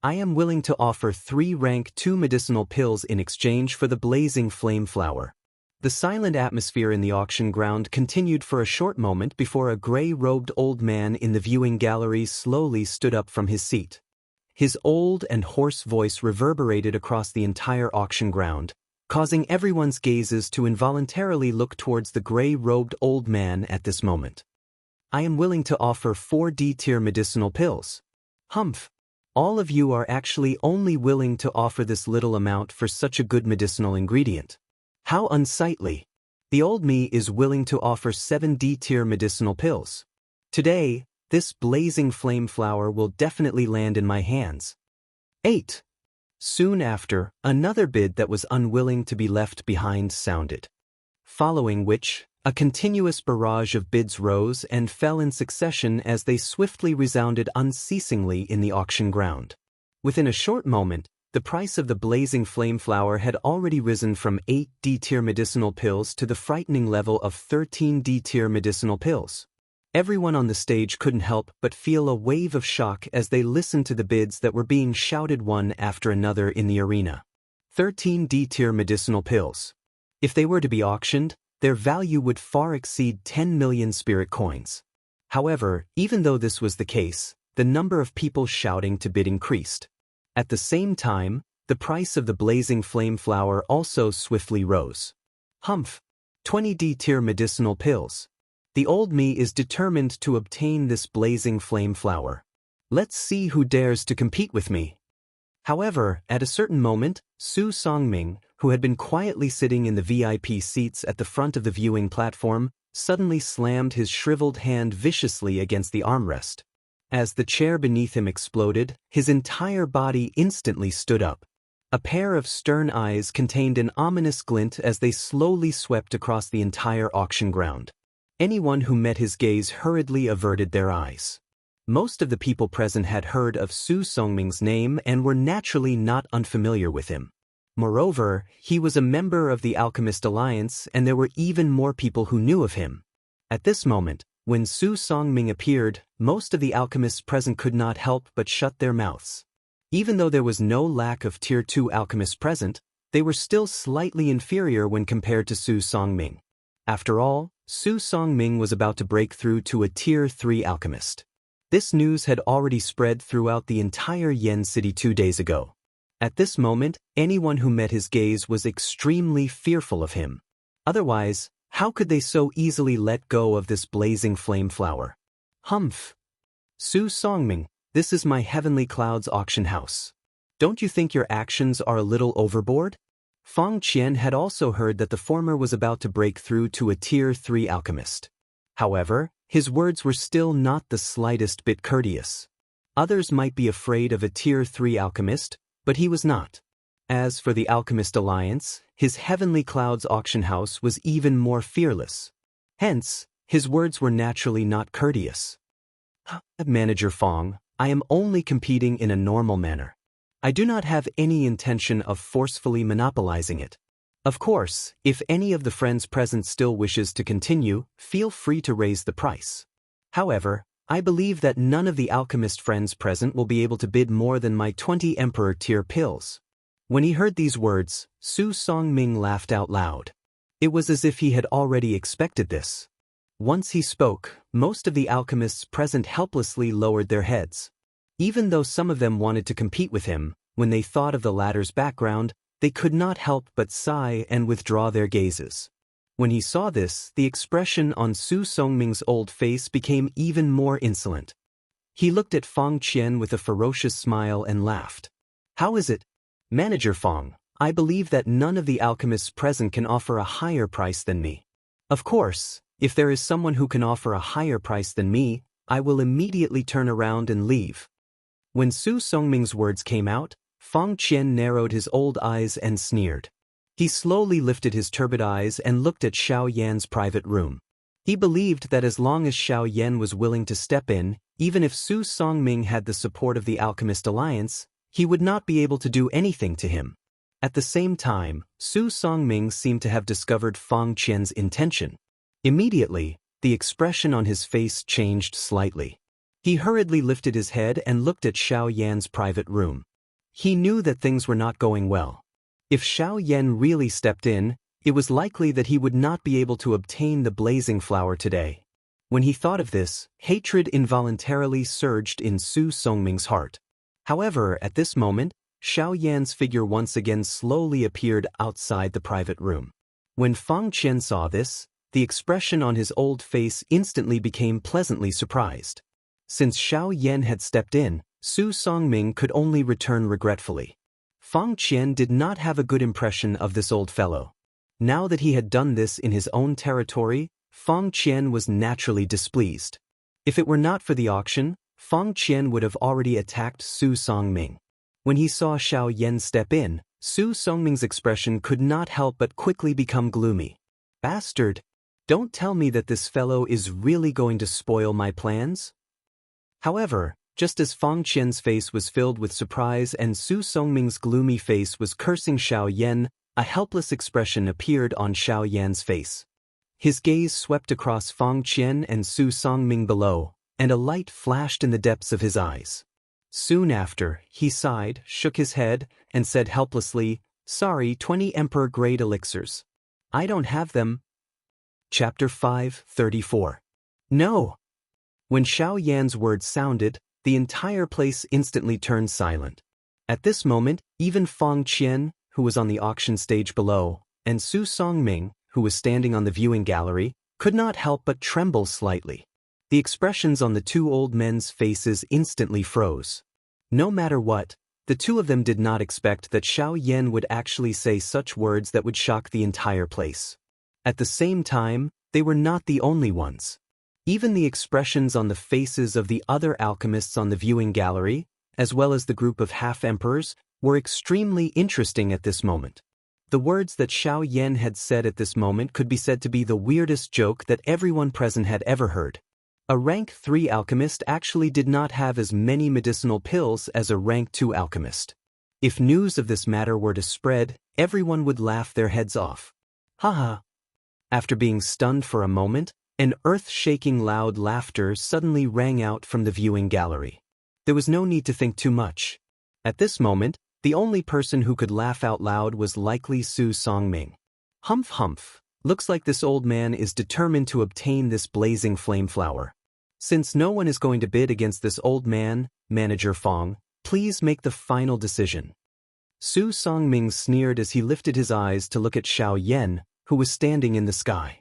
I am willing to offer 3 rank 2 medicinal pills in exchange for the blazing flame flower. The silent atmosphere in the auction ground continued for a short moment before a gray-robed old man in the viewing gallery slowly stood up from his seat. His old and hoarse voice reverberated across the entire auction ground, causing everyone's gazes to involuntarily look towards the gray-robed old man at this moment. I am willing to offer 4 D-tier medicinal pills. Humph! All of you are actually only willing to offer this little amount for such a good medicinal ingredient. How unsightly! The old me is willing to offer 7 D-tier medicinal pills. Today, this blazing flame flower will definitely land in my hands. 8. Soon after, another bid that was unwilling to be left behind sounded. Following which, a continuous barrage of bids rose and fell in succession as they swiftly resounded unceasingly in the auction ground. Within a short moment, the price of the blazing flame flower had already risen from 8 D-tier medicinal pills to the frightening level of 13 D-tier medicinal pills. Everyone on the stage couldn't help but feel a wave of shock as they listened to the bids that were being shouted one after another in the arena. 13 D-tier medicinal pills. If they were to be auctioned, their value would far exceed 10 million spirit coins. However, even though this was the case, the number of people shouting to bid increased. At the same time, the price of the blazing flame flower also swiftly rose. Humph! 20 D-tier medicinal pills. The old me is determined to obtain this blazing flame flower. Let's see who dares to compete with me. However, at a certain moment, Su Songming, who had been quietly sitting in the VIP seats at the front of the viewing platform, suddenly slammed his shriveled hand viciously against the armrest. As the chair beneath him exploded, his entire body instantly stood up. A pair of stern eyes contained an ominous glint as they slowly swept across the entire auction ground. Anyone who met his gaze hurriedly averted their eyes. Most of the people present had heard of Su Songming's name and were naturally not unfamiliar with him. Moreover, he was a member of the Alchemist Alliance and there were even more people who knew of him. At this moment, when Su Songming appeared, most of the alchemists present could not help but shut their mouths. Even though there was no lack of Tier 2 alchemists present, they were still slightly inferior when compared to Su Songming. After all, Su Songming was about to break through to a Tier 3 alchemist. This news had already spread throughout the entire Yen city 2 days ago. At this moment, anyone who met his gaze was extremely fearful of him. Otherwise, how could they so easily let go of this blazing flame flower? Humph! Su Songming, this is my Heavenly Clouds auction house. Don't you think your actions are a little overboard? Fang Qian had also heard that the former was about to break through to a Tier 3 alchemist. However, his words were still not the slightest bit courteous. Others might be afraid of a Tier 3 alchemist, but he was not. As for the Alchemist Alliance, his Heavenly Clouds auction house was even more fearless. Hence, his words were naturally not courteous. Manager Fang, I am only competing in a normal manner. I do not have any intention of forcefully monopolizing it. Of course, if any of the friends present still wishes to continue, feel free to raise the price. However, I believe that none of the alchemist friends present will be able to bid more than my 20 Emperor tier pills. When he heard these words, Su Songming laughed out loud. It was as if he had already expected this. Once he spoke, most of the alchemists present helplessly lowered their heads. Even though some of them wanted to compete with him, when they thought of the latter's background, they could not help but sigh and withdraw their gazes. When he saw this, the expression on Su Songming's old face became even more insolent. He looked at Fang Qian with a ferocious smile and laughed. How is it? Manager Fang, I believe that none of the alchemists present can offer a higher price than me. Of course, if there is someone who can offer a higher price than me, I will immediately turn around and leave. When Su Songming's words came out, Fang Qian narrowed his old eyes and sneered. He slowly lifted his turbid eyes and looked at Xiao Yan's private room. He believed that as long as Xiao Yan was willing to step in, even if Su Songming had the support of the Alchemist Alliance, he would not be able to do anything to him. At the same time, Su Songming seemed to have discovered Fang Qian's intention. Immediately, the expression on his face changed slightly. He hurriedly lifted his head and looked at Xiao Yan's private room. He knew that things were not going well. If Xiao Yan really stepped in, it was likely that he would not be able to obtain the blazing flower today. When he thought of this, hatred involuntarily surged in Su Songming's heart. However, at this moment, Xiao Yan's figure once again slowly appeared outside the private room. When Fang Qian saw this, the expression on his old face instantly became pleasantly surprised. Since Xiao Yan had stepped in, Su Songming could only return regretfully. Fang Qian did not have a good impression of this old fellow. Now that he had done this in his own territory, Fang Qian was naturally displeased. If it were not for the auction, Fang Qian would have already attacked Su Songming. When he saw Xiao Yan step in, Su Songming's expression could not help but quickly become gloomy. "Bastard! Don't tell me that this fellow is really going to spoil my plans?" However, just as Fang Qian's face was filled with surprise and Su Songming's gloomy face was cursing Xiao Yan, a helpless expression appeared on Xiao Yan's face. His gaze swept across Fang Qian and Su Songming below, and a light flashed in the depths of his eyes. Soon after, he sighed, shook his head, and said helplessly, "Sorry, 20 Emperor-grade elixirs. I don't have them." Chapter 5:34. No! When Xiao Yan's words sounded, the entire place instantly turned silent. At this moment, even Fang Qian, who was on the auction stage below, and Su Songming, who was standing on the viewing gallery, could not help but tremble slightly. The expressions on the two old men's faces instantly froze. No matter what, the two of them did not expect that Xiao Yan would actually say such words that would shock the entire place. At the same time, they were not the only ones. Even the expressions on the faces of the other alchemists on the viewing gallery, as well as the group of half-emperors, were extremely interesting at this moment. The words that Xiao Yan had said at this moment could be said to be the weirdest joke that everyone present had ever heard. A rank 3 alchemist actually did not have as many medicinal pills as a rank 2 alchemist. If news of this matter were to spread, everyone would laugh their heads off. Haha. After being stunned for a moment, an earth-shaking loud laughter suddenly rang out from the viewing gallery. There was no need to think too much. At this moment, the only person who could laugh out loud was likely Su Songming. Humph humph, looks like this old man is determined to obtain this blazing flame flower. Since no one is going to bid against this old man, Manager Fang, please make the final decision. Su Songming sneered as he lifted his eyes to look at Xiao Yan, who was standing in the sky.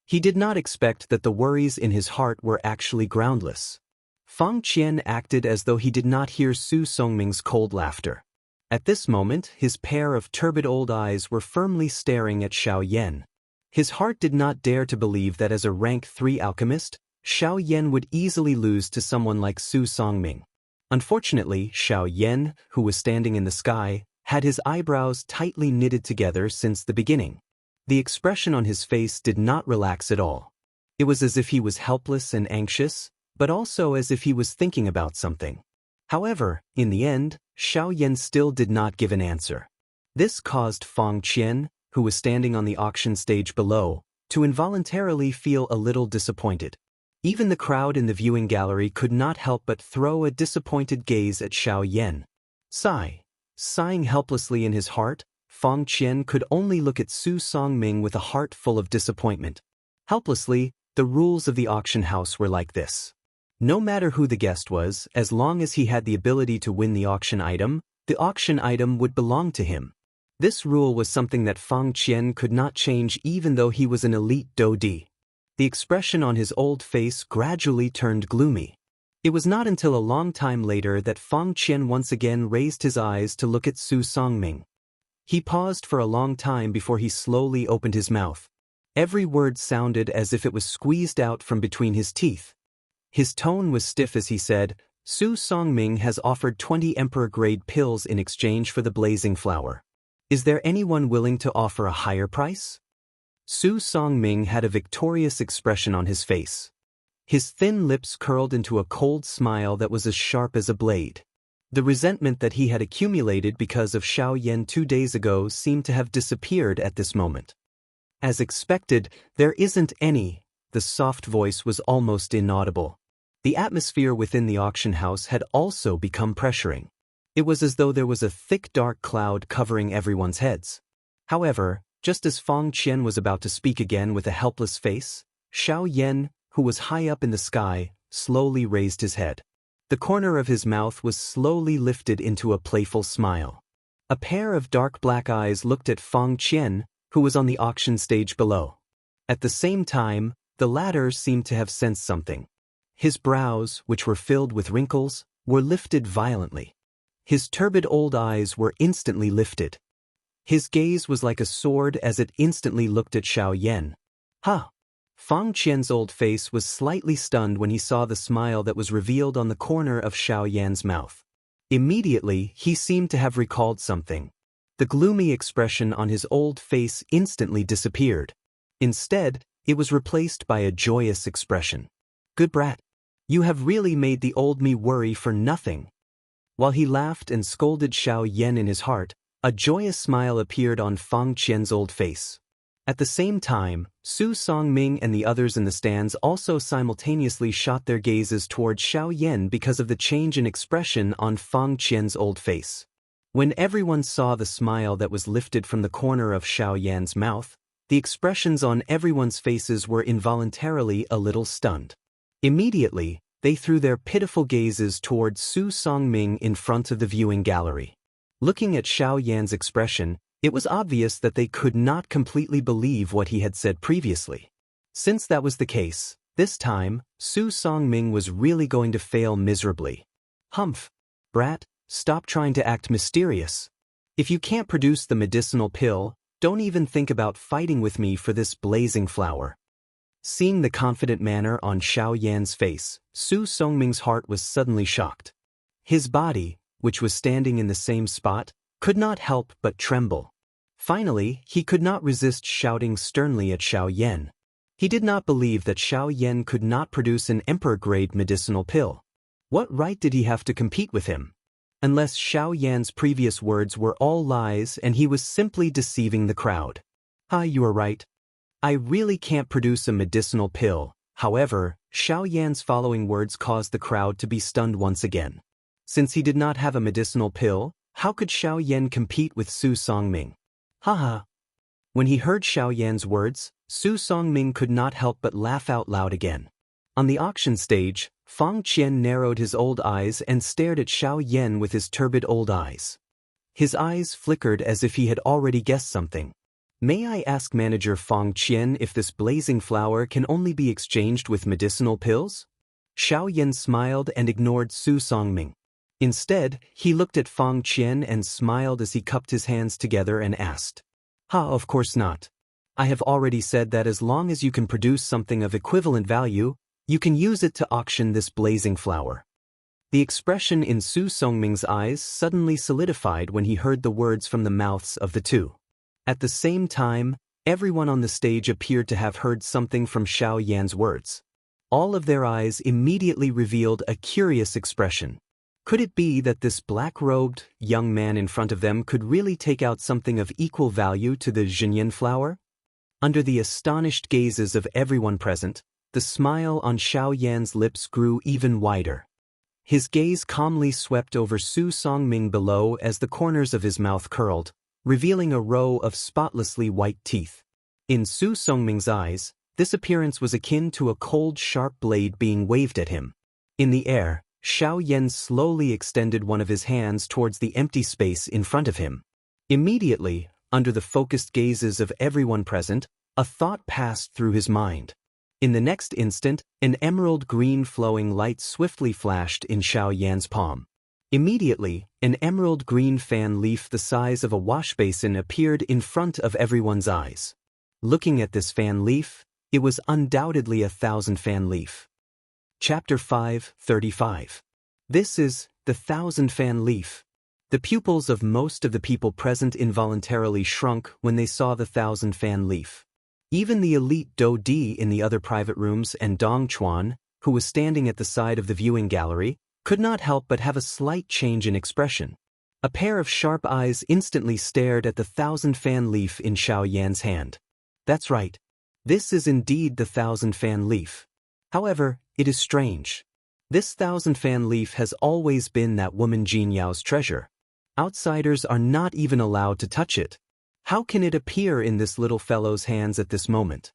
He did not expect that the worries in his heart were actually groundless. Fang Qian acted as though he did not hear Su Songming's cold laughter. At this moment, his pair of turbid old eyes were firmly staring at Xiao Yan. His heart did not dare to believe that as a rank 3 alchemist, Xiao Yan would easily lose to someone like Su Songming. Unfortunately, Xiao Yan, who was standing in the sky, had his eyebrows tightly knitted together since the beginning. The expression on his face did not relax at all. It was as if he was helpless and anxious, but also as if he was thinking about something. However, in the end, Xiao Yan still did not give an answer. This caused Fang Qian, who was standing on the auction stage below, to involuntarily feel a little disappointed. Even the crowd in the viewing gallery could not help but throw a disappointed gaze at Xiao Yan. Sighing helplessly in his heart, Fang Qian could only look at Su Songming with a heart full of disappointment. Helplessly, the rules of the auction house were like this. No matter who the guest was, as long as he had the ability to win the auction item would belong to him. This rule was something that Fang Qian could not change even though he was an elite Daoist. The expression on his old face gradually turned gloomy. It was not until a long time later that Fang Qian once again raised his eyes to look at Su Songming. He paused for a long time before he slowly opened his mouth. Every word sounded as if it was squeezed out from between his teeth. His tone was stiff as he said, "Su Songming has offered 20 Emperor-grade pills in exchange for the blazing flower. Is there anyone willing to offer a higher price? Su Songming had a victorious expression on his face. His thin lips curled into a cold smile that was as sharp as a blade. The resentment that he had accumulated because of Xiaoyan 2 days ago seemed to have disappeared at this moment. As expected, there isn't any. The soft voice was almost inaudible. The atmosphere within the auction house had also become pressuring. It was as though there was a thick dark cloud covering everyone's heads. However, just as Fang Qian was about to speak again with a helpless face, Xiaoyan, who was high up in the sky, slowly raised his head. The corner of his mouth was slowly lifted into a playful smile. A pair of dark black eyes looked at Fang Qian, who was on the auction stage below. At the same time, the latter seemed to have sensed something. His brows, which were filled with wrinkles, were lifted violently. His turbid old eyes were instantly lifted. His gaze was like a sword as it instantly looked at Xiaoyan. Ha! Fang Qian's old face was slightly stunned when he saw the smile that was revealed on the corner of Xiaoyan's mouth. Immediately, he seemed to have recalled something. The gloomy expression on his old face instantly disappeared. Instead, it was replaced by a joyous expression. Good brat. You have really made the old me worry for nothing. While he laughed and scolded Xiaoyan in his heart, a joyous smile appeared on Fang Qian's old face. At the same time, Su Songming and the others in the stands also simultaneously shot their gazes toward Xiaoyan because of the change in expression on Fang Qian's old face. When everyone saw the smile that was lifted from the corner of Xiaoyan's mouth, the expressions on everyone's faces were involuntarily a little stunned. Immediately, they threw their pitiful gazes toward Su Songming in front of the viewing gallery. Looking at Xiaoyan's expression, it was obvious that they could not completely believe what he had said previously. Since that was the case, this time, Su Songming was really going to fail miserably. Humph! Brat, stop trying to act mysterious. If you can't produce the medicinal pill, don't even think about fighting with me for this blazing flower. Seeing the confident manner on Xiaoyan's face, Su Songming's heart was suddenly shocked. His body, which was standing in the same spot, could not help but tremble. Finally, he could not resist shouting sternly at Xiaoyan. He did not believe that Xiaoyan could not produce an emperor-grade medicinal pill. What right did he have to compete with him? Unless Xiaoyan's previous words were all lies and he was simply deceiving the crowd. You are right. I really can't produce a medicinal pill. However, Xiaoyan's following words caused the crowd to be stunned once again. Since he did not have a medicinal pill, how could Xiaoyan compete with Su Songming? Haha. When he heard Xiaoyan's words, Su Songming could not help but laugh out loud again. On the auction stage, Fang Qian narrowed his old eyes and stared at Xiaoyan with his turbid old eyes. His eyes flickered as if he had already guessed something. May I ask Manager Fang Qian if this blazing flower can only be exchanged with medicinal pills? Xiaoyan smiled and ignored Su Songming. Instead, he looked at Fang Qian and smiled as he cupped his hands together and asked, Of course not. I have already said that as long as you can produce something of equivalent value, you can use it to auction this blazing flower. The expression in Su Songming's eyes suddenly solidified when he heard the words from the mouths of the two. At the same time, everyone on the stage appeared to have heard something from Xiaoyan's words. All of their eyes immediately revealed a curious expression. Could it be that this black-robed, young man in front of them could really take out something of equal value to the Xinyan flower? Under the astonished gazes of everyone present, the smile on Xiaoyan's lips grew even wider. His gaze calmly swept over Su Songming below as the corners of his mouth curled, revealing a row of spotlessly white teeth. In Su Songming's eyes, this appearance was akin to a cold, sharp blade being waved at him. In the air, Xiaoyan slowly extended one of his hands towards the empty space in front of him. Immediately, under the focused gazes of everyone present, a thought passed through his mind. In the next instant, an emerald green flowing light swiftly flashed in Xiaoyan's palm. Immediately, an emerald green fan leaf the size of a wash basin appeared in front of everyone's eyes. Looking at this fan leaf, it was undoubtedly a 1,000 fan leaf. Chapter 5:35. This is the 1,000 fan leaf. The The pupils of most of the people present involuntarily shrunk when they saw the thousand-fan leaf. Even the elite Do Di in the other private rooms and Dong Chuan, who was standing at the side of the viewing gallery, could not help but have a slight change in expression. A pair of sharp eyes instantly stared at the thousand-fan leaf in Xiao Yan's hand. That's right. This is indeed the thousand-fan leaf. However, it is strange. This thousand-fan leaf has always been that woman Jin Yao's treasure. Outsiders are not even allowed to touch it. How can it appear in this little fellow's hands at this moment?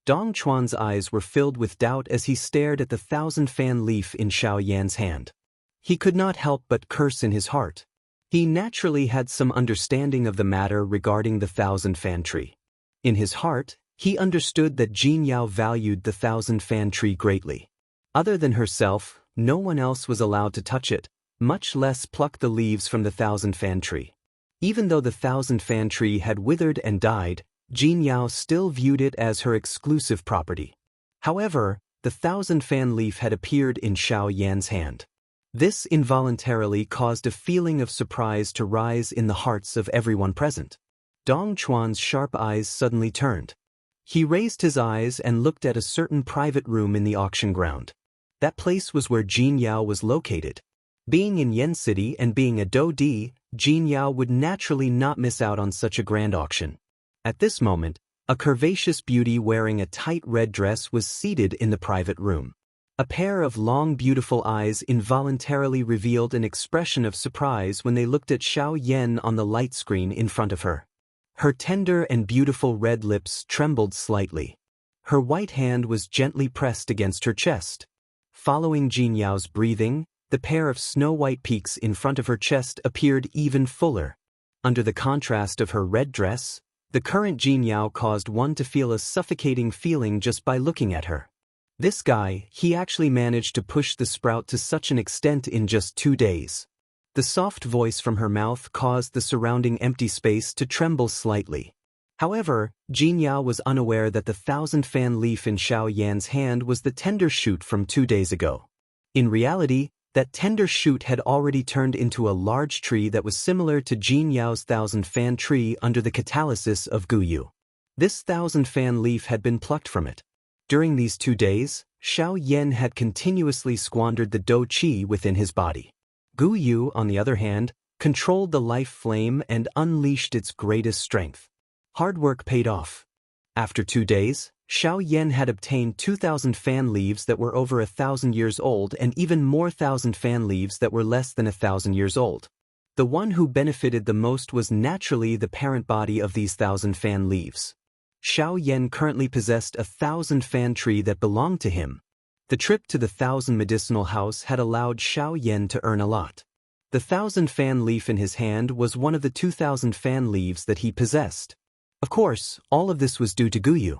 Dong Chuan's eyes were filled with doubt as he stared at the thousand-fan leaf in Xiao Yan's hand. He could not help but curse in his heart. He naturally had some understanding of the matter regarding the thousand-fan tree. In his heart, he understood that Jin Yao valued the thousand-fan tree greatly. Other than herself, no one else was allowed to touch it, much less pluck the leaves from the thousand-fan tree. Even though the thousand-fan tree had withered and died, Jin Yao still viewed it as her exclusive property. However, the thousand-fan leaf had appeared in Xiao Yan's hand. This involuntarily caused a feeling of surprise to rise in the hearts of everyone present. Dong Chuan's sharp eyes suddenly turned. He raised his eyes and looked at a certain private room in the auction ground. That place was where Jin Yao was located. Being in Yen City and being a Do Di, Jin Yao would naturally not miss out on such a grand auction. At this moment, a curvaceous beauty wearing a tight red dress was seated in the private room. A pair of long beautiful eyes involuntarily revealed an expression of surprise when they looked at Xiao Yan on the light screen in front of her. Her tender and beautiful red lips trembled slightly. Her white hand was gently pressed against her chest. Following Jin Yao's breathing, the pair of snow-white peaks in front of her chest appeared even fuller. Under the contrast of her red dress, the current Jin Yao caused one to feel a suffocating feeling just by looking at her. This guy, he actually managed to push the sprout to such an extent in just 2 days. The soft voice from her mouth caused the surrounding empty space to tremble slightly. However, Jin Yao was unaware that the thousand-fan leaf in Xiao Yan's hand was the tender shoot from 2 days ago. In reality, that tender shoot had already turned into a large tree that was similar to Jin Yao's thousand-fan tree under the catalysis of Guyu. This thousand-fan leaf had been plucked from it. During these 2 days, Xiao Yan had continuously squandered the Do Qi within his body. Guyu, on the other hand, controlled the life flame and unleashed its greatest strength. Hard work paid off. After 2 days, Xiao Yan had obtained 2,000 fan leaves that were over 1,000 years old and even more 1,000 fan leaves that were less than 1,000 years old. The one who benefited the most was naturally the parent body of these 1,000 fan leaves. Xiao Yan currently possessed a 1,000 fan tree that belonged to him. The trip to the 1,000 medicinal house had allowed Xiao Yan to earn a lot. The 1,000 fan leaf in his hand was one of the 2,000 fan leaves that he possessed. Of course, all of this was due to Guyu.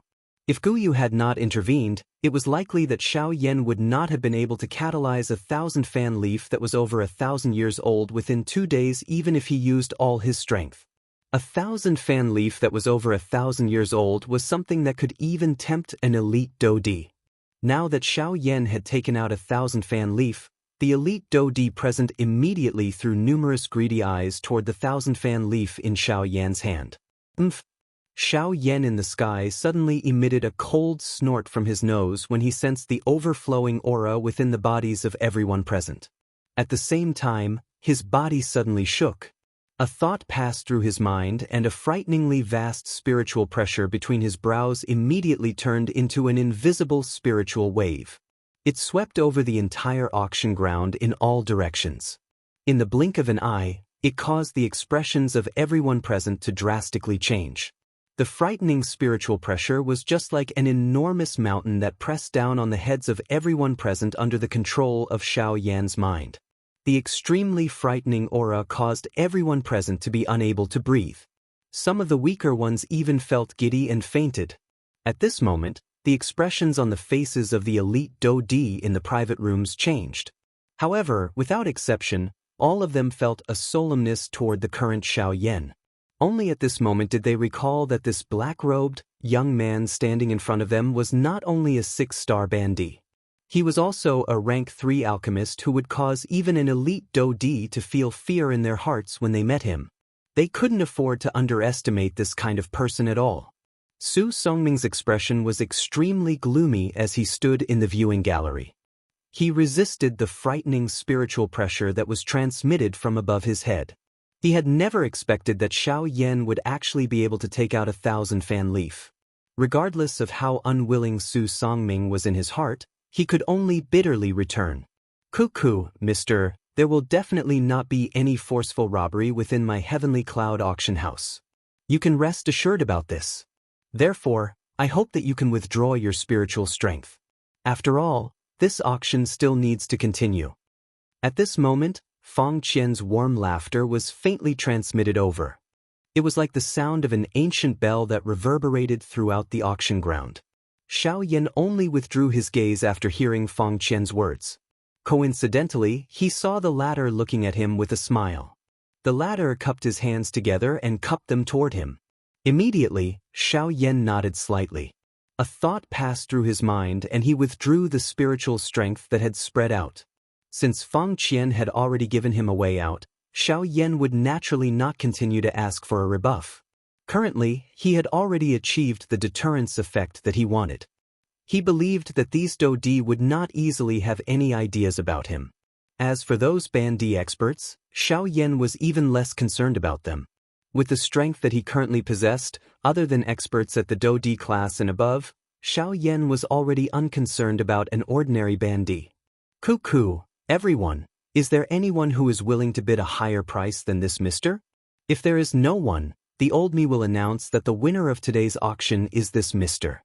If Guyu had not intervened, it was likely that Xiao Yan would not have been able to catalyze a 1,000 fan leaf that was over 1,000 years old within 2 days even if he used all his strength. A 1,000 fan leaf that was over 1,000 years old was something that could even tempt an elite Do Di. Now that Xiao Yan had taken out a 1,000 fan leaf, the elite Do Di present immediately threw numerous greedy eyes toward the 1,000 fan leaf in Xiao Yan's hand. Xiao Yan in the sky suddenly emitted a cold snort from his nose when he sensed the overflowing aura within the bodies of everyone present. At the same time, his body suddenly shook. A thought passed through his mind and a frighteningly vast spiritual pressure between his brows immediately turned into an invisible spiritual wave. It swept over the entire auction ground in all directions. In the blink of an eye, it caused the expressions of everyone present to drastically change. The frightening spiritual pressure was just like an enormous mountain that pressed down on the heads of everyone present under the control of Xiao Yan's mind. The extremely frightening aura caused everyone present to be unable to breathe. Some of the weaker ones even felt giddy and fainted. At this moment, the expressions on the faces of the elite Do Di in the private rooms changed. However, without exception, all of them felt a solemnness toward the current Xiao Yan. Only at this moment did they recall that this black-robed, young man standing in front of them was not only a 6-star bandit. He was also a rank 3 alchemist who would cause even an elite Daoist to feel fear in their hearts when they met him. They couldn't afford to underestimate this kind of person at all. Su Songming's expression was extremely gloomy as he stood in the viewing gallery. He resisted the frightening spiritual pressure that was transmitted from above his head. He had never expected that Xiao Yan would actually be able to take out 1,000 fan leaf. Regardless of how unwilling Su Songming was in his heart, he could only bitterly return. "Cuckoo, mister, there will definitely not be any forceful robbery within my Heavenly Cloud auction house. You can rest assured about this. Therefore, I hope that you can withdraw your spiritual strength. After all, this auction still needs to continue." At this moment, Fang Qian's warm laughter was faintly transmitted over. It was like the sound of an ancient bell that reverberated throughout the auction ground. Xiao Yan only withdrew his gaze after hearing Fang Qian's words. Coincidentally, he saw the latter looking at him with a smile. The latter cupped his hands together and cupped them toward him. Immediately, Xiao Yan nodded slightly. A thought passed through his mind and he withdrew the spiritual strength that had spread out. Since Fang Qian had already given him a way out, Xiao Yan would naturally not continue to ask for a rebuff. Currently, he had already achieved the deterrence effect that he wanted. He believed that these Daoist would not easily have any ideas about him. As for those Bandi experts, Xiao Yan was even less concerned about them. With the strength that he currently possessed, other than experts at the Daoist class and above, Xiao Yan was already unconcerned about an ordinary Bandi. "Cuckoo, everyone, is there anyone who is willing to bid a higher price than this mister? If there is no one, the old me will announce that the winner of today's auction is this mister."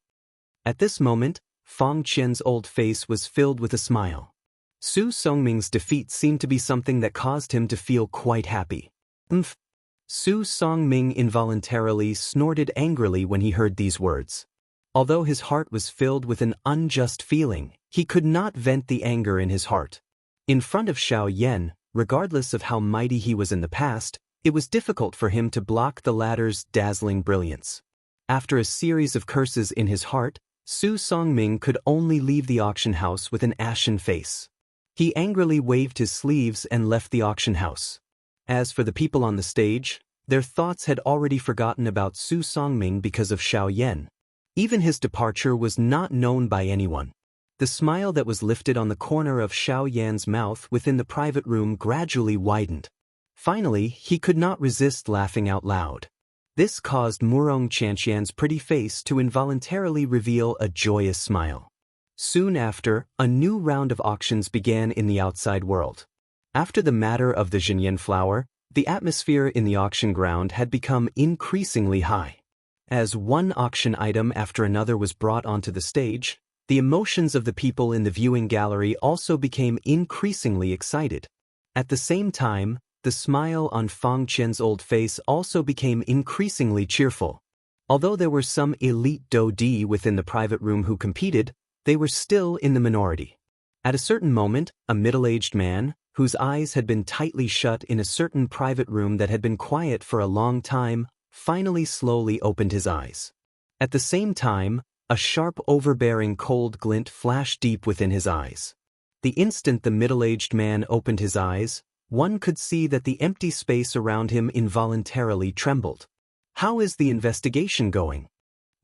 At this moment, Fang Qian's old face was filled with a smile. Su Songming's defeat seemed to be something that caused him to feel quite happy. "Umph." Su Songming involuntarily snorted angrily when he heard these words. Although his heart was filled with an unjust feeling, he could not vent the anger in his heart. In front of Xiao Yan, regardless of how mighty he was in the past, it was difficult for him to block the latter's dazzling brilliance. After a series of curses in his heart, Su Songming could only leave the auction house with an ashen face. He angrily waved his sleeves and left the auction house. As for the people on the stage, their thoughts had already forgotten about Su Songming because of Xiao Yan. Even his departure was not known by anyone. The smile that was lifted on the corner of Xiao Yan's mouth within the private room gradually widened. Finally, he could not resist laughing out loud. This caused Murong Qianxian's pretty face to involuntarily reveal a joyous smile. Soon after, a new round of auctions began in the outside world. After the matter of the Zhenyan flower, the atmosphere in the auction ground had become increasingly high. As one auction item after another was brought onto the stage, the emotions of the people in the viewing gallery also became increasingly excited. At the same time, the smile on Fang Qian's old face also became increasingly cheerful. Although there were some elite Daoist within the private room who competed, they were still in the minority. At a certain moment, a middle-aged man, whose eyes had been tightly shut in a certain private room that had been quiet for a long time, finally slowly opened his eyes. At the same time, a sharp overbearing cold glint flashed deep within his eyes. The instant the middle-aged man opened his eyes, one could see that the empty space around him involuntarily trembled. "How is the investigation going?"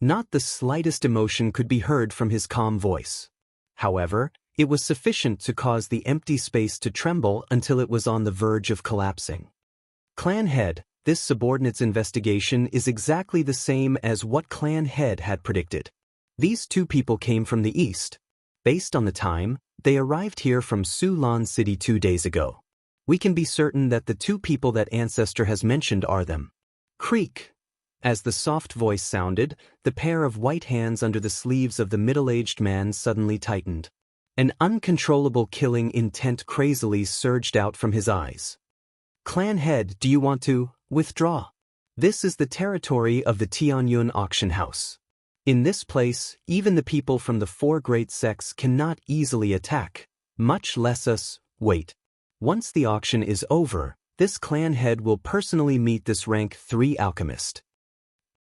Not the slightest emotion could be heard from his calm voice. However, it was sufficient to cause the empty space to tremble until it was on the verge of collapsing. "Clan head, this subordinate's investigation is exactly the same as what clan head had predicted. These two people came from the east. Based on the time, they arrived here from Sulan City 2 days ago. We can be certain that the two people that Ancestor has mentioned are them." Creak. As the soft voice sounded, the pair of white hands under the sleeves of the middle-aged man suddenly tightened. An uncontrollable killing intent crazily surged out from his eyes. "Clan head, do you want to withdraw? This is the territory of the Tianyun auction house. In this place, even the people from the 4 great sects cannot easily attack, much less us. Wait. Once the auction is over, this clan head will personally meet this rank 3 alchemist.